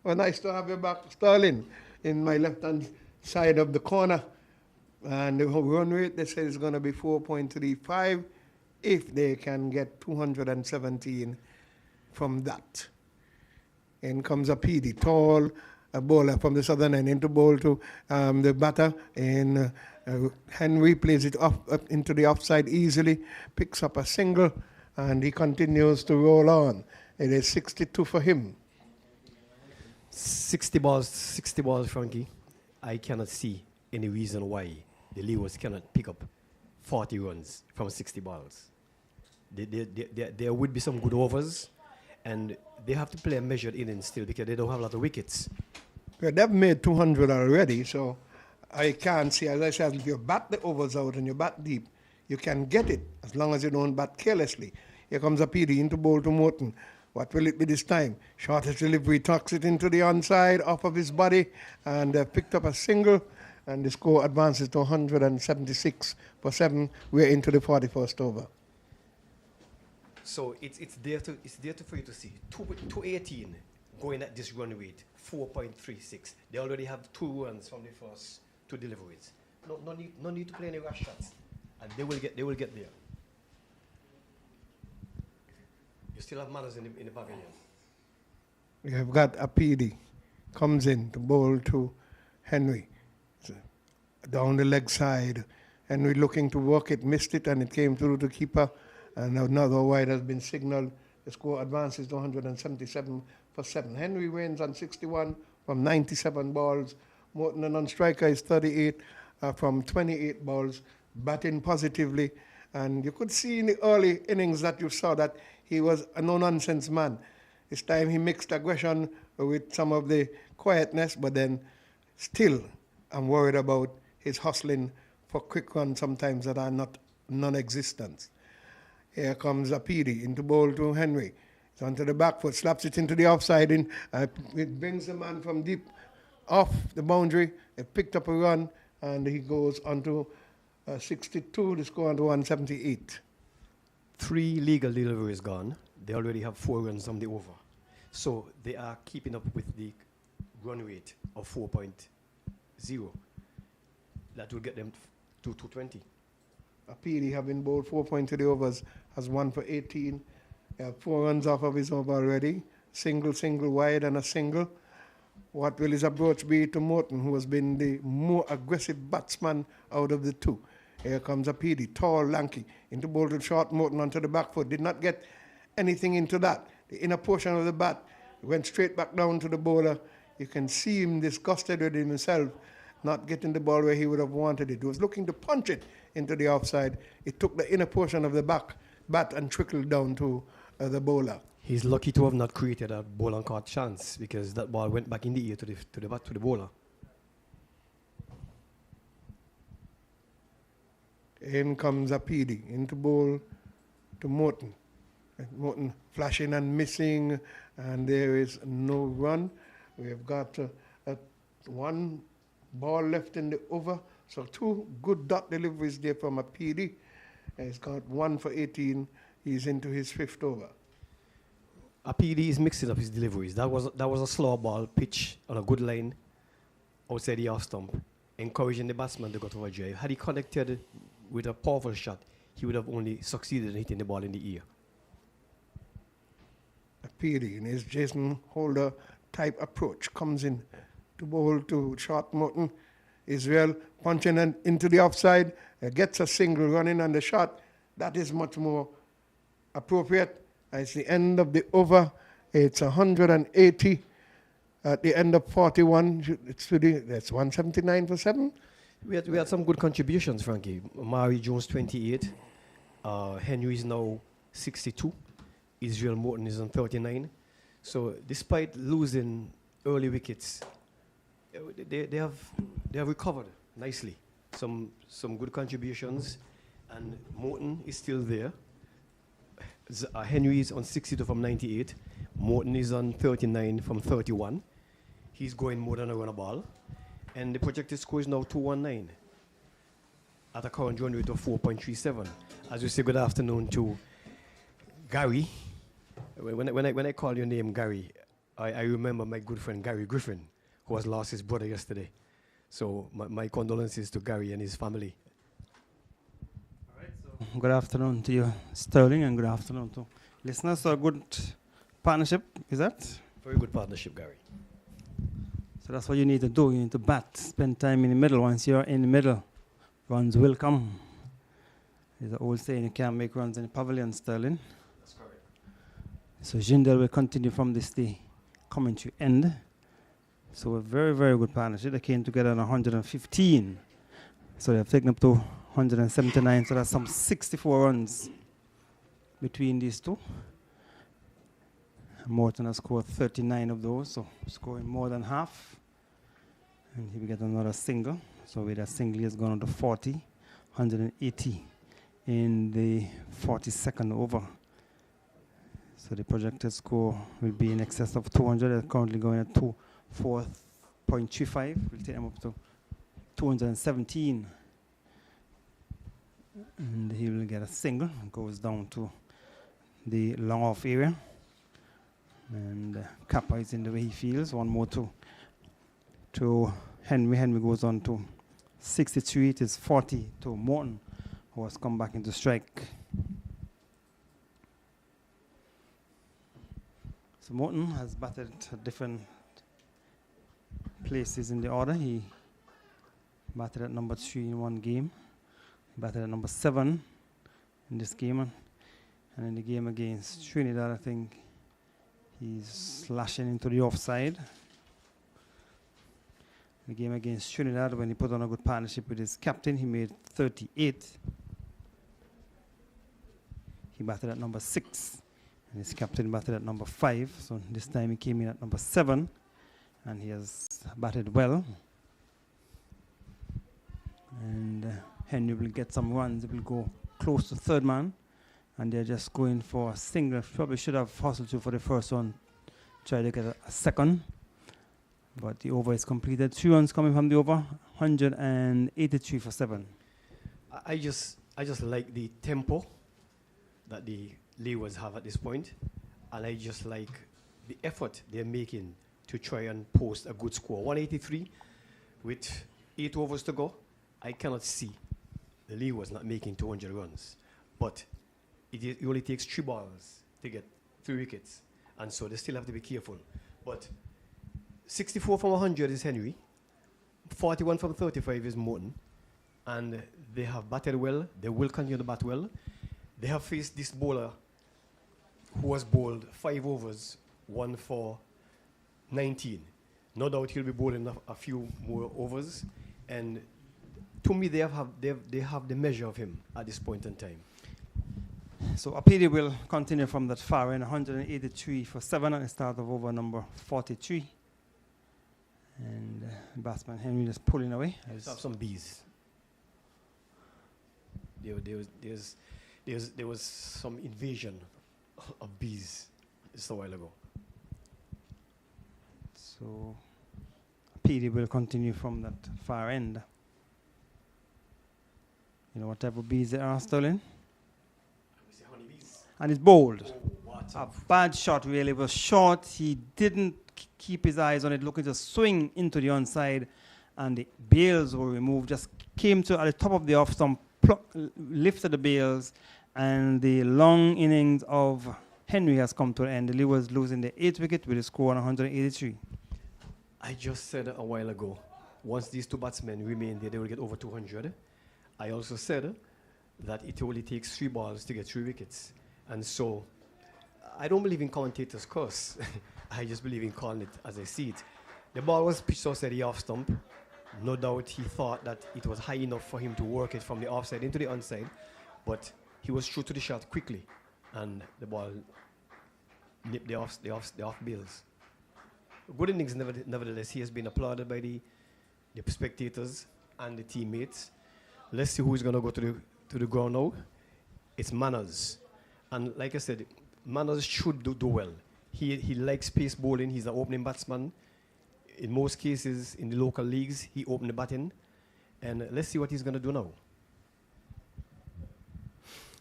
Well, nice to have you back, Sterling, in my left-hand side of the corner. And the run rate, they say, is going to be 4.35 if they can get 217 from that. In comes a PD, tall, a bowler from the southern end into bowl to the batter. And Henry plays it off up into the offside easily, picks up a single, and he continues to roll on. It is 62 for him. 60 balls, Frankie. I cannot see any reason why the Leewards cannot pick up 40 runs from 60 balls. There would be some good overs, and they have to play a measured innings still because they don't have a lot of wickets. Well, they've made 200 already, so I can't see. As I said, if you bat the overs out and you bat deep, you can get it as long as you don't bat carelessly. Here comes a PD into bowl to Morton. What will it be this time? Shortest delivery tucks it into the onside, off of his body, and picked up a single, and the score advances to 176 for 7. We're into the 41st over. So it's there for you to see. 218 going at this run rate, 4.36. They already have 2 runs from the first 2 deliveries. No need to play any rush shots, and they will get there. You still have manners in the pavilion. We have got a PD, comes in to bowl to Henry. So down the leg side. Henry looking to work it, missed it, and it came through to keeper. And another wide has been signaled. The score advances to 177 for 7. Henry wins on 61 from 97 balls. Morton, the non-striker, is 38 from 28 balls, batting positively. And you could see in the early innings that you saw that he was a no-nonsense man. This time he mixed aggression with some of the quietness, but then still I'm worried about his hustling for quick runs sometimes that are not non-existent. Here comes Apidi into bowl to Henry. It's onto the back foot, slaps it into the offside. It brings the man from deep off the boundary. It picked up a run, and he goes onto 62, the score onto 178. 3 legal deliveries gone. They already have 4 runs from the over. So they are keeping up with the run rate of 4.0. That will get them to 220. Apidi, having bowled 4 points to the overs, has 1 for 18. 4 runs off of his over already. Single wide and a single. What will his approach be to Morton, who has been the more aggressive batsman out of the 2? Here comes Apidi, tall, lanky, into bowl to short. Morton onto the back foot. Did not get anything into that. The inner portion of the bat went straight back down to the bowler. You can see him disgusted with himself, not getting the ball where he would have wanted it. He was looking to punch it into the offside. It took the inner portion of the bat and trickled down to the bowler. He's lucky to have not created a ball and caught chance, because that ball went back in the air to the bowler. In comes Apidi into bowl to Morton. Morton flashing and missing, and there is no run. We have got 1 ball left in the over. So 2 good dot deliveries there from Apidi. He's got 1 for 18. He's into his 5th over. Apidi is mixing up his deliveries. That was a slow ball pitch on a good line outside the off stump, encouraging the batsman to go to overdrive. Had he connected with a powerful shot, he would have only succeeded in hitting the ball in the ear. Apidi in his Jason Holder type approach comes in to bowl to short Morton. Israel punching into the offside, gets a single running on the shot. That is much more appropriate. It's the end of the over. It's 180 at the end of 41. That's 179 for 7. We had some good contributions, Frankie. Mari Jones 28. Henry is now 62. Israel Morton is on 39. So despite losing early wickets, they have recovered nicely. Some good contributions, and Morton is still there. Henry is on 62 from 98. Morton is on 39 from 31. He's going more than a run a ball, and the projected score is now 219 at a current run rate of 4.37. As we say, good afternoon to Gary. When I call your name Gary, I remember my good friend Gary Griffin, who has lost his brother yesterday. So my condolences to Gary and his family. All right, so good afternoon to you, Sterling, and good afternoon to listeners. So a good partnership, is that? Very good partnership, Gary. So that's what you need to do. You need to bat, spend time in the middle. Once you're in the middle, runs will come. There's an old saying, you can't make runs in the pavilion, Sterling. That's correct. So Jindal will continue from this day coming to end. So a very, very good partnership. They came together on 115. So they have taken up to 179. So that's some 64 runs between these two. Morton has scored 39 of those, so scoring more than half. And he will get another single. So with that single, he has gone on to 40, 180 in the 42nd over. So the projected score will be in excess of 200. They're currently going at 4.35. We'll take them up to 217. And he will get a single. Goes down to the long off area. And Kappa is in the way he feels. One more to Henry. Henry goes on to 63. It is 40 to Morton, who has come back into strike. So Morton has batted at different places in the order. He batted at number 3 in one game. He batted at number 7 in this game. And in the game against Trinidad, I think he's slashing into the offside. The game against Trinidad, when he put on a good partnership with his captain, he made 38. He batted at number 6. And his captain batted at number 5. So this time he came in at number 7. And he has batted well. And Henry will get some runs. It will go close to third man. And they're just going for a single. Probably should have hustled for the first one. Try to get a second. But the over is completed. 3 runs coming from the over. 183 for 7. I just like the tempo that the Leewards have at this point, and I just like the effort they're making to try and post a good score. 183 with 8 overs to go. I cannot see the Leewards not making 200 runs, but it only takes 3 balls to get 3 wickets, and so they still have to be careful. But 64 from 100 is Henry, 41 from 35 is Morton, and they have batted well. They will continue to bat well. They have faced this bowler who was bowled 5 overs, 1 for 19. No doubt he'll be bowling a few more overs, and to me they have the measure of him at this point in time. So Apidi will continue from that far end, 183 for 7 at the start of over number 43. And batsman Henry just pulling away. Let's have some bees. There was some invasion of bees just a while ago. So PD will continue from that far end. You know what type of bees there are, Sterling? Honeybees. And it's bold. Oh, A bad shot, really. It was short. He didn't keep his eyes on it, looking to swing into the onside, and the bails were removed. Just came to at the top of the off stump, lifted the bails, and the long innings of Henry has come to an end. The Leeward was losing the 8th wicket with a score on 183. I just said a while ago, once these 2 batsmen remain there, they will get over 200. I also said that it only takes 3 balls to get 3 wickets. And so I don't believe in commentators' curse. I just believe in calling it as I see it. The ball was pitched outside the off stump. No doubt he thought that it was high enough for him to work it from the offside into the onside, but he was true to the shot quickly, and the ball nipped the off bails. Good innings, nevertheless. He has been applauded by the spectators and the teammates. Let's see who's going to go to the ground now. It's Manners, and like I said, Manners should do well. He likes pace bowling. He's an opening batsman. In most cases, in the local leagues, he opened the batting. And let's see what he's going to do now.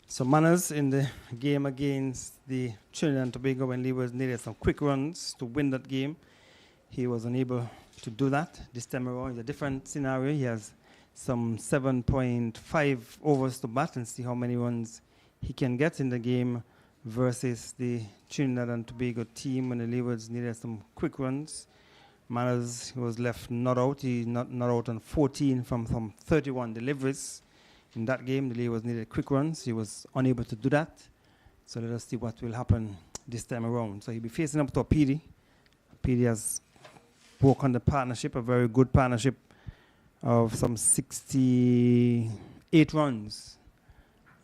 So Manners in the game against the Trinidad and Tobago, when Leeward needed some quick runs to win that game, he was unable to do that. This time around, it's a different scenario. He has some 7.5 overs to bat and see how many runs he can get in the game versus the Trinidad and Tobago team when the Leewards needed some quick runs. Manners was left not out. He not out on 14 from 31 deliveries. In that game, the Leewards needed quick runs. He was unable to do that. So let us see what will happen this time around. So he'll be facing up to a PD. PD has broken the partnership, a very good partnership of some 68 runs.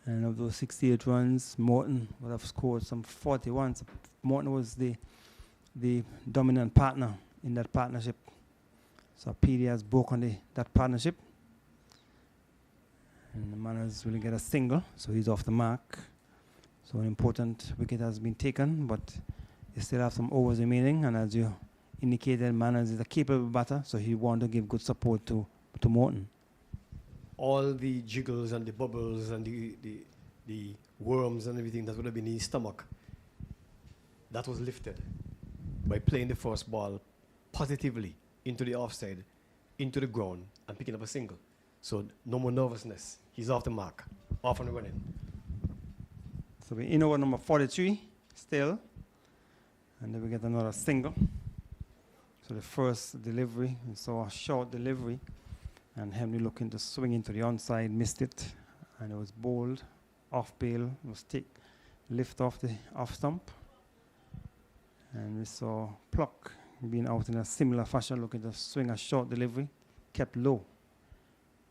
And of those 68 runs, Morton would have scored some 41. So Morton was the dominant partner in that partnership. So PD has broken that partnership. And the Manners will get a single, so he's off the mark. So an important wicket has been taken, but they still have some overs remaining, and as you indicated, Manners is a capable batter, so he want to give good support to Morton. All the jiggles and the bubbles and the worms and everything that would have been in his stomach, that was lifted by playing the first ball positively into the offside, into the ground, and picking up a single. So no more nervousness. He's off the mark, off and running. So we're in over number 43 still, and then we get another single. So the first delivery, we saw a short delivery, and Henry looking to swing into the onside, missed it, and it was bowled off bail, was lift off the off stump, and we saw Pluck being out in a similar fashion, looking to swing a short delivery, kept low,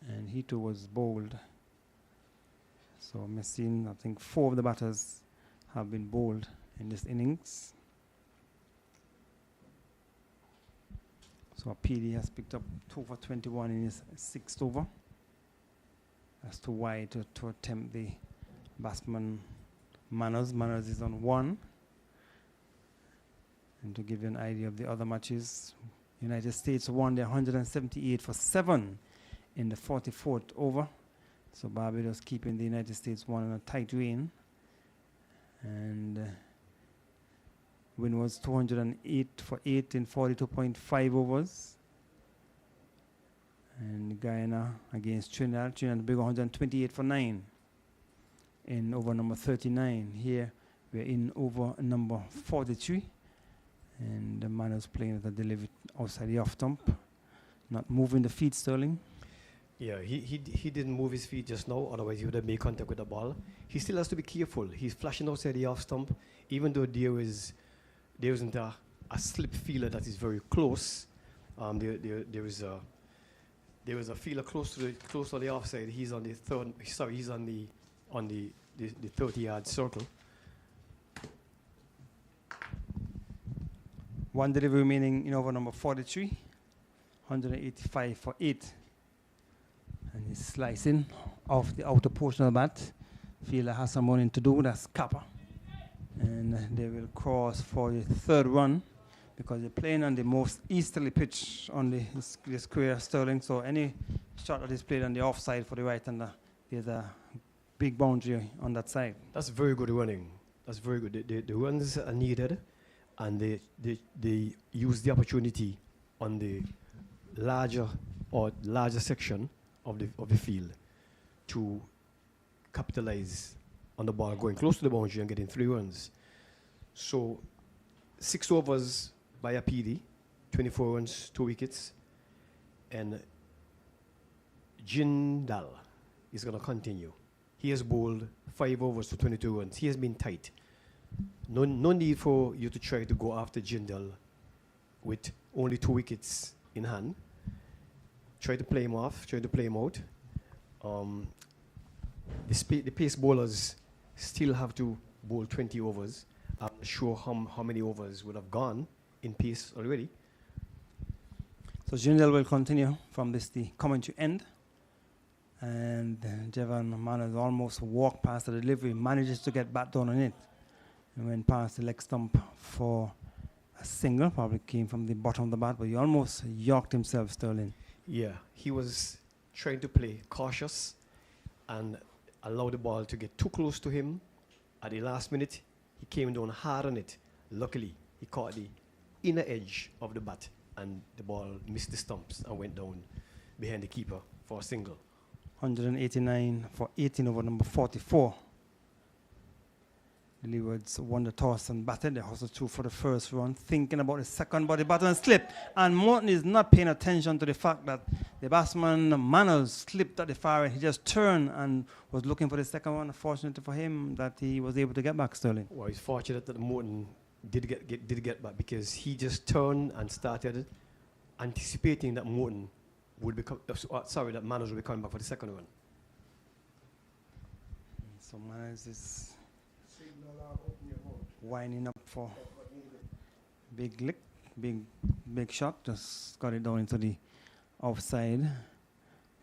and he too was bowled. So Messine, I think 4 of the batters have been bowled in this innings. So PD has picked up 2 for 21 in his 6th over. That's too wide to attempt the batsman Manners. Manners is on 1. And to give you an idea of the other matches, United States won their 178 for 7 in the 44th over. So Barbados keeping the United States one in a tight rein. And win was 208 for 8 in 42.5 overs. And Guyana against Trinidad. Trinidad big 128 for 9 in over number 39. Here we're in over number 43. And the man is playing at the delivery outside the off stump. Not moving the feet, Sterling. Yeah, he didn't move his feet just now, otherwise he would have made contact with the ball. He still has to be careful. He's flashing outside the off stump, even though there isn't a slip feeler that is very close. There is a feeler close to the offside. He's on the 30-yard circle. One delivery remaining in over number 43. 185 for 8. And he's slicing off the outer portion of the bat. Fielder has some running to do. That's Kappa. And they will cross for the 3rd run because they're playing on the most easterly pitch on the square, Sterling. So any shot that is played on the offside for the right-hander, there's a big boundary on that side. That's very good running. That's very good. The runs are needed, and they use the opportunity on the larger section of the field to capitalize on the ball going close to the boundary and getting 3 runs. So 6 overs by a PD, 24 runs, 2 wickets, and Jindal is going to continue. He has bowled 5 overs for 22 runs. He has been tight. No need for you to try to go after Jindal with only 2 wickets in hand. Try to play him off, try to play him out. The pace bowlers still have to bowl 20 overs. I'm not sure how many overs would have gone in pace already. So Jindal will continue from the commentary end. And Jevan Manners almost walked past the delivery, manages to get back down on it. And went past the leg stump for a single, probably came from the bottom of the bat, but he almost yorked himself, Sterling. Yeah, he was trying to play cautious and allow the ball to get too close to him. At the last minute, he came down hard on it. Luckily, he caught the inner edge of the bat, and the ball missed the stumps and went down behind the keeper for a single. 189 for 18 over number 44. The Leewards won the toss and batted. They hustled through for the first run, thinking about the second, but the batsman slipped. And Morton is not paying attention to the fact that the batsman Manners slipped at the far end. He just turned and was looking for the second one. Fortunately for him that he was able to get back, Sterling. Well, he's fortunate that Morton did get back, because he just turned and started anticipating that Morton would become that Manners would be coming back for the second one. So Manners is winding up for big lick, big shot. Just got it down into the offside.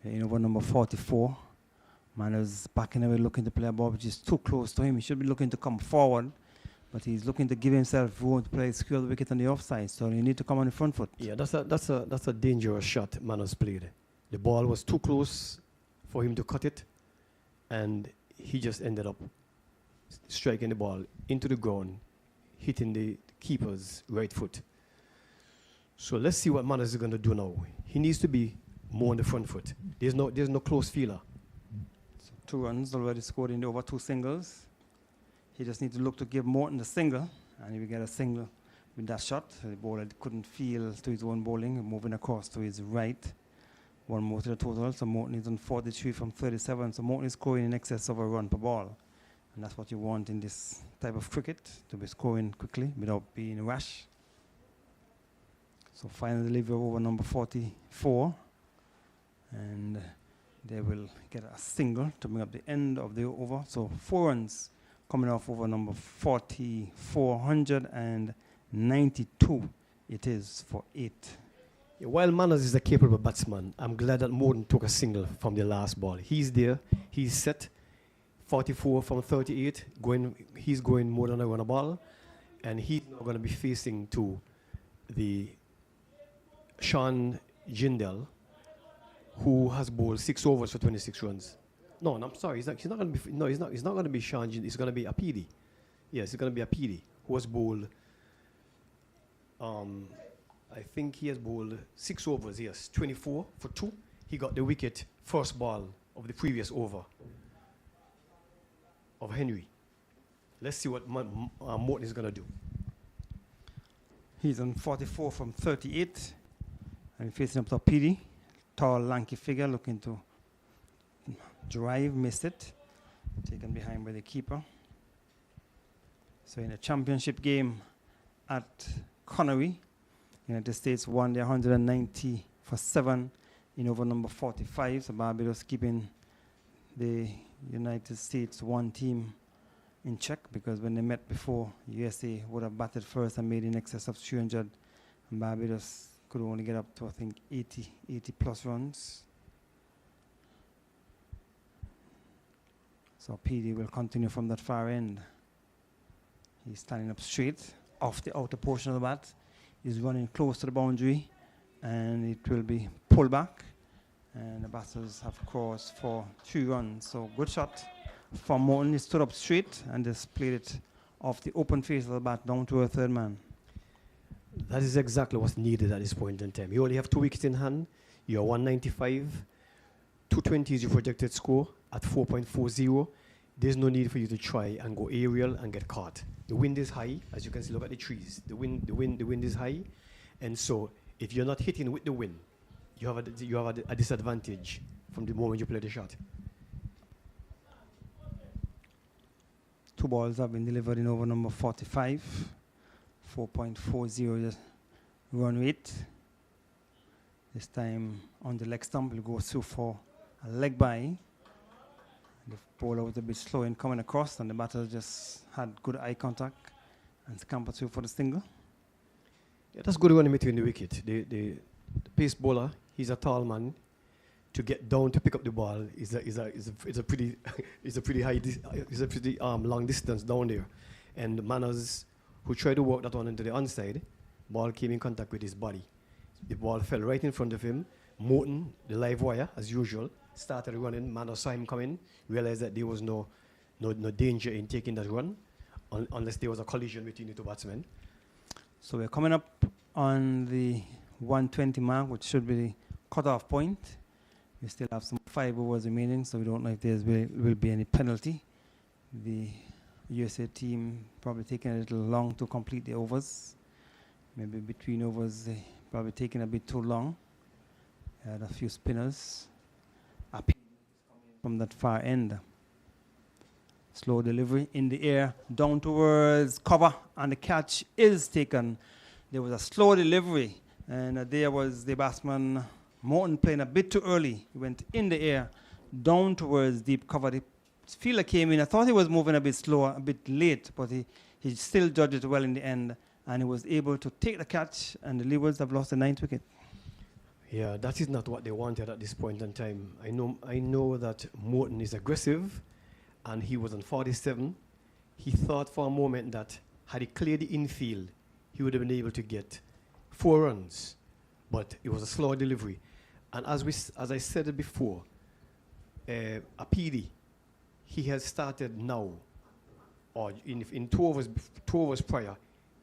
In over number 44. Manners backing away, looking to play a ball which is too close to him. He should be looking to come forward, but he's looking to give himself room to play secure the wicket on the offside. So you need to come on the front foot. Yeah, that's a dangerous shot Manners played. The ball was too close for him to cut it, and he just ended up striking the ball into the ground, hitting the keeper's right foot. So let's see what Manners is going to do now. He needs to be more on the front foot. There's no close feeler. So 2 runs already scored in the over 2 singles. He just needs to look to give Morton the single, and he will get a single with that shot. The bowler couldn't feel to his own bowling, moving across to his right. 1 more to the total, so Morton is on 43 from 37. So Morton is scoring in excess of a run per ball. And that's what you want in this type of cricket, to be scoring quickly without being rash. So final delivery over number 44. And they will get a single to bring up the end of the over. So 4 runs coming off over number 40, 492 it is for 8. Yeah, while Manners is a capable batsman, I'm glad that Morton took a single from the last ball. He's there, he's set, 44 from 38, he's going more than a run a ball, and he's now going to be facing to the Sean Jindal, who has bowled 6 overs for 26 runs. No, I'm sorry. He's not going to be. No, he's not going to be Sean. It's going to be Apidi. Yes, it's going to be Apidi, who has bowled. I think he has bowled 6 overs. Yes, 24 for 2. He got the wicket first ball of the previous over of Henry. Let's see what Morton is going to do. He's on 44 from 38, and facing up to Apidi, tall, lanky figure looking to drive, missed it, taken behind by the keeper. So in a championship game at Connery, United States won their 190 for 7 in over number 45. So Barbados keeping the United States 1 team in check, because when they met before, USA would have batted first and made in excess of 300, and Barbados could only get up to, I think, 80 plus runs. So PD will continue from that far end. He's standing up straight off the outer portion of the bat. He's running close to the boundary, and it will be pulled back. And the batters have crossed for 3 runs. So good shot from Morton. He stood up straight and just played it off the open face of the bat down to a third man. That is exactly what's needed at this point in time. You only have 2 wickets in hand. You're 195. 220 is your projected score at 4.40. There's no need for you to try and go aerial and get caught. The wind is high, as you can see. Look at the trees. The wind is high, and so if you're not hitting with the wind, you have a disadvantage from the moment you play the shot. 2 balls have been delivered in over number 45. 4.40 run rate. This time on the leg stump, we'll go through for a leg by. The bowler was a bit slow in coming across, and the batter just had good eye contact and scampered through for the single. Yeah, that's good running between the wicket. The pace bowler, he's a tall man. To get down to pick up the ball is a pretty long distance down there, and Manners, who tried to work that one into the onside, ball came in contact with his body. The ball fell right in front of him. Morton, the live wire, as usual, started running. Manners saw him coming, realized that there was no danger in taking that run, unless there was a collision between the 2 batsmen. So we're coming up on the 120 mark, which should be the cut-off point. We still have some 5 overs remaining, so we don't know if there will be any penalty. The USA team probably taking a little long to complete the overs. Maybe between overs, they probably taking a bit too long. Had a few spinners up from that far end. Slow delivery in the air, down towards cover, and the catch is taken. There was a slow delivery, and there was the batsman Morton playing a bit too early. He went in the air, down towards deep cover. The fielder came in. I thought he was moving a bit slower, a bit late, but he still judged it well in the end, and he was able to take the catch, and the Leewards have lost the 9th wicket. Yeah, that is not what they wanted at this point in time. I know that Morton is aggressive, and he was on 47. He thought for a moment that had he cleared the infield, he would have been able to get 4 runs, but it was a slow delivery. And as I said it before, a PD, he has started now, or in 2 overs prior,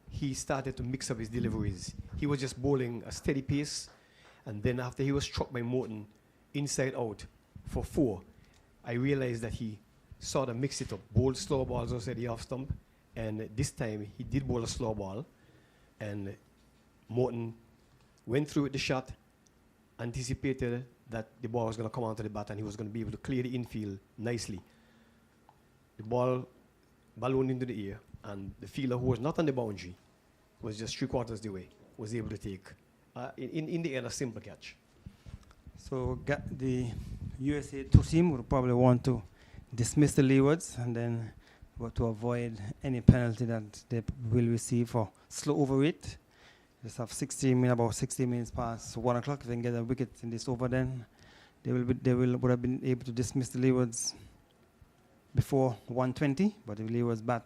he started to mix up his deliveries. He was just bowling a steady pace, and then after he was struck by Morton, inside out for 4, I realized that he sort of mixed it up, bowled slow balls outside the off stump, and this time he did bowl a slow ball, and Morton went through with the shot, anticipated that the ball was going to come onto the bat and he was going to be able to clear the infield nicely. The ball ballooned into the air, and the fielder, who was not on the boundary, was just 3/4 the way, was able to take, in the end, a simple catch. So the USA 2 team would probably want to dismiss the Leewards and then to avoid any penalty that they will receive for slow over rate. Just have about 16 minutes past 1 o'clock. If they can get a wicket in this over, then would have been able to dismiss the Leewards before 1:20. But if Leewards bat,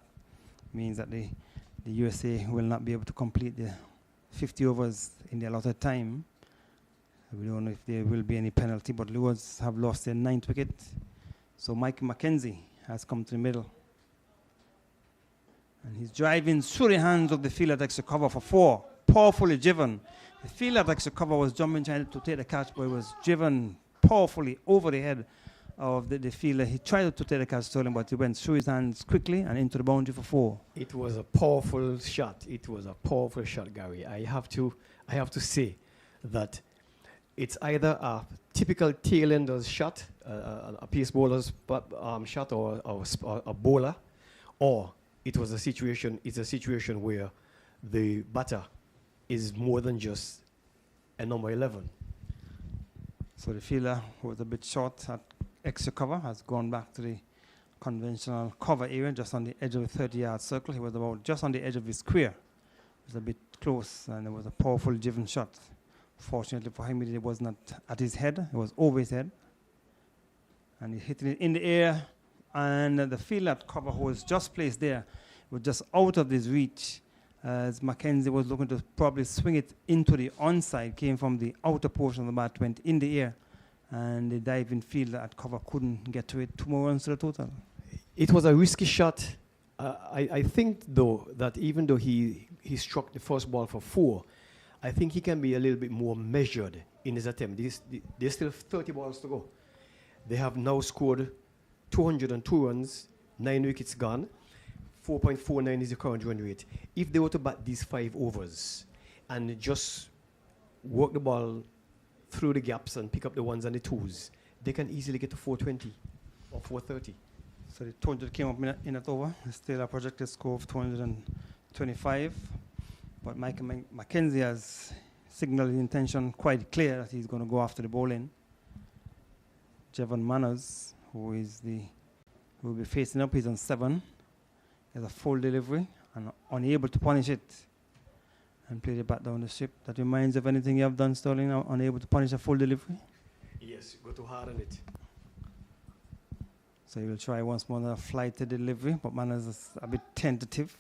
means that the USA will not be able to complete the 50 overs in the allotted time. We don't know if there will be any penalty, but Leewards have lost their 9th wicket. So Mike Mackenzie has come to the middle. And he's driving through the hands of the fielder that takes the cover for 4. Powerfully driven. The fielder that takes the cover was jumping trying to take the catch, but it was driven powerfully over the head of the fielder. He tried to take the catch stolen, but he went through his hands quickly and into the boundary for 4. It was a powerful shot. It was a powerful shot, Gary. I have to say that it's either a typical tail-ender's shot, a pace bowler's shot, or a bowler, or it's a situation where the batter is more than just a number 11. So the fielder, who was a bit short at extra cover, has gone back to the conventional cover area, just on the edge of the 30-yard circle. He was about just on the edge of his square. It was a bit close, and it was a powerful driven shot. Fortunately for him, it was not at his head. It was over his head. And he hit it in the air, and the fielder at cover, who was just placed there, was just out of his reach, as Mackenzie was looking to probably swing it into the onside, came from the outer portion of the bat, went in the air, and the diving fielder at cover couldn't get to it. 2 more runs to the total. It was a risky shot. I think, though, that even though he struck the first ball for 4, I think he can be a little bit more measured in his attempt. There's still 30 balls to go. They have now scored 202 runs, 9 wickets gone. 4.49 is the current run rate. If they were to bat these 5 overs and just work the ball through the gaps and pick up the 1s and the 2s, they can easily get to 420 or 430. So the 200 came up in that over. Still a projected score of 225. But Mike Mackenzie has signaled his intention quite clear that he's going to go after the bowling. Jevon Manners, who will be facing up, he's on 7. He has a full delivery and unable to punish it and play the bat down the strip. That reminds you of anything you have done, Sterling, unable to punish a full delivery? Yes, go too hard on it. So he will try once more another flighted delivery, but Manners is a bit tentative.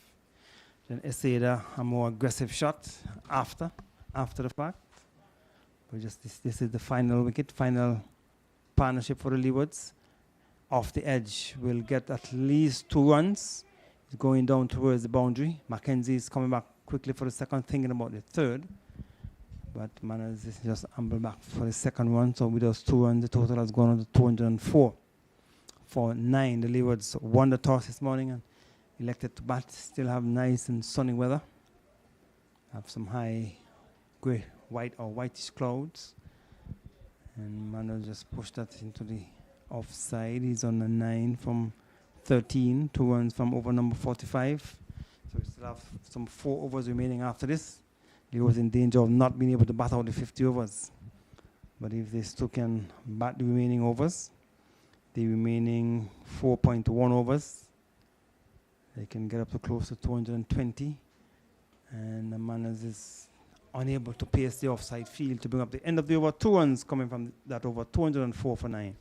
Then essayed a more aggressive shot after the fact. But just this is the final wicket, final partnership for the Leewards. Off the edge, will get at least 2 runs. He's going down towards the boundary. Mackenzie is coming back quickly for the second, thinking about the third. But Manners is just humble back for the second one. So with those 2 runs, the total has gone on to 204 for 9. The Leewards won the toss this morning and elected to bat. Still have nice and sunny weather. Have some high grey, white or whitish clouds. And Manners just pushed that into the offside. He's on a 9 from 13, 2 runs from over number 45. So we still have some 4 overs remaining after this. He was in danger of not being able to bat out the 50 overs. But if they still can bat the remaining overs, the remaining 4.1 overs, they can get up to close to 220. And the Manners is unable to pace the offside field to bring up the end of the over. 2 runs coming from that over, 204 for 9.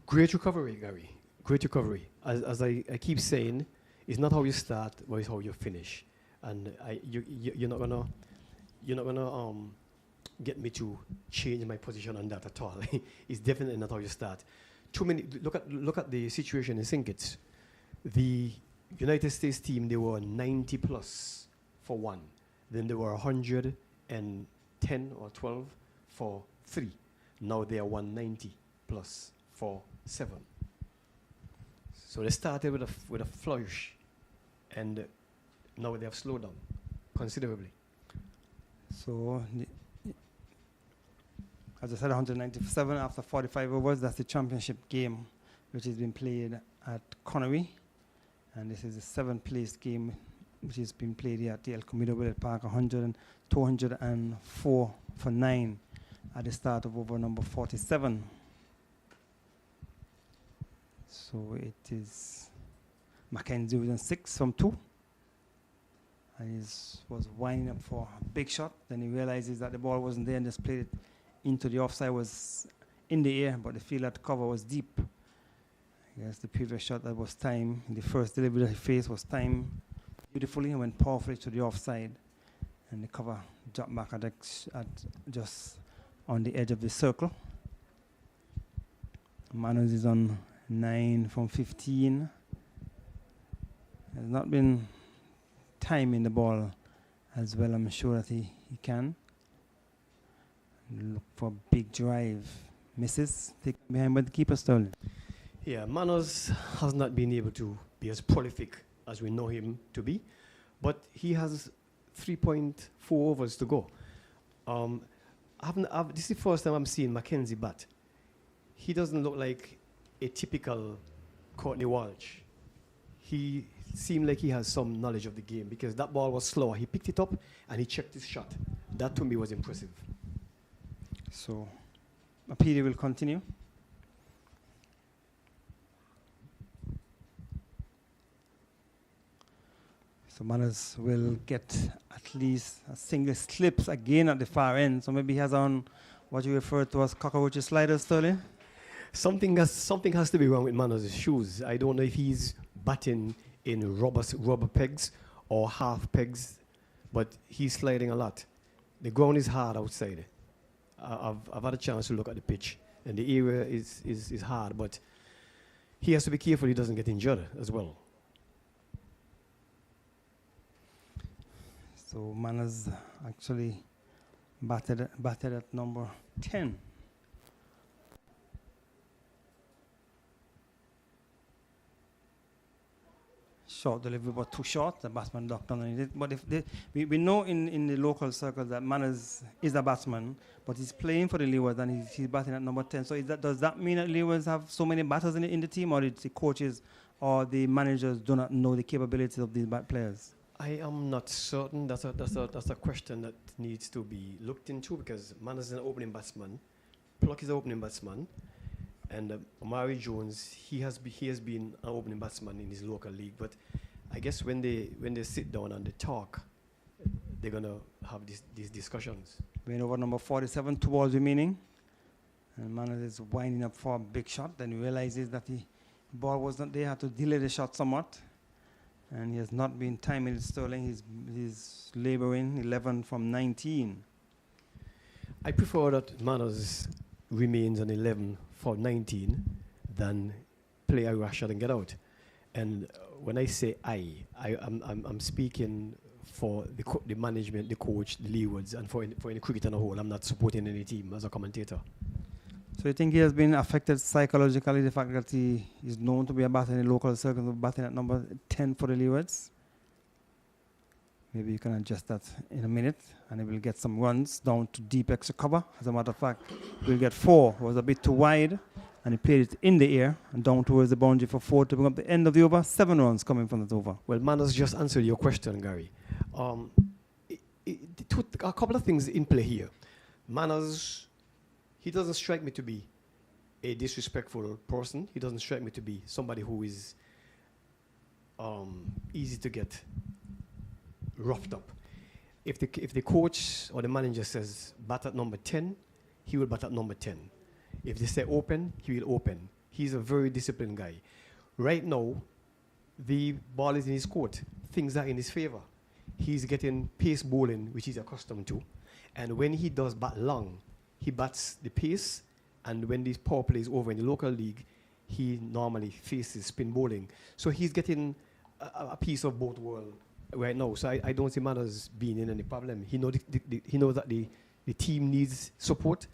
Great recovery, Gary. Great recovery. As I keep saying, it's not how you start, but it's how you finish. And you're not gonna get me to change my position on that at all. It's definitely not how you start. Too many. Look at the situation in St. Kitts. The United States team, they were 90 plus for 1. Then they were 110 or 12 for 3. Now they are 190 plus for 7. So they started with a flourish, and now they have slowed down considerably. So, as I said, 197 after 45 overs. That's the championship game, which has been played at Connery. And this is the 7th place game, which has been played here at the El Comido Willett Park. 204 for 9 at the start of over number 47. So it is Mackenzie within 6 from 2. And he was winding up for a big shot. Then he realizes that the ball wasn't there and just played it into the offside. Was in the air, but the field at cover was deep. I guess the previous shot that was timed, the first delivery that he faced was timed beautifully and went powerfully to the offside. And the cover dropped back at just on the edge of the circle. Manos is on 9 from 15. Has not been timing the ball as well. I'm sure that he can. Look for a big drive. Misses. Take behind by the keeper, Sterling. Yeah, Manos has not been able to be as prolific as we know him to be, but he has 3.4 overs to go. This is the first time I'm seeing Mackenzie bat. He doesn't look like a typical Courtney Walsh. He seemed like he has some knowledge of the game because that ball was slower. He picked it up and he checked his shot. That to me was impressive. So, Appeal will continue. So Manos will get at least a single slips again at the far end. So maybe he has on what you refer to as cockroach sliders, Sterling. Something has to be wrong with Manos' shoes. I don't know if he's batting in rubber pegs or half pegs, but he's sliding a lot. The ground is hard outside. I've had a chance to look at the pitch, and the area is hard, but he has to be careful he doesn't get injured as well. So Manos actually batted at number 10. Short delivery, but too short. The batsman ducked underneath it. But we know in the local circles that Manos is a batsman, but he's playing for the Leewards and he's batting at number 10. So does that mean that Leewards have so many batters in the team, or the coaches or the managers do not know the capabilities of these players? I am not certain. That's a question that needs to be looked into because Manos is an opening batsman. Pluck is an opening batsman. And Omari Jones, he has been an opening batsman in his local league. But I guess when they sit down and they talk, they're gonna have these discussions. We're over number 47, 2 balls remaining, and Manos is winding up for a big shot. Then he realizes that the ball was not there. Had to delay the shot somewhat, and he has not been timing it. Sterling. He's laboring 11 from 19. I prefer that Manos remains on 11 for 19 than play a rush shot and get out. And when I say I'm speaking for the management, the coach, the Leewards, and for any cricket on a whole. I'm not supporting any team as a commentator. So you think he has been affected psychologically, the fact that he is known to be a batter in the local circles, batting at number 10 for the Leewards? Maybe you can adjust that in a minute, and he will get some runs down to deep extra cover. As a matter of fact, we'll get 4. It was a bit too wide, and he played it in the air and down towards the boundary for 4 to bring up the end of the over. 7 runs coming from that over. Well, Manos just answered your question, Gary. A couple of things in play here. Manos, he doesn't strike me to be a disrespectful person. He doesn't strike me to be somebody who is easy to get roughed up. if the coach or the manager says bat at number 10, he will bat at number 10. If they say open, he will open. He's a very disciplined guy. Right now, the ball is in his court. Things are in his favor. He's getting pace bowling, which he's accustomed to. And when he does bat long, he bats the pace. And when this power play is over in the local league, he normally faces spin bowling. So he's getting a piece of both worlds right now. So I don't see Manners being in any problem. He knows that the team needs support,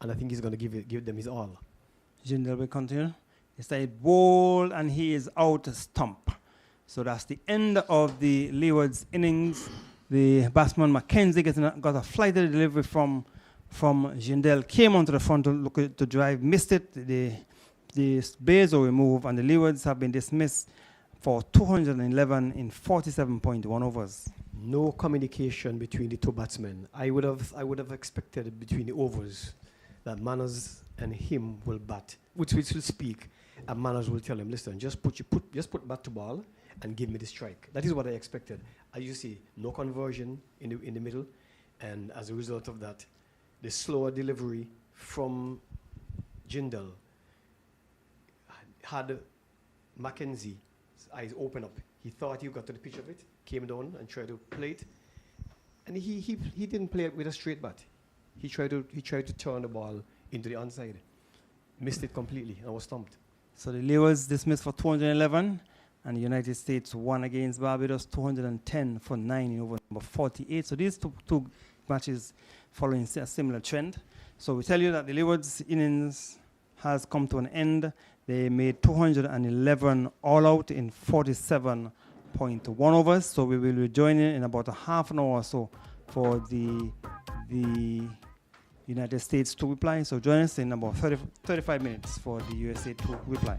and I think he's going to give them his all. Jindal will continue. He said bowl and he is out stump. So that's the end of the Leeward's innings. The batsman Mackenzie got a flighted delivery from Jindal, came onto the front to look to drive, missed it. The bays were removed and the Leewards have been dismissed for 211 in 47.1 overs. No communication between the two batsmen. I would have expected between the overs that Manners and him will bat, which will speak, and Manners will tell him, listen, just put bat to ball and give me the strike. That is what I expected. As you see, no conversion in the middle, and as a result of that, the slower delivery from Jindal had Mackenzie's eyes open up. He thought he got to the pitch of it, came down and tried to play it, and he didn't play it with a straight bat. He tried to turn the ball into the onside, missed it completely, and was stumped. So the Leewards dismissed for 211, and the United States won against Barbados 210 for 9 in over number 48. So these two matches following a similar trend. So we tell you that the Leewards innings has come to an end. They made 211 all out in 47.1 overs. So we will be joining in about a half an hour or so for the United States to reply. So join us in about 35 minutes for the USA to reply.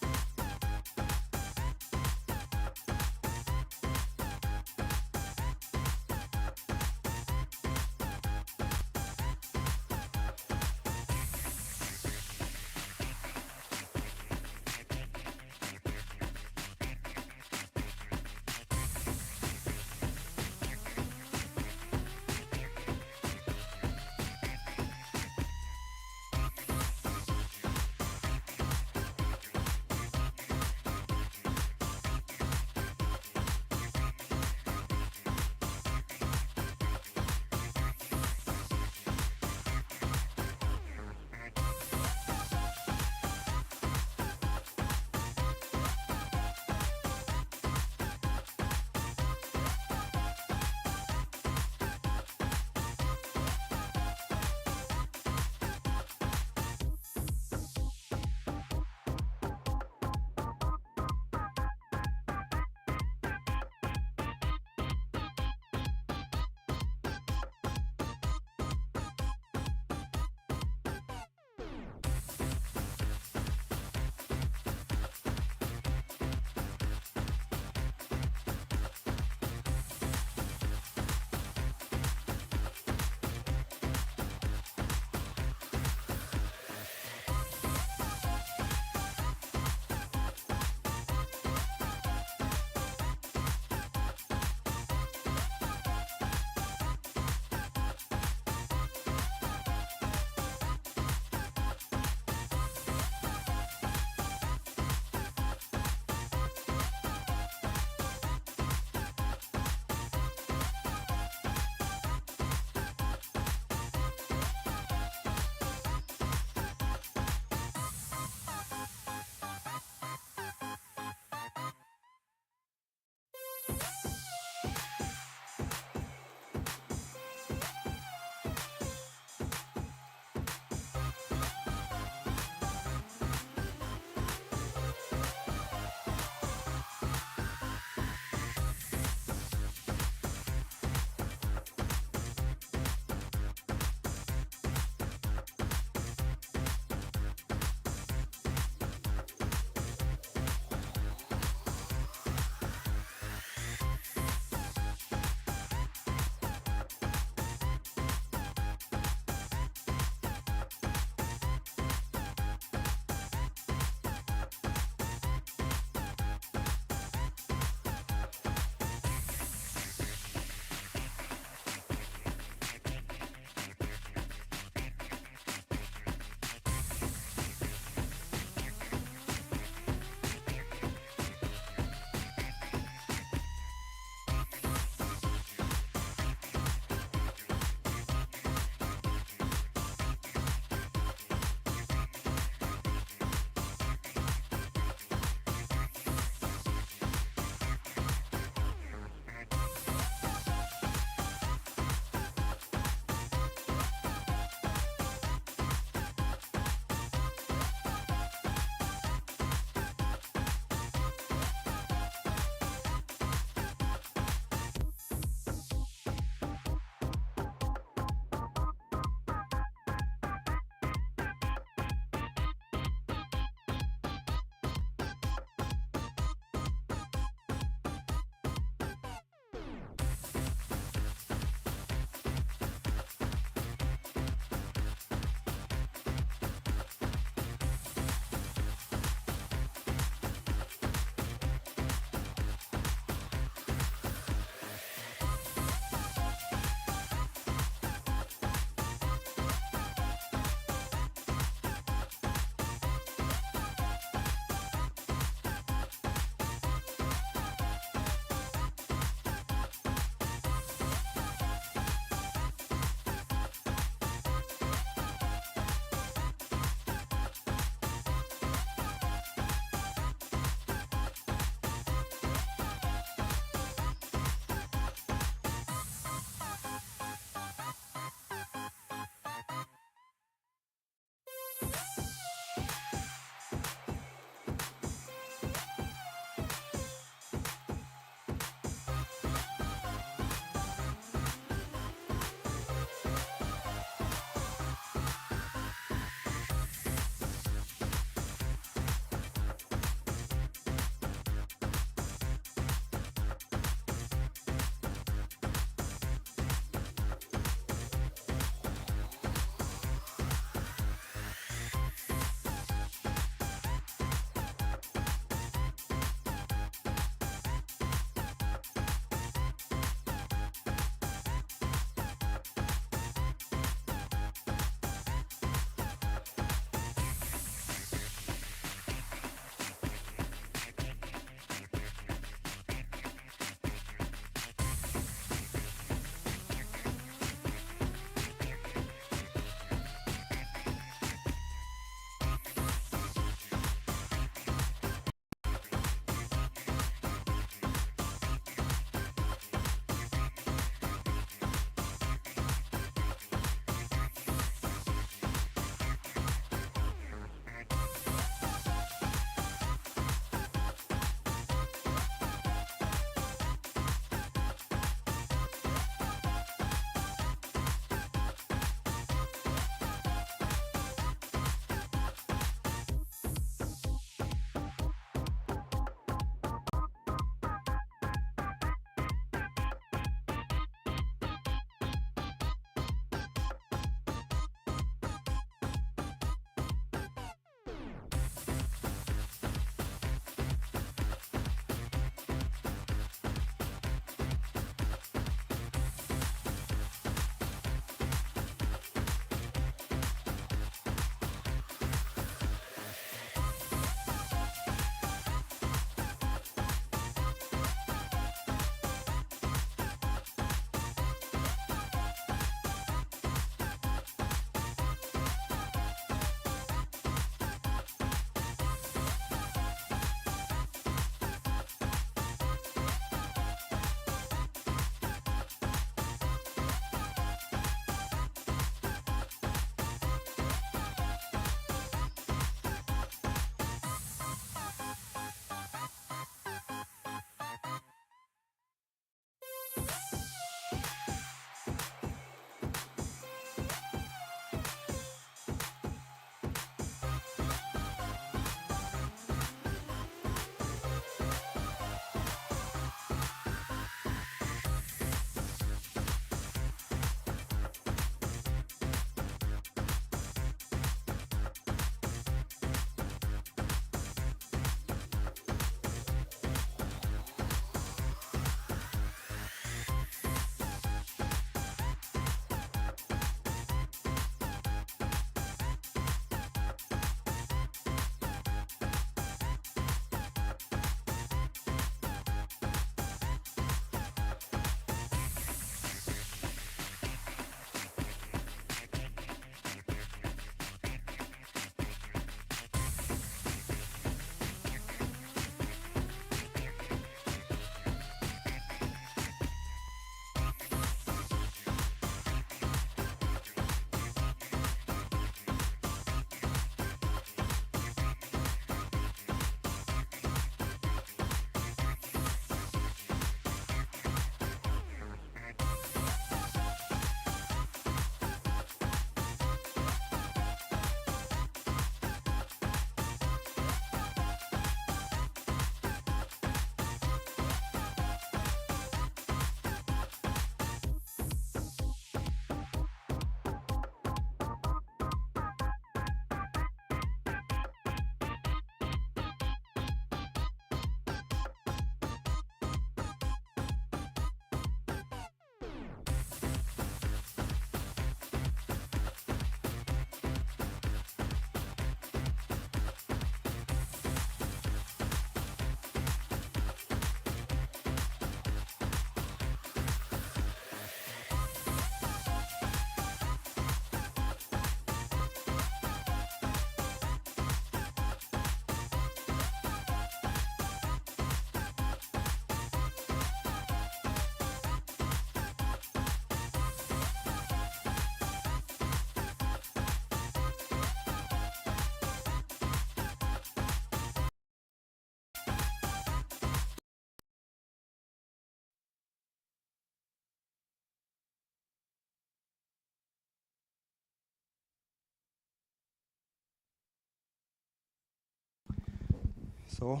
So,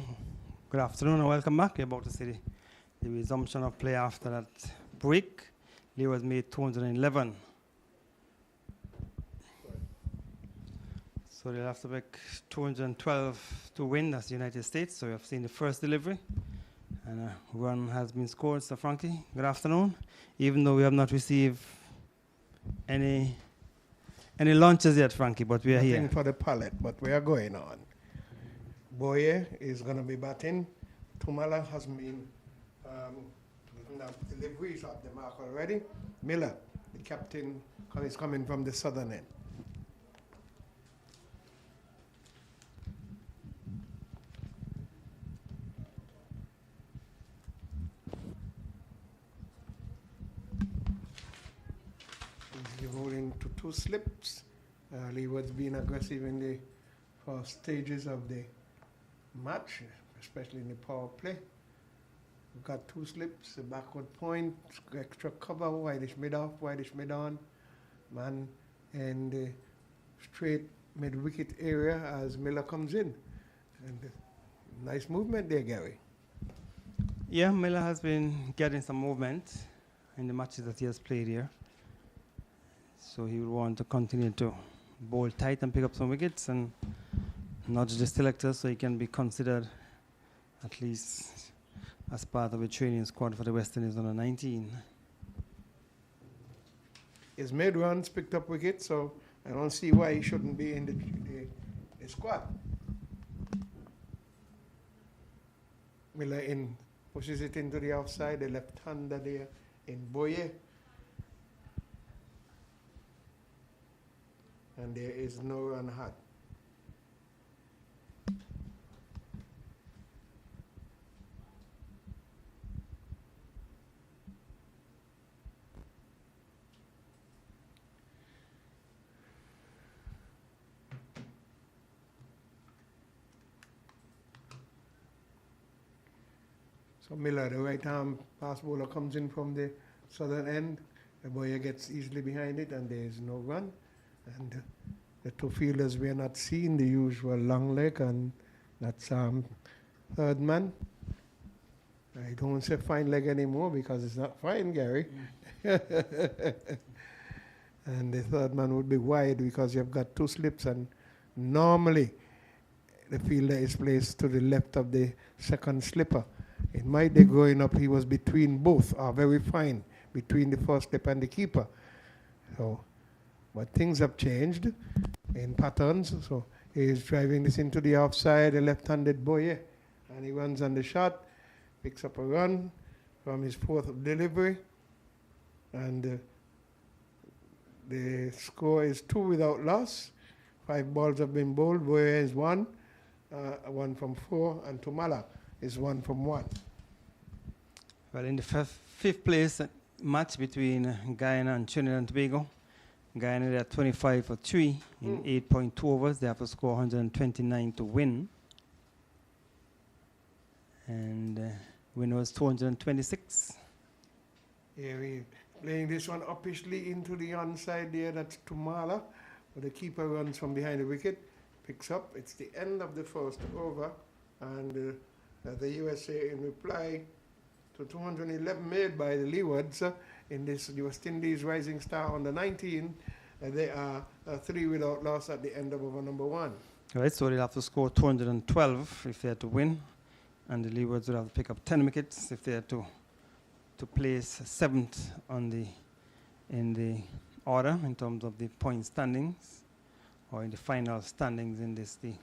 good afternoon and welcome back. We're about to see the resumption of play after that break. Leeward made 211. So they'll have to make 212 to win. That's the United States. So we have seen the first delivery. And a run has been scored. So Frankie, good afternoon. Even though we have not received any launches yet, Frankie, but we are here. Nothing for the pallet, but we are going on. Boye is going to be batting. Tumala has been getting up deliveries of the mark already. Miller, the captain, is coming from the southern end. He's holding to 2 slips. Leeward's been aggressive in the first stages of the match, especially in the power play. We've got 2 slips, a backward point, extra cover, wideish mid-off, wideish mid-on, man, and the straight mid-wicket area as Miller comes in. And nice movement there, Gary. Yeah, Miller has been getting some movement in the matches that he has played here. So he will want to continue to bowl tight and pick up some wickets and nudge the selectors so he can be considered at least as part of the training squad for the West Indies under 19. He's made runs, picked up wickets, so I don't see why he shouldn't be in the squad. Miller pushes it into the offside, the left-hander there in Boye. And there is no run had. So Miller, the right-arm fast bowler, comes in from the southern end. The Boyer gets easily behind it, and there is no run. And the 2 fielders we are not seeing the usual long leg, and that's third man. I don't say fine leg anymore because it's not fine, Gary. And the third man would be wide because you've got 2 slips, and normally the fielder is placed to the left of the second slipper. In my day growing up, he was between both, or very fine, between the first slip and the keeper. So, but things have changed in patterns. So he's driving this into the offside, a left-handed Boye, and he runs on the shot, picks up a run from his 4th delivery, and the score is 2 without loss. 5 balls have been bowled. Boye is 1, 1 from 4, and Tumala is 1 from 1. Well, in the 5th place match between Guyana and Trinidad and Tobago, Guyana they are 25 for 3 in 8.2 overs. They have to score 129 to win. And winner was 226. Yeah, we're playing this one uppishly into the onside there. That's Tumala. But the keeper runs from behind the wicket, picks up. It's the end of the first over. And the USA, in reply to 211 made by the Leewards in this West Indies Rising Star under 19, they are 3 without loss at the end of over number 1. All right, so they'll have to score 212 if they are to win, and the Leewards will have to pick up 10 wickets if they are to place 7th in the order in terms of the point standings, or in the final standings in this the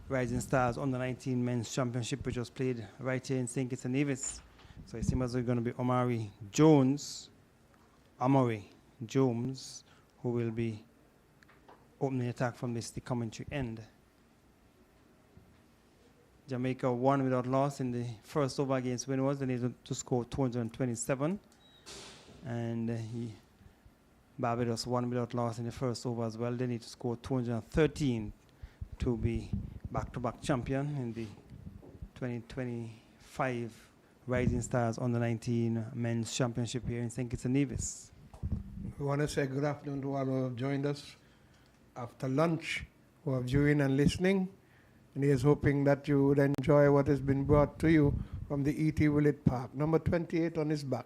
Rising Stars under 19 Men's Championship, which was played right here in St. Kitts and Nevis. So it seems it's going to be Omari Jones, who will be opening attack from the commentary end. Jamaica 1 without loss in the first over against Windies. They need to score 227. And Barbados 1 without loss in the first over as well. They need to score 213 to be back-to-back champion in the 2025 Rising Stars under 19 Men's Championship here in St. Kitts and Nevis. We want to say good afternoon to all who have joined us after lunch, who are viewing and listening. And he is hoping that you would enjoy what has been brought to you from the E.T. Willett Park. Number 28 on his back,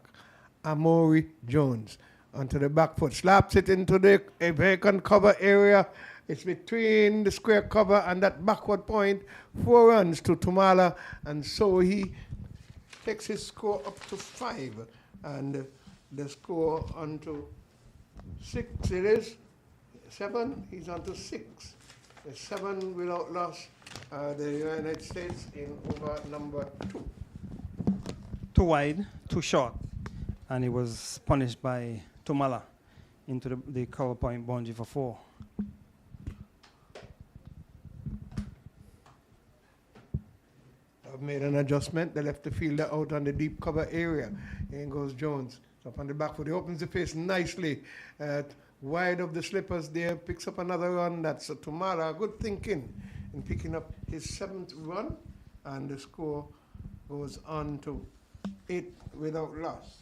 Amori Jones. Onto the back foot, slaps it into the vacant cover area. It's between the square cover and that backward point. 4 runs to Tumala, and so he takes his score up to 5. And the score onto 6 it is. 7, he's on to 6. 7 without loss. The United States in over number 2. Too wide, too short, and he was punished by Tumala into the cover point boundary for 4. I've made an adjustment. They left the fielder out on the deep cover area. In goes Jones. So up on the back foot. He opens the face nicely. Wide of the slippers there. Picks up another run. That's Tumala. Good thinking in picking up his 7th run. And the score goes on to 8 without loss.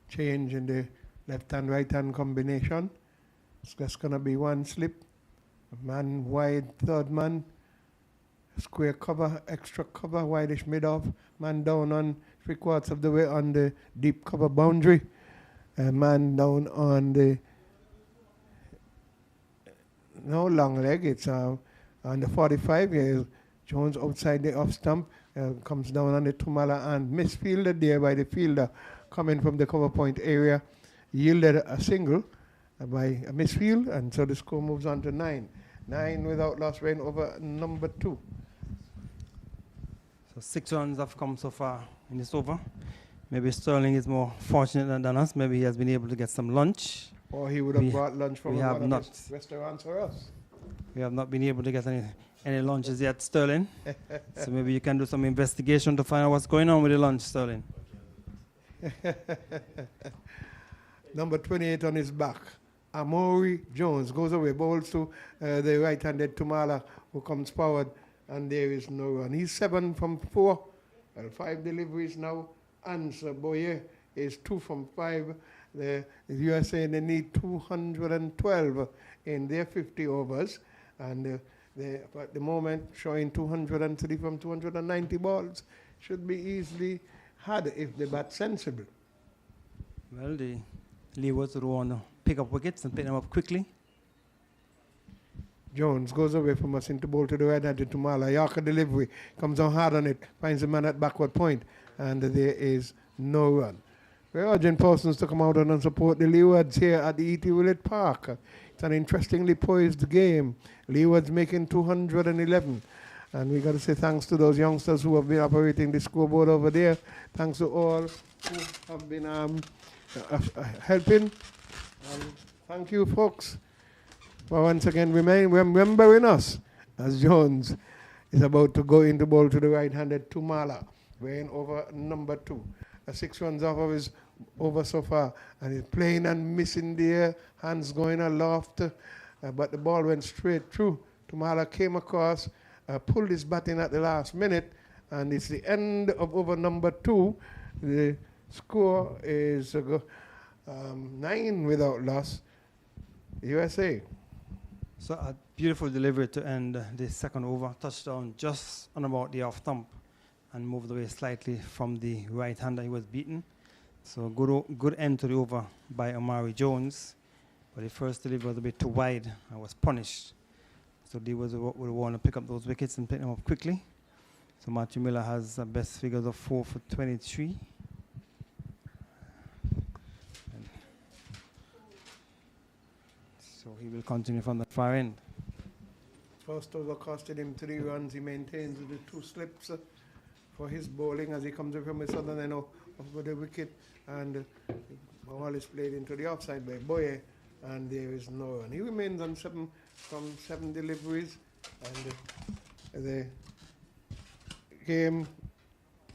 Change in the left-hand, right-hand combination. It's just going to be 1 slip. A man wide, 3rd man. Square cover, extra cover, wideish mid-off. Man down on 3/4 of the way on the deep cover boundary. A man down on the no long leg. It's on the 45. Here, Jones outside the off stump. Comes down on the Tumala and misfielded there by the fielder coming from the cover point area. Yielded a single by a misfield, and so the score moves on to 9. 9 without loss, rain over number 2. So 6 runs have come so far in this over. Maybe Sterling is more fortunate than us. Maybe he has been able to get some lunch. Or he would have brought lunch from one of his restaurants for us. We have not been able to get any lunches yet, Sterling. So maybe you can do some investigation to find out what's going on with the lunch, Sterling. Number 28 on his back, Amori Jones goes away, bowls to the right-handed Tumala, who comes forward, and there is no run. He's 7 from 4, 5 deliveries now. Answer Boye is 2 from 5. The USA, they need 212 in their 50 overs, and they at the moment showing 203 from 290 balls. Should be easily had if they bat sensible. Well, the Leewards would want to pick up wickets and pick them up quickly. Jones goes away from us into bowl to the right-handed Tumala. Yorker delivery, comes on hard on it, finds the man at backward point, and there is no run. We're urging persons to come out and support the Leewards here at the E.T. Willett Park. It's an interestingly poised game. Leewards making 211. And we got to say thanks to those youngsters who have been operating the scoreboard over there. Thanks to all who have been helping. And thank you, folks, for once again remembering us as Jones is about to go into ball to the right-handed Tumala, weighing over number 2. 6 runs off of his over so far, and he's playing and missing there, hands going aloft, but the ball went straight through. Tumala came across, pulled his bat in at the last minute, and it's the end of over number 2. The score is 9 without loss, USA. So a beautiful delivery to end the second over. Touchdown just on about the off stump and moved away slightly from the right-hander he was beaten. So good end to the over by Amari Jones. But the first delivery was a bit too wide and was punished. So they would want to pick up those wickets and pick them up quickly. So Matthew Miller has the best figures of 4 for 23. So he will continue from the far end. First over costed him 3 runs. He maintains the 2 slips for his bowling as he comes in from the southern end of the wicket. And the ball is played into the offside by Boye, and there is no run. He remains on 7 from 7 deliveries, and the game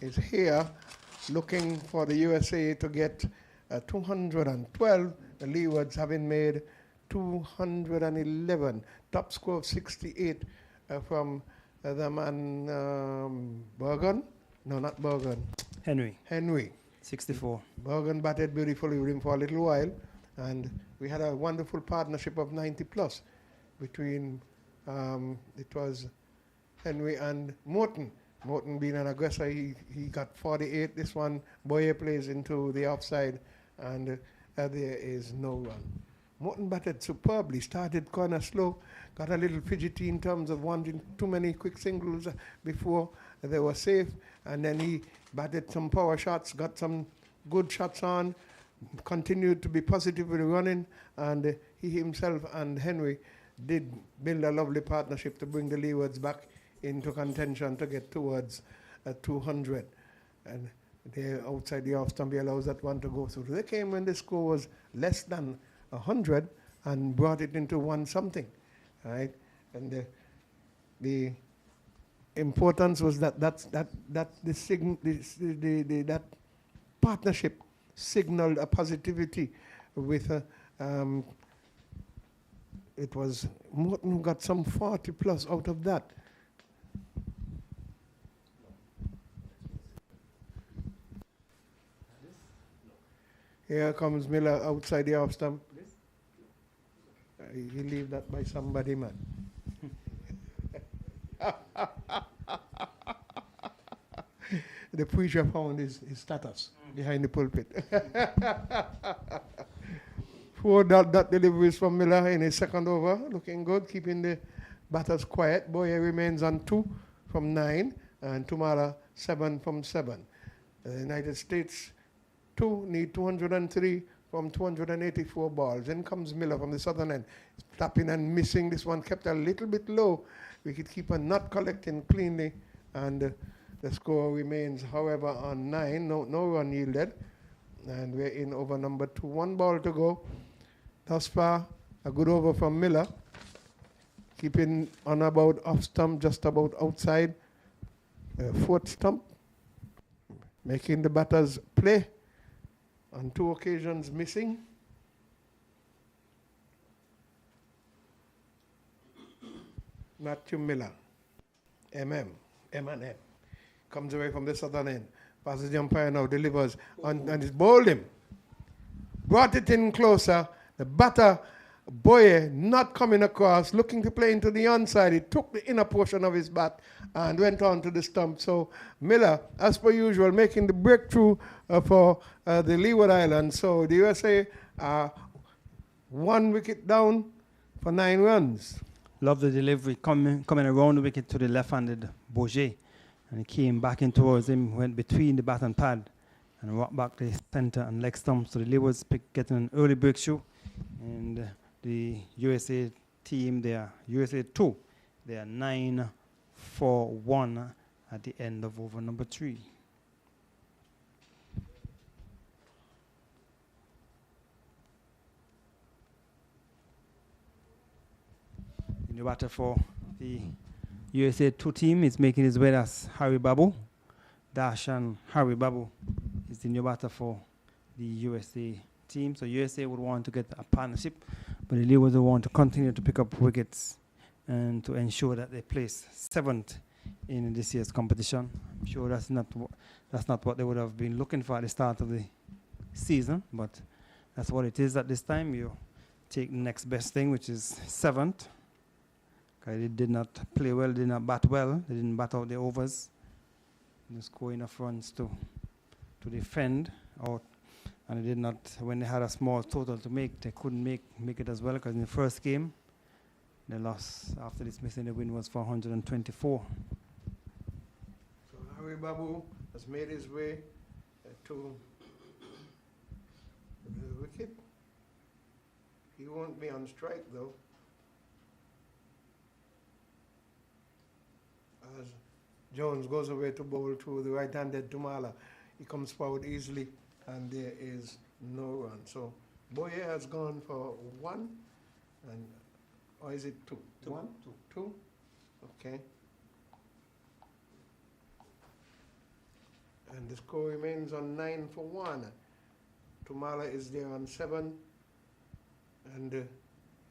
is here looking for the USA to get 212. The Leewards having made 211. Top score of 68 from the man Bergen. No, not Bergen. Henry, 64. Bergen batted beautifully with him for a little while, and we had a wonderful partnership of 90 plus between it was Henry and Morton. Morton being an aggressor, he got 48. This one, Boye plays into the offside, and there is no run. Morton batted superbly, started kind of slow, got a little fidgety in terms of wanting too many quick singles before they were safe, and then he batted some power shots, got some good shots on, continued to be positively running, and he himself and Henry did build a lovely partnership to bring the Leewards back into contention to get towards 200. And they outside the off stump, he allows that one to go through. They came when the score was less than 100 and brought it into 1 something, right? And the importance was that that partnership signaled a positivity with it was Morton who got some 40 plus out of that. Here comes Miller outside the off stump. He leave that by somebody, man. The preacher found his status behind the pulpit. 4 dot deliveries from Miller in his second over, looking good, keeping the batters quiet. Boye remains on 2 from 9, and Tumala 7 from 7. The United States 2 need 203 from 284 balls. Then comes Miller from the southern end, tapping and missing. This one kept a little bit low. Wicketkeeper not collecting cleanly, and the score remains, however, on 9. No run yielded, and we're in over number 2. 1 ball to go. Thus far, a good over from Miller, keeping on about off stump, just about outside 4th stump, making the batters play. On 2 occasions missing. Matthew Miller, M&M, comes away from the southern end. Passes the umpire now, delivers, and it's bowled him. Brought it in closer. The batter, Boye, not coming across, looking to play into the onside. He took the inner portion of his bat and went on to the stump. So Miller, as per usual, making the breakthrough for the Leeward Islands. So the USA 1 wicket down for 9 runs. Love the delivery coming around the wicket to the left-handed Bourget, and he came back in towards him, went between the bat and pad, and rocked back the center and leg stump. So the Leewards getting an early breakthrough, and the USA team, they are USA 2. They are 9-4-1 at the end of over number 3. In the batter for the USA 2 team is making his way as Harry Babu. Dash and Harry Babu is the new batter for the USA team. So USA would want to get a partnership, but the Leeward would want to continue to pick up wickets and to ensure that they place 7th in this year's competition. I'm sure that's not what they would have been looking for at the start of the season, but that's what it is at this time. You take the next best thing, which is 7th. They did not play well, did not bat well. They didn't bat out the overs. They score enough runs to defend out. And they did not, when they had a small total to make, they couldn't make it as well, because in the first game, they lost after dismissing. The win was for 124. So Harry Babu has made his way to the wicket. He won't be on strike though, as Jones goes away to bowl to the right-handed Tumala. He comes forward easily, and there is no run. So Boye has gone for 1, and or is it 2? 1? 2? Okay. And the score remains on 9-1. Tumala is there on 7, and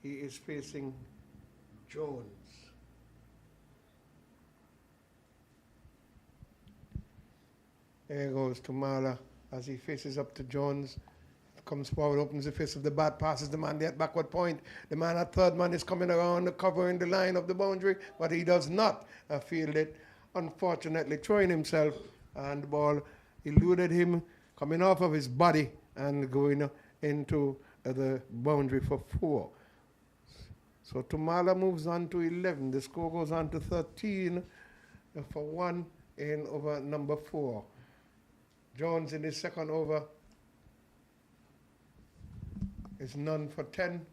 he is facing Jones. There goes to Marla as he faces up to Jones. Comes forward, opens the face of the bat, passes the man there at backward point. The man at third man is coming around, covering the line of the boundary, but he does not field it. Unfortunately, throwing himself, and the ball eluded him, coming off of his body and going into the boundary for 4. So Tumala moves on to 11. The score goes on to 13 for 1 in over number 4. Jones in his second over is none for 10.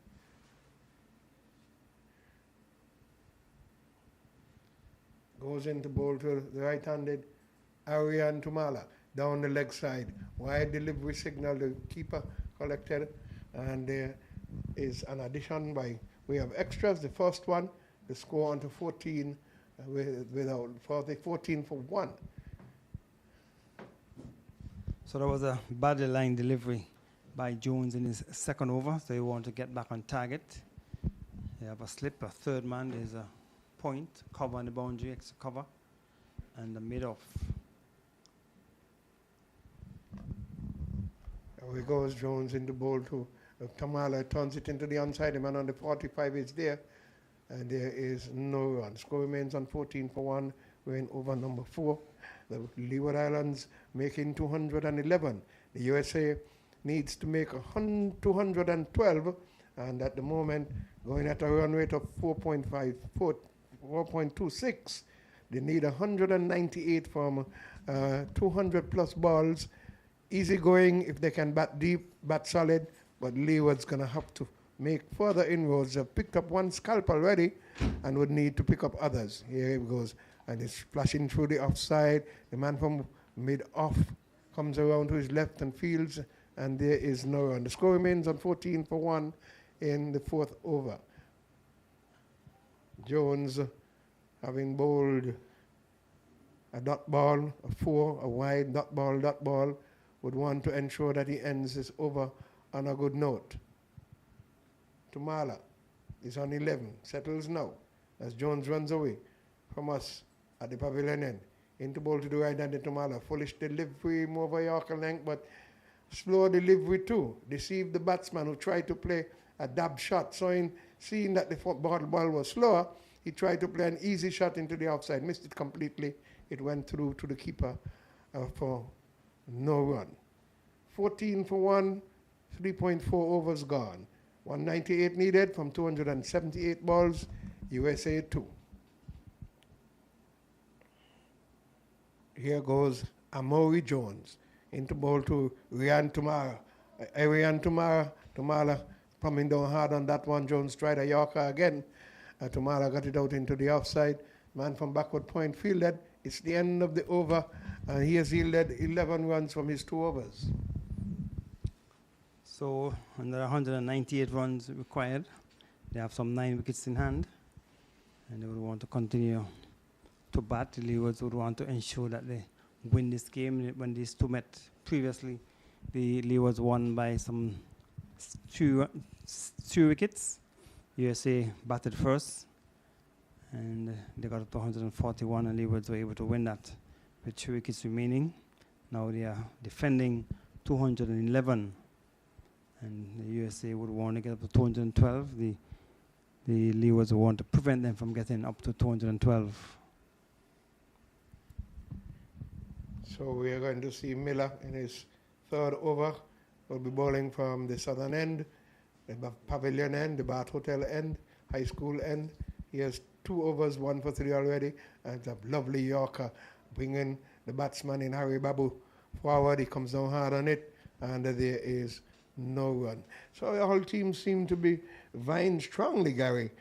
Goes into bowl to the right-handed Arian Tumala down the leg side. Wide delivery signal, the keeper collected, and there is an addition by way of extras. The first one, the score onto 14 without 14 for 1. So that was a bad line delivery by Jones in his second over, so he want to get back on target. They have a slip, a third man, there's a point, cover on the boundary, extra cover, and the mid-off. There he goes, Jones in the bowl to Tamala, turns it into the onside, the man on the 45 is there, and there is no run. Score remains on 14 for 1, we're in over number 4. The Leeward Islands making 211. The USA needs to make 212, and at the moment going at a run rate of 4.26. They need 198 from 200 plus balls. Easy going if they can bat deep, bat solid, but Leeward's going to have to make further inroads. They've picked up one scalp already and would need to pick up others. Here it goes, and it's flashing through the offside. The man from mid-off comes around to his left and fields, and there is no run. The score remains on 14 for 1 in the 4th over. Jones, having bowled a dot ball, a 4, a wide dot ball, would want to ensure that he ends his over on a good note. Tumala is on 11, settles now as Jones runs away from us at the pavilion end. Into bowl to the right hand, Tumala. Foolish delivery, more over Yorker length, but slow delivery too. Deceived the batsman who tried to play a dab shot. Seeing that the ball was slower, he tried to play an easy shot into the outside, missed it completely. It went through to the keeper for no run. 14 for 1, 3.4 overs gone. 198 needed from 278 balls, USA 2. Here goes Amori Jones into bowl to Rian Tumara. Rian Tumala coming down hard on that one. Jones tried a Yorker again. Tumala got it out into the offside. Man from backward point fielded. It's the end of the over, and he has yielded 11 runs from his 2 overs. So under 198 runs required, they have some 9 wickets in hand, and they would want to continue to bat. The Leewards would want to ensure that they win this game. When these two met previously, the Leewards won by some 2 wickets. USA batted first, and they got up to 141, and Leewards were able to win that with 2 wickets remaining. Now they are defending 211, and the USA would want to get up to 212. The Leewards want to prevent them from getting up to 212. So we are going to see Miller in his 3rd over. Will be bowling from the southern end, the pavilion end, the Bath Hotel end, high school end. He has 2 overs, 1 for 3 already, and it's a lovely Yorker, bringing the batsman in Harry Babu forward. He comes down hard on it, and there is no run. So all teams seem to be vying strongly, Gary,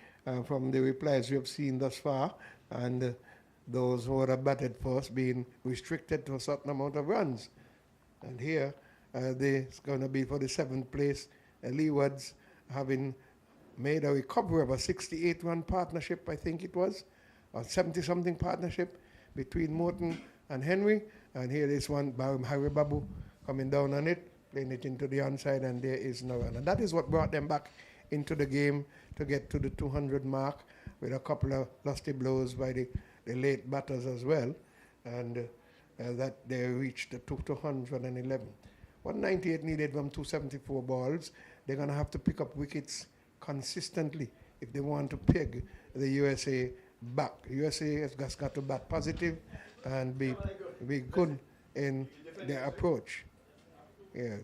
from the replies we have seen thus far, and those who would have batted first being restricted to a certain amount of runs. And here, there's going to be for the 7th place, Leewards having made a recovery of a 68-run partnership, I think it was, or 70-something partnership between Morton and Henry. And here is one, Harry Babu, coming down on it, playing it into the onside, and there is no run. And that is what brought them back into the game to get to the 200 mark, with a couple of lusty blows by the late batters as well. And that they reached the 211. 198 needed from 274 balls. They're going to have to pick up wickets consistently if they want to peg the USA back. USA has just got to bat positive and be good in their approach. Yeah.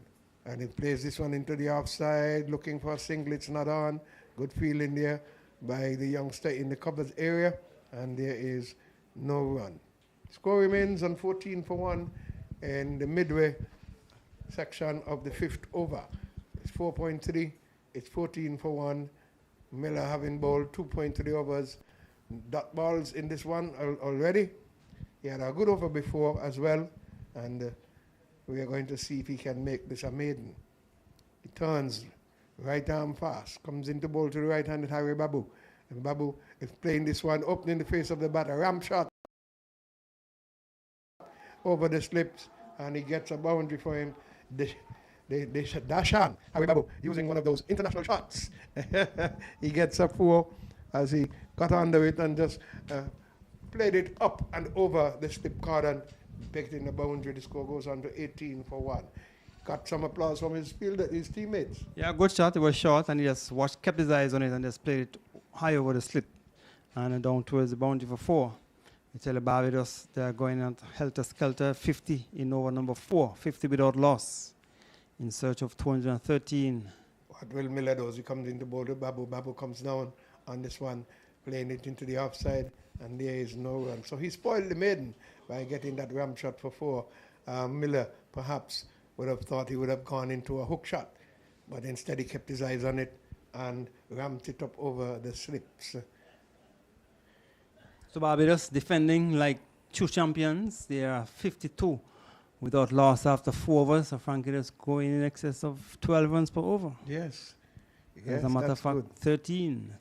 And he plays this one into the offside, looking for a single. It's not on. Good fielding there by the youngster in the covers area. And there is no run. Score remains on 14 for 1 in the midway section of the 5th over. It's 4.3. It's 14 for 1. Miller having bowled 2.3 overs. Dot balls in this one already. He had a good over before as well. And we are going to see if he can make this a maiden. He turns right arm fast. Comes into bowl to the right-handed Harry Babu. And Babu is playing this one, opening the face of the batter. Ram shot over the slips. And he gets a boundary for him. They dash on. Harry Babu using one of those international shots. He gets a 4 as he got under it and just played it up and over the slip card and picked in the boundary. The score goes on to 18 for 1. Got some applause from his teammates. Yeah, good shot. It was short, and he just kept his eyes on it and just played it high over the slip and down towards the boundary for 4. I tell you, Barbados, they're going on helter-skelter, 50 in over number 4, 50 without loss, in search of 213. What Will Miller does, he comes into bowl to Babu. Babu comes down on this one, playing it into the offside, and there is no run. So he spoiled the maiden by getting that ram shot for 4. Miller perhaps would have thought he would have gone into a hook shot, but instead he kept his eyes on it and rammed it up over the slips. So Barbados defending like true champions. They are 52 without loss after 4 overs. So Frankie is going in excess of 12 runs per over. Yes. As a matter of fact, 13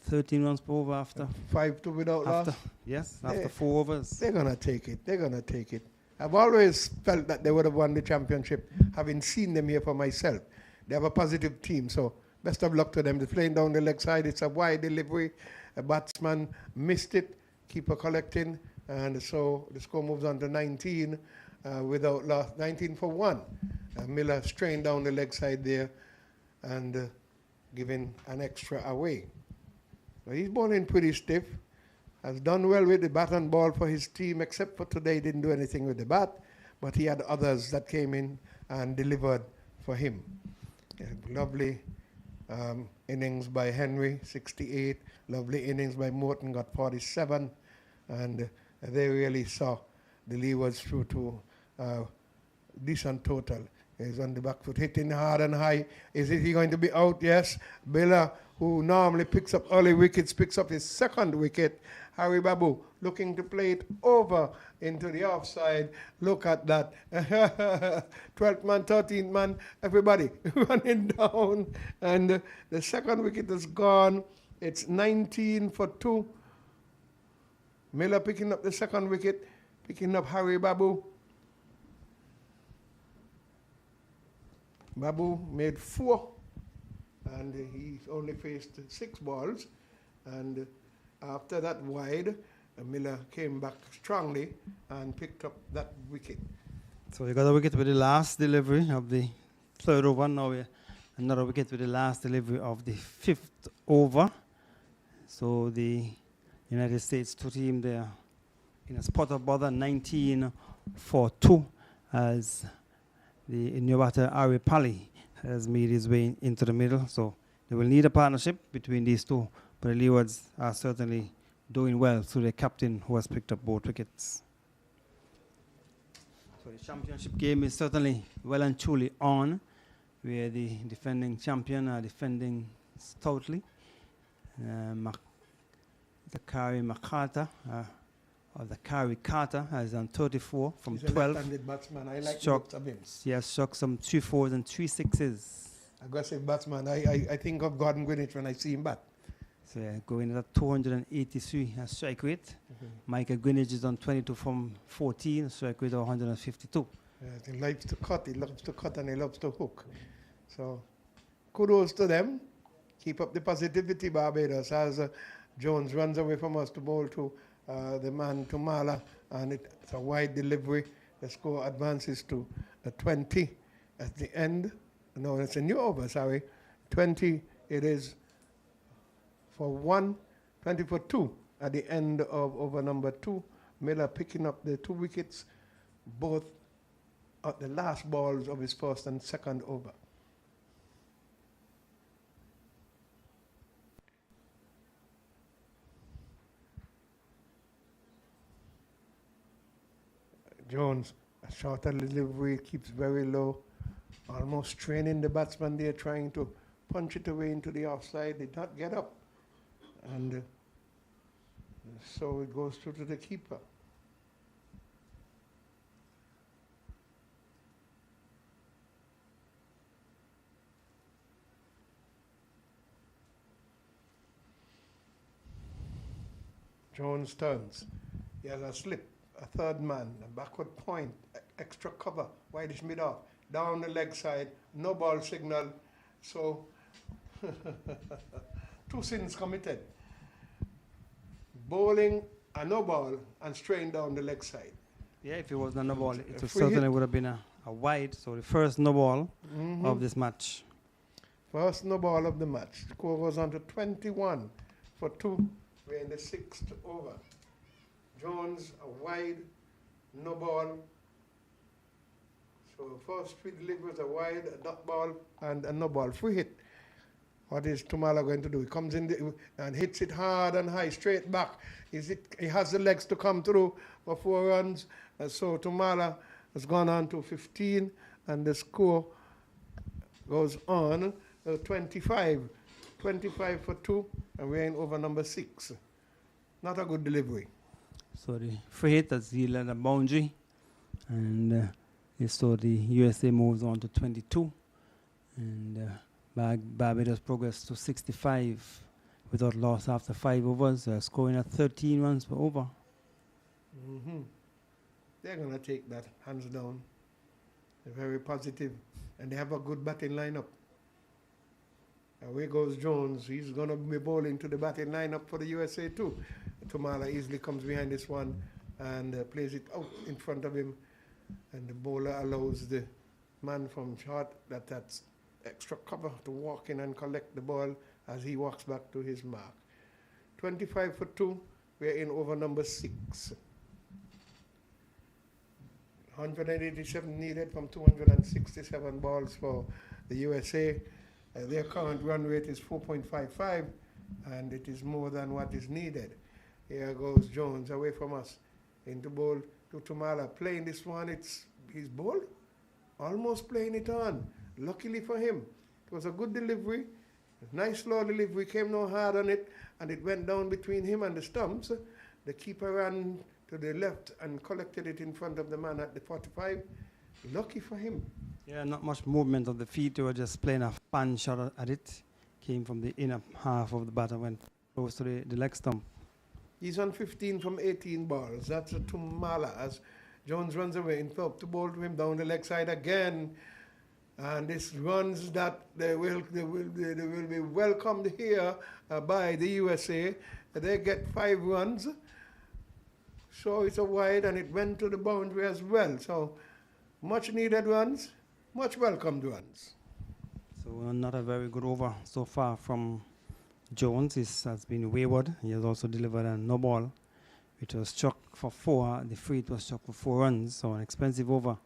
runs per over after 5-2 without loss. Yes, after 4 overs. They're gonna take it. I've always felt that they would have won the championship, having seen them here for myself. They have a positive team, so best of luck to them. They're playing down the leg side. It's a wide delivery. A batsman missed it. Keeper collecting, and so the score moves on to 19 without loss. 19 for 1. Miller strained down the leg side there and giving an extra away. But he's bowling pretty stiff. Has done well with the bat and ball for his team, except for today. Didn't do anything with the bat, but he had others that came in and delivered for him. Lovely innings by Henry, 68. Lovely innings by Morton, got 47. And they really saw the Leewards through to decent total. He's on the back foot, hitting hard and high. Is he going to be out? Yes. Billa, who normally picks up early wickets, picks up his 2nd wicket. Harry Babu looking to play it over into the offside. Look at that. 12th man, 13th man, everybody running down. And the 2nd wicket is gone. It's 19 for 2. Miller picking up the 2nd wicket, picking up Harry Babu. Babu made 4, and he only faced 6 balls. And after that wide, Miller came back strongly and picked up that wicket. So you got a wicket with the last delivery of the 3rd over. Now another wicket with the last delivery of the 5th over. So the United States 2 team there in a spot of bother, 19 for 2, as the new batter Ari Pali has made his way into the middle. So they will need a partnership between these 2. But the Leewards are certainly doing well through their captain, who has picked up both wickets. So the championship game is certainly well and truly on, where the defending champion are defending stoutly. The Kari Makata, or the Kari Carter, has done 34 from He's 12. a left-handed batsman. I like Struck, the of him. he has struck some 3 4s and 3 6s. Aggressive batsman. I think of Gordon Greenwich when I see him bat. So yeah, going at 283 strike rate. Michael Greenwich is on 22 from 14, strike rate of 152. He likes to cut. He loves to cut and he loves to hook. So kudos to them. Keep up the positivity, Barbados, as Jones runs away from us to bowl to the man Tumala, and it's a wide delivery The score advances to 20 at the end. No, it's a new over, sorry. 20 it is for 1, 20 for 2 at the end of over number 2. Miller picking up the 2 wickets, both at the last balls of his first and second over. Jones, a shorter delivery, keeps very low, almost straining the batsman there, trying to punch it away into the offside. Did not get up. And so it goes through to the keeper. Jones turns. He has a slip, a third man, a backward point, extra cover, wideish mid-off, down the leg side, no ball signal. So 2 sins committed. Bowling a no ball and straying down the leg side. Yeah, if it was not no ball, it Free certainly hit. would have been a wide. So the first no ball of this match. First no ball of the match. Score goes on to 21 for 2. We're in the 6th over. Jones, a wide, no ball. So first 3 deliveries, a wide, a dot ball, and a no ball. Free hit. What is Tumala going to do? He comes in and hits it hard and high, straight back. He has the legs to come through for 4 runs. So Tumala has gone on to 15, and the score goes on 25. 25 for 2, and we're in over number 6. Not a good delivery. So the free hit has yielded a boundary, and so the USA moves on to 22, and Barbados progress to 65 without loss after 5 overs, scoring at 13 runs per over. They're going to take that hands down. They're very positive, and they have a good batting lineup. Away goes Jones. He's going to be bowling to the batting lineup for the USA too. Tumala easily comes behind this one and plays it out in front of him. And the bowler allows the man from short that's extra cover to walk in and collect the ball as he walks back to his mark. 25 for 2. We're in over number 6. 187 needed from 267 balls for the USA. Their current run rate is 4.55, and it is more than what is needed. Here goes Jones away from us into bowl to Tumala. Playing this one, he's bowled, almost playing it on. Luckily for him, it was a good delivery, a nice slow delivery, came no hard on it, and it went down between him and the stumps. The keeper ran to the left and collected it in front of the man at the 45. Lucky for him. Yeah, not much movement of the feet. They were just playing a pan shot at it. Came from the inner half of the batter, went close to the leg stump. He's on 15 from 18 balls. That's a Tumala as Jones runs away in fact to bowl to him down the leg side again. And this runs that they will be welcomed here by the USA. They get 5 runs. So it's a wide, and it went to the boundary as well. So much needed runs, much welcomed runs. So not a very good over so far from Jones. This has been wayward. He has also delivered a no ball, which was struck for 4. The free hit was struck for 4 runs. So an expensive over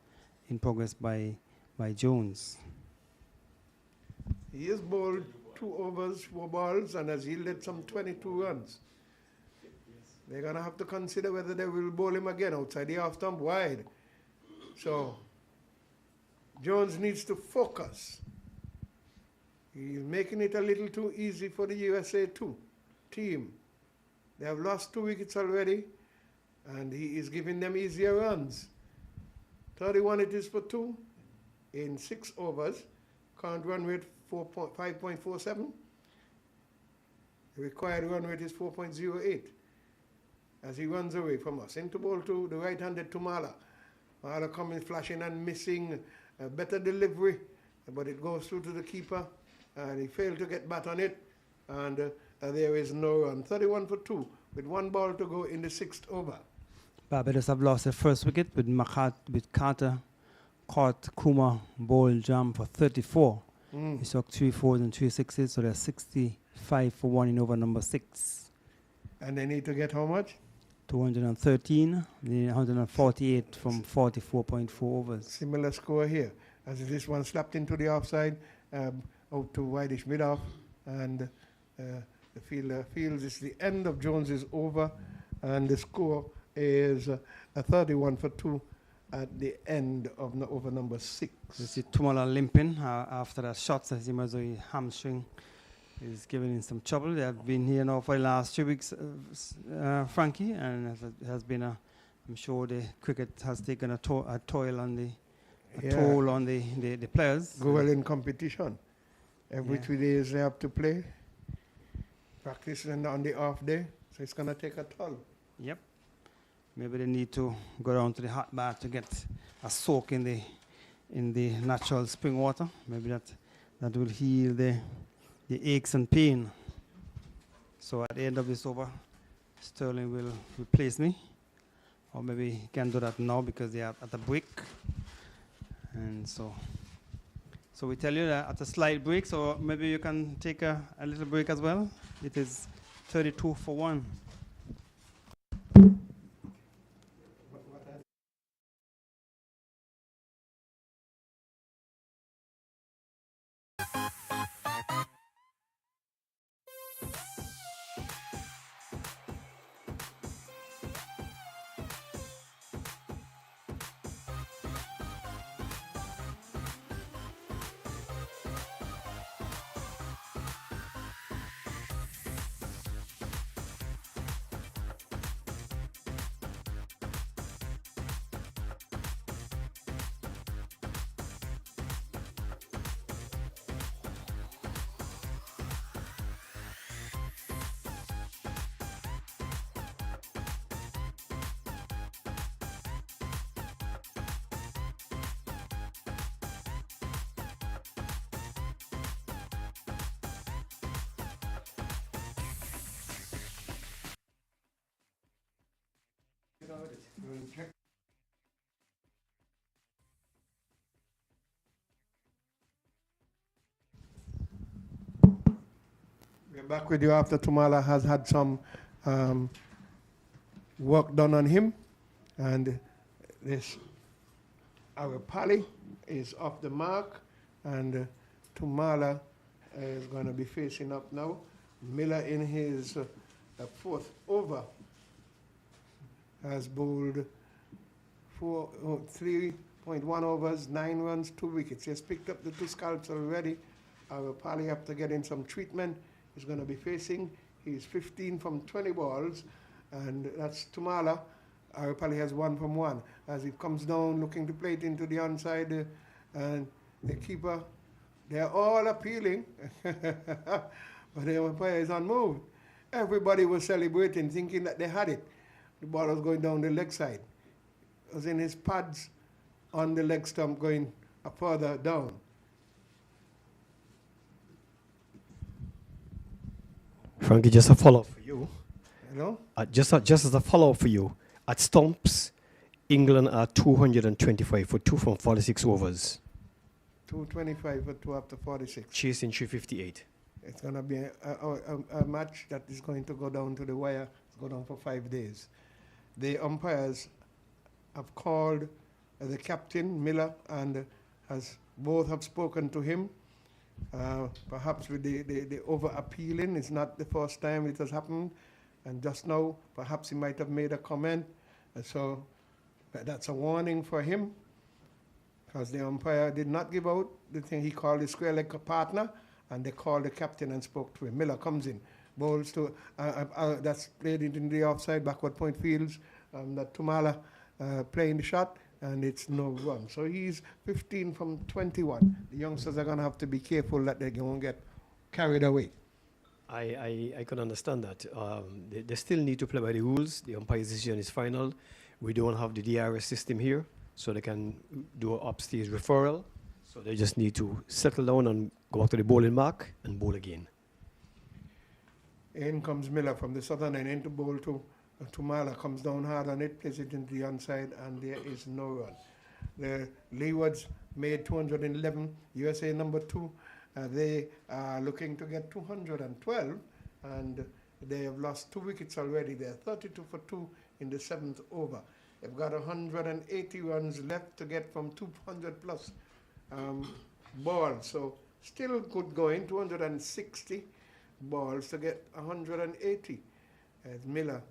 in progress by Jones. He has bowled 2 overs, 4 balls, and has yielded some 22 runs. They're going to have to consider whether they will bowl him again outside the off stump wide. So Jones needs to focus. He's making it a little too easy for the USA team. They have lost 2 wickets already, and he is giving them easier runs. 31 it is for 2 in 6 overs. Current run rate 5.47. The required run rate is 4.08. As he runs away from us. Into ball to the right-handed Tumala. Tumala coming, flashing and missing. A better delivery, but it goes through to the keeper. And he failed to get bat on it. And there is no run. 31 for 2 with 1 ball to go in the 6th over. Barbados have lost their first wicket with Carter caught Kuma ball jam for 34. He struck 3 fours and 3 sixes, so they're 65 for 1 in over number 6. And they need to get how much? 213, they need 148 from 44.4 overs. Similar score here. As this one slapped into the offside, out to Whitish mid-off, and the fielder feels it's the end of Jones's over, and the score is a 31 for 2 at the end of over number 6. You see Tumala limping after that shot, as him as a hamstring is giving him some trouble. They have been here now for the last 3 weeks, Frankie, and it has been I'm sure the cricket has taken a toll on the players. Go well in competition. Every 2 days they have to play. Practice and on the off day, so it's going to take a toll. Yep. Maybe they need to go down to the hot bath to get a soak in the natural spring water. Maybe that will heal the aches and pain. So at the end of this over, Sterling will replace me. Or maybe he can do that now because they are at a break. And so we tell you that at a slight break, so maybe you can take a little break as well. It is 32 for 1. We're back with you after Tumala has had some work done on him, and this our Pali is off the mark, and Tumala is going to be facing up now. Miller in his 4th over has bowled 3.1 overs, 9 runs, 2 wickets. He has picked up the 2 scalps already. Our Pali, after getting some treatment, is going to be facing. He's 15 from 20 balls, and that's Tumala. Our Pali has 1 from 1. As he comes down, looking to play it into the onside, and the keeper, they're all appealing, but the umpire is unmoved. Everybody was celebrating, thinking that they had it. The ball was going down the leg side. It was in his pads on the leg stump going further down. Frankie, just a follow-up for you. Hello? Just as a follow-up for you. At stumps, England are 225 for 2 from 46 overs. 225 for 2 after 46. Chasing 358. It's going to be a match that is going to go down to the wire. It's go down for 5 days. The umpires have called the captain, Miller, and both have spoken to him. Perhaps with the over-appealing, it's not the first time it has happened. And just now, perhaps he might have made a comment. So that's a warning for him, because the umpire did not give out the thing. He called the square leg partner, and they called the captain and spoke to him. Miller comes in, bowls to, that's played in the offside, backward point fields, that Tumala playing the shot, and it's no run. So he's 15 from 21. The youngsters are going to have to be careful that they don't get carried away. I can understand that. They still need to play by the rules. The umpire's decision is final. We don't have the DRS system here, so they can do an upstage referral. So they just need to settle down and go back to the bowling mark and bowl again. In comes Miller from the southern end into bowl to Tumala comes down hard on it, plays it into the onside, and there is no run. The Leewards made 211, USA number 2. They are looking to get 212, and they have lost 2 wickets already. They're 32 for 2 in the 7th over. They've got 180 runs left to get from 200 plus balls. So still good going, 260 balls to get 180. As Miller,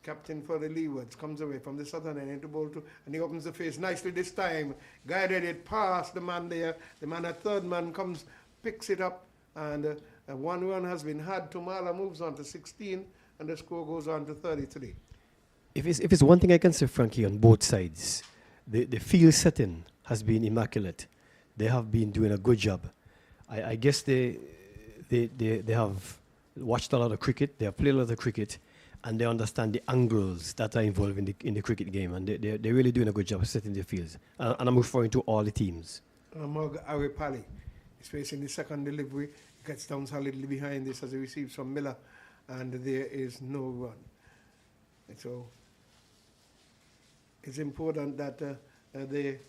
captain for the Leewards, comes away from the southern end into ball 2, and he opens the face nicely this time. Guided it past the man there. The man at third man comes, picks it up, and 1 run has been had. Tumala moves on to 16, and the score goes on to 33. If it's one thing I can say, Frankie, on both sides, the field setting has been immaculate. They have been doing a good job. I guess they have watched a lot of cricket. They have played a lot of cricket, and they understand the angles that are involved in the cricket game, and they're really doing a good job of setting their fields. And I'm referring to all the teams. Amog Aripali is facing the second delivery. Gets down solidly behind this as he receives from Miller, and there is no run. And so it's important that they,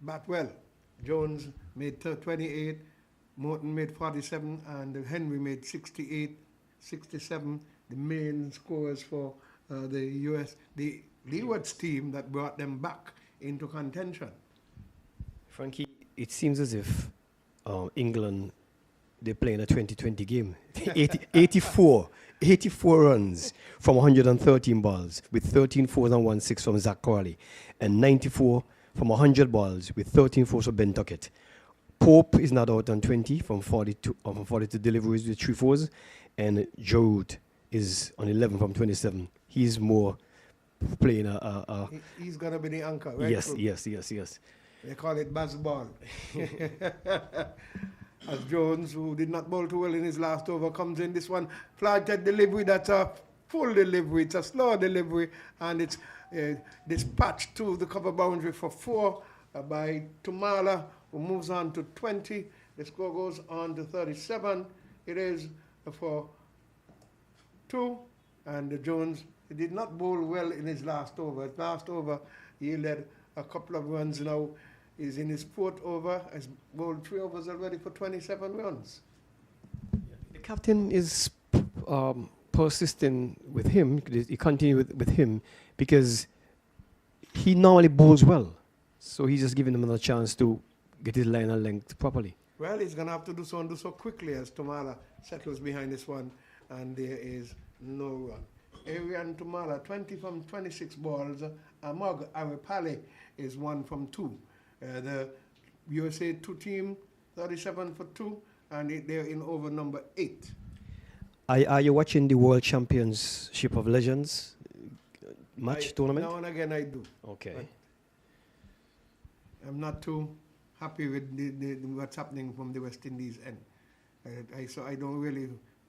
bat well. Jones made 28, Morton made 47, and Henry made 68, 67. The main scores for the Leeward's team that brought them back into contention. Frankie, it seems as if England, they're playing a 2020 game. 84 runs from 113 balls with 13 fours and 1 6 from Zach Crawley, and 94 from 100 balls with 13 fours from Ben Tuckett. Pope is not out on 20 from 42 deliveries with 3 fours, and Joe is on 11 from 27. He's more playing He's going to be the anchor, right? Yes. They call it baseball. As Jones, who did not bowl too well in his last over, comes in this one. Flighted delivery, that's a full delivery. It's a slow delivery, and it's dispatched to the cover boundary for 4 by Tumala, who moves on to 20. The score goes on to 37. It is for 2, and Jones did not bowl well in his last over. His last over, he led a couple of runs. Now he's in his 4th over, has bowled 3 overs already for 27 runs. The captain is persisting with him. He continues with him because he normally bowls well. So he's just giving him another chance to get his line and length properly. Well, he's going to have to do so and do so quickly as Tumala settles behind this one, and there is no run. Arian Tumala, 20 from 26 balls. Amog Aripali is 1 from 2. The USA 2 team, 37 for 2, and they're in over number 8. Are you watching the World Championship of Legends tournament? Now and again I do. Okay. But I'm not too happy with what's happening from the West Indies end. So I don't really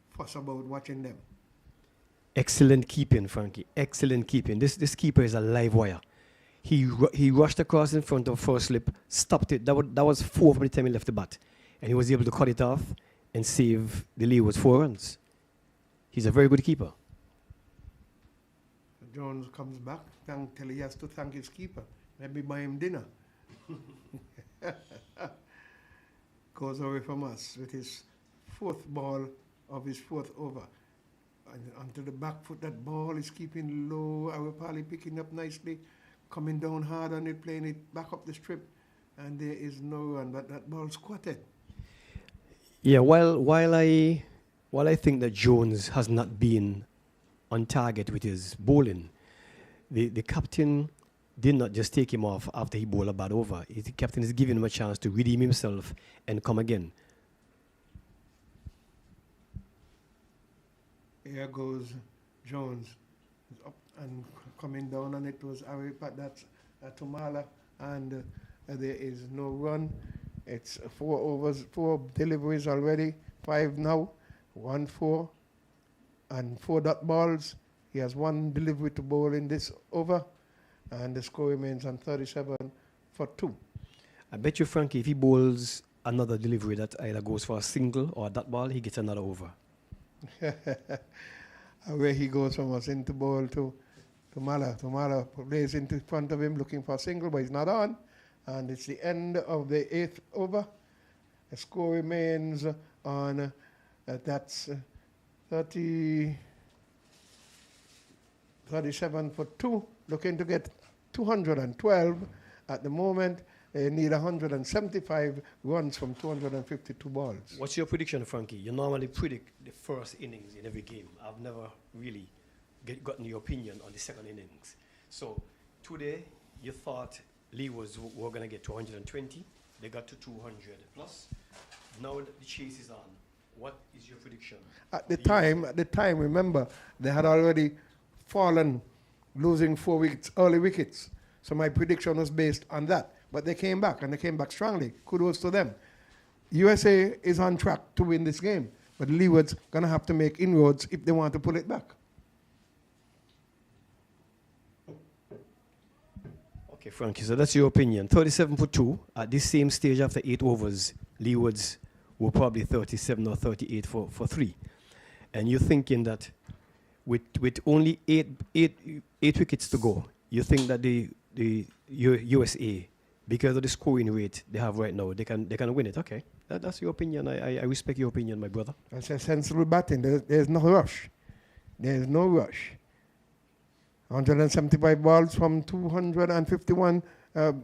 fuss about watching them. Excellent keeping, Frankie. Excellent keeping. This keeper is a live wire. He rushed across in front of first slip, stopped it. That was 4 from the time he left the bat. And he was able to cut it off and save the Leeward's 4 runs. He's a very good keeper. Jones comes back, till he has to thank his keeper. Maybe buy him dinner. Goes away from us with his 4th ball of his 4th over. And onto the back foot, that ball is keeping low. Aripali picking up nicely, coming down hard on it, playing it back up the strip, and there is no run, but that ball squatted. Yeah, while I think that Jones has not been on target with his bowling, the captain did not just take him off after he bowled a bad over. The captain is giving him a chance to redeem himself and come again. Here goes Jones. He's up and coming down, and it was Aripat, that's Tumala, and there is no run. It's 4 overs, 4 deliveries already, 5 now, 1 4, and 4 dot balls. He has 1 delivery to bowl in this over, and the score remains on 37 for 2. I bet you, Frankie, if he bowls another delivery that either goes for a single or a dot ball, he gets another over. where he goes from us into ball to Mala. Mala plays into front of him looking for a single, but he's not on. And it's the end of the 8th over. The score remains on, that's 37 for 2, looking to get 212 at the moment. They need 175 runs from 252 balls. What's your prediction, Frankie? You normally predict the first innings in every game. I've never really gotten your opinion on the second innings. So today, you thought Leeward were going to get 220. They got to 200 plus. Now the chase is on. What is your prediction? At the time, remember, they had already fallen, losing 4 wickets, early wickets. So my prediction was based on that. But they came back, and they came back strongly. Kudos to them. USA is on track to win this game, but Leeward's going to have to make inroads if they want to pull it back. Okay, Frankie, so that's your opinion. 37 for 2. At this same stage after 8 overs, Leeward's were probably 37 or 38 for 3. And you're thinking that with only eight wickets to go, you think that the USA, because of the scoring rate they have right now, they can win it. Okay, that's your opinion. I respect your opinion, my brother. That's a sensible batting. There's no rush. There's no rush. 175 balls from 251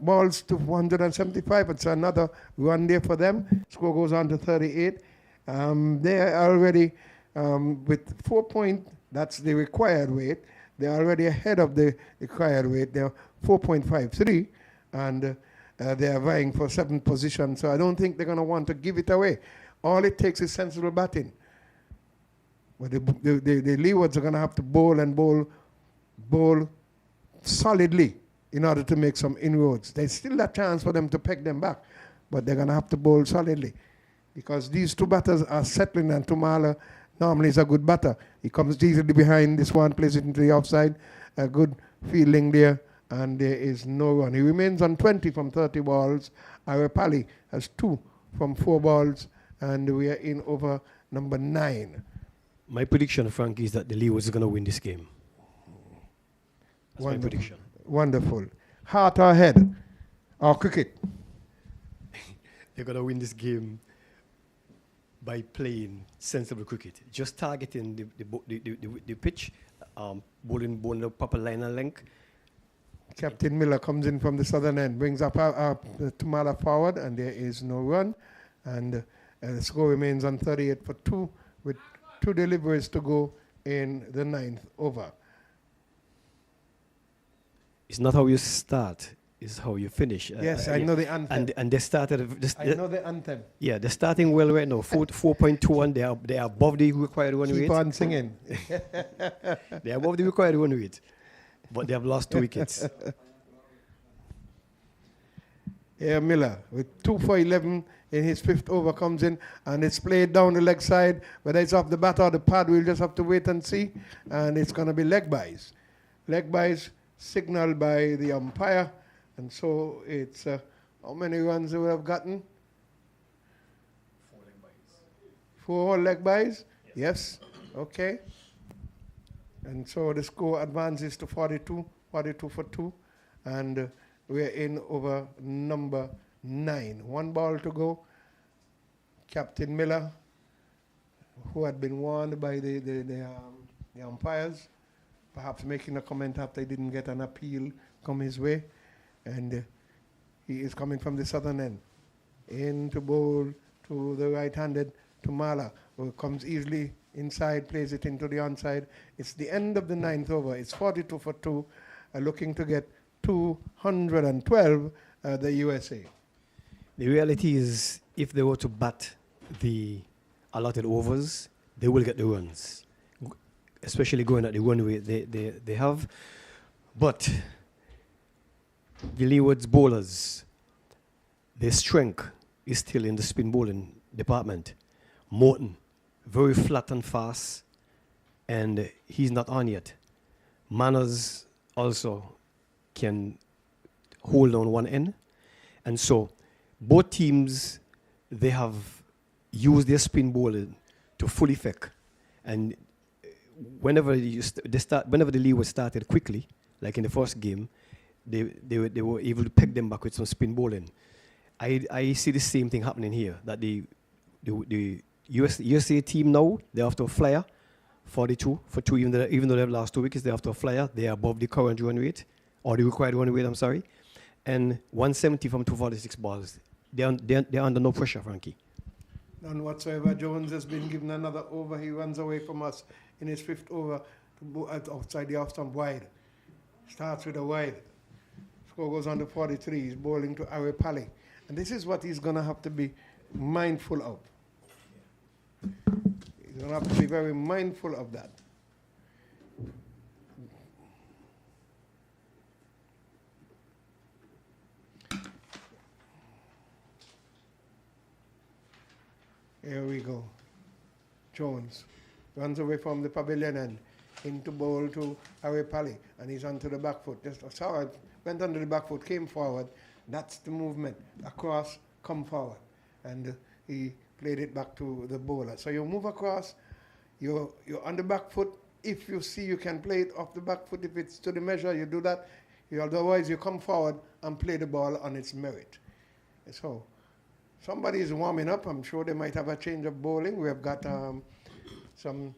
balls to 175. It's another run there for them. Score goes on to 38. They are already with 4 points. That's the required weight. They're already ahead of the required weight. They're 4.53, and they are vying for 7th position. So I don't think they're going to want to give it away. All it takes is sensible batting. But the Leewards are going to have to bowl and bowl solidly in order to make some inroads. There's still a chance for them to peg them back, but they're going to have to bowl solidly because these two batters are settling, and Tumala normally is a good batter. He comes easily behind this one, plays it into the offside. A good fielding there, and there is no run. He remains on 20 from 30 balls. Arapali has 2 from 4 balls, and we are in over number 9. My prediction, Frank, is that the Leewards are going to win this game. That's my prediction. Wonderful. Heart or head or cricket? They're going to win this game by playing sensible cricket. Just targeting the pitch, bowling the proper line and length. Captain Miller comes in from the southern end, brings up Tumala forward, and there is no run. And the score remains on 38 for 2 with 2 deliveries to go in the 9th over. It's not how you start, it's how you finish. Yes, I know the anthem. And they started... I know the anthem. Yeah, they're starting well right now. 4.21, they are above the required run rate. Keep on singing. They're above the required run rate, but they have lost 2 wickets. Yeah, Miller with 2 for 11 in his 5th over comes in, and it's played down the leg side. Whether it's off the bat or the pad, we'll just have to wait and see. And it's going to be leg byes. Leg byes signaled by the umpire. And so it's, how many runs they would have gotten? 4 leg byes. 4 leg byes? Yes. Okay. And so the score advances to 42 for 2. And we're in over number 9. 1 ball to go. Captain Miller, who had been warned by the umpires, perhaps making a comment after he didn't get an appeal come his way. And he is coming from the southern end. Into bowl to the right-handed Tumala, who comes easily inside, plays it into the onside. It's the end of the 9th over. It's 42 for 2, looking to get 212, the USA. The reality is, if they were to bat the allotted overs, they will get the runs, especially going at the run rate they have. But the Leeward's bowlers, their strength is still in the spin bowling department. Morton, very flat and fast, and he's not on yet. Manners also can hold on one end. And so both teams, they have used their spin bowling to full effect. And whenever whenever the Leeward started quickly, like in the first game, they were able to peg them back with some spin bowling. I see the same thing happening here. That the USA team now, they're after a flyer, 42 for 2. Even though they've lost 2 wickets, they're after a flyer. They are above the current run rate, or the required run rate. I'm sorry, and 170 from 246 balls. They're under no pressure, Frankie. None whatsoever. Jones has been given another over. He runs away from us in his 5th over to outside the off stump wide. Starts with a wide. Score goes on to 43. He's bowling to Ari Pally. And this is what he's going to have to be mindful of. He's going to have to be very mindful of that. Here we go. Jones runs away from the pavilion end into bowl to Ari Pally, and he's onto the back foot. Just saw it, went under the back foot, came forward. That's the movement. Across, come forward. And he played it back to the bowler. So you move across, you're on the back foot. If you see you can play it off the back foot, if it's to the measure, you do that. Otherwise, you come forward and play the ball on its merit. So somebody is warming up. I'm sure they might have a change of bowling. We have got some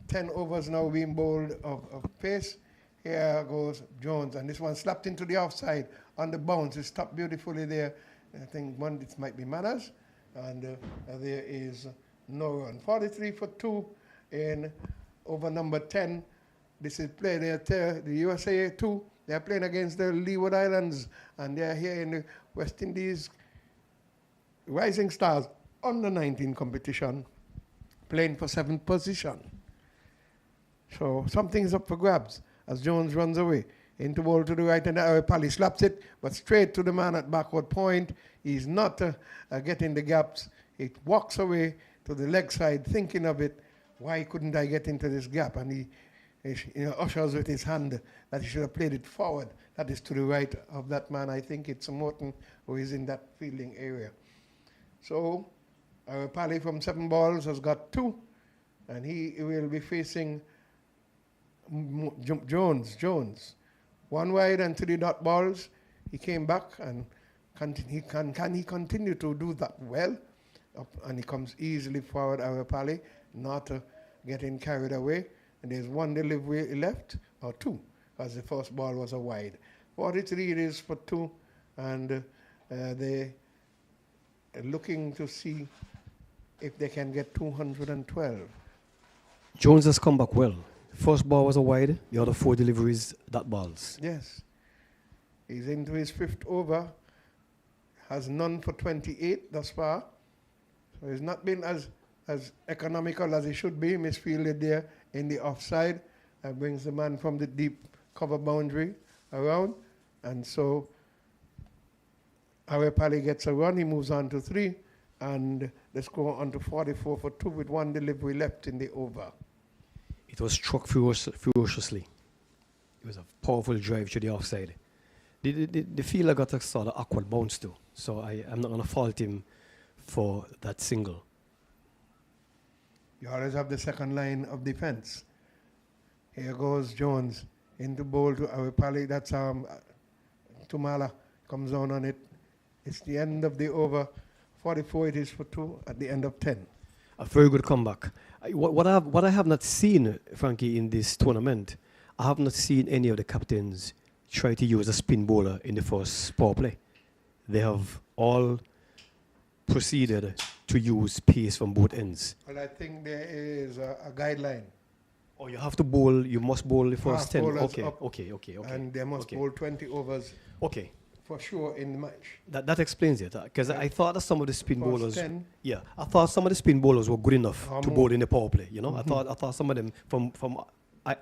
10 overs now being bowled of pace. Here goes Jones, and this one slapped into the offside on the bounce. It stopped beautifully there. I think it might be manners, and there is no run. 43 for 2 in over number 10. This is play there, the USA 2. They are playing against the Leeward Islands, and they are here in the West Indies Rising Stars under 19 competition, playing for 7th position. So something's up for grabs as Jones runs away. Into ball to the right, and Ari Pally slaps it, but straight to the man at backward point. He's not getting the gaps. It walks away to the leg side, thinking of it. Why couldn't I get into this gap? And he ushers with his hand that he should have played it forward. That is to the right of that man. I think it's Morton who is in that fielding area. So Ari Pally from 7 balls has got 2, and he will be facing Jones. 1 wide and 3 dot balls. He came back, and can he continue to do that well? And he comes easily forward, Ari Pally, not getting carried away. And there's 1 delivery left, or 2, as the first ball was a wide. 43 it is for 2, and they are looking to see if they can get 212. Jones has come back well. First ball was a wide, the other 4 deliveries, dot balls. Yes. He's into his 5th over, has none for 28 thus far. So he's not been as economical as he should be. Misfielded there in the offside. That brings the man from the deep cover boundary around. And so Ari Pally gets a run. He moves on to 3. And the score on to 44 for 2 with 1 delivery left in the over. It was struck ferociously. It was a powerful drive to the offside. The fielder got a sort of awkward bounce too, so I'm not going to fault him for that single. You always have the second line of defense. Here goes Jones into bowl to Ari Pally. That's Tumala comes down on it. It's the end of the over. 44 it is for 2 at the end of 10. A very good comeback. What I have not seen, Frankie, in this tournament, I have not seen any of the captains try to use a spin bowler in the first power play. They have all proceeded to use pace from both ends. Well, I think there is a guideline. Oh, you have to bowl, you must bowl the first 10. Okay. And they must bowl 20 overs. Okay. For sure in the match. That explains it, because I thought that some of the spin First bowlers, 10. I thought some of the spin bowlers were good enough to bowl in the power play. You know, Mm-hmm. I thought some of them from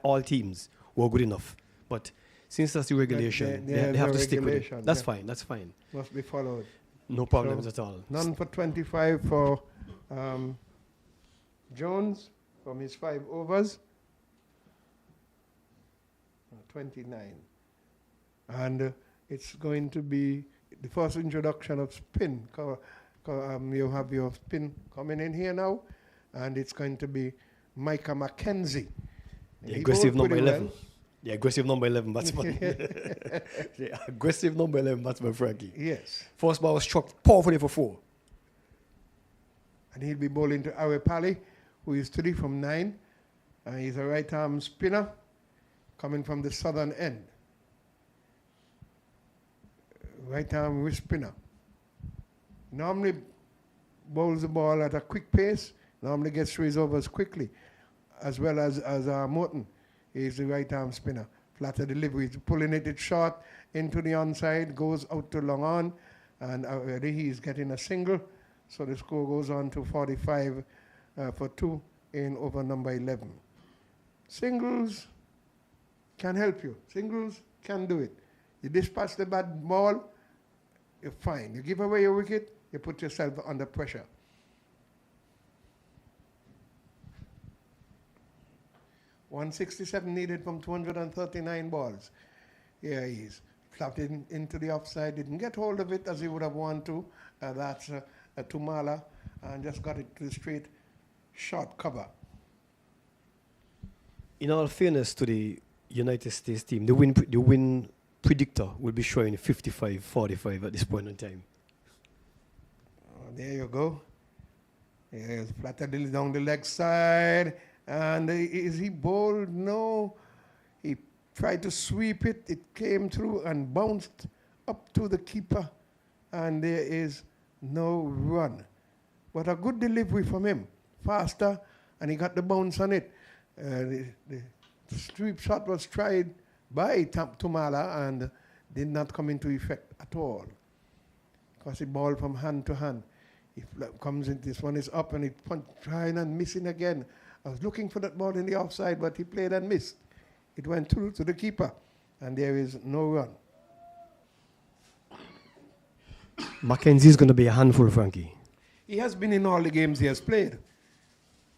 all teams were good enough. But since that's the regulation, they have to stick with it. That's fine. That's fine. Must be followed. No problems at all. None for 25 for Jones from his 5 overs. 29. And it's going to be the first introduction of spin. You have your spin coming in here now, and it's going to be Micah Mackenzie. The He aggressive bowled number pretty 11. The aggressive number 11 batsman. The aggressive number 11 batsman, Frankie. Yes. First ball was struck powerfully for 4. And he'll be bowling to Awe Pali, who is 3 from 9. And he's a right-arm spinner coming from the southern end. Right-arm wrist spinner. Normally bowls the ball at a quick pace, normally gets through his overs quickly, as well as Morton. He's the right-arm spinner. Flatter delivery, he's pulling it short into the onside, goes out to long on, and already he's getting a single. So the score goes on to 45 for 2 in over number 11. Singles can help you. Singles can do it. You dispatch the bad ball, you're fine. You give away your wicket, you put yourself under pressure. .167 needed from 239 balls. Here he is. Flapped into the offside, didn't get hold of it as he would have wanted to. That's Tumala, and just got it to the straight short cover. In all fairness to the United States team, the win predictor will be showing 55-45 at this point in time. There you go. Yes, flattered down the leg side. And is he bowled? No. He tried to sweep it. It came through and bounced up to the keeper. And there is no run. But a good delivery from him. Faster, and he got the bounce on it. The sweep shot was tried by Tumala and did not come into effect at all. Because he ball from hand to hand. He comes in, this one is up and he trying and missing again. I was looking for that ball in the offside, but he played and missed. It went through to the keeper, and there is no run. Mackenzie is going to be a handful, Frankie. He has been in all the games he has played.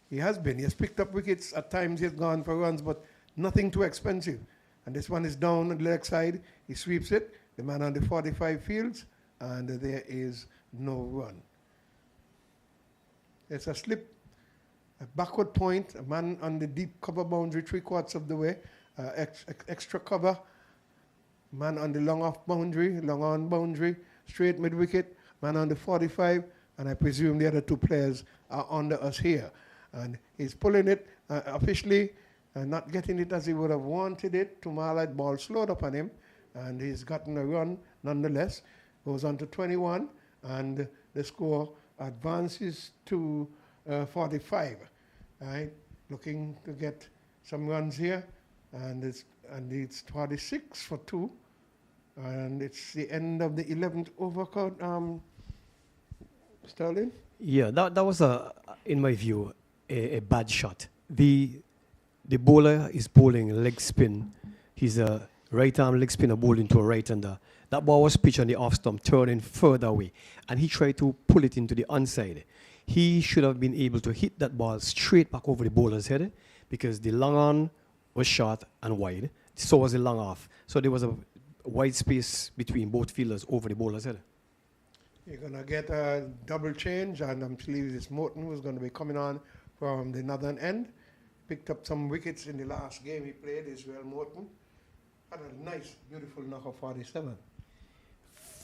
He has been. He has picked up wickets. At times he has gone for runs, but nothing too expensive. And this one is down on the leg side. He sweeps it. The man on the 45 fields, and there is no run. It's a slip, a backward point, a man on the deep cover boundary, 3/4 of the way, extra cover, man on the long off boundary, long on boundary, straight mid wicket, man on the 45, and I presume the other 2 players are under us here. And he's pulling it officially, not getting it as he would have wanted it. Tumala, ball slowed up on him, and he's gotten a run nonetheless. Goes on to 21, and the score advances to 45. Right, looking to get some runs here, and it's 46 for 2, and it's the end of the 11th over. Sterling. Yeah, that was in my view, a bad shot. The bowler is bowling leg spin. He's a right arm leg spinner bowling to a right-hander. That ball was pitched on the off stump, turning further away, and he tried to pull it into the onside. He should have been able to hit that ball straight back over the bowler's head, because the long on was short and wide, so was the long off. So there was a wide space between both fielders over the bowler's head. You're going to get a double change, and I'm believing it's Morton who's going to be coming on from the northern end. Picked up some wickets in the last game he played, Israel Morton. Had a nice, beautiful knock of 47.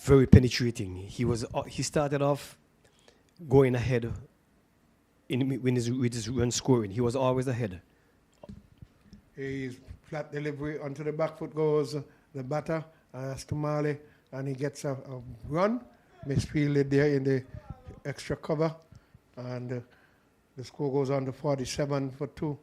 Very penetrating. He started off going ahead with his run scoring. He was always ahead. He's flat delivery onto the back foot goes the batter, Tumale, and he gets a run. Misfielded there in the extra cover, and the score goes on to 47 for 2.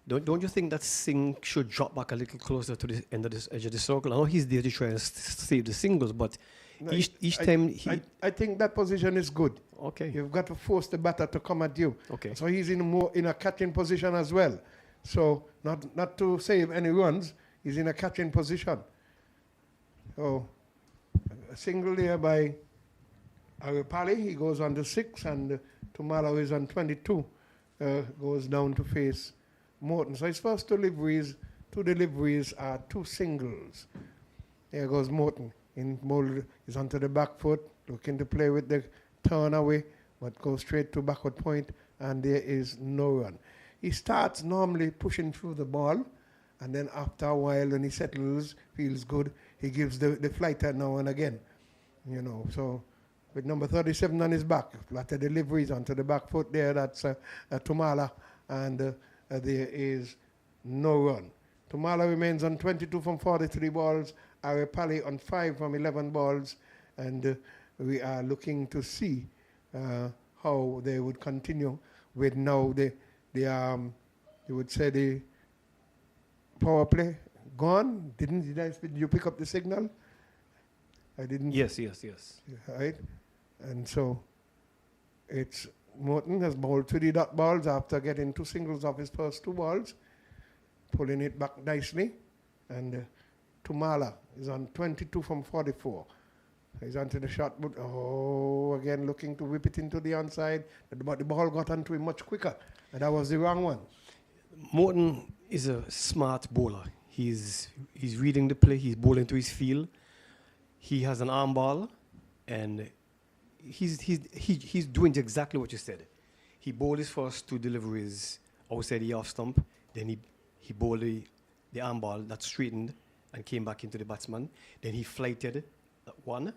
Don't you think that Singh should drop back a little closer to the end of this edge of the circle? I know he's there to try and save the singles, but no, each time I think that position is good. Okay. You've got to force the batter to come at you. Okay. So he's in a catching position as well. So not to save any runs, he's in a catching position. So a single there by Aripali. He goes on to 6, and Tumala is on 22. Goes down to face Morton. So his first 2 deliveries are 2 singles. There goes Morton. He's onto the back foot, looking to play with the turn away, but goes straight to backward point and there is no run. He starts normally pushing through the ball, and then after a while, when he settles, feels good, he gives the flighter now and again. You know, so with number 37 on his back, lot of deliveries onto the back foot there, that's Tumala, and there is no run. Tumala remains on 22 from 43 balls, Arepali on 5 from 11 balls, and we are looking to see how they would continue with now you would say the power play gone. Did you pick up the signal? I didn't. Yes. Right, and so it's Morton has bowled 3 dot balls after getting 2 singles off his first 2 balls, pulling it back nicely, and Tumala is on 22 from 44. He's onto the shot, but again looking to whip it into the onside, but the ball got onto him much quicker, and that was the wrong one. Morton is a smart bowler. He's reading the play. He's bowling to his field. He has an arm ball, and he's doing exactly what you said. He bowled his first 2 deliveries outside the off stump. Then he bowled the arm ball that straightened and came back into the batsman. Then he flighted one.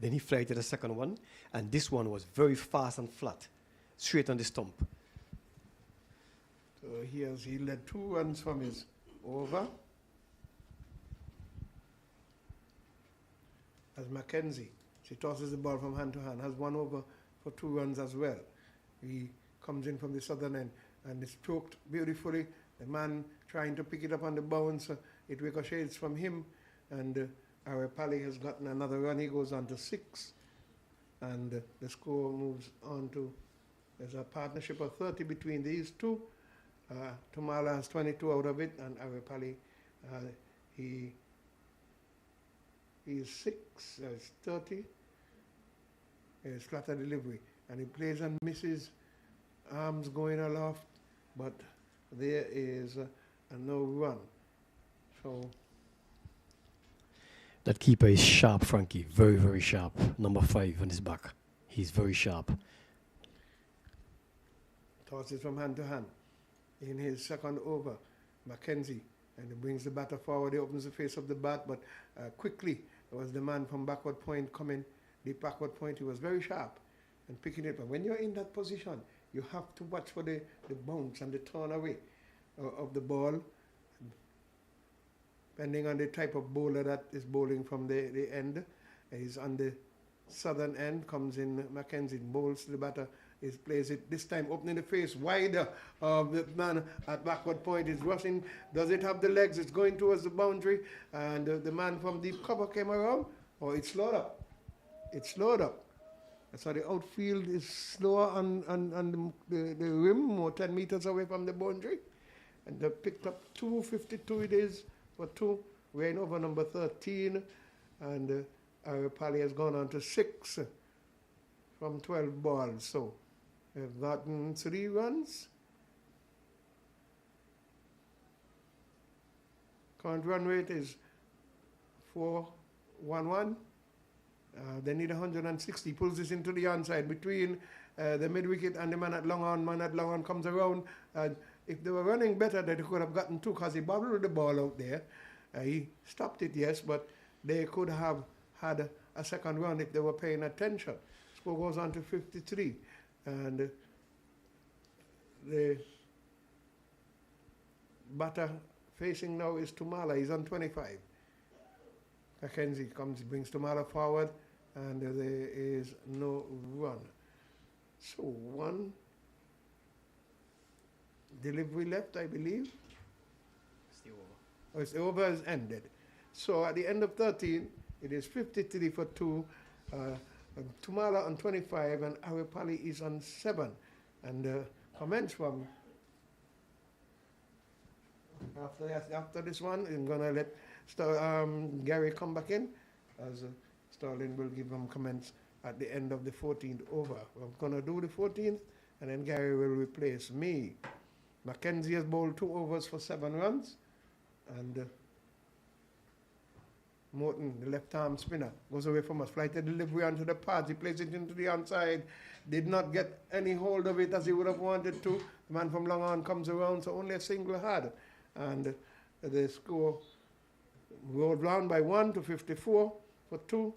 Then he flighted the second one, and this one was very fast and flat, straight on the stump. So he led 2 runs from his over. As Mackenzie, she tosses the ball from hand to hand, has 1 over for 2 runs as well. He comes in from the southern end and is stroked beautifully. The man trying to pick it up on the bounce, it ricochets from him, and Arepali has gotten another run. He goes on to 6, and the score moves on to, there's a partnership of 30 between these two. Tumala has 22 out of it, and Arepali, he is 6, it's 30. It's flatter delivery, and he plays and misses, arms going aloft, but there is a no run. So that keeper is sharp, Frankie. Very, very sharp. Number 5 on his back. He's very sharp. Tosses from hand to hand. In his second over, Mackenzie, and he brings the batter forward. He opens the face of the bat, but quickly there was the man from backward point coming, deep backward point. He was very sharp and picking it. But when you're in that position, you have to watch for the bounce and the turn away of the ball, depending on the type of bowler that is bowling from the end. He's on the southern end, comes in Mackenzie, bowls the batter, he plays it this time opening the face wider of the man at backward point. Is rushing, does it have the legs? It's going towards the boundary, and the man from deep cover came around. It slowed up. It slowed up. So the outfield is slower on the rim, more 10 meters away from the boundary. And they picked up 252 it is for 2, weighing over number 13. And Arepali has gone on to 6 from 12 balls. So they've gotten 3 runs. Current run rate is 4-1-1. They need 160. Pulls this into the onside between the mid-wicket and the man at long on. Man at long on comes around. If they were running better, they could have gotten 2 because he bobbled the ball out there. He stopped it, yes, but they could have had a second run if they were paying attention. Score goes on to 53. And the batter facing now is Tumala. He's on 25. Mackenzie comes, brings Tumala forward, and there is no run. So 1 delivery left, I believe. It's the over has ended. So at the end of 13, it is 53 for 2. Tumala on 25, and Arepali is on 7. And comments from after this one, I'm gonna let Gary come back in, as Sterling will give him comments at the end of the 14th over. We're gonna do the 14th, and then Gary will replace me. Mackenzie has bowled 2 overs for 7 runs, and Morton, the left-arm spinner, goes away from us. Flighted delivery onto the pads. He plays it into the onside. Did not get any hold of it as he would have wanted to. The man from long on comes around, so only a single had. And the score rolled round by 1 to 54 for 2.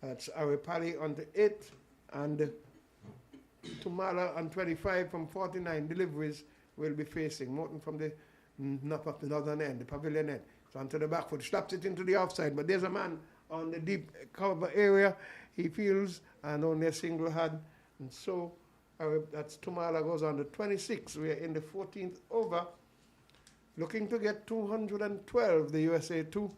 That's Aripali on the 8. And Tumala on 25 from 49 deliveries will be facing. Morton from the northern end, the pavilion end. So onto the back foot, slaps it into the offside, but there's a man on the deep cover area. He feels, and only a single had. And so that's Tumala goes on to 26. We are in the 14th over, looking to get 212, the USA 2,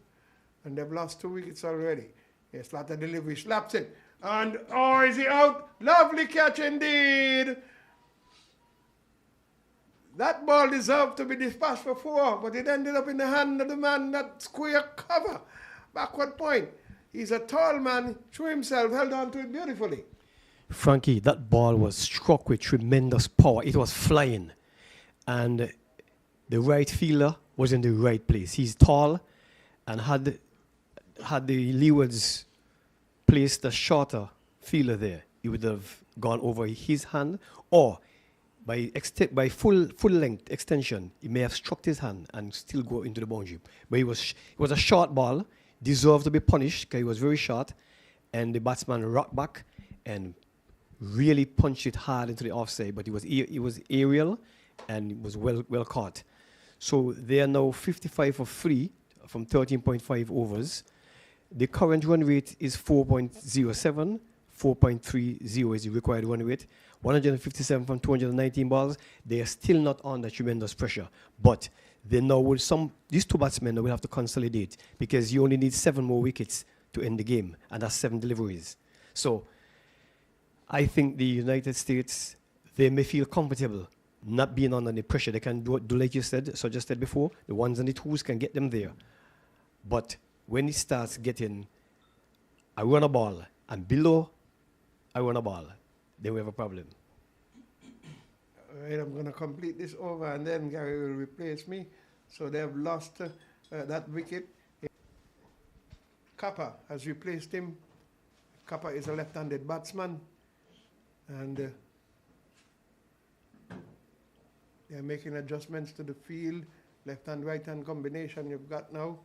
and they've lost 2 wickets already. Yes, Slater delivery, slaps it, and oh, is he out? Lovely catch indeed. That ball deserved to be dispatched for 4, but it ended up in the hand of the man that square cover. Backward point. He's a tall man, threw himself, held on to it beautifully. Frankie, that ball was struck with tremendous power. It was flying. And the right fielder was in the right place. He's tall, and had the Leewards placed a shorter fielder there, he would have gone over his hand, or by full length extension, he may have struck his hand and still go into the boundary. But it was a short ball, deserved to be punished because it was very short, and the batsman rocked back and really punched it hard into the offside. But it was aerial, and it was well caught. So they are now 55 for 3 from 13.5 overs. The current run rate is 4.07. 4.30 is the required run rate. 157 from 219 balls. They are still not under tremendous pressure. But they now these 2 batsmen will have to consolidate, because you only need 7 more wickets to end the game, and that's 7 deliveries. So I think the United States, they may feel comfortable not being under the pressure. They can do like you suggested before, the ones and the twos can get them there. But when it starts getting a run a ball and below a run a ball, then we have a problem. All right, I'm going to complete this over, and then Gary will replace me. So they have lost that wicket. Kappa has replaced him. Kappa is a left-handed batsman, and they're making adjustments to the field. Left-hand, right-hand combination you've got now.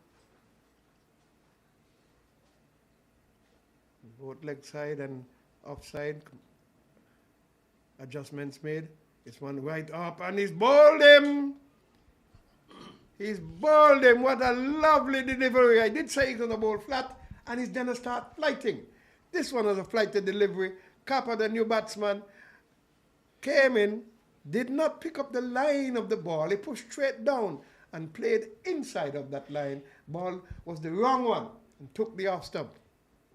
Both leg side and offside. Adjustments made. It's one right up, and he's bowled him. He's bowled him. What a lovely delivery. I did say he's going to bowl flat, and he's going to start flighting. This one was a flighted delivery. Kappa, the new batsman, came in, did not pick up the line of the ball. He pushed straight down and played inside of that line. Ball was the wrong one and took the off stump.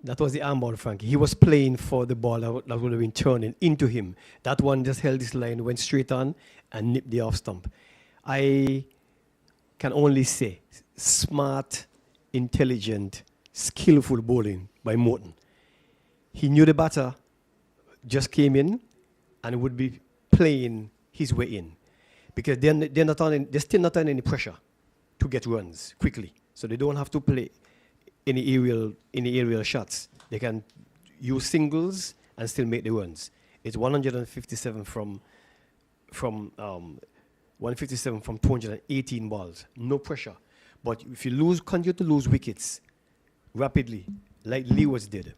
That was the arm ball, Frankie. He was playing for the ball that would have been turning into him. That one just held his line, went straight on, and nipped the off stump. I can only say smart, intelligent, skillful bowling by Morton. He knew the batter just came in and would be playing his way in, because they're still not on any pressure to get runs quickly, so they don't have to play any aerial shots. They can use singles and still make the runs. It's 157 from 157 from 218 balls. No pressure. But if you continue to lose wickets rapidly, like Leeward did,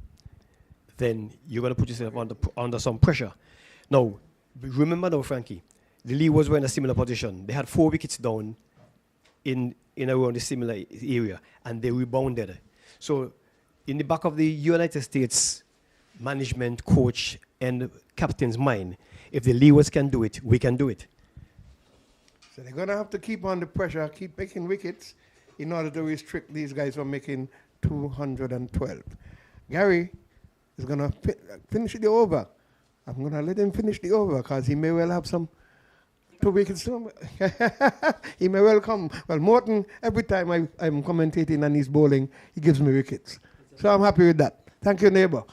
then you're going to put yourself under some pressure. Now, remember now, Frankie, the Leewards were in a similar position. They had 4 wickets down in around a similar area, and they rebounded. So in the back of the United States management, coach, and captain's mind, if the Leewards can do it, we can do it. So they're going to have to keep on the pressure, keep making wickets in order to restrict these guys from making 212. Gary is going to finish the over. I'm going to let him finish the over because he may well have some 2 wickets. He may well come. Well, Morton, every time I'm commentating and he's bowling, he gives me wickets. So I'm happy with that. Thank you, neighbor.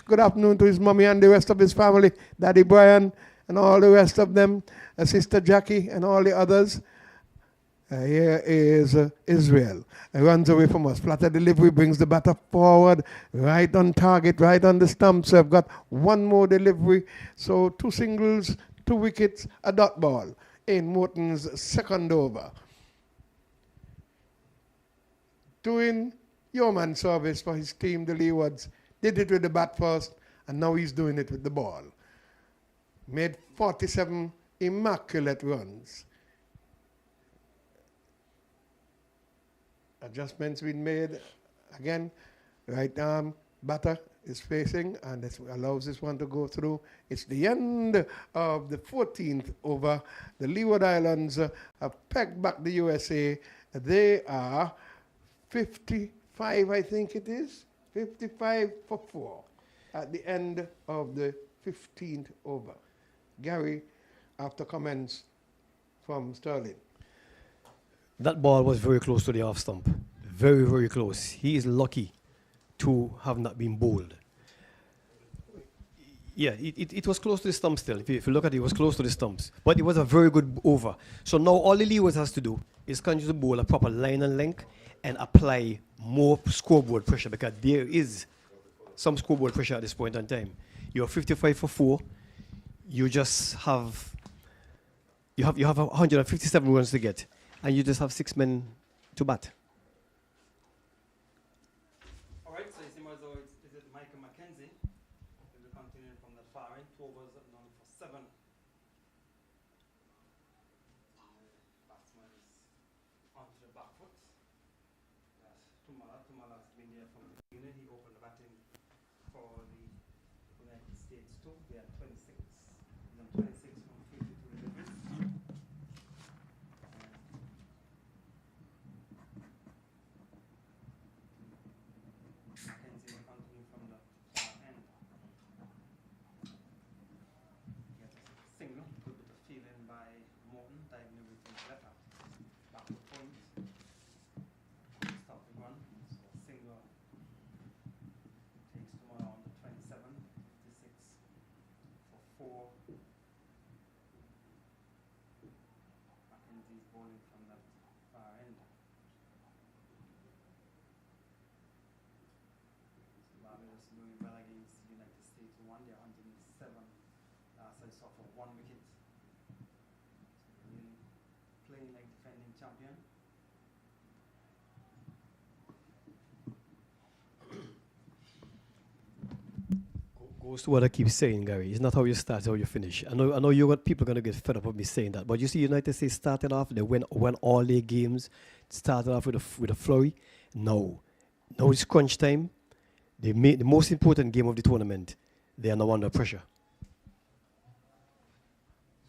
Good afternoon to his mommy and the rest of his family, Daddy Brian and all the rest of them, Sister Jackie and all the others. Here is Israel. Runs away from us. Flatter delivery brings the batter forward. Right on target, right on the stump. So I've got one more delivery. So 2 singles, 2 wickets, a dot ball in Morton's second over. Doing yeoman service for his team, the Leewards. Did it with the bat first, and now he's doing it with the ball. Made 47 immaculate runs. Adjustments been made. Again, right arm batter is facing, and this allows this one to go through. It's the end of the 14th over. The Leeward Islands have pegged back the USA. They are 55, I think it is. 55 for 4 at the end of the 15th over. Gary, after comments from Sterling. That ball was very close to the off stump. Very, very close. He is lucky to have not been bowled. Yeah, it was close to the stump still. If you look at it, it was close to the stumps. But it was a very good over. So now all the Leeward has to do is continue to bowl a proper line and length and apply more scoreboard pressure, because there is some scoreboard pressure at this point in time. You're 55 for 4. You just have you have 157 runs to get, and you just have 6 men to bat. All right, so it seems as though is it Michael McKenzie will be continuing from that far end. 2 overs known for 7. Batsman is onto the back foot. That's Tumala's been there from the beginning. He opened the batting for the United States too. They had 26. And then 26 from 52 deliveries. Mackenzie will continue from the far end. Get a single, good bit of feeling by Morton, diving everything better. Backward point. Stop the run. So single takes tomorrow on the 27, 56 for 4. Mackenzie's bowling from that far end. Barbados doing well against the United States. Won their 107. Last I saw for 1 wicket. So really playing like defending champion. Goes to what I keep saying, Gary. It's not how you start, it's how you finish. I know you got people gonna get fed up of me saying that, but you see, United States started off. They won all their games. Started off with a flurry. Now it's crunch time. They made the most important game of the tournament. They are now under pressure.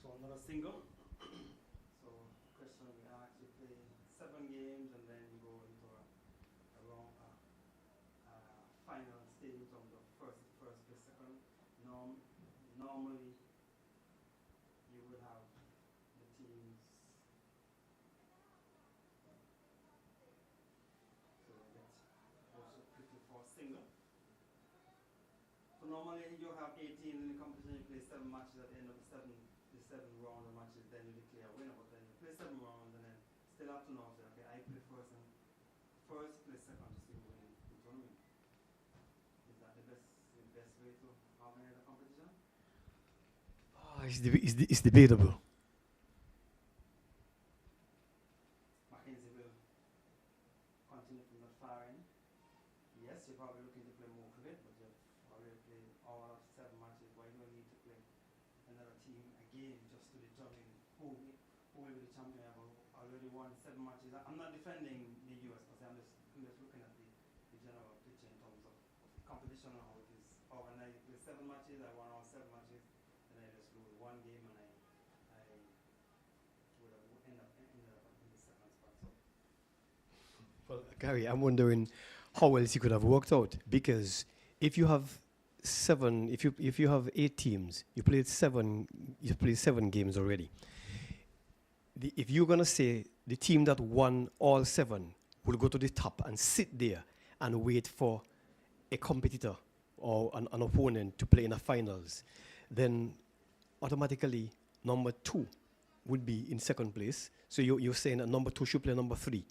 So another single. So question we ask, you play 7 games and then you go into a final stage of the first place, second. Normally you would have the teams. So that's also 54 single. So normally you have 18 in the competition, you play 7 matches at the end of the 7 round of matches, then you declare a winner. But then you play 7 rounds and then still have to know, say, okay, I play first, play second to see who wins the tournament. Is that the best way to organize a competition? It's debatable. Mackenzie will continue from that far end. Yes, you're probably looking to play more cricket, but you've already played all of 7 matches. Why do I need to play another team again just to determine who will be the champion? I've already won 7 matches. I'm not defending the US, because I'm just looking at the general picture in terms of competition and how it is organized. You play 7 matches, I won all 7 matches, then I just lose 1 game and I would have ended up in the 7th spot. So Well, Gary, I'm wondering how else it could have worked out, because if you have 7, if you have 8 teams, you played 7 games already. If you're gonna say the team that won all 7 will go to the top and sit there and wait for a competitor or an opponent to play in the finals, then automatically number 2 would be in second place. So you're saying that number 2 should play number 3.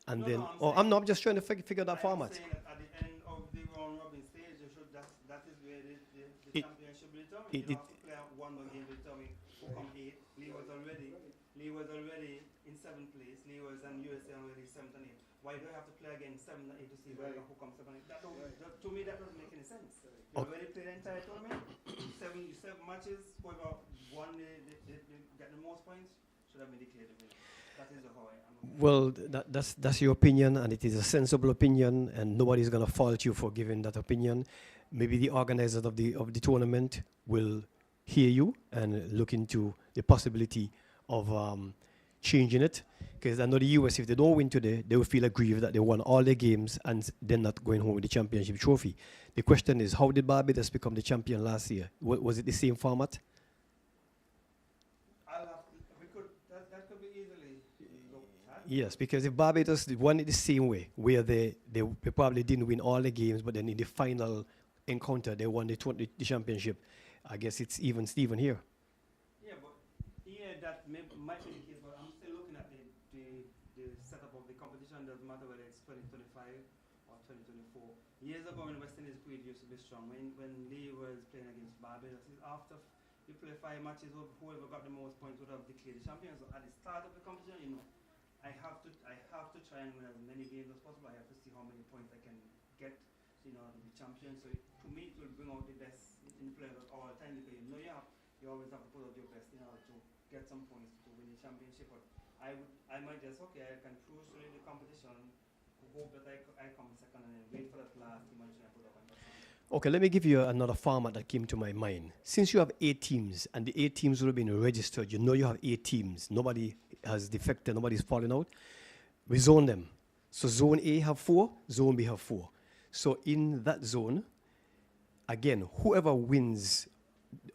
And No, then, no, I'm just trying to figure that format. I'm saying that at the end of the round robin stage, that is where the It- champion should be determined. it- You don't have to play one more game to determine who come 8. Leeward's already in 7th place. Leeward's and USA already 7th and 8th. Why do I have to play again 7 and 8 to see who comes 7 and 8? To me, that doesn't make any sense. You already played the entire tournament. seven matches. Whoever won, they get the most points. Should have been declared the winner. That is how I am. Well, that's your opinion, and it is a sensible opinion, and nobody's going to fault you for giving that opinion. Maybe the organizers of the tournament will hear you and look into the possibility of changing it. Because I know the US, if they don't win today, they will feel aggrieved that they won all their games and they're not going home with the championship trophy. The question is, how did Barbados become the champion last year? Was it the same format? That could be easily looked at. Yes, because if Barbados won it the same way, where they probably didn't win all the games, but then in the final encounter they won the championship, I guess it's even Steven here. Yeah, but that might be the case, but I'm still looking at the setup of the competition. Doesn't matter whether it's 2025 or 2024. Years ago when West Indies creed used to be strong, when Lee was playing against Barbados, after you play 5 matches, whoever got the most points would have declared the champions. So at the start of the competition, I have to try and win as many games as possible. I have to see how many points I can get, to be champion. So to me, it will bring out the best in players at all time, because you always have to put out your best in order to get some points to win the championship. But I might just I can cruise through the competition, hope that I come second, and then wait for that last team and try and put up. Okay, let me give you another format that came to my mind. Since you have 8 teams, and the 8 teams will have been registered, you have 8 teams. Nobody has defected, nobody's falling out. We zone them. So zone A have 4, zone B have 4. So in that zone, again, whoever wins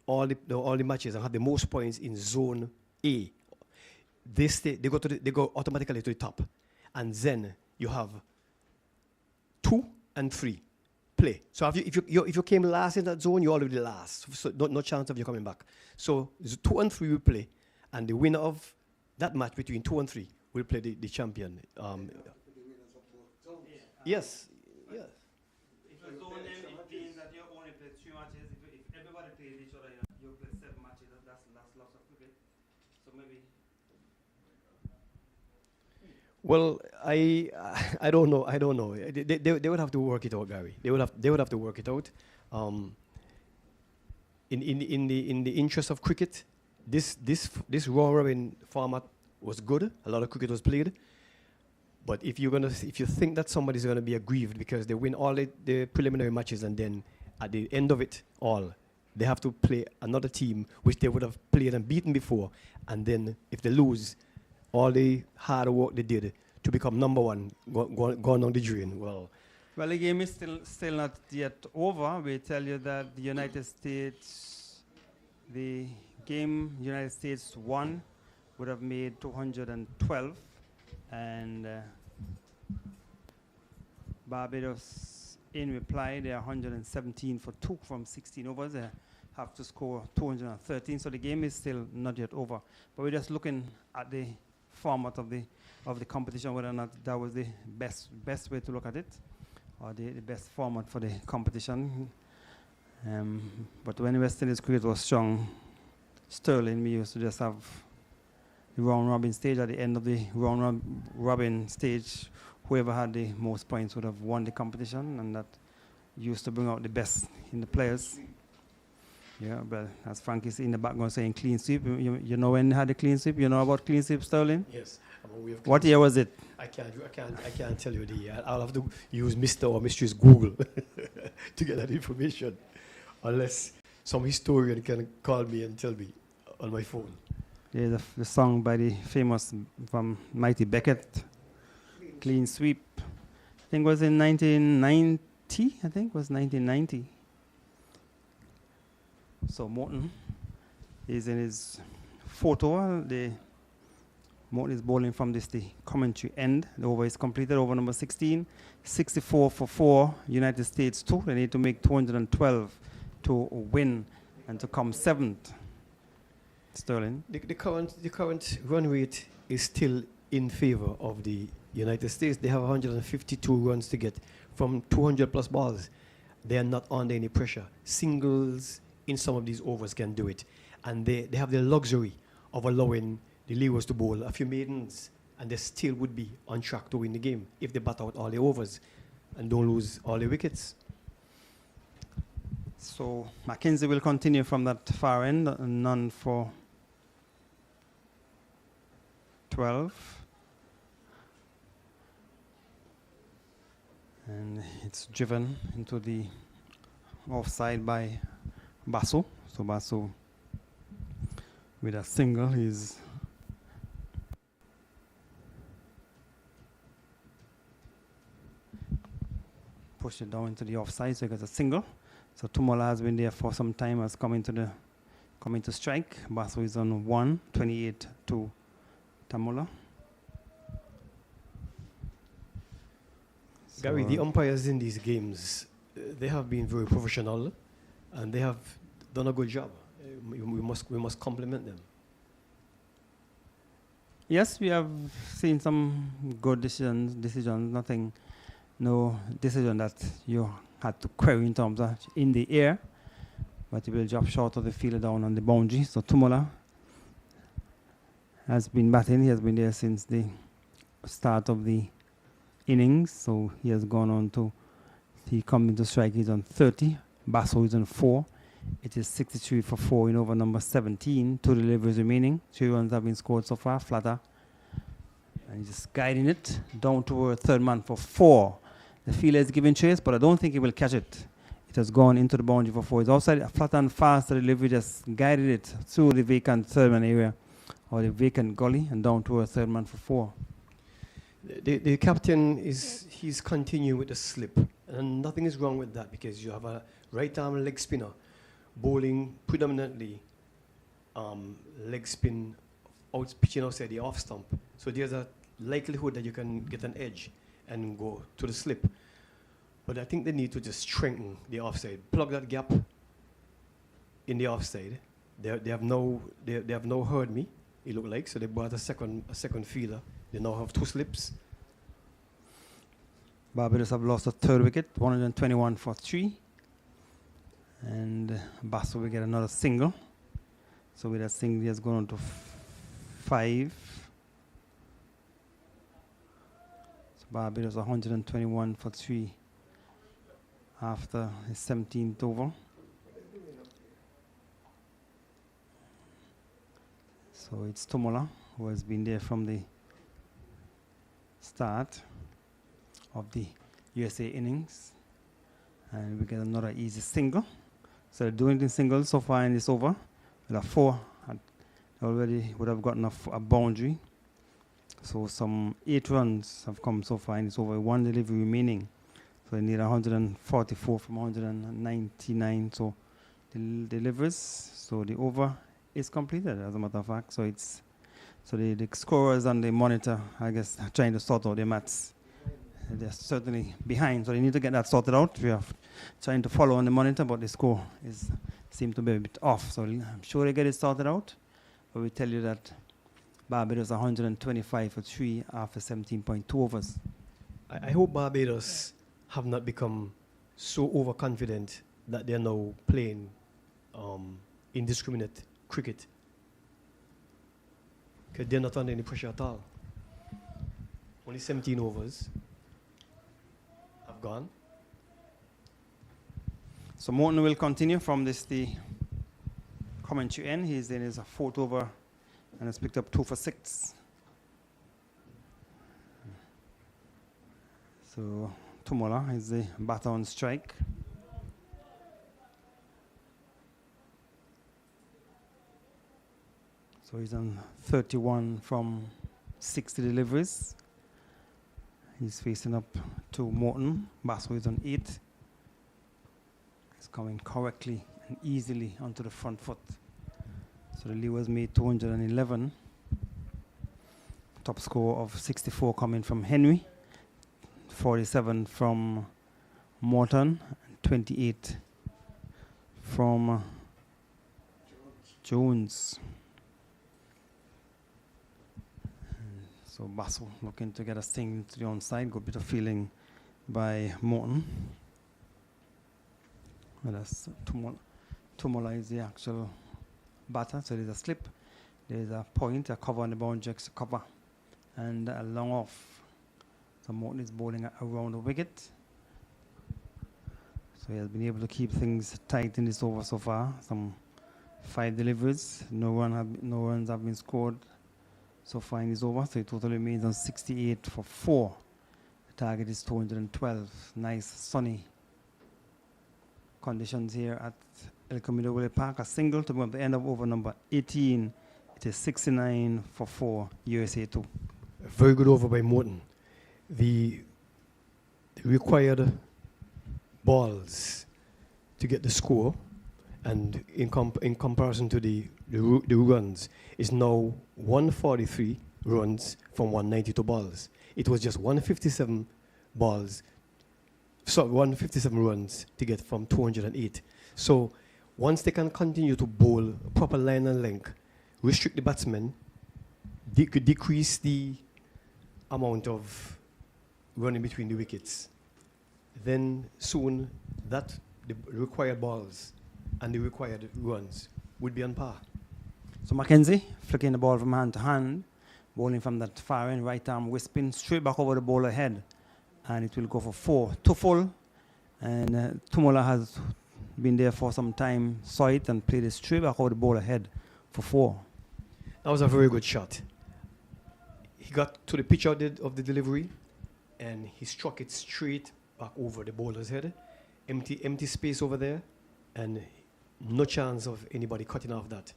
all the matches and have the most points in zone A, they go automatically to the top. And then you have 2 and 3. Play. So if you came last in that zone, you're already last. So no chance of you coming back. So 2 and 3 will play, and the winner of that match between 2 and 3 will play the champion. Yes. Yes. If you zone them, it means that you only play 3 matches. If everybody plays each other, you play 7 matches. That's lots of cricket. So maybe. Well, I don't know. They would have to work it out, Gary. They would have to work it out. In the interest of cricket, this round robin format was good. A lot of cricket was played. But if you think that somebody's gonna be aggrieved because they win all the preliminary matches, and then at the end of it all, they have to play another team which they would have played and beaten before, and then if they lose, all the hard work they did to become number 1 gone on the drain. Well, the game is still not yet over. We tell you that the United States won would have made 212, and Barbados, in reply, they are 117 for 2 from 16 overs. They have to score 213, so the game is still not yet over. But we're just looking at the format of the competition, whether or not that was the best way to look at it, or the best format for the competition. But when West Indies cricket was strong, Sterling, we used to just have the round robin stage. At the end of the round robin stage, whoever had the most points would have won the competition, and that used to bring out the best in the players. Yeah, but as Frank is in the background saying clean sweep, you know when they had the clean sweep? You know about clean sweep, Sterling? yes. What year was it? I can't tell you the year. I'll have to use Mr. or Mistress Google to get that information, unless some historian can call me and tell me on my phone. Yeah, the song by the famous from Mighty Beckett, Clean Sweep. I think it was in 1990. I think it was 1990. So Morton is in his photo. Morton is bowling from the commentary end. The over is completed. Over number 16, 64 for 4. United States 2. They need to make 212 to win and to come 7th. Sterling. The current run rate is still in favor of the United States. They have 152 runs to get from 200 plus balls. They are not under any pressure. Singles in some of these overs can do it. And they have the luxury of allowing the Leewards to bowl a few maidens, and they still would be on track to win the game if they bat out all the overs and don't lose all the wickets. So Mackenzie will continue from that far end, none for 12. And it's driven into the offside by Basu. So Basu with a single is pushed it down into the offside, so he gets a single. So Tumola has been there for some time, has come into strike. Basu is on 128 to Tamola. Gary, the umpires in these games, they have been very professional, and they have done a good job. We must compliment them. Yes, we have seen some good decisions. Nothing, no decision that you had to query in terms of in the air, but he will drop short of the fielder down on the boundary. So Tumola has been batting. He has been there since the start of the innings, so he has gone on to, he come into strike, he's on 30. Basso is on 4. It is 63 for 4 in over number 17. 2 deliveries remaining. 3 runs have been scored so far. Flatter, and he's just guiding it down toward third man for 4. The fielder is giving chase, but I don't think he will catch it. It has gone into the boundary for 4. It's outside, flatter and fast. The delivery just guided it through the vacant third man area, or the vacant gully, and down toward third man for 4. The captain he's continuing with the slip, and nothing is wrong with that, because you have a right arm leg spinner bowling predominantly leg spin out, pitching outside the off stump. So there's a likelihood that you can get an edge and go to the slip. But I think they need to just strengthen the offside, plug that gap in the offside. They have now heard me, it looked like, so they brought a second fielder. They now have 2 slips. Barbados have lost a third wicket, 121 for 3. And Basso will get another single. So with that single, he has gone on to 5. So Barbados 121 for 3 after his 17th over. So it's Tomola, who has been there from the start of the USA innings, and we get another easy single. So they're doing the singles so far in this over. With a 4, already would have gotten a boundary. So some 8 runs have come so far in this over. 1 delivery remaining. So they need 144 from 199. So delivers. So the over is completed, as a matter of fact. So it's the scorers on the monitor, I guess, are trying to sort out their maths. They're certainly behind, so they need to get that sorted out. We are trying to follow on the monitor, but the score seems to be a bit off. So I'm sure they get it sorted out. But we tell you that Barbados 125 for 3 after 17.2 overs. I hope Barbados have not become so overconfident that they're now playing indiscriminate cricket, because they're not under any pressure at all. Only 17 overs have gone. So Morton will continue from the commentary end. He's in his 4th over and has picked up 2 for 6. So Tumola is the batter on strike. So he's on 31 from 60 deliveries. He's facing up to Morton. Basso is on 8. He's coming correctly and easily onto the front foot. So the Leewards made 211. Top score of 64 coming from Henry, 47 from Morton, and 28 from Jones. So Basso looking to get a sting to the onside. Good bit of feeling by Morton. And that's Tumola is the actual batter. So there's a slip. There's a point, a cover on the boundary, extra cover, and a long off. So Morton is bowling around the wicket. So he has been able to keep things tight in this over so far. Some 5 deliveries. No runs have been scored so far in this over. So it totally remains on 68 for 4. The target is 212. Nice sunny conditions here at El Camino Willie Park. A single to move the end of over number 18. It is 69 for 4, USA 2. A very good over by Morton. The required balls to get the score, and in comparison to the runs, is now 143 runs from 192 balls. It was just 157 balls, so 157 runs to get from 208. So once they can continue to bowl proper line and length, restrict the batsmen, could decrease the amount of running between the wickets, then soon the required balls and the required runs would be on par. So Mackenzie flicking the ball from hand to hand, bowling from that far end, right arm wisping straight back over the bowler head, and it will go for 4. 2 full, and Tumola has been there for some time, saw it and played it straight back over the bowler head for 4. That was a very good shot. He got to the pitch of the delivery, and he struck it straight back over the bowler's head. Empty space over there, and no chance of anybody cutting off that.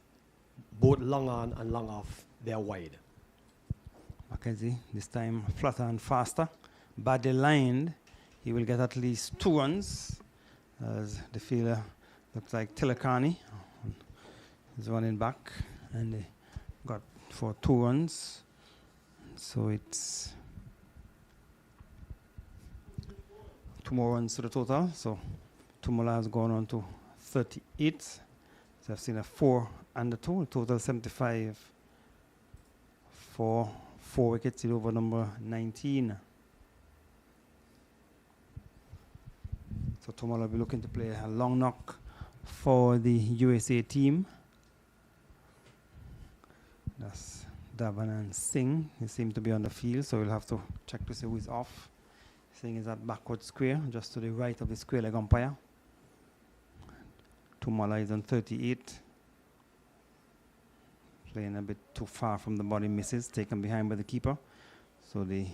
Both long on and long off, they are wide. Mackenzie, this time flatter and faster. Badly lined, he will get at least 2 runs. As the fielder looks like Tilakani is running back, and they got for 2 runs. So it's 2 more runs to the total. So Tumola has gone on to 38. So I've seen a 4 under 2, total 75 for 4 wickets in over number 19. So Tumola will be looking to play a long knock for the USA team. That's Davan and Singh. They seem to be on the field, so we'll have to check to see who is off. Singh is at backward square, just to the right of the square leg umpire. Tumola is on 38. Playing a bit too far from the body, misses, taken behind by the keeper. So the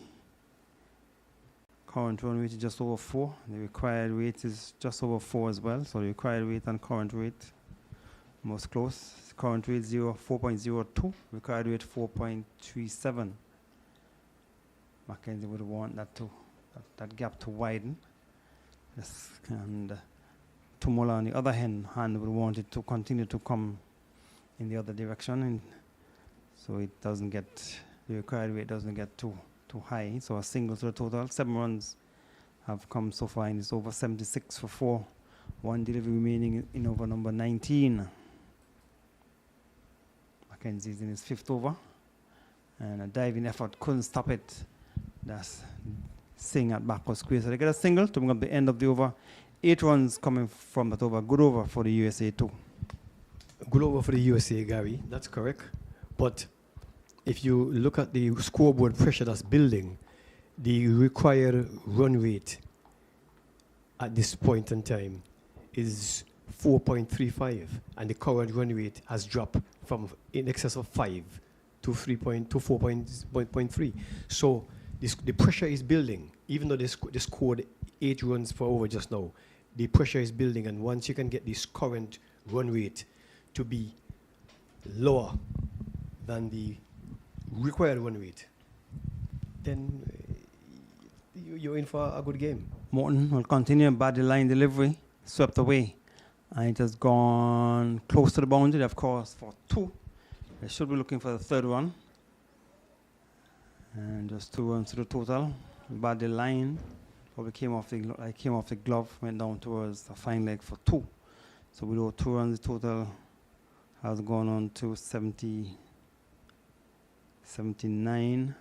current run rate is just over 4. The required rate is just over 4 as well. So the required rate and current rate most close. Current rate 4.02. Required rate 4.37. Mackenzie would want that gap to widen. Yes, and Tumola on the other hand would want it to continue to come in the other direction, and so it doesn't get, the required rate doesn't get too high. So a single to the total. 7 runs have come so far in this over. 76 for 4. 1 delivery remaining in over number 19. Mackenzie's in his 5th over, and a diving effort couldn't stop it. That's Singh at backward square. So they get a single to bring up the end of the over. 8 runs coming from that over. Good over for the USA too. Good over for the USA, Gary. That's correct. But if you look at the scoreboard pressure that's building, the required run rate at this point in time is 4.35, and the current run rate has dropped from in excess of 5 to 4.3. So the pressure is building. Even though they scored 8 runs per over just now, the pressure is building, and once you can get this current run rate to be lower than the required run rate, then you're in for a good game. Morton will continue. Bad line delivery, swept away, and it has gone close to the boundary, of course, for 2. They should be looking for the 3rd run, and just 2 runs to the total. Bad line probably came off the glove, went down towards the fine leg for 2. So below 2 runs, the total has gone on to 79.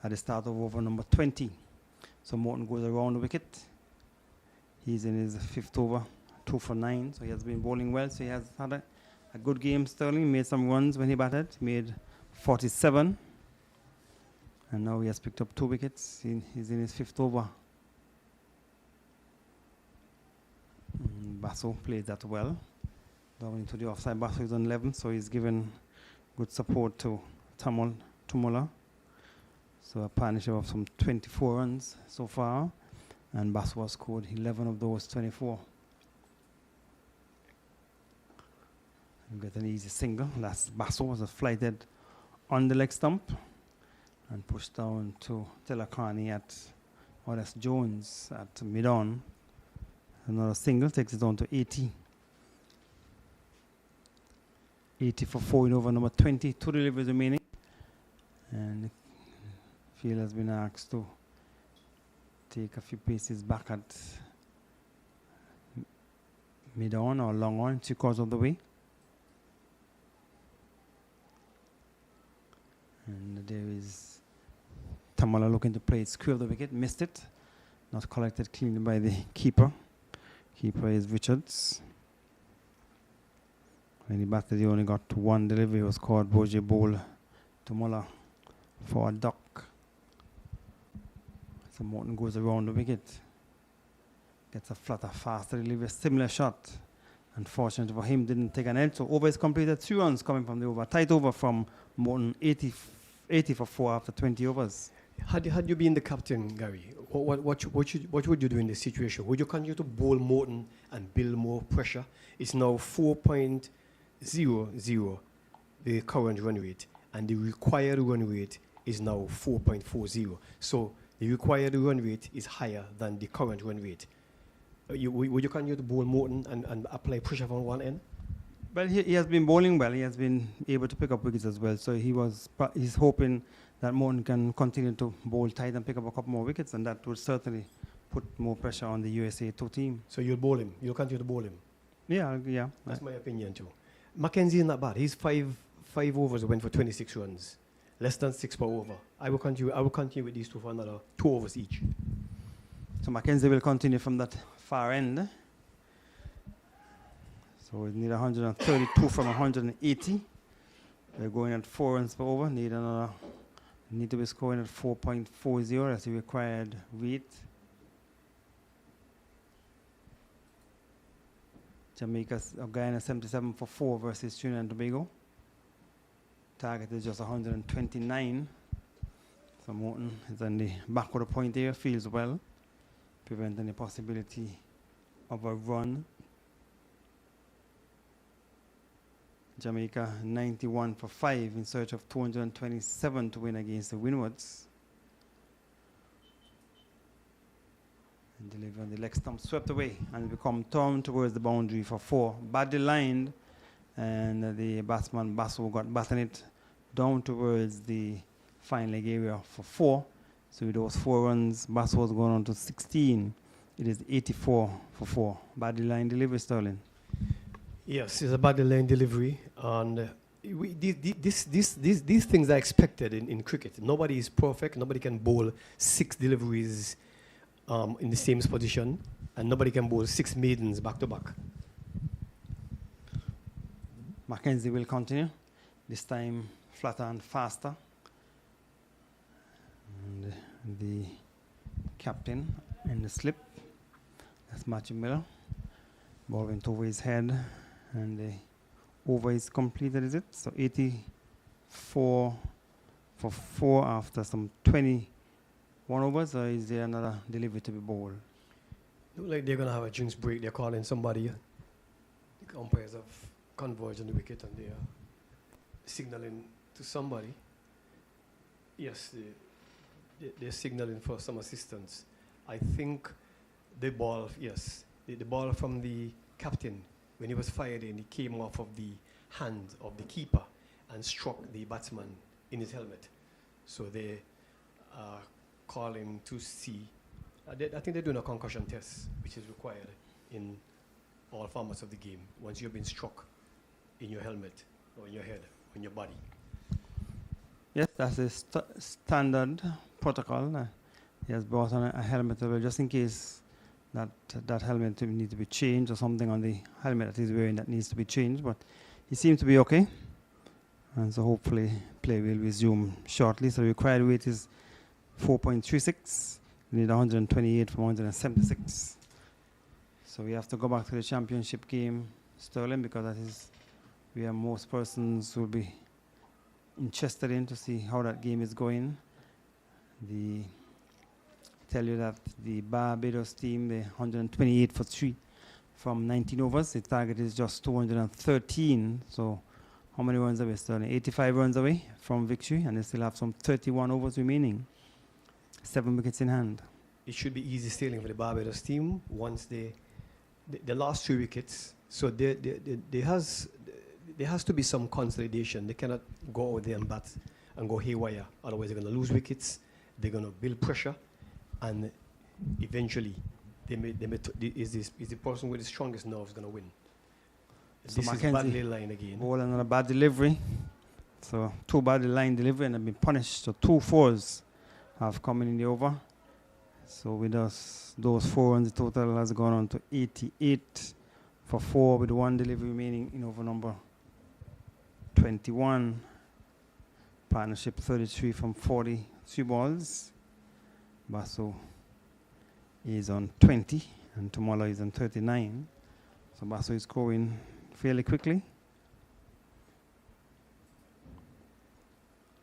at the start of over number 20. So Morton goes around the wicket. He's in his 5th over, 2 for 9. So he has been bowling well. So he has had a good game. Sterling made some runs when he batted. He made 47. And now he has picked up 2 wickets. He's in his 5th over. Basso played that well. Down into the offside. Basso is on 11, so he's given good support to Tumula. So a partnership of some 24 runs so far. And Basso has scored 11 of those 24. You get an easy single. Last Basso was flighted on the leg stump and pushed down to Telakani at that's Jones at mid-on. Another single takes it down to 80. 80 for 4 in over number 20. 2 deliveries remaining. And the field has been asked to take a few paces back at mid-on or long on, 3/4 of the way. And there is Tamala looking to play it square of the wicket, missed it. Not collected cleanly by the keeper. Keeper is Richards. When he batted, he only got 1 delivery. It was called Boje Bowl to Muller for a duck. So Morton goes around the wicket. Gets a flatter, faster delivery, similar shot. Unfortunately for him, didn't take an end. So over is completed. 3 runs coming from the over. Tight over from Morton, 80 for 4 after 20 overs. Had you been the captain, Gary, what would you do in this situation? Would you continue to bowl Morton and build more pressure? It's now 4.00, the current run rate, and the required run rate is now 4.40. So the required run rate is higher than the current run rate. Would you continue to bowl Morton and apply pressure from one end? Well, he has been bowling well. He has been able to pick up wickets as well. So he's hoping that Morton can continue to bowl tight and pick up a couple more wickets, and that would certainly put more pressure on the USA 2 team. So you'll bowl him. You'll continue to bowl him. Yeah. That's my opinion too. Mackenzie is not bad. He's five overs, went for 26 runs, less than 6 per over. I will continue with these 2 for another 2 overs each. So Mackenzie will continue from that far end. So we need 132 from 180. We're going at 4 runs per over. Need to be scoring at 4.40. That's the required rate. Jamaica's Guyana 77 for 4 versus Trinidad and Tobago. Target is just 129. So Morton is on the back of the point there, feels well, prevent any possibility of a run. Jamaica 91 for 5 in search of 227 to win against the Windwards. And deliver on the leg stump, swept away, and become turned towards the boundary for 4. Badly lined, and the batsman Basso got batting it down towards the fine leg area for 4. So with those 4 runs, Basso was going on to 16. It is 84 for 4. Badly lined delivery, Sterling. Yes, it's a badly lined delivery, and these things are expected in cricket. Nobody is perfect. Nobody can bowl 6 deliveries in the same position, and nobody can bowl 6 maidens back to back. Mackenzie will continue, this time flatter and faster. And the captain in the slip, that's Matthew Miller. Ball went over his head, and the over is completed, is it? So 84 for 4 after some 21 overs, or is there another delivery to be bowled? Look like they're going to have a drinks break. They're calling somebody. The umpires have converged on the wicket, and they are signaling to somebody. Yes, they're signaling for some assistance. I think the ball, the ball from the captain, when he was fired in, he came off of the hand of the keeper and struck the batsman in his helmet. So they are calling to see. I think they're doing a concussion test, which is required in all formats of the game once you've been struck in your helmet or in your head or in your body. Yes, that's a standard protocol. He has brought on a helmet as well, just in case that helmet will need to be changed or something on the helmet that he's wearing that needs to be changed. But he seems to be okay. And so hopefully play will resume shortly. So the required weight is 4.36. We need 128 from 176. So we have to go back to the championship game, Sterling, because that is where most persons will be interested in to see how that game is going. Tell you that the Barbados team, the 128 for 3 from 19 overs. The target is just 213. So how many runs away, Sterling? 85 runs away from victory, and they still have some 31 overs remaining. 7 wickets in hand. It should be easy sailing for the Barbados team once the last 3 wickets. So there has to be some consolidation. They cannot go out there and bat and go haywire. Otherwise, they're going to lose wickets. They're going to build pressure. And eventually, is the person with the strongest nerves going to win? So this is badly lined again. Ball and a bad delivery. So 2 badly lined delivery and have been punished. So 2 fours have come in the over. So with us, those 4 runs, the total has gone on to 88 for 4 with 1 delivery remaining in over number 21. Partnership 33 from 43 balls. Basso is on 20 and Tomola is on 39. So Basso is scoring fairly quickly.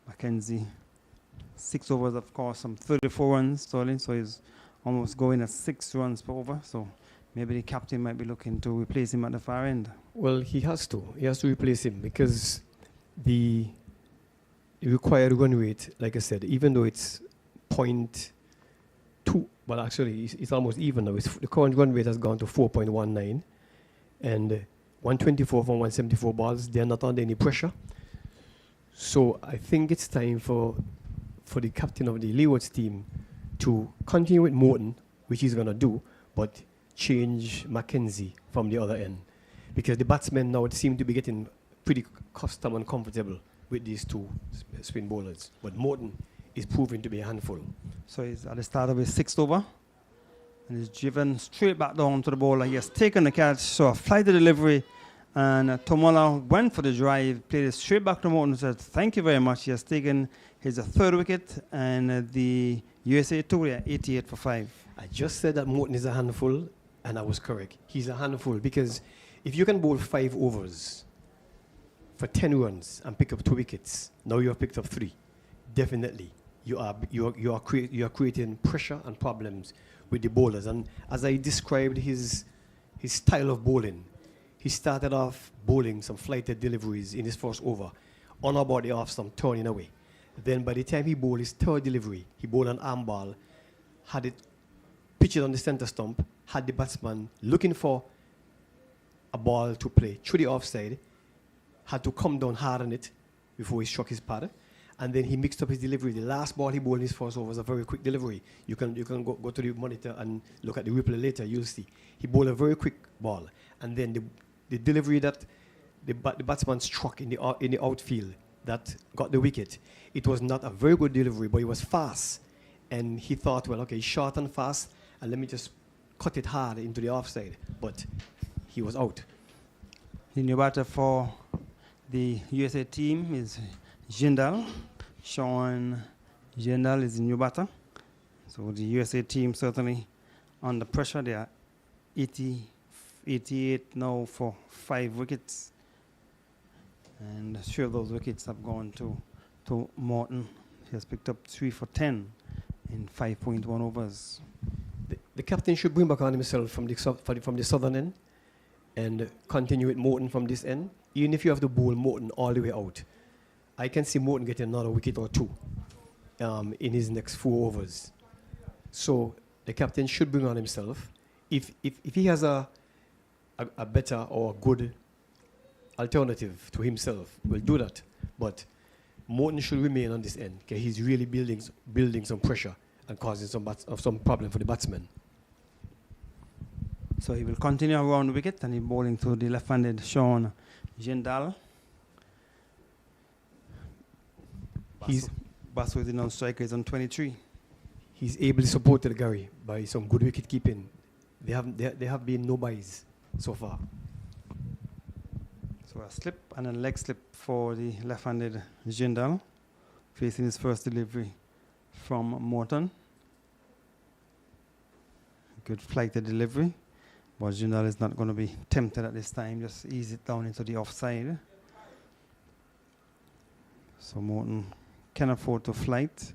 Mackenzie, 6 overs, of course, some 34 runs, Sterling, so he's almost going at 6 runs per over. So maybe the captain might be looking to replace him at the far end. Well, he has to. He has to replace him because the required run rate, like I said, even though it's 0.2, well, actually, it's almost even now. The current run rate has gone to 4.19, and 124 from 174 balls. They're not under any pressure. So I think it's time for the captain of the Leeward's team to continue with Morton, which he's going to do, but change Mackenzie from the other end. Because the batsmen now seem to be getting pretty custom and comfortable with these 2 spin bowlers. But Morton is proving to be a handful. So he's at the start of his 6th over. And he's driven straight back down to the bowler. He has taken the catch, so a fly to delivery. And Tomola went for the drive, played it straight back to Morton and said, thank you very much. He has taken his 3rd wicket, and the USA took it 88 for 5. I just said that Morton is a handful, and I was correct. He's a handful because if you can bowl 5 overs for 10 runs and pick up 2 wickets, now you have picked up 3. Definitely, you are creating pressure and problems with the bowlers. And as I described his style of bowling, he started off bowling some flighted deliveries in his first over, on about the off stump, turning away. Then by the time he bowled his 3rd delivery, he bowled an arm ball, had it pitched on the center stump, had the batsman looking for a ball to play through the offside, had to come down hard on it before he struck his pad. And then he mixed up his delivery. The last ball he bowled in his first over was a very quick delivery. You can go to the monitor and look at the replay later. You'll see he bowled a very quick ball. And then the delivery that the batsman struck in the outfield that got the wicket, it was not a very good delivery, but it was fast. And he thought, well, okay, short and fast, and let me just cut it hard into the offside. But he was out. The new batter for the USA team is Jindal. Sean Jindal is the new batter. So the USA team certainly under pressure. They are 88 now for 5 wickets. And 3 of those wickets have gone to Morton. He has picked up 3 for 10 in 5.1 overs. The captain should bring back on himself from the southern end and continue with Morton from this end. Even if you have to bowl Morton all the way out, I can see Morton getting another wicket or 2 in his next 4 overs. So the captain should bring on himself. If he has a better or good alternative to himself, we'll do that. But Morton should remain on this end because he's really building some pressure and causing some problem for the batsmen. So he will continue around the wicket and he's bowling to the left-handed Sean Jindal. Basso is the non-striker, is on 23. he's ably supported, Gary, by some good wicket keeping. There have been no buys so far. So a slip and a leg slip for the left-handed Jindal, facing his first delivery from Morton. Good flighted delivery, but Jindal is not going to be tempted at this time. Just ease it down into the offside. So Morton can afford to flight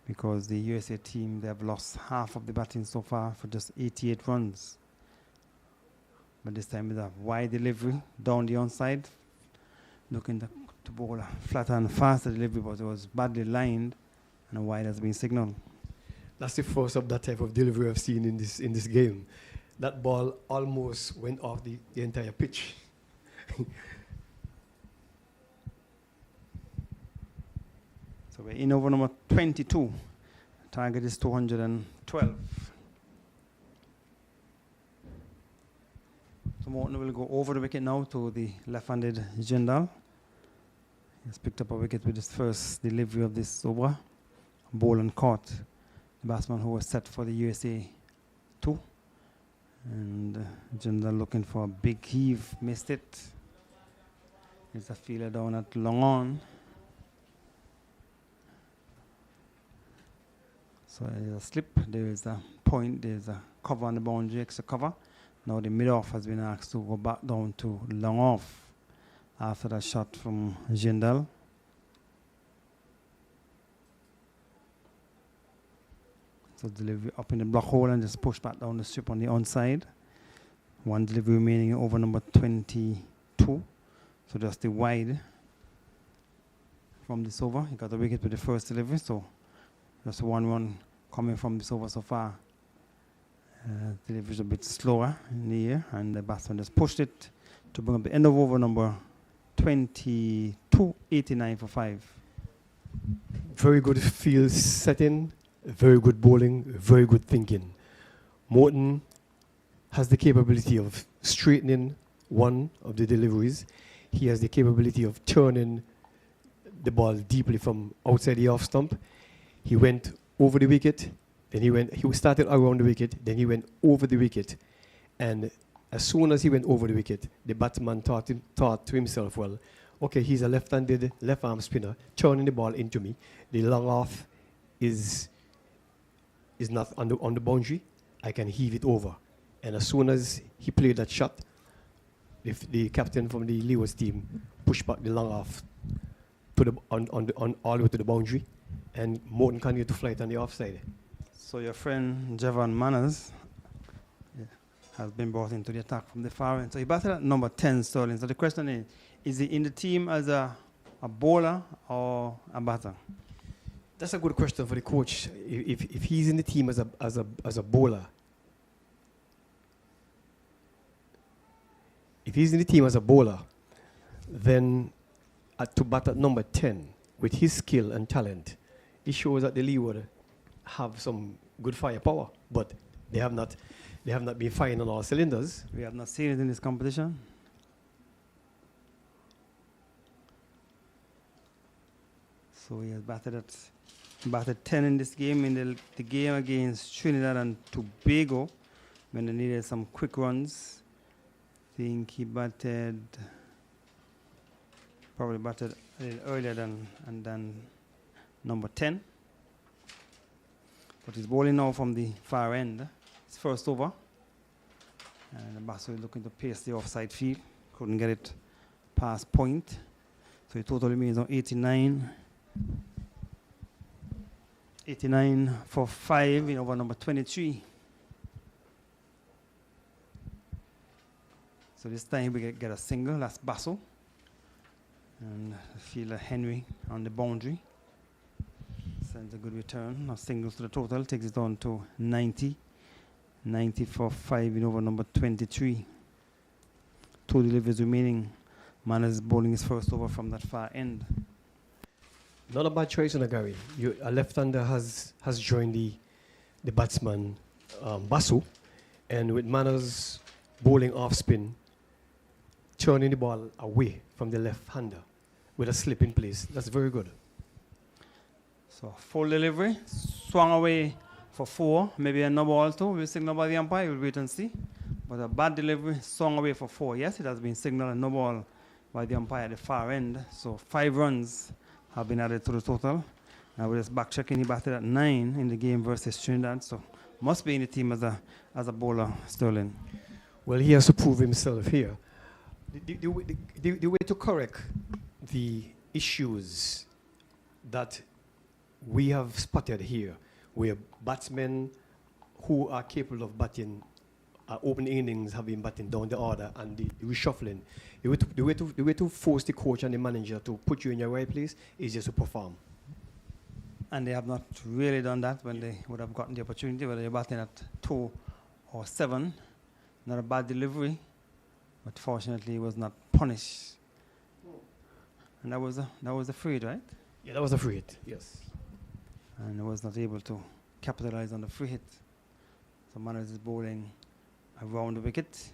because the USA team, they have lost half of the batting so far for just 88 runs. But this time with a wide delivery down the onside, looking to bowl a flatter and faster delivery, but it was badly lined and a wide has been signaled. That's the first of that type of delivery I've seen in this game. That ball almost went off the entire pitch. So we're in over number 22. Target is 212. So Morton will go over the wicket now to the left-handed Jindal. He's picked up a wicket with his first delivery of this over. Ball and caught the batsman who was set for the USA 2. And Jindal looking for a big heave, missed it. There's a fielder down at long on. So there's a slip, there is a point, there's a cover on the boundary, extra cover. Now the mid-off has been asked to go back down to long off after that shot from Jindal. So delivery up in the block hole and just push back down the strip on the onside. One delivery remaining over number 22. So just the wide from this over. He got the wicket with the first delivery, so just 1 coming from this over so far. Delivery is a bit slower in the air, and the batsman just pushed it to bring up the end of over number 22, 89 for 5. Very good field setting, very good bowling, very good thinking. Morton has the capability of straightening one of the deliveries. He has the capability of turning the ball deeply from outside the off stump. He went over the wicket, then he started around the wicket, then he went over the wicket. And as soon as he went over the wicket, the batsman thought to himself, well, okay, he's a left-handed, left-arm spinner, turning the ball into me. The long off is not on the boundary. I can heave it over. And as soon as he played that shot, the captain from the Leeward team pushed back the long off to all the way to the boundary. And Morton continued to flight on the offside. So your friend Javon Manners has been brought into the attack from the far end. So he batted at number 10, Sterling. So the question is he in the team as a bowler or a batter? That's a good question for the coach. If he's in the team as a bowler, if he's in the team as a bowler, then to bat at number 10 with his skill and talent, it shows that the Leeward have some good firepower, but they have not been firing on all cylinders. We have not seen it in this competition. So he has batted 10 in this game, in the game against Trinidad and Tobago, when they needed some quick runs. I think he probably batted a little earlier than number 10. But he's bowling now from the far end. It's first over. And the batsman is looking to pace the offside field. Couldn't get it past point. So he totally remains on 89. 89 for 5 in over number 23. So this time we get a single. That's Basso. And fielder Henry on the boundary. Sends a good return. Now singles to the total. Takes it on to 90. 90 for 5 in over number 23. 2 deliveries remaining. Manners bowling his first over from that far end. Not a bad choice, Gary. A left-hander has joined the batsman Basu, and with Manners bowling off spin, turning the ball away from the left-hander with a slip in place. That's very good. So full delivery, swung away for 4, maybe a no ball too. We'll signal by the umpire. We'll wait and see. But a bad delivery, swung away for 4. Yes, it has been signaled a no ball by the umpire at the far end. So 5 runs have been added to the total. Now we're just back checking. He batted at 9 in the game versus Trinidad. So must be in the team as a bowler, Sterling. Well, he has to prove himself here. The way to correct the issues that we have spotted here, where batsmen who are capable of batting open innings have been batting down the order and the reshuffling. The way to force the coach and the manager to put you in your right place is just to perform. And they have not really done that when they would have gotten the opportunity, whether they're batting at 2 or 7. Not a bad delivery, but fortunately it was not punished. And that was a free hit, right? Yeah, that was a free hit, yes. And it was not able to capitalize on the free hit. So Manners is bowling around the wicket,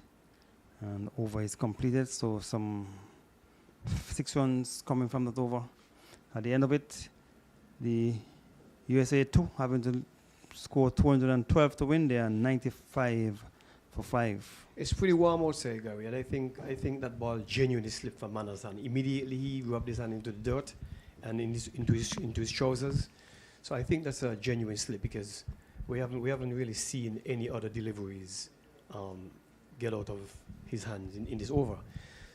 and over is completed. So some 6 runs coming from that over. At the end of it, the USA 2 having to score 212 to win. They are 95 for 5. It's pretty warm outside, Gary, and I think that ball genuinely slipped from Manners' hand. Immediately he rubbed his hand into the dirt and into his trousers. So I think that's a genuine slip, because we haven't really seen any other deliveries get out of his hands in this over.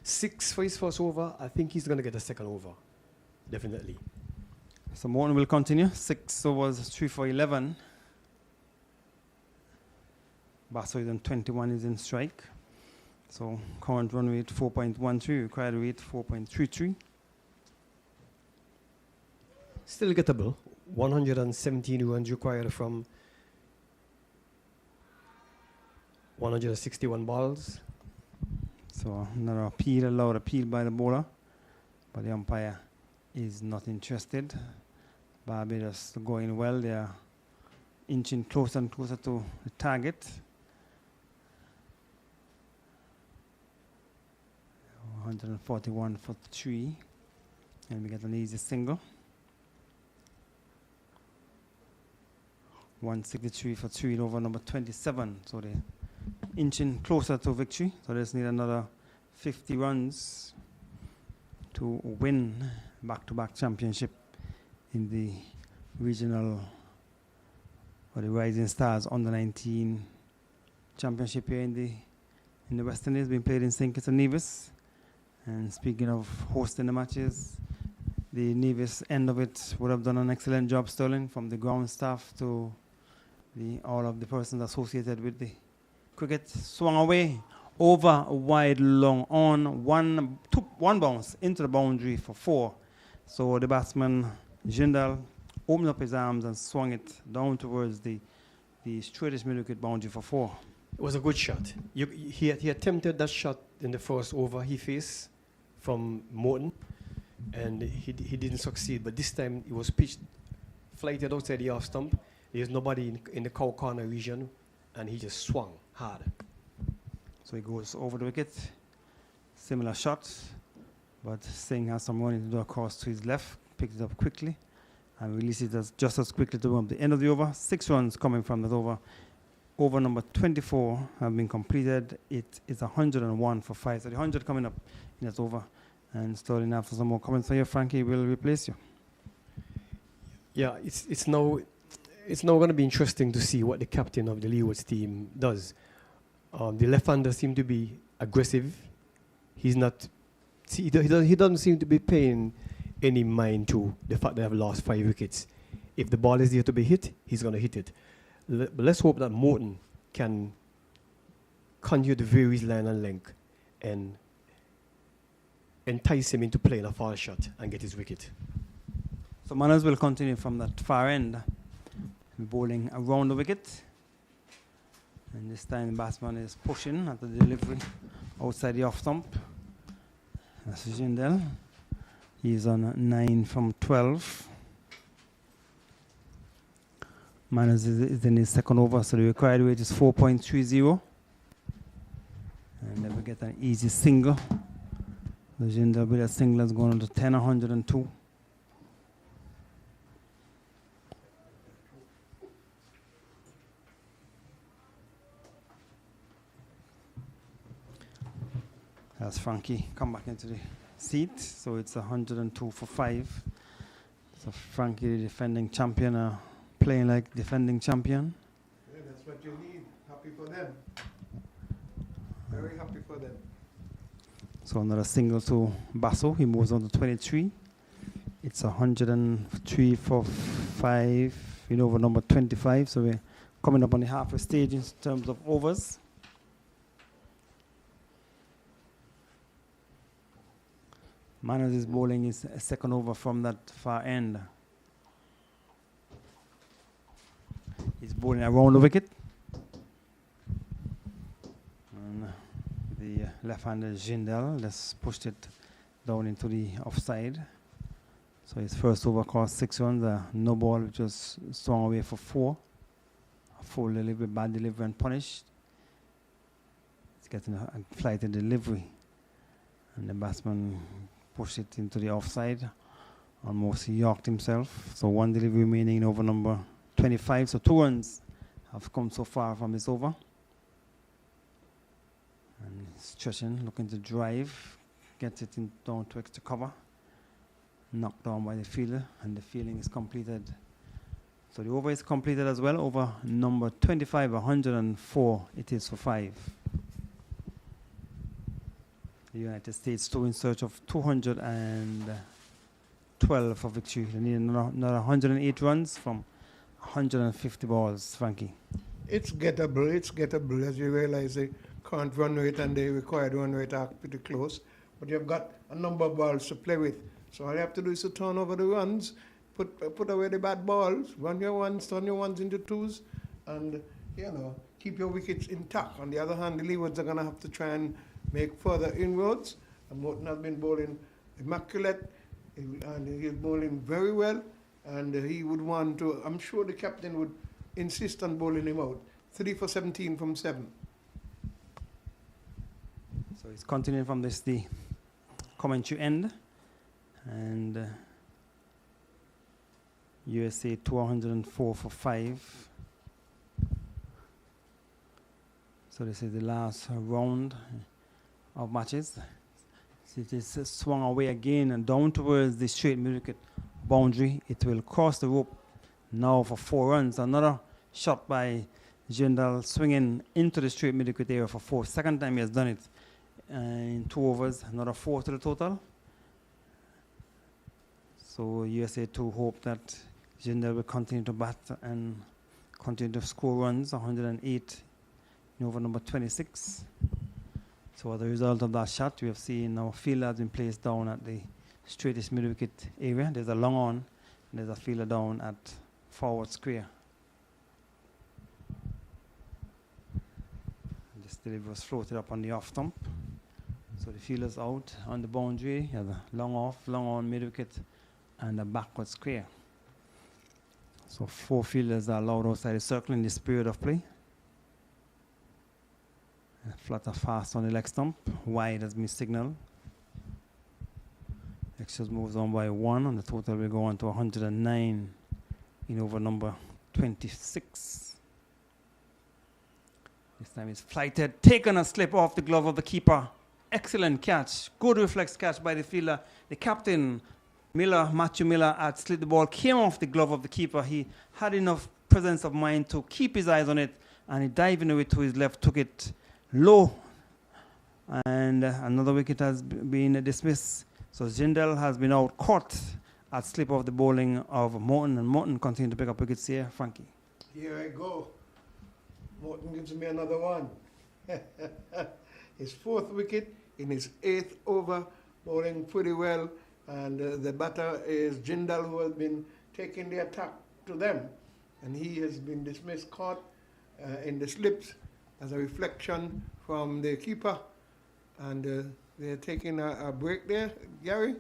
6 for his first over. I think he's going to get a second over, definitely. So Morton will continue. 6 overs, 3 for 11. Basoid 21 is in strike. So current run rate 4.13, required rate 4.33. Still gettable. 117 runs required from 161 balls. So another appeal, allowed appeal by the bowler, but the umpire is not interested. Barbados going well. They are inching closer and closer to the target. 141 for 3, and we get an easy single. 163 for 3 over number 27. So they're inching closer to victory. So they just need another 50 runs to win back-to-back championship in the regional, or the Rising Stars under 19 championship here in the West Indies, being played in St. Kitts and Nevis. And speaking of hosting the matches, the Nevis end of it would have done an excellent job, Sterling, from the ground staff to all of the persons associated with the cricket. Swung away, over, wide, long, on, one bounce into the boundary for 4. So the batsman, Jindal, opened up his arms and swung it down towards the straightest mid-wicket boundary for 4. It was a good shot. He attempted that shot in the first over he faced from Morton, and he didn't succeed. But this time it was pitched, flighted outside the off stump. There's nobody in the cow corner region, and he just swung hard. So he goes over the wicket. Similar shot, but Singh has some running to do across to his left, picked it up quickly, and releases it just as quickly to the end of the over. 6 runs coming from that over. Over number 24 have been completed. It is 101 for 5. So the 100 coming up in that over. And Sterling, after some more comments for you, Frankie will replace you. Yeah, it's now going to be interesting to see what the captain of the Leeward's team does. The left-hander seemed to be aggressive. He doesn't seem to be paying any mind to the fact that they have lost 5 wickets. If the ball is there to be hit, he's going to hit it. But let's hope that Morton can continue to vary his line and length and entice him into playing a foul shot and get his wicket. So Manners will continue from that far end, bowling around the wicket. And this time the batsman is pushing at the delivery outside the off stump. That's Jindal. He's on 9 from 12. Manners is in his second over, so the required rate is 4.30. And then we get an easy single. The Jindal with a single has gone on to 10, 102. as Frankie come back into the seat. So it's 102 for 5. So Frankie, the defending champion, playing like defending champion. Yeah, that's what you need. Happy for them. Very happy for them. So another single to Basso. He moves on to 23. It's 103 for 5 in over number 25. So we're coming up on the halfway stage in terms of overs. Manners is bowling his second over from that far end. He's bowling around the wicket. And the left-hander Jindal just pushed it down into the offside. So his first over cost 6 runs. No ball, which was swung away for 4. A full delivery, bad delivery, and punished. He's getting a flighted delivery. And the batsman pushed it into the offside. Almost he yorked himself. So 1 delivery remaining in over number 25. So 2 runs have come so far from this over. And stretching, looking to drive. Gets it down to extra cover. Knocked down by the fielder. And the fielding is completed. So the over is completed as well. Over number 25, 104. It is for 5. The United States still in search of 212 for victory. They need another 108 runs from 150 balls, Frankie. It's gettable as you realize they can't run rate and they require run rate act pretty close. But you've got a number of balls to play with. So all you have to do is to turn over the runs, put away the bad balls, run your ones, turn your ones into 2s, and keep your wickets intact. On the other hand, the Leewards are going to have to try and make further inroads. And Morton has been bowling immaculate, and he's bowling very well. And he would want to, I'm sure the captain would insist on bowling him out. 3 for 17 from 7. So he's continuing from this, the commentary end. And USA 204 for 5. So this is the last round of matches. It is swung away again and down towards the straight mid-wicket boundary. It will cross the rope now for 4 runs. Another shot by Jindal swinging into the straight mid-wicket area for 4. Second time he has done it in 2 overs. Another 4 to the total. So USA 2 hope that Jindal will continue to bat and continue to score runs. 108 in over number 26. So as a result of that shot, we have seen our fielder has been placed down at the straightest mid-wicket area. There's a long on, and there's a fielder down at forward square. And this delivery was floated up on the off stump. So the fielder's out on the boundary. He has a long off, long on mid-wicket, and a backward square. So 4 fielders are allowed outside the circle in this period of play. Flutter fast on the leg stump. Wide has been signaled. Extras moves on by 1, and the total will go on to 109 in over number 26. This time it's flighted, taken a slip off the glove of the keeper. Excellent catch. Good reflex catch by the fielder. The captain, Matthew Miller, had slid the ball, came off the glove of the keeper. He had enough presence of mind to keep his eyes on it, and he dived into it to his left, took it low, and another wicket has been dismissed. So Jindal has been out caught at slip of the bowling of Morton, and Morton continue to pick up wickets here. Frankie. Here I go. Morton gives me another one. His 4th wicket in his 8th over, bowling pretty well. And the batter is Jindal, who has been taking the attack to them. And he has been dismissed, caught in the slips as a reflection from the keeper. And they're taking a break there, Gary.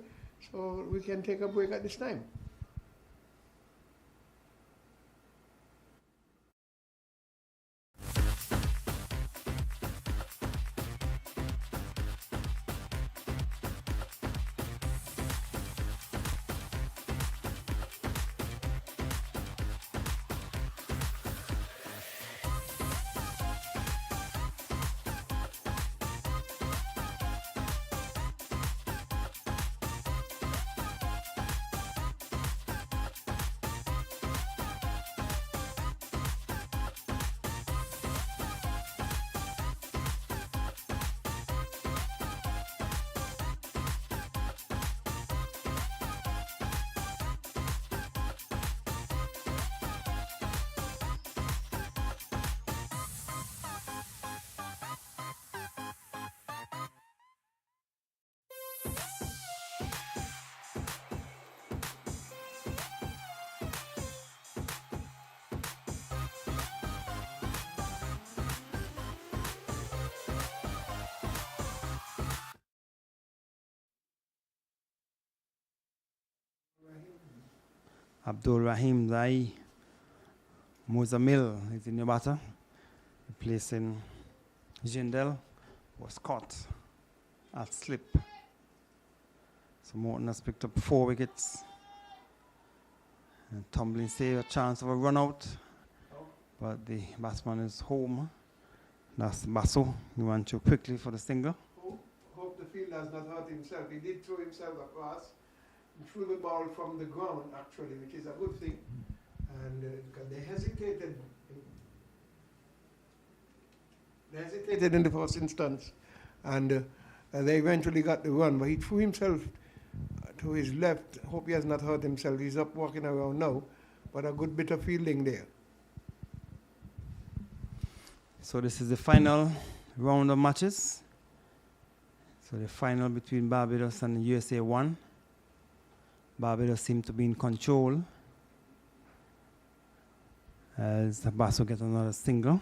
So we can take a break at this time. Abdul Rahim Zai Muzamil is the new batter, replacing Jindal, was caught at slip. So Morton has picked up 4 wickets. And tumbling save, a chance of a run out, but the batsman is home. That's Basu. He ran too quickly for the single. Hope the fielder has not hurt himself. He did throw himself across. He threw the ball from the ground, actually, which is a good thing. And because they hesitated. They hesitated in the first instance. And they eventually got the run. But he threw himself to his left. Hope he has not hurt himself. He's up walking around now. But a good bit of fielding there. So this is the final round of matches. So the final between Barbados and USA 1. Barbados seem to be in control as Basu gets another single.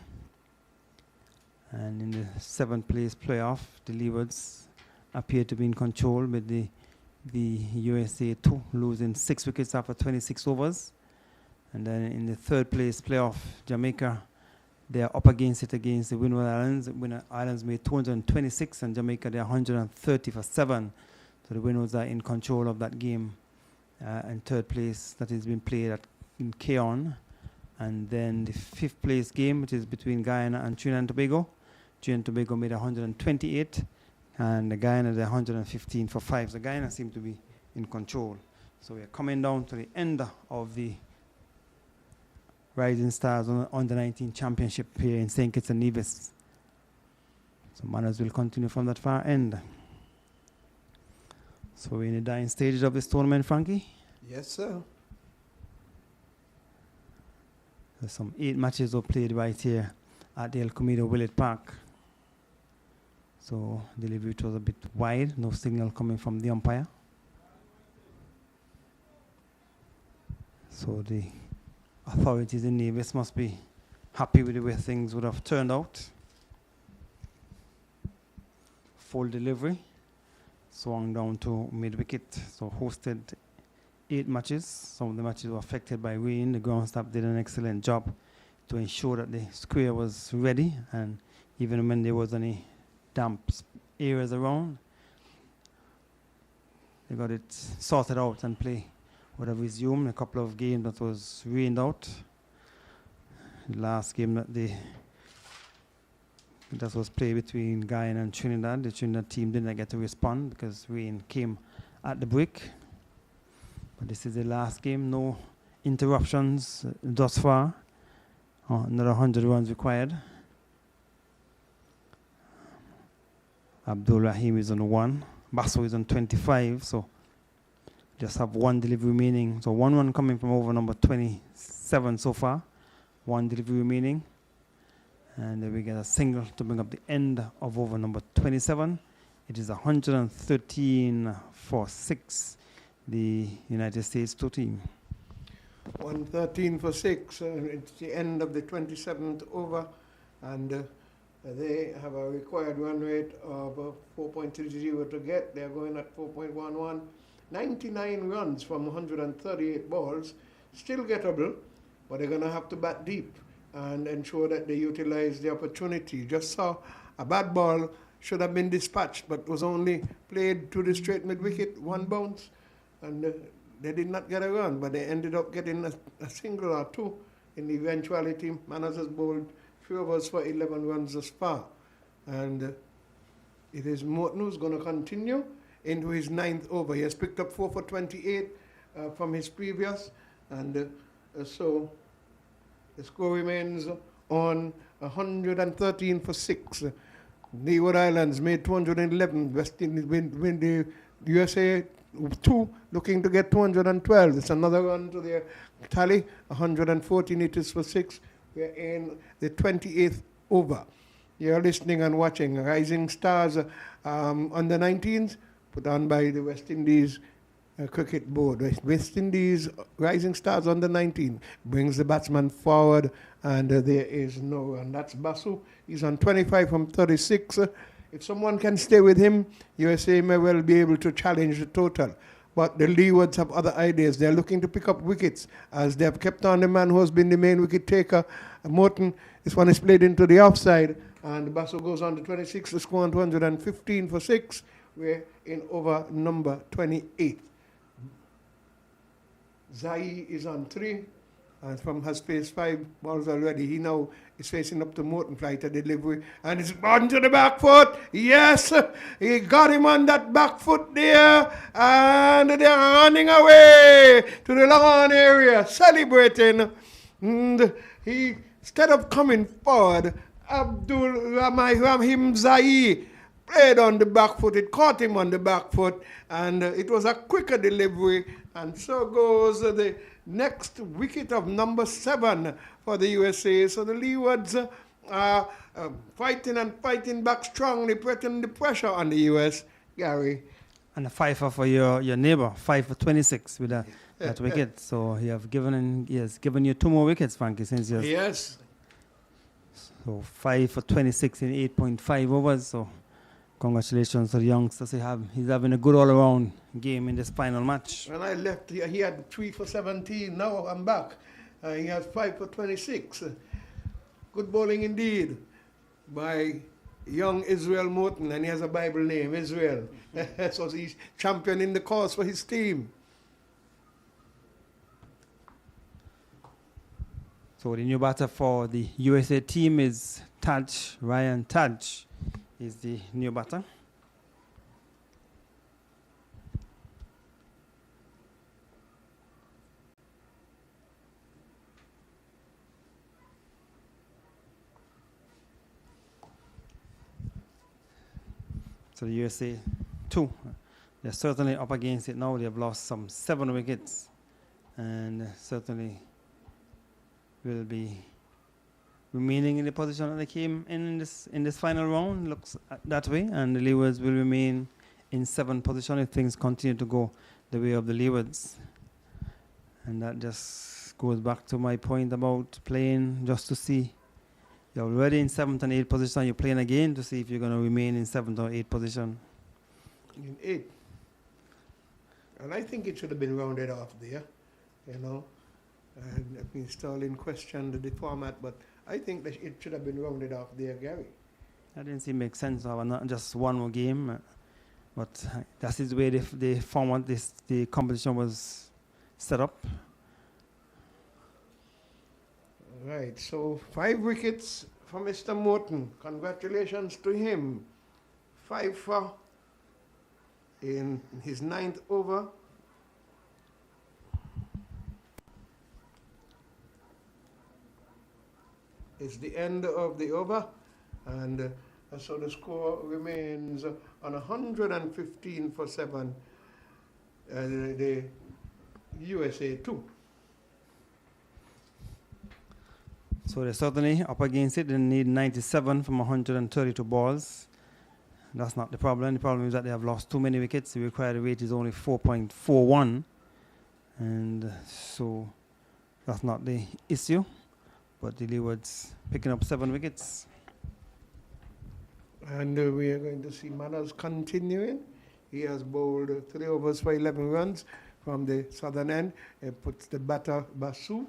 And in the 7th place playoff, the Leewards appear to be in control with the USA 2 losing 6 wickets after 26 overs. And then in the 3rd place playoff, Jamaica, they are up against it against the Windward Islands. Windward Islands made 226 and Jamaica they're 130 for 7. So the Windwards are in control of that game. And 3rd place that is being played in Keon. And then the 5th place game, which is between Guyana and Trinidad and Tobago. Trinidad and Tobago made 128 and the Guyana they're 115 for 5. So Guyana seem to be in control. So we are coming down to the end of the Rising Stars Under 19 Championship here in St. Kitts and Nevis. So manners will continue from that far end. So we're in the dying stages of this tournament, Frankie. Yes, sir. There's some 8 matches were played right here at the El Comido Willett Park. So delivery was a bit wide, no signal coming from the umpire. So the authorities in Nevis must be happy with the way things would have turned out. Full delivery, swung down to mid-wicket, so hosted 8 matches. Some of the matches were affected by rain. The ground staff did an excellent job to ensure that the square was ready, and even when there was any damp areas around, they got it sorted out and play would have resumed. A couple of games that was rained out. The last game that was played between Guyana and Trinidad, the Trinidad team didn't get to respond because rain came at the break. But this is the last game, no interruptions thus far. Another 100 runs required. Abdul Rahim is on 1. Basu is on 25, so just have 1 delivery remaining. So 1 run coming from over number 27 so far. 1 delivery remaining. And then we get a single to bring up the end of over number 27. It is 113 for 6, the United States 2 team. 113 for 6. It's the end of the 27th over. And they have a required run rate of 4.30 to get. They're going at 4.11. 99 runs from 138 balls. Still gettable, but they're going to have to bat deep and ensure that they utilize the opportunity. Just saw a bad ball, should have been dispatched, but was only played to the straight mid-wicket, 1 bounce, and they did not get a run, but they ended up getting a single or 2 in the eventuality. Manners has bowled 3 overs for 11 runs thus far, and it is Morton who's going to continue into his 9th over. He has picked up 4 for 28 from his previous, and so the score remains on 113 for 6. Leeward Islands made 211. West Indies win the USA 2 looking to get 212. It's another run to their tally. 114 it is for 6. We're in the 28th over. You're listening and watching Rising Stars under 19s put on by the West Indies Cricket Board. West Indies Rising Stars under 19 brings the batsman forward, and there is no run. That's Basu. He's on 25 from 36. If someone can stay with him, USA may well be able to challenge the total. But the Leewards have other ideas. They're looking to pick up wickets as they have kept on the man who has been the main wicket taker, Morton. This one is played into the offside, and Basso goes on to 26 to score on 215 for 6. We're in over number 28. Zai is on 3. And from has faced 5 balls already. He now is facing up to Morton, flight of delivery. And it's on to the back foot. Yes, he got him on that back foot there. And they're running away to the long on area, celebrating. And he, instead of coming forward, Abdul Rahim Zai played on the back foot. It caught him on the back foot. And it was a quicker delivery. And so goes the next wicket of number 7 for the USA. So the Leewards are fighting back strongly, putting the pressure on the US. Gary. And a 5 for your neighbor, 5 for 26 with that wicket. So he has given you 2 more wickets, Frankie, since you. Yes. So 5 for 26 in 8.5 overs. So congratulations to the youngsters. He's having a good all-around game in this final match. When I left, he had 3 for 17. Now I'm back. He has 5 for 26. Good bowling indeed by young Israel Morton, and he has a Bible name, Israel. So he's championing the cause for his team. So the new batter for the USA team is Ryan Taj. Is the new batter. So the USA 2, they're certainly up against it now. They've lost some 7 wickets, and certainly will be remaining in the position that they came in this final round. Looks that way, and the Leewards will remain in 7th position if things continue to go the way of the Leewards. And that just goes back to my point about playing just to see. You're already in 7th and 8th position. You're playing again to see if you're going to remain in 7th or 8th position. In 8th. And I think it should have been rounded off there, you know. And I've been still in question the format, but I think that it should have been rounded off there, Gary. That didn't seem to make sense to have not just one more game, but that is the way the format, the competition was set up. Right, so 5 wickets for Mr. Morton. Congratulations to him. 5 for in his 9th over. It's the end of the over, and so the score remains on 115 for 7, the USA 2. So they're certainly up against it. They need 97 from 132 balls. That's not the problem. The problem is that they have lost too many wickets. The required rate is only 4.41, and so that's not the issue. But the Leeward's picking up 7 wickets. And we are going to see Manners continuing. He has bowled 3 overs for 11 runs from the southern end. He puts the batter Basu,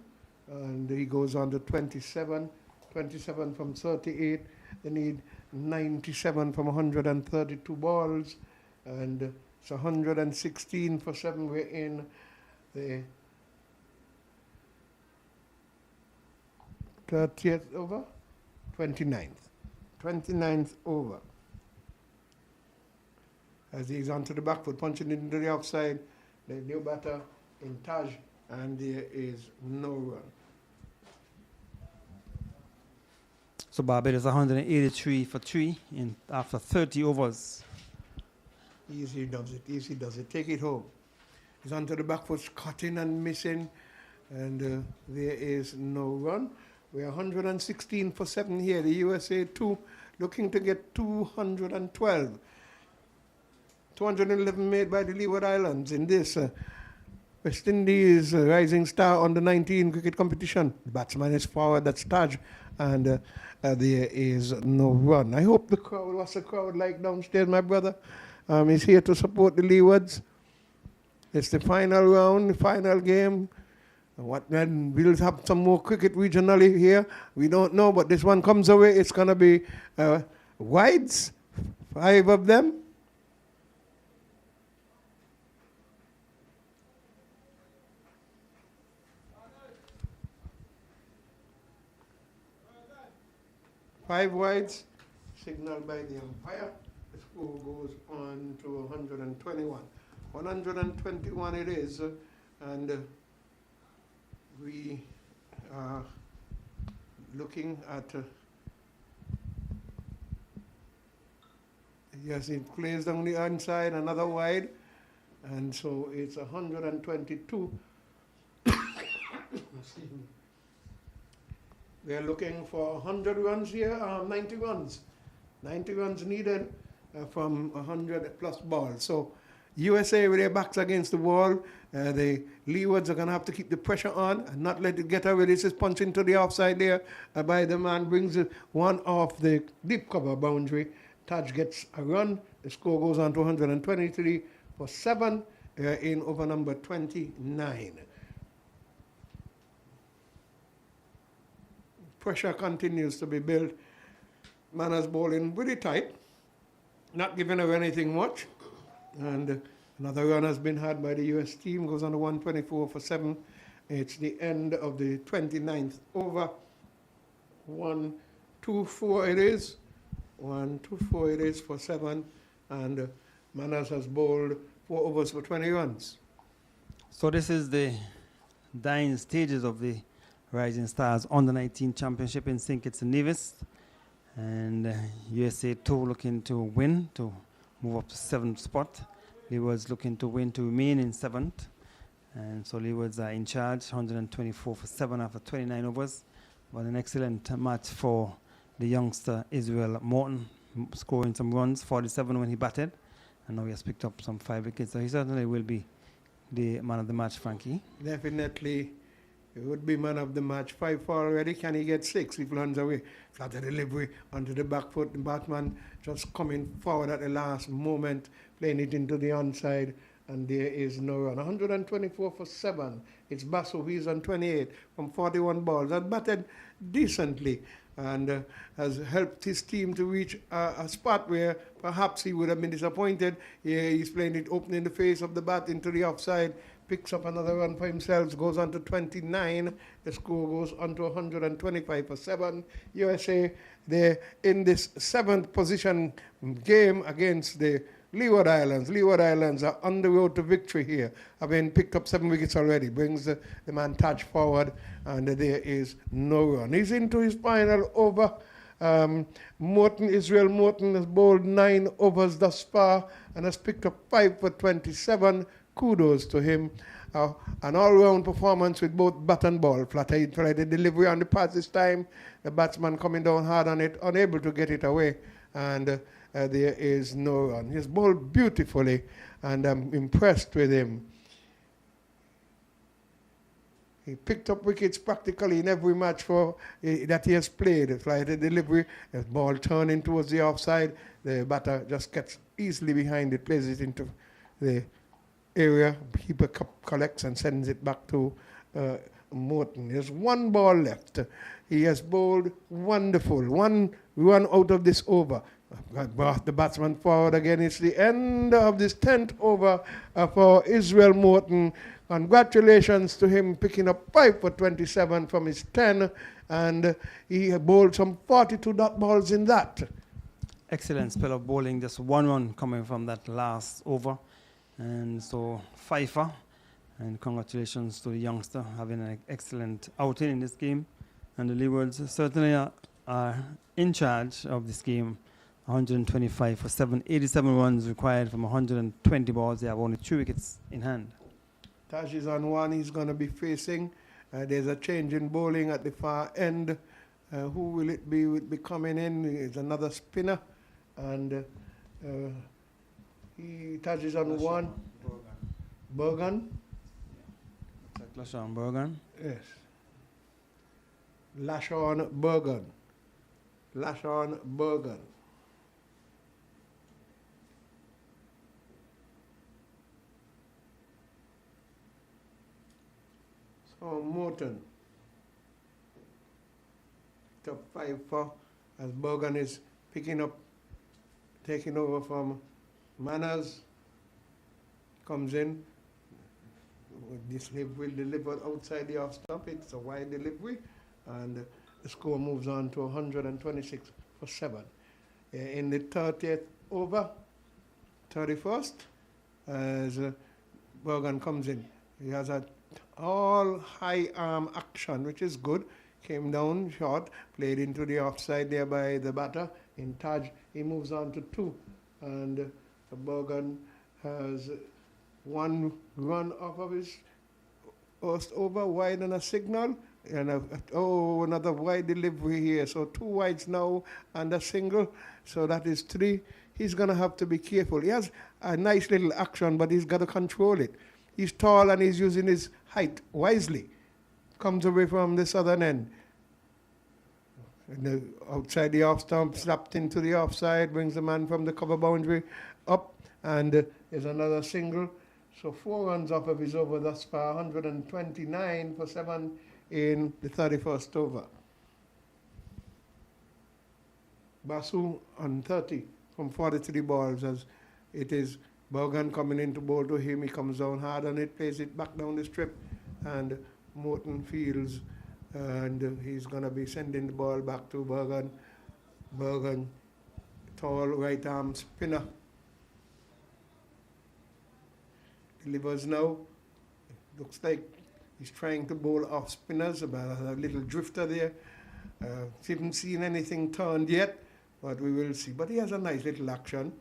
and he goes on to 27 from 38. They need 97 from 132 balls, and it's 116 for 7. We're in the 30th over, 29th over. As he's onto the back foot, punching into the offside, the new batter in Taj, and there is no run. So Barbados 183 for 3 after 30 overs. Easy does it. Take it home. He's onto the back foot, cutting and missing, and there is no run. We're 116 for 7 here. The USA 2 looking to get 212. 211 made by the Leeward Islands in this West Indies Rising Star under 19 cricket competition. The batsman is forward, that's Taj, and there is no run. I hope the crowd, what's the crowd like downstairs, my brother? Is here to support the Leewards. It's the final round, the final game. What then? We'll have some more cricket regionally here. We don't know, but this one comes away. It's going to be wides, 5 of them. Five wides, signaled by the umpire. The score goes on to 121. 121 it is, and we are looking at, yes, it plays down the inside, another wide, and so it's 122. Excuse me. We are looking for 100 runs here, 90 runs. 90 runs needed from 100 plus balls. So USA with their backs against the wall. The Leewards are going to have to keep the pressure on and not let it get away. This is punched into the offside there by the man, brings it one off the deep cover boundary. Taj gets a run. The score goes on to 123 for 7 in over number 29. Pressure continues to be built. Manners bowling pretty tight, not giving away anything much. And another run has been had by the US team, goes on to 124 for 7. It's the end of the 29th over. 1-2-4 it is. 1-2-4 it is for 7. And Manners has bowled 4 overs for 20 runs. So this is the dying stages of the Rising Stars Under-19 Championship in St. Kitts and Nevis. And USA 2 looking to win to move up to 7th spot. Leeward's looking to win to remain in 7th. And so Leewards are in charge, 124 for 7 after 29 overs. But an excellent match for the youngster Israel Morton, scoring some runs, 47 when he batted. And now he has picked up some 5 wickets. So he certainly will be the man of the match, Frankie. Definitely. He would be man of the match. 5 for already. Can he get 6? He runs away. Flat delivery onto the back foot. The batsman just coming forward at the last moment, playing it into the onside, and there is no run. 124 for 7. It's Basso. He's on 28 from 41 balls. Has batted decently and has helped his team to reach a spot where perhaps he would have been disappointed. He's playing it opening the face of the bat into the offside. Picks up another run for himself, goes on to 29. The score goes on to 125 for 7. USA, they're in this 7th position game against the Leeward Islands. Leeward Islands are on the road to victory here, having picked up 7 wickets already. Brings the man Taj forward, and there is no run. He's into his final over. Israel Morton has bowled 9 overs thus far and has picked up 5 for 27. Kudos to him. An all-round performance with both bat and ball. Flattered the delivery on the pass this time. The batsman coming down hard on it, unable to get it away. And there is no run. He's bowled beautifully, and I'm impressed with him. He picked up wickets practically in every match that he has played. It's like the delivery, the ball turning towards the offside. The batter just gets easily behind it, plays it into the area. Keeper collects and sends it back to Morton. There's 1 ball left. He has bowled wonderful. 1 run out of this over. Brought the batsman forward again. It's the end of this 10th over for Israel Morton. Congratulations to him picking up 5 for 27 from his 10, and he bowled some 42 dot balls in that. Excellent spell of bowling, just 1 run coming from that last over. And so Pfeiffer, and congratulations to the youngster having an excellent outing in this game. And the Leewards certainly are in charge of this game. 125 for 7, 87 runs required from 120 balls. They have only 2 wickets in hand. Taj is on 1. He's going to be facing. There's a change in bowling at the far end. Who will it be? Will be coming in. It's another spinner, and Taj is on 1. Bergan. Lashon Bergan. Yes. Lashon Bergan. Lashon Bergan. Morton. Top 5-4 as Bergen is picking up, taking over from Manners. Comes in. This will deliver outside the off stump. It's a wide delivery, and the score moves on to 126 for 7. In the 30th over, 31st, as Bergen comes in. He has a all high arm action, which is good. Came down short, played into the offside there by the batter. In Taj, he moves on to 2, and Bergen has 1 run off of his first over, wide on a signal, and another wide delivery here. So 2 wides now and a single, so that is 3. He's going to have to be careful. He has a nice little action, but he's got to control it. He's tall and he's using his height wisely. Comes away from the southern end. And outside the off stump, slapped into the offside, brings the man from the cover boundary up, and there's another single. So 4 runs off of his over thus far, 129 for 7 in the 31st over. Basu on 30 from 43 balls, as it is Bergen coming in to bowl to him. He comes down hard on it, plays it back down the strip, and Morton fields, and he's going to be sending the ball back to Bergen. Bergen, tall right arm spinner. Delivers now. Looks like he's trying to bowl off spinners, about a little drifter there. Haven't seen anything turned yet, but we will see. But he has a nice little action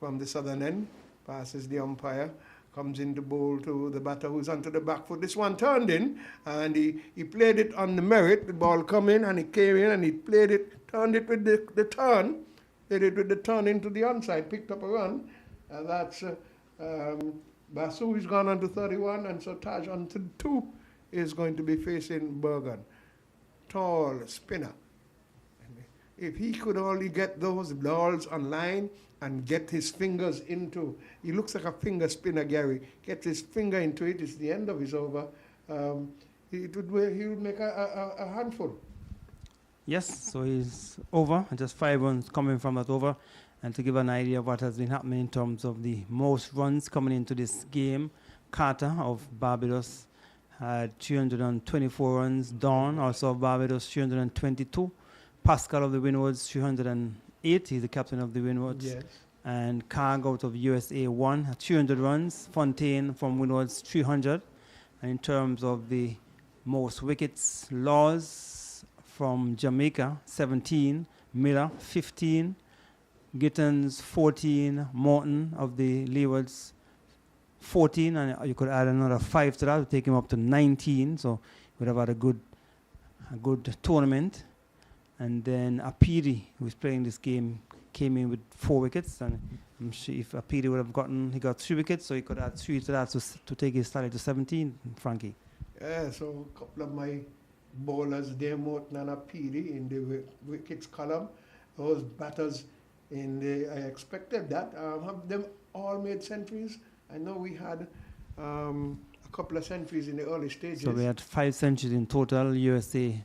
from the southern end. Passes the umpire, comes in to bowl to the batter who's onto the back foot. This one turned in, and he played it on the merit. The ball come in, and he came in, and he played it, turned it with the turn, played it with the turn into the onside, picked up a run, and that's Basu is gone on to 31, and so Taj on to 2 is going to be facing Bergen. Tall spinner. If he could only get those balls on line and get his fingers into, he looks like a finger spinner, Gary. Get his finger into it, it's the end of his over. He would make a handful. Yes, so he's over, just 5 runs coming from that over. And to give an idea of what has been happening in terms of the most runs coming into this game, Carter of Barbados had 324 runs. Dawn, also of Barbados, 322. Pascal of the Windwards, 308. He's the captain of the Windwards. Yes. And Carg out of USA 1, 300 runs. Fontaine from Windwards, 300. And in terms of the most wickets, Laws from Jamaica, 17. Miller, 15. Gittins, 14. Morton of the Leewards, 14. And you could add another 5 to that to take him up to 19. So we'd have had a good tournament. And then Apiri, who is playing this game, came in with 4 wickets. And I'm sure if Apiri would have he got 3 wickets, so he could add 3 to that to take his tally to 17, Frankie. Yeah, so a couple of my bowlers there, Morton and Apiri, in the wickets column. Those batters, I expected that. Have them all made centuries? I know we had a couple of centuries in the early stages. So we had 5 centuries in total. USA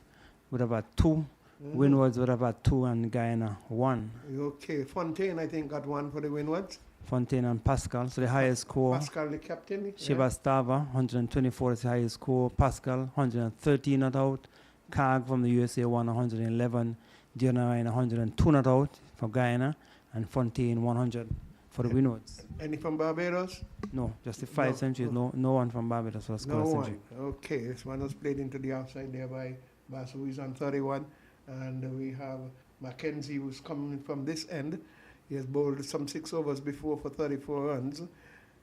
would have had 2. Windwards would have had 2, and Guyana 1. Okay, Fontaine I think got 1 for the Windwards. Fontaine and Pascal, so the highest score. Pascal the captain. Shivastava, 124 is the highest score. Pascal, 113 not out. Carg from the USA 111. Dionine 102 not out for Guyana. And Fontaine 100 for the Windwards. Any from Barbados? No, just the 5 centuries. No one from Barbados was scored a century. Okay, this one was played into the outside there by Basu, who is on 31. And we have Mackenzie, who's coming from this end. He has bowled some 6 overs before for 34 runs.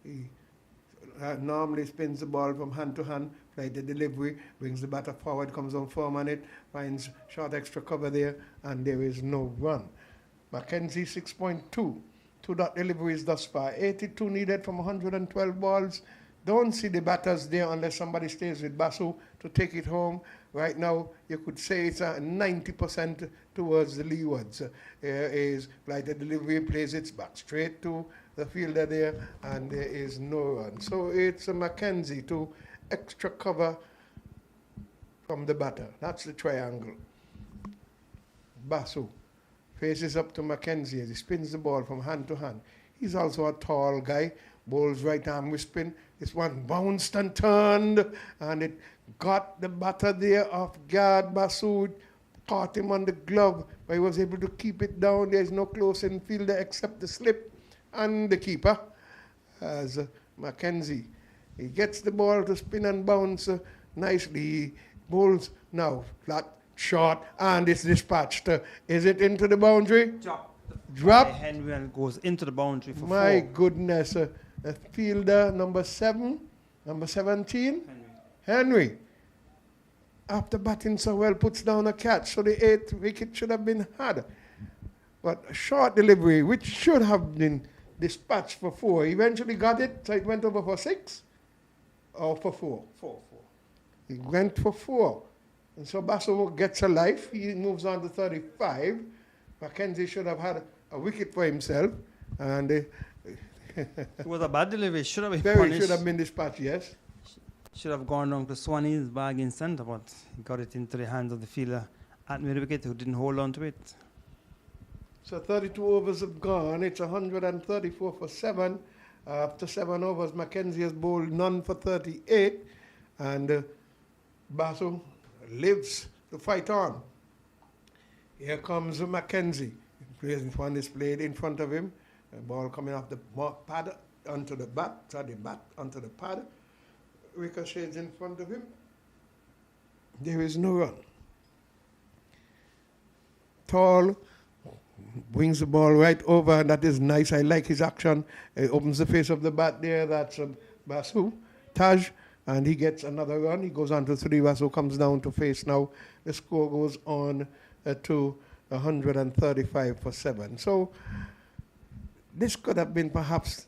He normally spins the ball from hand to hand, play the delivery, brings the batter forward, comes on form on it, finds short extra cover there, and there is no run. Mackenzie 6.2. 2 dot deliveries thus far. 82 needed from 112 balls. Don't see the batters there unless somebody stays with Basu to take it home. Right now, you could say it's 90% towards the Leewards. Is like the delivery plays it back straight to the fielder there, and there is no run. So it's a Mackenzie to extra cover from the batter. That's the triangle. Basu faces up to Mackenzie as he spins the ball from hand to hand. He's also a tall guy. Bowls right arm whispering. This one bounced and turned, and it got the batter there off guard. Basu caught him on the glove, but he was able to keep it down. There's no close infielder except the slip and the keeper as Mackenzie. He gets the ball to spin and bounce nicely. He bowls now flat, short, and it's dispatched. Is it into the boundary? Drop. Henry, and goes into the boundary for My 4. goodness. A fielder number 7, number 17, Henry. After batting so well, puts down a catch. So the 8th wicket should have been had. But a short delivery, which should have been dispatched for 4. He eventually got it, so it went over for 6 or for 4? 4. He went for 4. And so Basso gets a life. He moves on to 35. Mackenzie should have had a wicket for himself. And It was a bad delivery. Should have been very punished. should have been dispatched, yes. Should have gone down to Swanee's bag in centre, but he got it into the hands of the fielder at mid-wicket who didn't hold on to it. So 32 overs have gone. It's 134 for 7. After 7 overs, Mackenzie has bowled none for 38. And Basu lives to fight on. Here comes Mackenzie. One is played in front of him. A ball coming off the pad onto the bat. Sorry, the bat onto the pad. Ricochets in front of him. There is no run. Tall brings the ball right over, and that is nice. I like his action. He opens the face of the bat there. That's Basu. Taj, and he gets another run. He goes on to 3. Basu comes down to face now. The score goes on to 135 for 7. So this could have been perhaps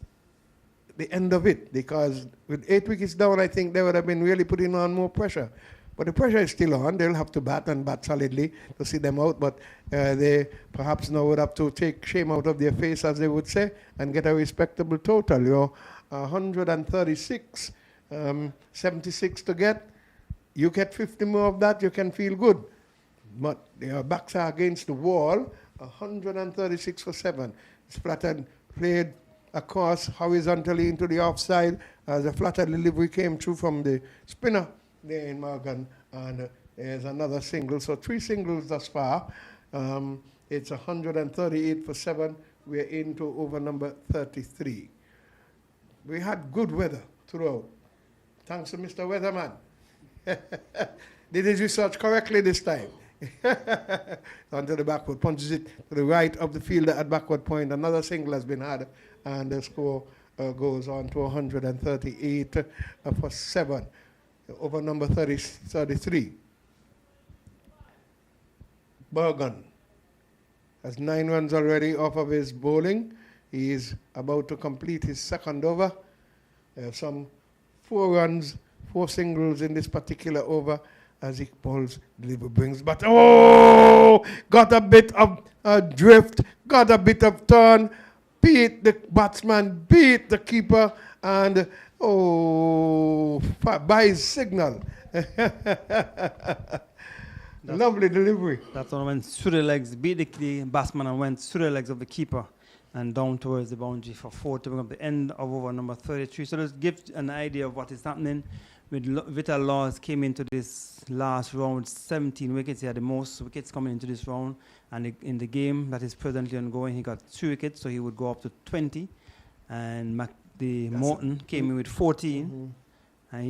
the end of it, because with 8 wickets down, I think they would have been really putting on more pressure. But the pressure is still on. They'll have to bat and bat solidly to see them out. But they perhaps now would have to take shame out of their face, as they would say, and get a respectable total. You're 136, 76 to get. You get 50 more of that, you can feel good. But their backs are against the wall. 136 for 7. It's flattened, played across horizontally into the offside as a flatter delivery came through from the spinner there in Morgan, and there's another single. So 3 singles thus far. It's 138 for 7. We're into over number 33. We had good weather throughout. Thanks to Mr. Weatherman. Did his research correctly this time. Onto the backward, punches it to the right of the fielder at backward point. Another single has been had, and the score goes on to 138 for 7 over number 33. Bergen has 9 runs already off of his bowling. He is about to complete his second over. Some 4 runs, 4 singles in this particular over, as he bowls, deliver brings, but got a bit of drift, got a bit of turn, beat the batsman, beat the keeper, and by his signal. Lovely delivery. That one went through the legs, beat the batsman and went through the legs of the keeper and down towards the boundary for 4 to bring up the end of over number 33. So let's give an idea of what is happening. Vital Laws came into this last round 17 wickets. He had the most wickets coming into this round. And in the game that is presently ongoing, he got 2 wickets, so he would go up to 20. And Morton came in with 14. And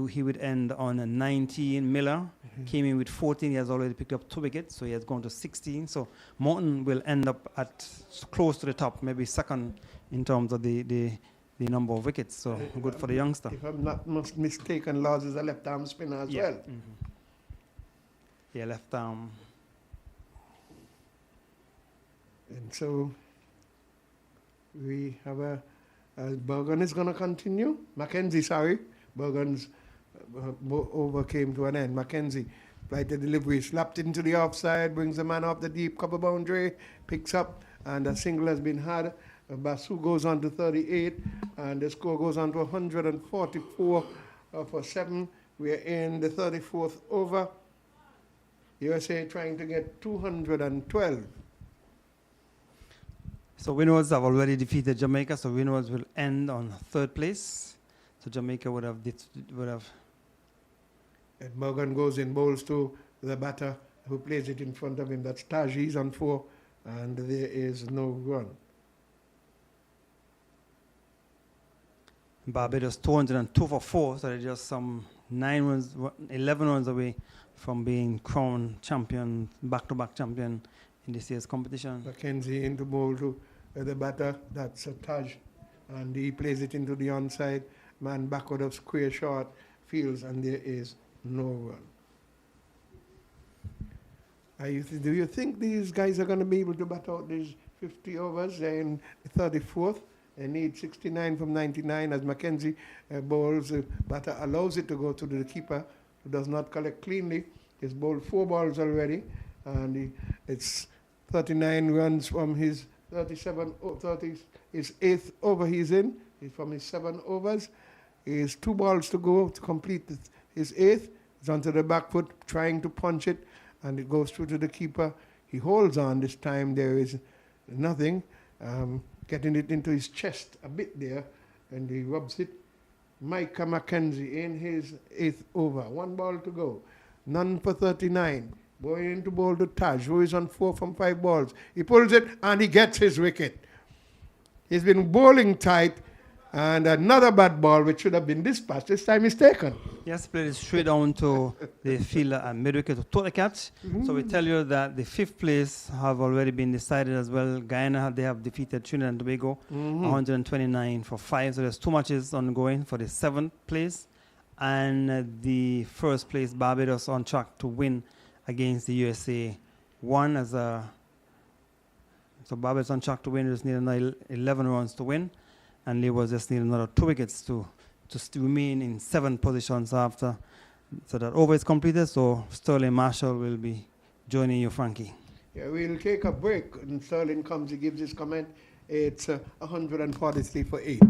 he would end on a 19. Miller came in with 14. He has already picked up 2 wickets, so he has gone to 16. So Morton will end up at close to the top, maybe second in terms of the number of wickets. So good for the youngster. If I'm not mistaken, Laws is a left-arm spinner as well. Yeah, left arm. And so we have Bergen is going to continue. Mackenzie, sorry. Bergen's over came to an end. Mackenzie, right, the delivery slapped into the offside, brings the man off the deep cover boundary, picks up, and a single has been had. Basu goes on to 38, and the score goes on to 144 for 7. We're in the 34th over. USA trying to get 212. So Winwards have already defeated Jamaica, so Winwards will end on 3rd place. So Jamaica would have Ed Morgan goes in, bowls to the batter who plays it in front of him. That's Taj. He's on 4, and there is no run. Barbados 202 for 4, so they're just some 11 runs away from being crowned champion, back-to-back champion in this year's competition. Mackenzie into bowl to the batter. That's Taj, and he plays it into the onside man, backward of square short fields, and there is no run. Do you think these guys are going to be able to bat out these 50 overs? They're in the 34th. They need 69 from 99 as Mackenzie bowls. Batter allows it to go to the keeper, who does not collect cleanly. He's bowled 4 balls already, and it's 39 runs from his 30, his 8th over he's in. He's from his 7 overs. He has 2 balls to go to complete his 8th. He's onto the back foot, trying to punch it, and it goes through to the keeper. He holds on this time. There is nothing. Getting it into his chest a bit there, and he rubs it. Micah Mackenzie in his 8th over. 1 ball to go. None for 39. Going into bowl to Taj, who is on 4 from 5 balls. He pulls it, and he gets his wicket. He's been bowling tight, and another bad ball, which should have been dispatched, this time is taken. Yes, played it straight down to the fielder and mid-wicket to total catch. So we tell you that the 5th place have already been decided as well. Guyana, they have defeated Trinidad and Tobago, 129 for 5. So there's 2 matches ongoing for the 7th place. And the 1st place, Barbados, on track to win against the USA. So Barbados on track to win, just need another 11 runs to win. And Leeward just need another 2 wickets to remain in 7 positions after. So that over is completed, so Sterling Marshall will be joining you, Frankie. Yeah, we'll take a break. And Sterling comes, he gives his comment. It's 143 for 8.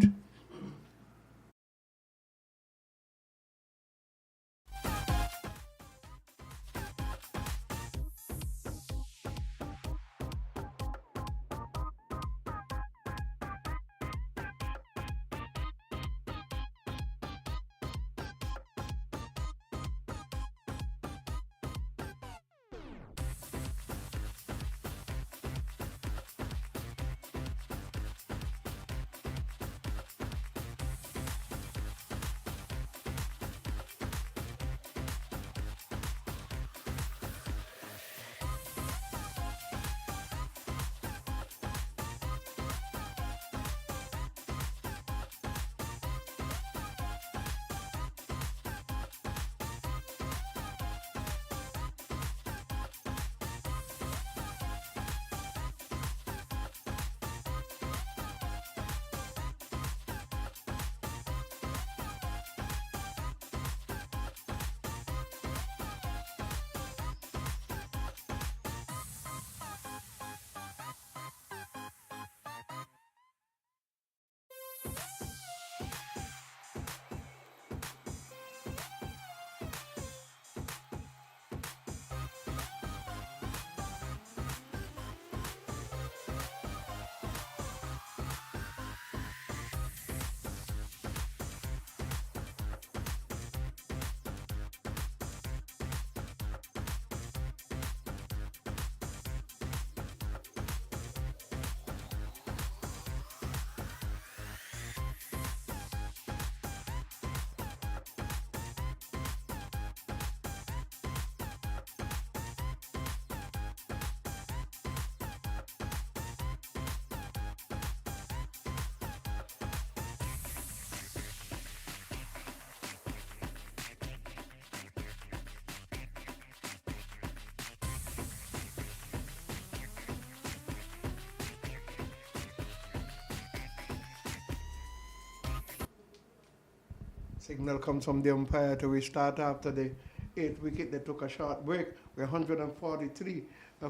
Signal comes from the umpire to restart after the 8th wicket. They took a short break. We're 143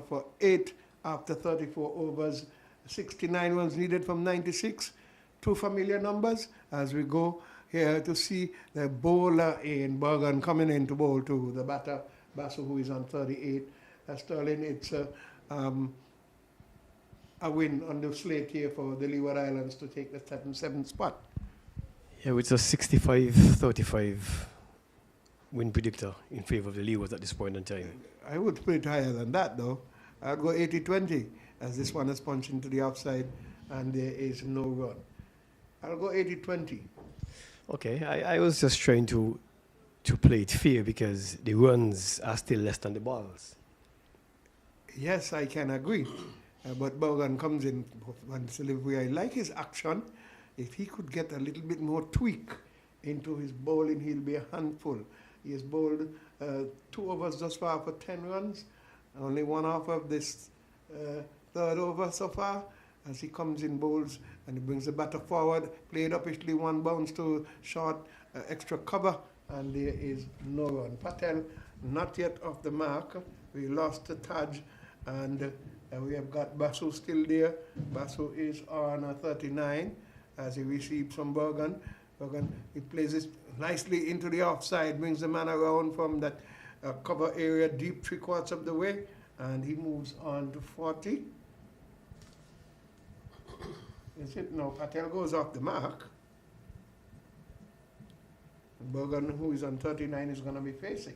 for 8 after 34 overs. 69 runs needed from 96. 2 familiar numbers as we go here to see the bowler in Bergen coming in to bowl to the batter, Basu, who is on 38. Sterling, it's a win on the slate here for the Leeward Islands to take the 7th spot. Yeah, it's a 65-35 win predictor in favor of the Leewards at this point in time. I would put it higher than that, though. I'd go 80-20, as this one is punched into the offside and there is no run. I'll go 80-20. Okay, I was just trying to play it fair because the runs are still less than the balls. Yes, I can agree. But Bergen comes in on delivery. I like his action. If he could get a little bit more tweak into his bowling, he'll be a handful. He has bowled 2 overs thus far for 10 runs. Only 1 off of this 3rd over so far. As he comes in, bowls, and he brings the batter forward. Played upishly, 1 bounce to short, extra cover, and there is no run. Patel not yet off the mark. We lost to Taj, and we have got Basu still there. Basu is on 39 as he receives from Bergen. Bergen, he plays it nicely into the offside, brings the man around from that cover area deep 3/4 of the way, and he moves on to 40. Is it? No, Patel goes off the mark. Bergen, who is on 39, is going to be facing.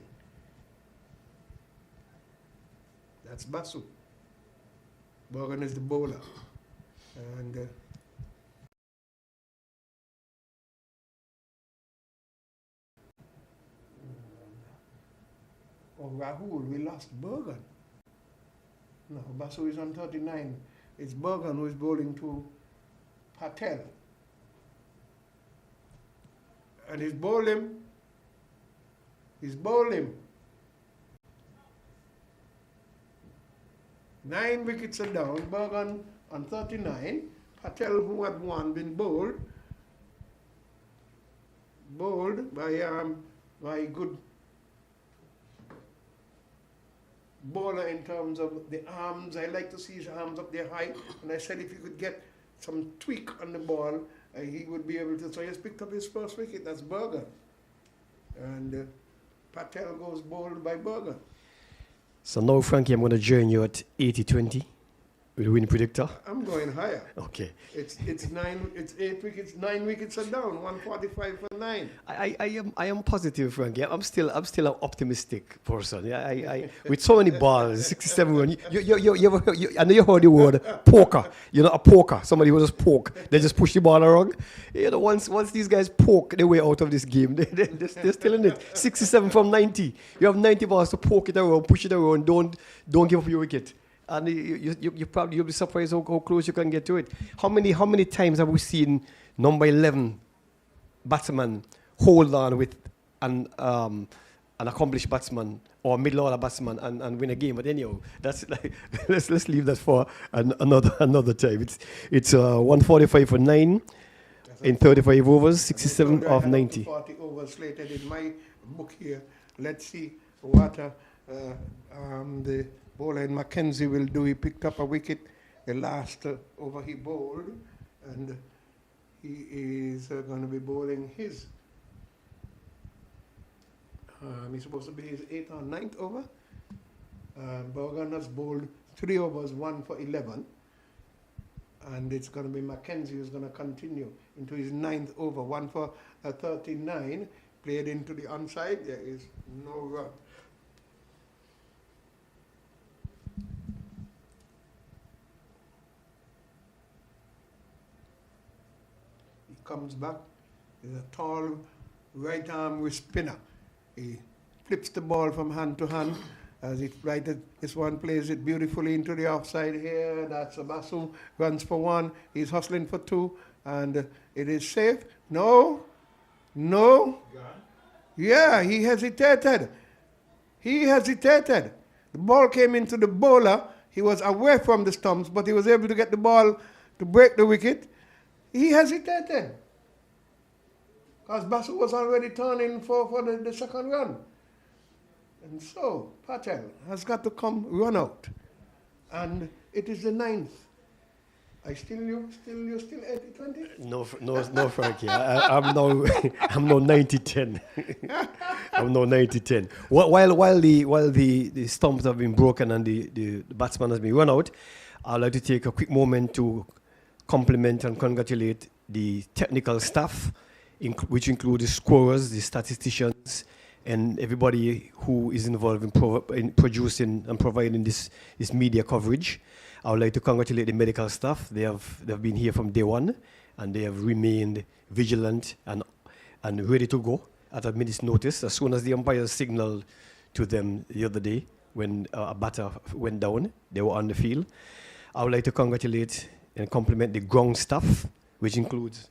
That's Basu. Bergen is the bowler. And Rahul, we lost Bergen. No, Basu is on 39. It's Bergen who is bowling to Patel. And he's bowling. He's bowling. 9 wickets are down. Bergen on 39. Patel, who had won, been bowled by good bowler in terms of the arms. I like to see his arms up there high. And I said if he could get some tweak on the ball, he would be able to. So he has picked up his first wicket. That's Bergen. And Patel goes bowled by Bergen. So now, Frankie, I'm going to join you at 80-20 with the win predictor. I'm going higher. Okay. It's 8 wickets. 9 wickets are down. 145 for 9. I am positive, Frankie. I'm still an optimistic person. Yeah, I with so many balls, 67 run. I know you heard the word poker. You know, a poker. Somebody who just poke. They just push the ball around. You know, once these guys poke their way out of this game, they're still in it. 67 from 90. You have 90 balls to poke it around, push it around. Don't give up your wicket. And you'll be surprised how close you can get to it. How many times have we seen number 11 batsman hold on with an accomplished batsman or middle order batsman and win a game? But anyhow, that's like let's leave that for another time. It's 145 for 9 in 35 overs, 67 of 90. 40 overs slated in my book here. Let's see what the bowler in Mackenzie will do. He picked up a wicket the last over he bowled, and he is going to be bowling his. He's supposed to be his 8th or 9th over. Bergen has bowled 3 overs, 1 for 11, and it's going to be Mackenzie who's going to continue into his 9th over, 1 for 39, played into the onside. There is no run. Comes back, is a tall right arm with spinner. He flips the ball from hand to hand as it this one plays it beautifully into the offside here. That's a Basu, runs for 1, he's hustling for 2, and it is safe. No. Yeah, he hesitated. The ball came into the bowler. He was away from the stumps, but he was able to get the ball to break the wicket. He hesitated because Basu was already turning for the second run. And so Patel has got to come run out. And it is the 9th You still 80-20? No, Frankie. I'm now I'm now 90-10. I'm now 90-10. While the stumps have been broken and the batsman has been run out, I'd like to take a quick moment to compliment and congratulate the technical staff, which include the scorers, the statisticians, and everybody who is involved in producing and providing this media coverage. I would like to congratulate the medical staff. They've been here from day one, and they have remained vigilant and ready to go at a minute's notice. As soon as the umpires signaled to them the other day when a batter went down, they were on the field. I would like to congratulate and compliment the ground staff, which includes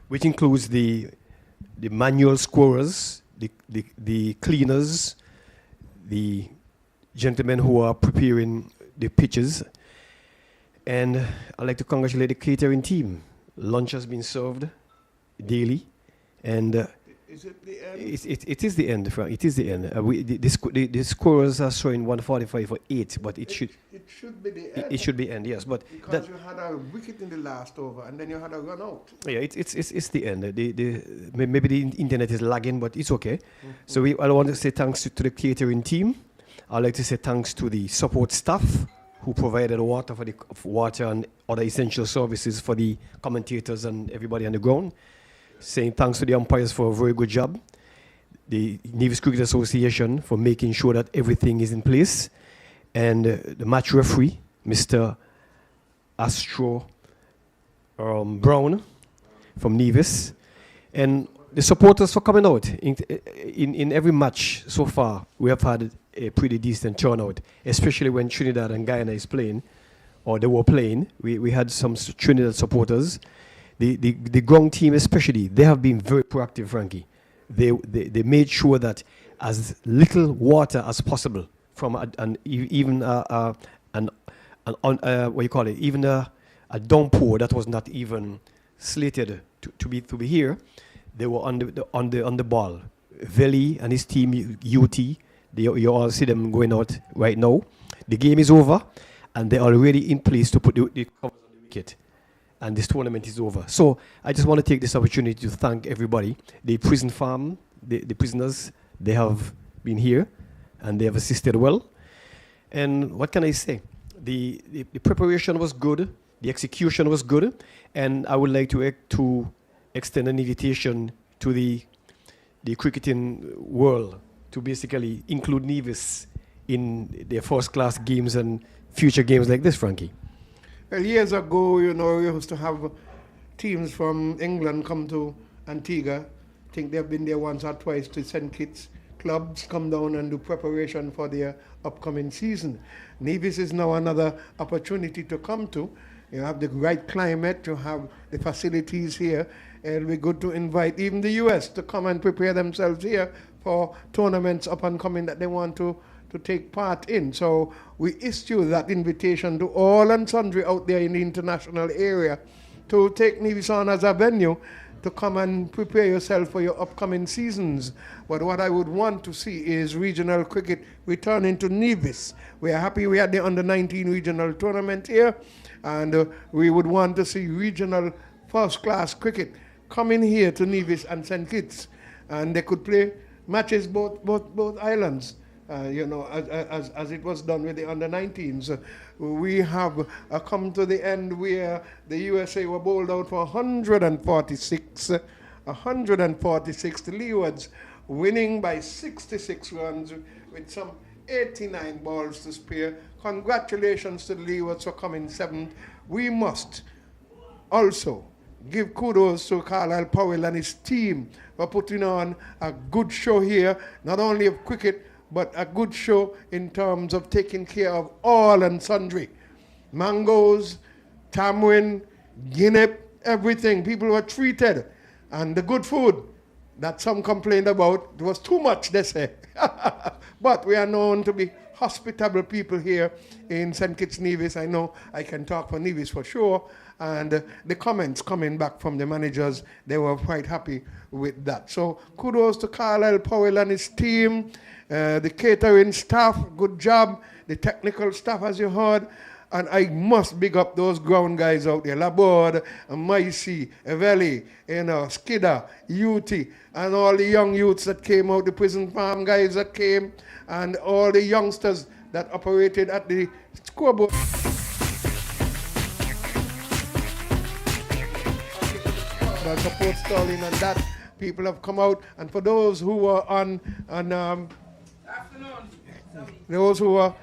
the manual scorers, the cleaners, the gentlemen who are preparing the pitches. And I'd like to congratulate the catering team. Lunch has been served daily. And is it the end? It is the end, Frank. It is the end. The scorers are showing 145 for 8, but it should be the end. It should be end, yes. But because you had a wicket in the last over and then you had a run out. Yeah, it's the end. Maybe the internet is lagging, but it's okay. So I want to say thanks to the catering team. I'd like to say thanks to the support staff who provided water and other essential services for the commentators and everybody on the ground. Saying thanks to the umpires for a very good job. The Nevis Cricket Association for making sure that everything is in place. And the match referee, Mr. Astro Brown from Nevis. And the supporters for coming out. In every match so far, we have had a pretty decent turnout, especially when Trinidad and Guyana is playing, or they were playing. We had some Trinidad supporters. The ground team especially, they have been very proactive, Frankie. They made sure that as little water as possible from even a downpour that was not even slated to be here. They were on the ball. Veli and his team, UT, you all see them going out right now. The game is over, and they're already in place to put the covers on the wicket. And this tournament is over. So I just want to take this opportunity to thank everybody. The prison farm, the prisoners, they have been here, and they have assisted well. And what can I say? The preparation was good. The execution was good. And I would like to extend an invitation to the cricketing world to basically include Nevis in their first-class games and future games like this, Frankie. Well, years ago, we used to have teams from England come to Antigua. I think they've been there once or twice to St. Kitts. Clubs come down and do preparation for their upcoming season. Nevis is now another opportunity to come to. You have the right climate, you have the facilities here. It'll be good to invite even the US to come and prepare themselves here for tournaments up and coming that they want to take part in. So we issue that invitation to all and sundry out there in the international area to take Nevis on as a venue to come and prepare yourself for your upcoming seasons. But what I would want to see is regional cricket returning to Nevis. We are happy we had the under-19 regional tournament here, and we would want to see regional first-class cricket coming here to Nevis and St. Kitts, and they could play matches both islands. As it was done with the under-19s. We have come to the end where the USA were bowled out for 146. 146, the Leewards winning by 66 runs with some 89 balls to spare. Congratulations to the Leewards for coming 7th. We must also give kudos to Carlisle Powell and his team for putting on a good show here, not only of cricket, but a good show in terms of taking care of all and sundry. Mangoes, tamarind, guinea, everything. People were treated. And the good food that some complained about, it was too much, they say. But we are known to be hospitable people here in St. Kitts Nevis. I know I can talk for Nevis for sure. And the comments coming back from the managers, they were quite happy with that. So kudos to Carlisle Powell and his team. The catering staff, good job. The technical staff, as you heard. And I must big up those ground guys out there. Leeward, Macy, Eveli, Skidder, UT, and all the young youths that came out, the prison farm guys that came, and all the youngsters that operated at the scoreboard. Support Sterling and that. People have come out. And for those who were those who were...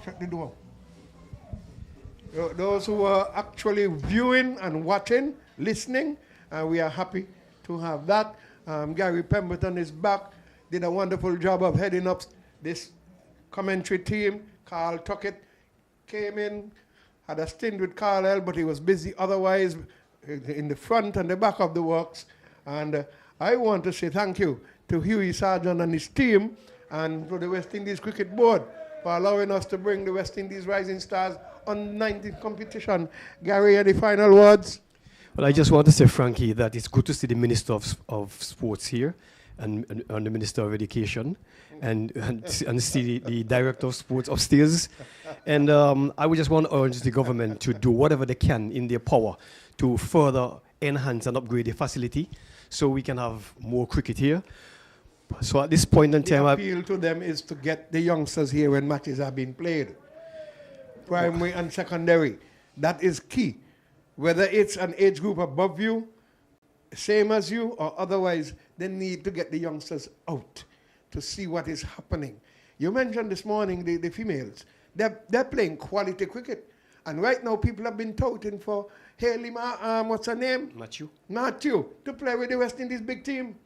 Shut the door. Those who are actually viewing and watching, listening, we are happy to have that. Gary Pemberton is back, did a wonderful job of heading up this commentary team. Carl Tuckett came in, had a stint with Carlisle, but he was busy otherwise in the front and the back of the works. And I want to say thank you to Hughie Sargent and his team and to the West Indies Cricket Board for allowing us to bring the West Indies Rising Stars on 19th competition. Gary, any final words? Well, I just want to say, Frankie, that it's good to see the Minister of Sports here and the Minister of Education and see the Director of Sports upstairs. And I would just want to urge the government to do whatever they can in their power to further enhance and upgrade the facility so we can have more cricket here. So at this point in time, the appeal to them is to get the youngsters here when matches are being played. Primary and secondary. That is key. Whether it's an age group above you, same as you, or otherwise, they need to get the youngsters out to see what is happening. You mentioned this morning the females. They're playing quality cricket. And right now, people have been touting for Haley, what's her name? Matthew, to play with the West Indies big team.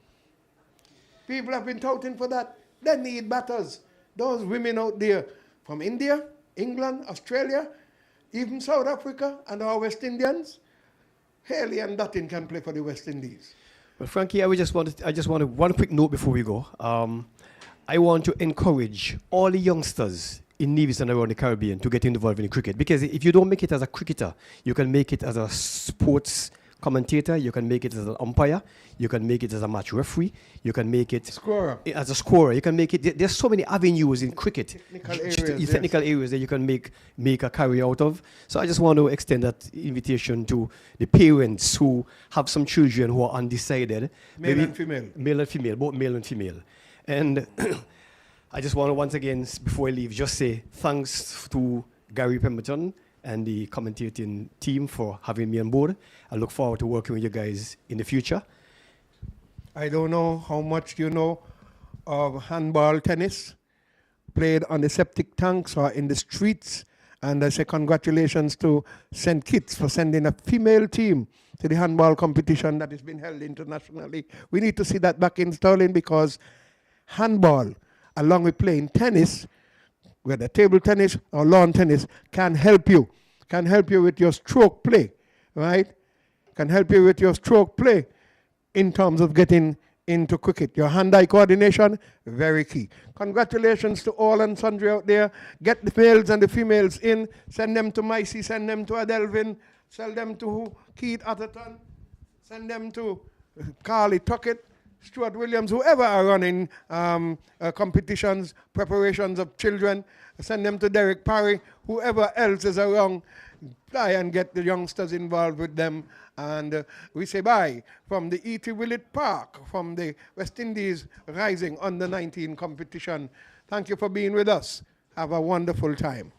People have been touting for that. They need batters. Those women out there from India, England, Australia, even South Africa, and our West Indians, Haley and Dutton can play for the West Indies. Well, Frankie, I just wanted one quick note before we go. I want to encourage all the youngsters in Nevis and around the Caribbean to get involved in cricket. Because if you don't make it as a cricketer, you can make it as a sports commentator, you can make it as an umpire, you can make it as a match referee, you can make it as a scorer, you can make it, there's so many avenues in cricket, technical areas that you can make a career out of. So I just want to extend that invitation to the parents who have some children who are undecided. Male and female. Male and female, both male and female. And I just want to once again, before I leave, just say thanks to Gary Pemberton and the commentating team for having me on board. I look forward to working with you guys in the future. I don't know how much you know of handball tennis, played on the septic tanks or in the streets. And I say congratulations to St. Kitts for sending a female team to the handball competition that has been held internationally. We need to see that back in Stirling because handball, along with playing tennis, whether table tennis or lawn tennis, can help you with your stroke play, right? Can help you with your stroke play in terms of getting into cricket. Your hand-eye coordination, very key. Congratulations to all and sundry out there. Get the males and the females in. Send them to Micey, send them to Adelvin, send them to Keith Atherton, send them to Carly Tuckett, Stuart Williams, whoever are running competitions, preparations of children, send them to Derek Parry, whoever else is around, try and get the youngsters involved with them. And we say bye from the E.T. Willett Park, from the West Indies Rising Under 19 competition. Thank you for being with us. Have a wonderful time.